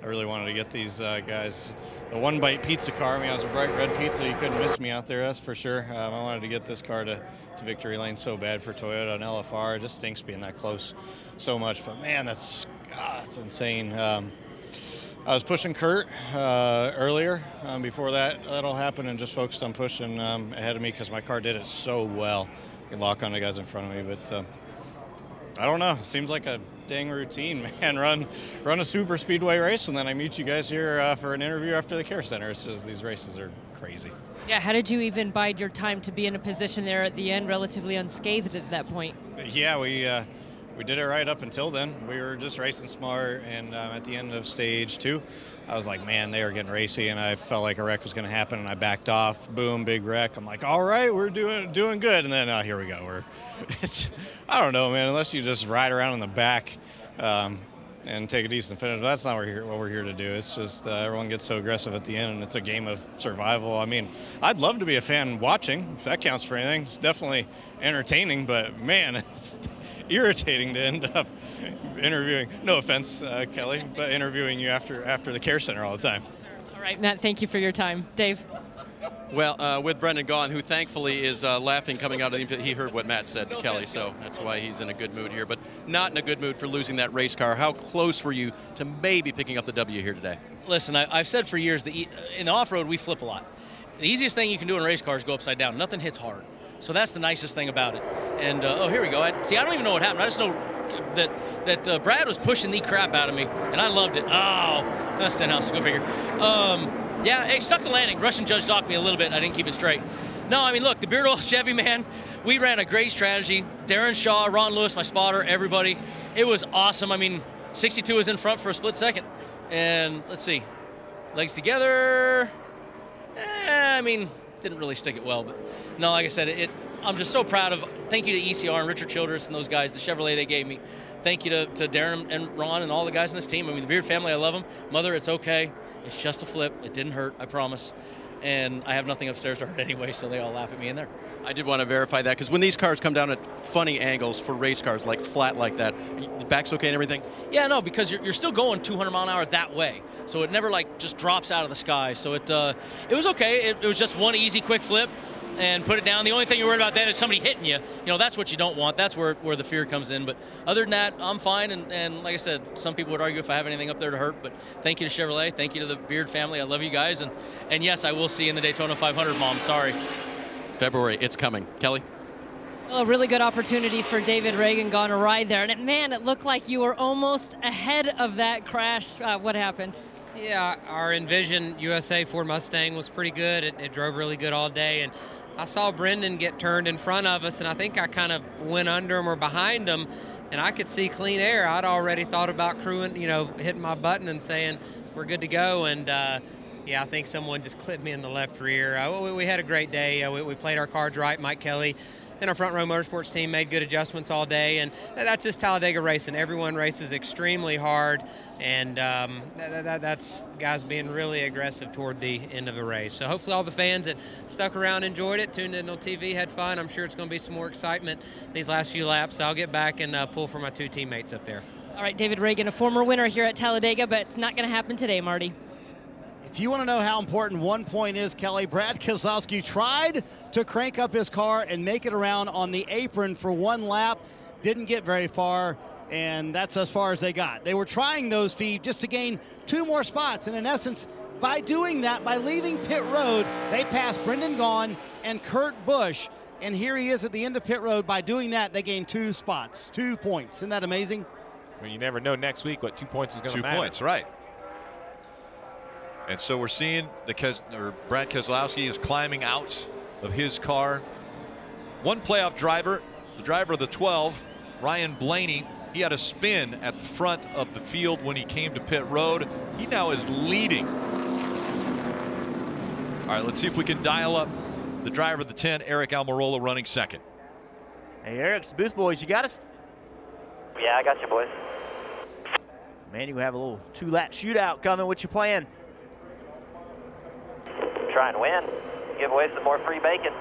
really wanted to get these guys. The one-bite pizza car, I mean, I was a bright red pizza. You couldn't miss me out there, that's for sure. I wanted to get this car to victory lane so bad for Toyota and LFR. It just stinks being that close so much. But, man, that's insane. I was pushing Kurt earlier before that all happened, and just focused on pushing ahead of me because my car did it so well. You can lock on the guys in front of me. But I don't know. It seems like a dang routine, man. Run a super speedway race, and then I meet you guys here for an interview after the care center. It's just, these races are crazy. Yeah, how did you even bide your time to be in a position there at the end relatively unscathed at that point? Yeah, we we did it right up until then. We were just racing smart, and at the end of stage 2, I was like, man, they are getting racy, and I felt like a wreck was going to happen, and I backed off. Boom, big wreck. I'm like, all right, we're doing good, and then here we go. I don't know, man. Unless you just ride around in the back and take a decent finish, but that's not what we're here to do. It's just everyone gets so aggressive at the end, and it's a game of survival. I mean, I'd love to be a fan watching, if that counts for anything. It's definitely entertaining, but man, it's irritating to end up interviewing. No offense, Kelly, but interviewing you after the care center all the time. All right, Matt, thank you for your time. Dave? Well, with Brendan gone, who thankfully is laughing coming out of the, he heard what Matt said to Kelly, so that's why he's in a good mood here, but not in a good mood for losing that race car. How close were you to maybe picking up the W here today? Listen, I've said for years that in the off-road we flip a lot. The easiest thing you can do in a race car is go upside down. Nothing hits hard. So that's the nicest thing about it. And, oh, here we go. I don't even know what happened. I just know that Brad was pushing the crap out of me, and I loved it. Oh, that's Stenhouse. Go figure. Yeah, it stuck the landing. Russian judge docked me a little bit. I didn't keep it straight. No, I mean, look, the Beard Oil Chevy, man, we ran a great strategy. Darren Shaw, Ron Lewis, my spotter, everybody. It was awesome. I mean, 62 was in front for a split second. And let's see, legs together. I mean, didn't really stick it well, but no, like I said, I'm just so proud of, thank you to ECR and Richard Childress and those guys, the Chevrolet they gave me. Thank you to Darren and Ron and all the guys in this team. I mean, the Beard family, I love them. Mother, it's okay. It's just a flip. It didn't hurt, I promise. And I have nothing upstairs to hurt anyway, so they all laugh at me in there. I did want to verify that, because when these cars come down at funny angles for race cars, like flat like that, the back's okay and everything? Yeah, no, because you're still going 200 mile an hour that way. So it never like just drops out of the sky. So it was okay. It was just one easy quick flip and put it down. The only thing you're worried about then is somebody hitting you. You know, that's what you don't want. That's where the fear comes in. But other than that, I'm fine. And like I said, some people would argue if I have anything up there to hurt. But thank you to Chevrolet. Thank you to the Beard family. I love you guys. And yes, I will see you in the Daytona 500, Mom. Sorry. February, it's coming. Kelly? Well, a really good opportunity for David Reagan gone awry there. And man, it looked like you were almost ahead of that crash. What happened? Yeah, our Envision USA Ford Mustang was pretty good. It drove really good all day. And I saw Brendan get turned in front of us, and I think I kind of went under him or behind him, and I could see clean air. I'd already thought about crewing, hitting my button and saying, we're good to go. And, yeah, I think someone just clipped me in the left rear. We had a great day. We played our cards right. Mike Kelly and our front row motorsports team made good adjustments all day, and that's just Talladega racing. Everyone races extremely hard, and that's guys being really aggressive toward the end of the race. So hopefully all the fans that stuck around enjoyed it, tuned in on TV, had fun. I'm sure it's going to be some more excitement these last few laps. So I'll get back and pull for my two teammates up there. All right, David Reagan, a former winner here at Talladega, but it's not going to happen today, Marty. If you want to know how important 1 point is, Kelly, Brad Keselowski tried to crank up his car and make it around on the apron for one lap. Didn't get very far, and that's as far as they got. They were trying, though, Steve, just to gain 2 more spots. And in essence, by doing that, by leaving pit road, they passed Brendan Gaughan and Kurt Busch. And here he is at the end of pit road. By doing that, they gained 2 spots, 2 points. Isn't that amazing? Well, you never know next week what 2 points is going to matter. 2 points, right. And so we're seeing Brad Keselowski is climbing out of his car. One playoff driver, the driver of the 12, Ryan Blaney, he had a spin at the front of the field when he came to pit road. He now is leading. All right, let's see if we can dial up the driver of the 10, Eric Almirola, running second. Hey, Eric's Booth Boys, you got us? Yeah, I got you, boys. Man, you have a little 2-lap shootout coming. What you playing? Try and win. Give away some more free bacon.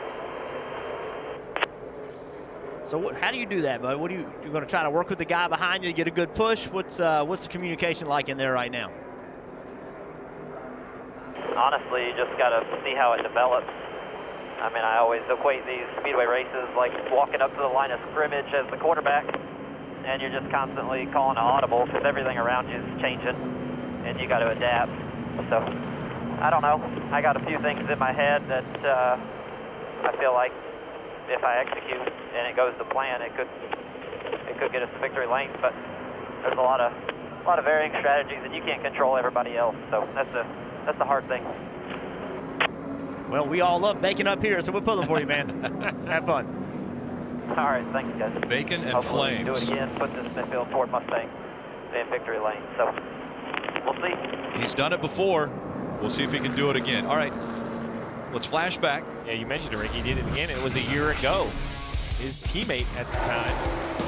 So how do you do that, bud? What you're going to try to work with the guy behind you to get a good push? What's the communication like in there right now? Honestly, you just got to see how it develops. I mean, I always equate these speedway races like walking up to the line of scrimmage as the quarterback, and you're just constantly calling an audible because everything around you is changing, and you got to adapt. So I don't know. I got a few things in my head that I feel like if I execute and it goes to plan, it could get us to victory lane. But there's a lot of varying strategies, and you can't control everybody else. So that's the hard thing. Well, we all love baking up here, so we'll pull them for you, man. Have fun. All right, thanks, guys. Bacon and Hopefully we can Flames. do it again, put this Smithfield Ford Mustang in victory lane. So we'll see. He's done it before. We'll see if he can do it again. All right, let's flash back. Yeah, you mentioned it, Rick. He did it again. It was a year ago. His teammate at the time,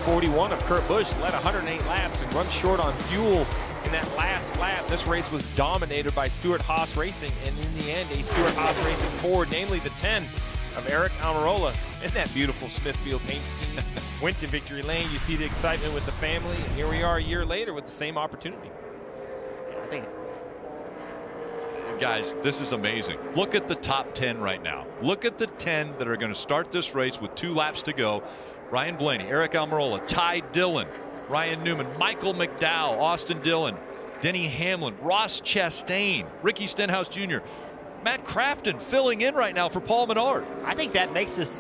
41 of Kurt Busch, led 108 laps and run short on fuel in that last lap. This race was dominated by Stewart-Haas Racing, and in the end, a Stewart-Haas Racing Ford, namely the 10 of Eric Almirola, in that beautiful Smithfield paint scheme, went to victory lane. You see the excitement with the family, and here we are a year later with the same opportunity. I think. Guys, this is amazing. Look at the top 10 right now. Look at the 10 that are going to start this race with 2 laps to go. Ryan Blaney, Eric Almirola, Ty Dillon, Ryan Newman, Michael McDowell, Austin Dillon, Denny Hamlin, Ross Chastain, Ricky Stenhouse Jr., Matt Crafton filling in right now for Paul Menard. I think that makes this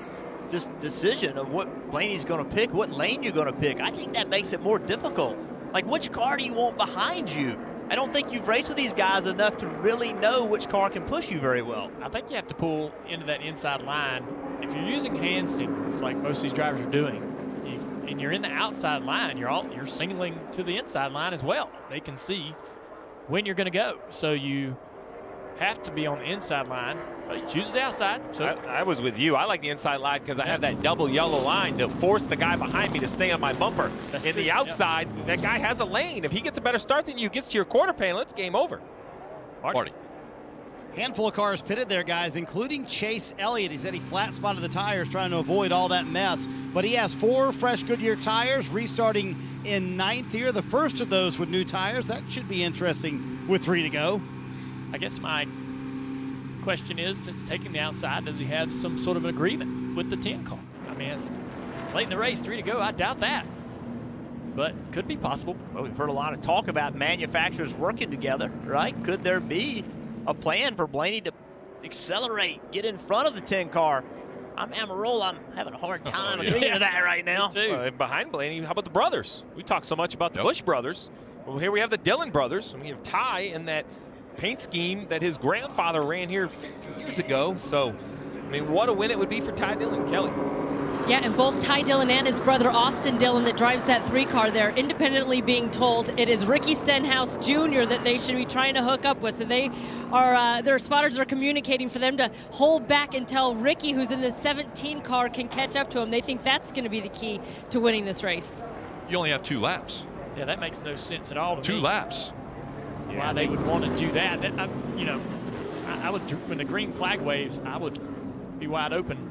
decision of what Blaney's going to pick, what lane you're going to pick, I think that makes it more difficult. Like, which car do you want behind you? I don't think you've raced with these guys enough to really know which car can push you very well. I think you have to pull into that inside line. If you're using hand signals like most of these drivers are doing, and you're in the outside line, you're signaling to the inside line as well. They can see when you're going to go. So you have to be on the inside line. Well, he chooses the outside. So I was with you. I like the inside line because I have that double yellow line to force the guy behind me to stay on my bumper. In the outside, that guy has a lane. If he gets a better start than you, gets to your quarter panel, it's game over. Marty. Handful of cars pitted there, guys, including Chase Elliott. He said he flat spotted the tires trying to avoid all that mess. But he has 4 fresh Goodyear tires restarting in 9th here. The first of those with new tires. That should be interesting with 3 to go. I guess my question is, since taking the outside, does he have some sort of an agreement with the 10 car? I mean, it's late in the race, 3 to go. I doubt that, but could be possible. Well, we've heard a lot of talk about manufacturers working together, right? Could there be a plan for Blaney to accelerate, get in front of the 10 car? I'm Almirola. I'm having a hard time agreeing to that right now. And behind Blaney, how about the brothers? We talk so much about the Busch brothers. Well, here we have the Dillon brothers. And we have Ty in that paint scheme that his grandfather ran here 50 years ago. So, I mean, what a win it would be for Ty Dillon. Kelly. Yeah, and both Ty Dillon and his brother Austin Dillon that drives that 3 car there, independently being told it is Ricky Stenhouse Jr. that they should be trying to hook up with. So they are, their spotters are communicating for them to hold back until Ricky, who's in the 17 car, can catch up to him. They think that's going to be the key to winning this race. You only have 2 laps. Yeah, that makes no sense at all to me. 2 laps. Why they would want to do that. You know, I would, when the green flag waves, I would be wide open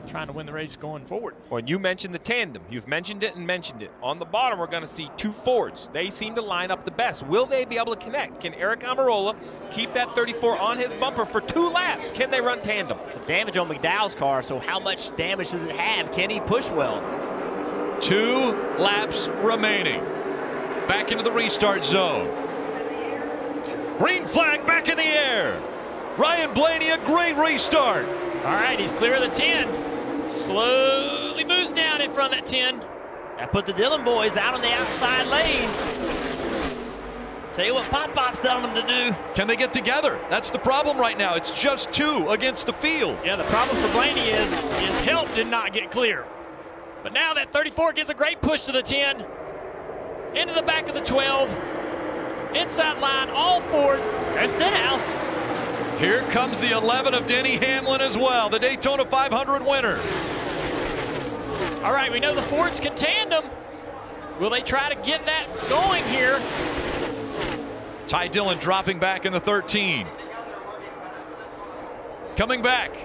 trying to win the race going forward. Well, you mentioned the tandem. You've mentioned it and mentioned it. On the bottom, we're going to see 2 Fords. They seem to line up the best. Will they be able to connect? Can Eric Almirola keep that 34 on his bumper for 2 laps? Can they run tandem? Some damage on McDowell's car, so how much damage does it have? Can he push well? 2 laps remaining. Back into the restart zone. Green flag back in the air. Ryan Blaney, a great restart. All right, he's clear of the 10. Slowly moves down in front of that 10. That put the Dillon boys out on the outside lane. Tell you what Pop's telling them to do. Can they get together? That's the problem right now. It's just 2 against the field. Yeah, the problem for Blaney is his help did not get clear. But now that 34 gives a great push to the 10. Into the back of the 12. Inside line, all Fords. There's Stenhouse. Here comes the 11 of Denny Hamlin as well, the Daytona 500 winner. All right, we know the Fords can tandem. Will they try to get that going here? Ty Dillon dropping back in the 13. Coming back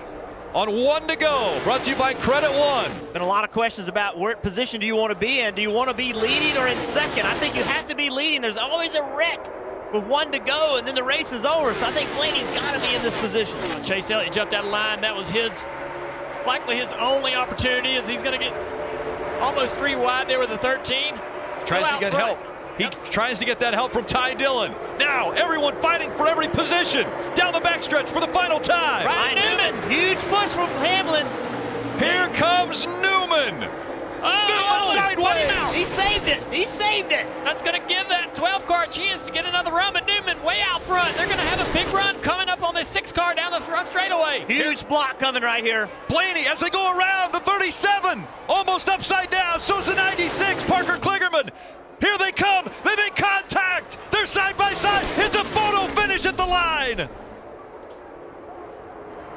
on 1 to go, brought to you by Credit One. Been a lot of questions about what position do you want to be in? Do you want to be leading or in second? I think you have to be leading. There's always a wreck with 1 to go, and then the race is over. So I think Blaney's got to be in this position. Chase Elliott jumped out of line. That was likely his only opportunity, as he's going to get almost 3 wide there with the 13. Tries to get help. He tries to get that help from Ty Dillon. Now everyone fighting for every position down the backstretch for the final time. Ryan Newman. Huge push from Hamlin. Here comes Newman. Oh, sideways. He saved it. He saved it. That's going to give that 12 car a chance to get another run, but Newman way out front. They're going to have a big run coming up on this 6 car down the front straightaway. Huge block coming right here. Blaney as they go around the 37, almost upside down. So's the 96, Parker Kligerman. Here they come. They make contact. They're side by side. It's a photo finish at the line.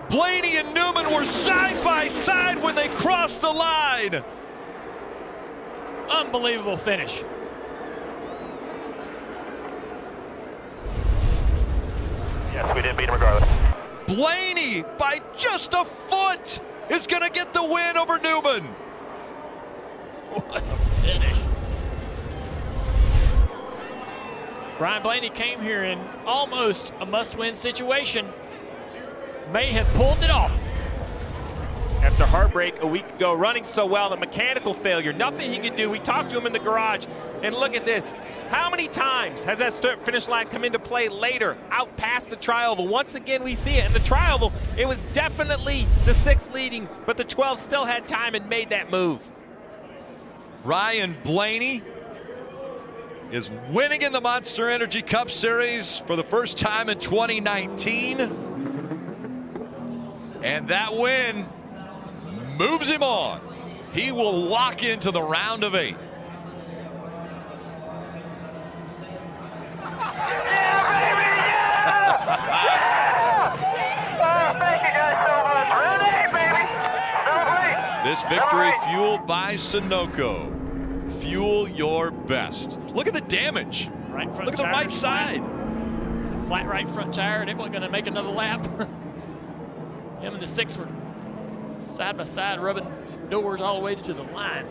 Blaney and Newman were side by side when they crossed the line. Unbelievable finish. Yes, we didn't beat him regardless. Blaney, by just a foot, is going to get the win over Newman. What a finish. Ryan Blaney came here in almost a must-win situation. May have pulled it off. After heartbreak a week ago, running so well, the mechanical failure, nothing he could do. We talked to him in the garage, and look at this. How many times has that finish line come into play later, out past the tri-oval? Once again, we see it. In the tri-oval, it was definitely the 6 leading, but the 12 still had time and made that move. Ryan Blaney is winning in the Monster Energy Cup Series for the first time in 2019. And that win moves him on. He will lock into the round of 8. This victory fueled by Sunoco. Fuel your best. Look at the damage. Right front Look at the right side. Flat right front tire. They weren't going to make another lap. Him and the 6 were side by side, rubbing doors all the way to the line.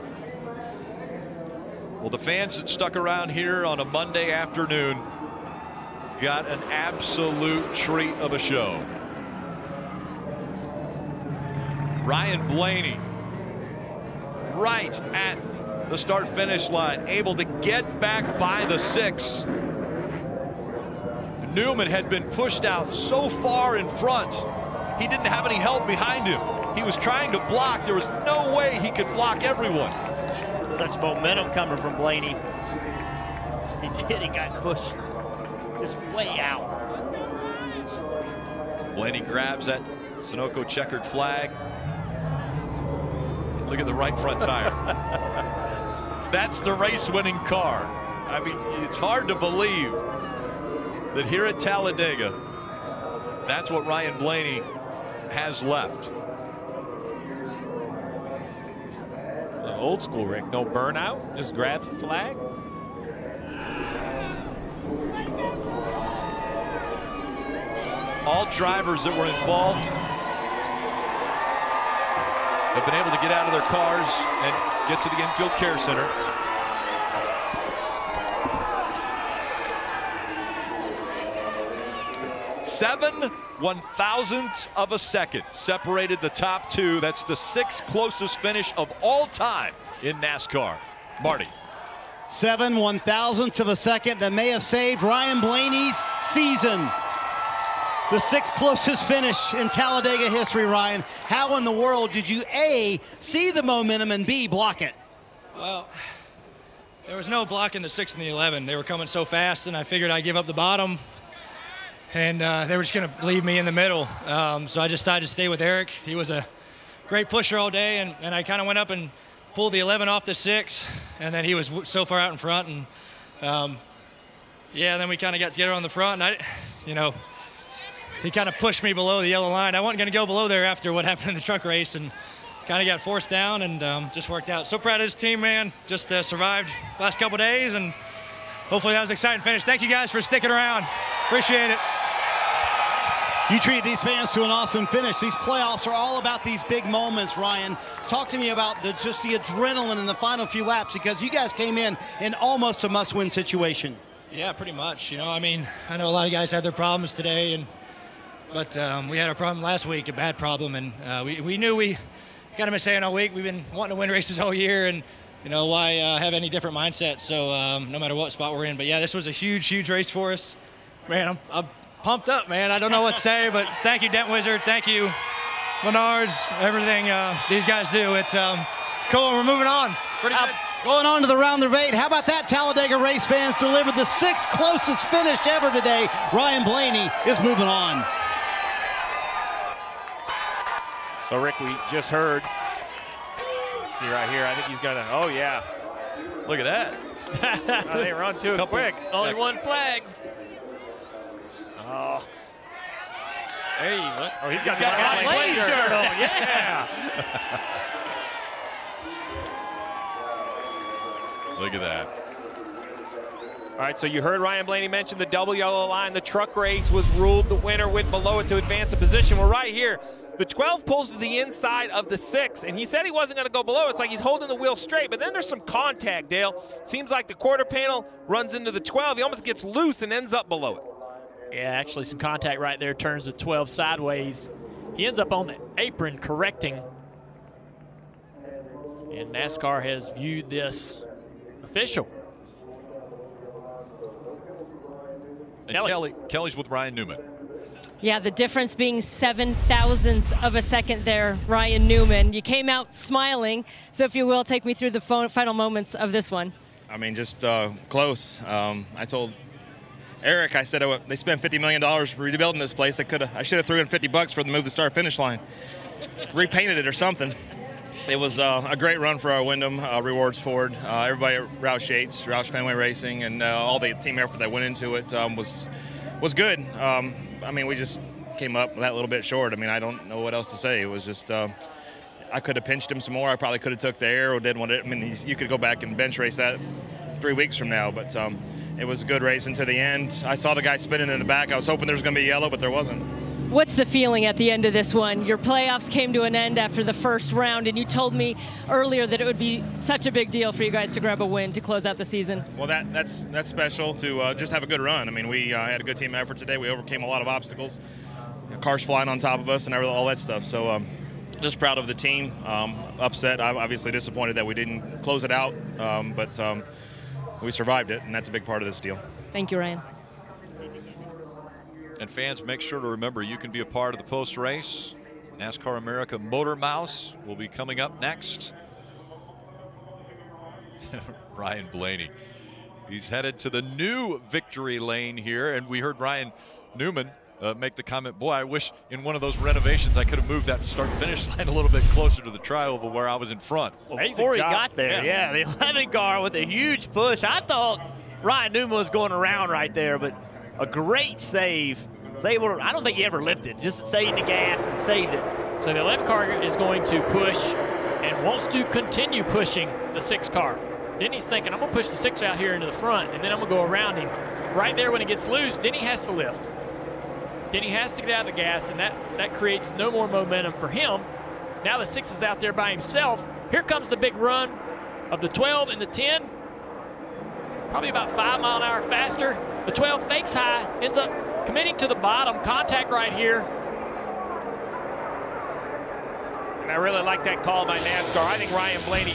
Well, the fans that stuck around here on a Monday afternoon got an absolute treat of a show. Ryan Blaney, right at the start-finish line, able to get back by the 6. Newman had been pushed out so far in front, he didn't have any help behind him. He was trying to block. There was no way he could block everyone. Such momentum coming from Blaney. He did. He got pushed just way out. Blaney grabs that Sunoco checkered flag. Look at the right front tire. That's the race-winning car. I mean, it's hard to believe that here at Talladega, that's what Ryan Blaney has left. Old school, Rick. No burnout. Just grabs the flag. All drivers that were involved have been able to get out of their cars and get to the infield care center. Seven 1,000ths of a second separated the top 2. That's the 6th closest finish of all time in NASCAR. Marty. 7 1,000ths of a second that may have saved Ryan Blaney's season. The 6th closest finish in Talladega history, Ryan. How in the world did you, A, see the momentum, and B, block it? Well, there was no blocking the 6 and the 11. They were coming so fast, and I figured I'd give up the bottom, and they were just going to leave me in the middle. So I decided to stay with Eric. He was a great pusher all day, and I kind of went up and pulled the 11 off the 6, and then he was so far out in front, and yeah, then we kind of got together on the front, and he kind of pushed me below the yellow line. I wasn't going to go below there after what happened in the truck race, and kind of got forced down, and just worked out. So proud of this team, man. Just survived the last couple days, and hopefully that was an exciting finish. Thank you guys for sticking around. Appreciate it. You treat these fans to an awesome finish. These playoffs are all about these big moments, Ryan. Talk to me about just the adrenaline in the final few laps, because you guys came in almost a must-win situation. Yeah, pretty much. I mean, I know a lot of guys had their problems today, but we had a problem last week, a bad problem, and we knew we got them saying all week. We've been wanting to win races all year, and why have any different mindset? So no matter what spot we're in. But yeah, this was a huge, huge race for us. Man, I'm pumped up, man. I don't know what to say, but thank you, Dent Wizard. Thank you, Menards, everything these guys do. It cool. We're moving on. Pretty good. Going on to the round of 8. How about that? Talladega race fans delivered the 6th closest finish ever today. Ryan Blaney is moving on. So, Rick, we just heard. See right here, I think he's going to, oh, yeah. Look at that. Oh, they run too quick. Only one flag. Oh. Hey, what? Oh, he's got the Ryan Blaney shirt on. Yeah. Look at that. All right, so you heard Ryan Blaney mention the double yellow line. The truck race was ruled the winner with below it to advance a position. We're right here. The 12 pulls to the inside of the 6, and he said he wasn't going to go below. It's like he's holding the wheel straight, but then there's some contact, Dale. Seems like the quarter panel runs into the 12. He almost gets loose and ends up below it. Yeah, actually some contact right there, turns the 12 sideways. He ends up on the apron correcting. And NASCAR has viewed this official. And Kelly's with Ryan Newman. Yeah, the difference being 7 thousandths of a second there, Ryan Newman. You came out smiling, so if you will, take me through the final moments of this one. I mean, just close. I told Eric, I said, oh, they spent $50 million rebuilding this place. I should have threw in $50 for them to move the start-finish line. Repainted it or something. It was a great run for our Wyndham Rewards Ford. Everybody at Roush Yates, Roush Family Racing, and all the team effort that went into it was good. I mean, we just came up that little bit short. I mean, I don't know what else to say. It was just I could have pinched him some more. I probably could have took the air or did what it. I mean, you could go back and bench race that 3 weeks from now, but it was a good race until the end. I saw the guy spinning in the back. I was hoping there was going to be yellow, but there wasn't. What's the feeling at the end of this one? Your playoffs came to an end after the first round, and you told me earlier that it would be such a big deal for you guys to grab a win to close out the season. Well, that's special to just have a good run. I mean, we had a good team effort today. We overcame a lot of obstacles. Cars flying on top of us and all that stuff. So just proud of the team. Upset, obviously disappointed that we didn't close it out, but we survived it, and that's a big part of this deal. Thank you, Ryan. And fans, make sure to remember you can be a part of the post-race. NASCAR America Motor Mouse will be coming up next. Ryan Blaney. He's headed to the new victory lane here, and we heard Ryan Newman make the comment, boy, I wish in one of those renovations I could have moved that start-finish line a little bit closer to the tri-oval where I was in front. Well, before he got there, yeah, the 11 car with a huge push. I thought Ryan Newman was going around right there, but a great save. I don't think he ever lifted, just saved the gas and saved it. So the 11 car is going to push and wants to continue pushing the 6 car. Then he's thinking, I'm going to push the 6 out here into the front, and then I'm going to go around him. Right there when he gets loose, then he has to lift. Then he has to get out of the gas, and that creates no more momentum for him. Now the 6 is out there by himself. Here comes the big run of the 12 and the 10. Probably about 5 mile an hour faster. The 12 fakes high, ends up committing to the bottom. Contact right here. And I really like that call by NASCAR. I think Ryan Blaney,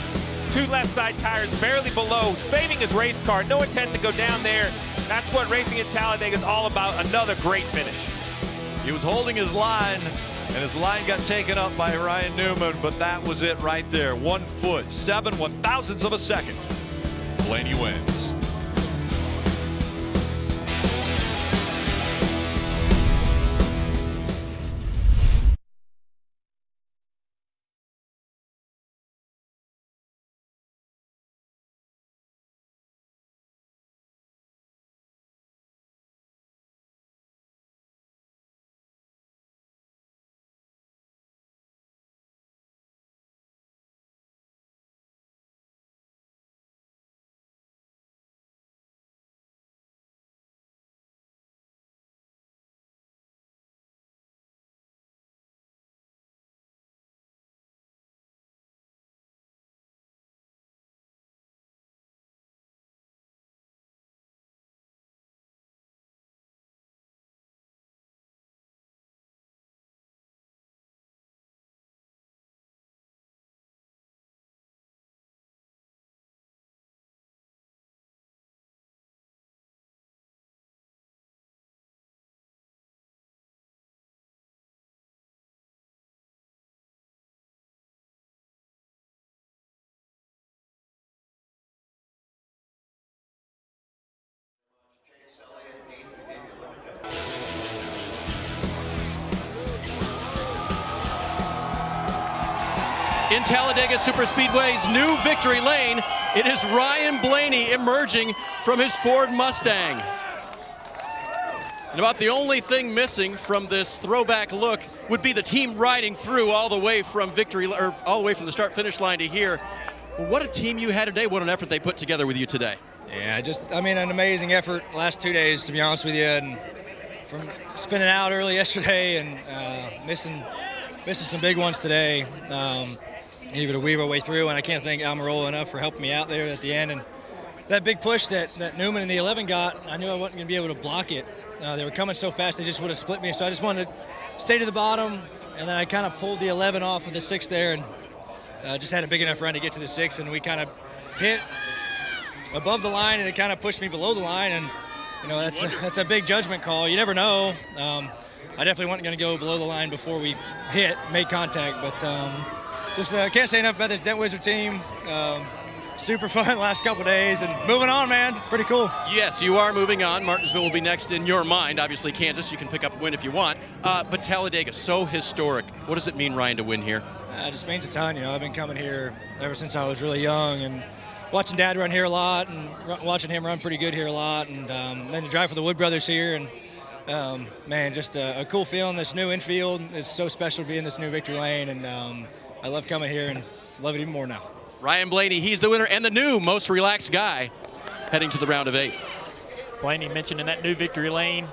2 left side tires barely below, saving his race car. No intent to go down there. That's what racing at Talladega is all about. Another great finish. He was holding his line, and his line got taken up by Ryan Newman, but that was it right there. 1 foot, 7 1/1000ths of a second. Blaney wins. in Talladega Superspeedway's new victory lane, it is Ryan Blaney emerging from his Ford Mustang. And about the only thing missing from this throwback look would be the team riding through all the way from victory, or all the way from the start-finish line to here. Well, what a team you had today. What an effort they put together with you today. Yeah, I mean, an amazing effort last 2 days, to be honest with you. And from spinning out early yesterday and missing some big ones today, able to weave our way through. And I can't thank Almirola enough for helping me out there at the end. And that big push that Newman and the 11 got, I knew I wasn't going to be able to block it. They were coming so fast, they just would have split me. So I just wanted to stay to the bottom, and then I kind of pulled the 11 off of the 6 there, and just had a big enough run to get to the 6, and we kind of hit above the line, and it kind of pushed me below the line, and that's a big judgment call. You never know. I definitely wasn't going to go below the line before we made contact, but just can't say enough about this Dent Wizard team. Super fun last couple days, and moving on, man. Pretty cool. Yes, you are moving on. Martinsville will be next in your mind. Obviously, Kansas, you can pick up a win if you want. But Talladega, so historic. What does it mean, Ryan, to win here? It just means a ton. I've been coming here ever since I was really young, and watching Dad run here a lot, and watching him run pretty good here a lot, and then to drive for the Wood Brothers here, and man, just a cool feeling. This new infield, it's so special to be in this new victory lane, and I love coming here and love it even more now. Ryan Blaney, he's the winner and the new most relaxed guy heading to the round of 8. Blaney mentioned in that new victory lane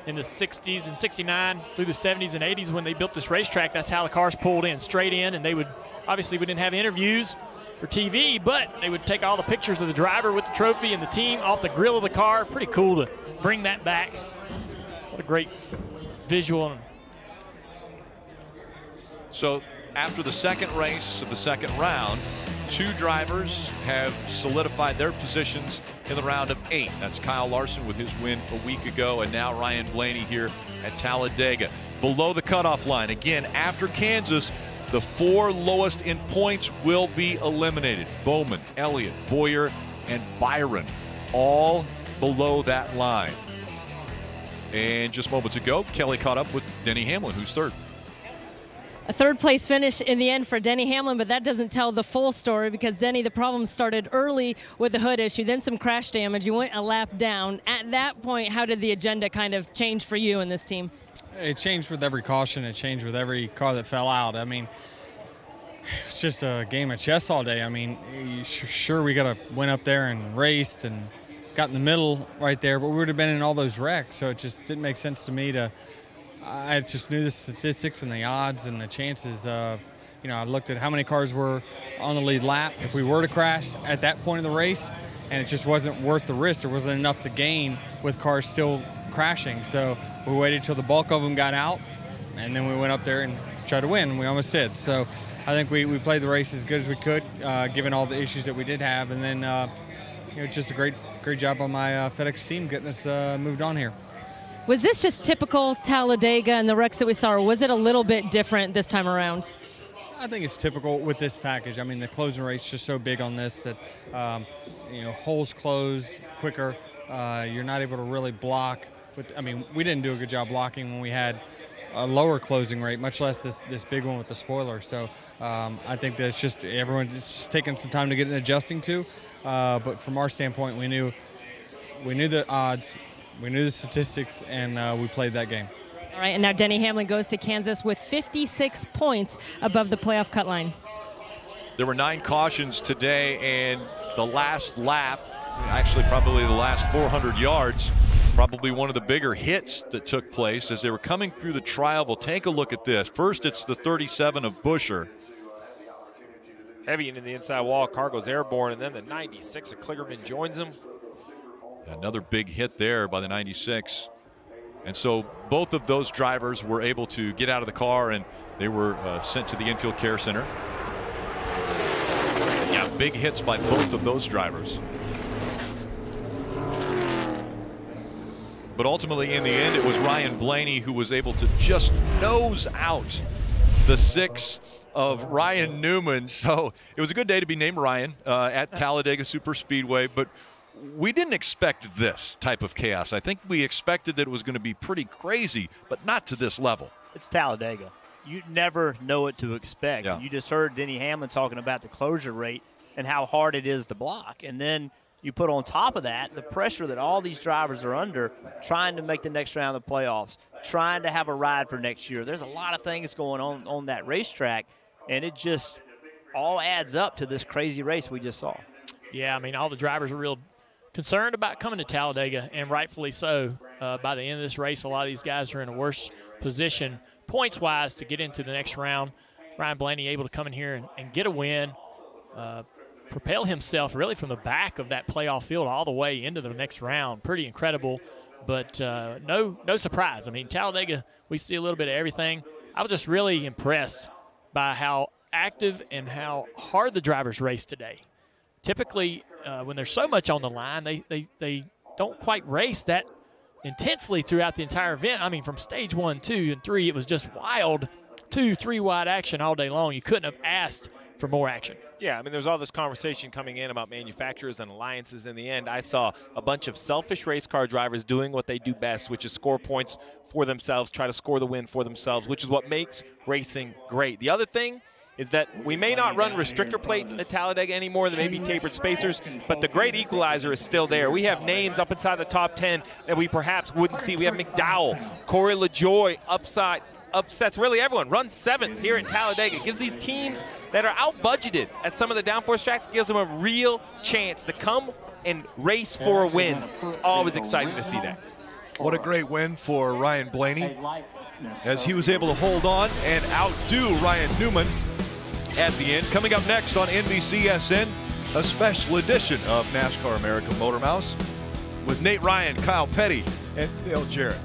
in the 60s and 69 through the 70s and 80s when they built this racetrack, that's how the cars pulled in, straight in, and they would, obviously we didn't have interviews for TV, but they would take all the pictures of the driver with the trophy and the team off the grill of the car. Pretty cool to bring that back. What a great visual. So after the second race of the second round, 2 drivers have solidified their positions in the round of 8. That's Kyle Larson with his win a week ago, and now Ryan Blaney here at Talladega. Below the cutoff line, again, after Kansas, the 4 lowest in points will be eliminated. Bowman, Elliott, Boyer, and Byron, all below that line. And just moments ago, Kelly caught up with Denny Hamlin, who's third. A third-place finish in the end for Denny Hamlin, but that doesn't tell the full story because, Denny, the problem started early with the hood issue, then some crash damage. You went a lap down. At that point, how did the agenda kind of change for you and this team? It changed with every caution. It changed with every car that fell out. I mean, it's just a game of chess all day. I mean, sure, we went up there and raced and got in the middle right there, but we would have been in all those wrecks, so it just didn't make sense to me to – I just knew the statistics and the odds and the chances of, I looked at how many cars were on the lead lap. If we were to crash at that point of the race, and it just wasn't worth the risk, there wasn't enough to gain with cars still crashing. So we waited till the bulk of them got out, and then we went up there and tried to win, and we almost did. So I think we played the race as good as we could, given all the issues that we did have, and then just a great job on my FedEx team getting us moved on here. Was this just typical Talladega and the wrecks that we saw, or was it a little bit different this time around? I think it's typical with this package. I mean, the closing rate's just so big on this that, holes close quicker. You're not able to really block. We didn't do a good job blocking when we had a lower closing rate, much less this big one with the spoiler. So I think that's just everyone's just taking some time to get adjusting to. But from our standpoint, we knew the odds. We knew the statistics, and we played that game. All right, and now Denny Hamlin goes to Kansas with 56 points above the playoff cut line. There were 9 cautions today, and the last lap, actually probably the last 400 yards, probably one of the bigger hits that took place as they were coming through the trial. We'll take a look at this. First, it's the 37 of Buscher. Heavy into the inside wall, car goes airborne, and then the 96 of Kligerman joins him. Another big hit there by the 96. And so both of those drivers were able to get out of the car, and they were sent to the infield care center. Yeah, big hits by both of those drivers. But ultimately, in the end, it was Ryan Blaney who was able to just nose out the 6 of Ryan Newman. So it was a good day to be named Ryan at Talladega Superspeedway, but we didn't expect this type of chaos. I think we expected that it was going to be pretty crazy, but not to this level. It's Talladega. you never know what to expect. Yeah. You just heard Denny Hamlin talking about the closure rate and how hard it is to block. And then you put on top of that the pressure that all these drivers are under trying to make the next round of the playoffs, trying to have a ride for next year. There's a lot of things going on that racetrack, and it just all adds up to this crazy race we just saw. Yeah, I mean, all the drivers are real concerned about coming to Talladega, and rightfully so. By the end of this race, a lot of these guys are in a worse position points-wise to get into the next round. Ryan Blaney able to come in here and get a win, propel himself really from the back of that playoff field all the way into the next round. Pretty incredible, but no surprise. I mean, Talladega, we see a little bit of everything. I was just really impressed by how active and how hard the drivers raced today. Typically, when there's so much on the line, they don't quite race that intensely throughout the entire event. I mean, from stage 1, 2, and 3, it was just wild 2-3 wide action all day long. You couldn't have asked for more action. Yeah, I mean, there's all this conversation coming in about manufacturers and alliances. In the end, I saw a bunch of selfish race car drivers doing what they do best, which is score points for themselves, try to score the win for themselves, which is what makes racing great. The other thing is that we may not run restrictor plates at Talladega anymore. There may be tapered spacers, but the great equalizer is still there. We have names up inside the top 10 that we perhaps wouldn't see. We have McDowell, Corey LaJoie, upsets really everyone. Runs 7th here at Talladega. It gives these teams that are out-budgeted at some of the downforce tracks, gives them a real chance to come and race for a win. It's always exciting to see that. What a great win for Ryan Blaney, as he was able to hold on and outdo Ryan Newman at the end. Coming up next on NBCSN, a special edition of NASCAR America Motor Mouse with Nate Ryan, Kyle Petty, and Dale Jarrett.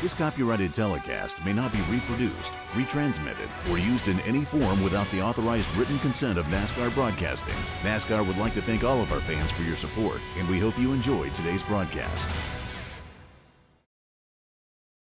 This copyrighted telecast may not be reproduced, retransmitted, or used in any form without the authorized written consent of NASCAR Broadcasting. NASCAR would like to thank all of our fans for your support, and we hope you enjoyed today's broadcast.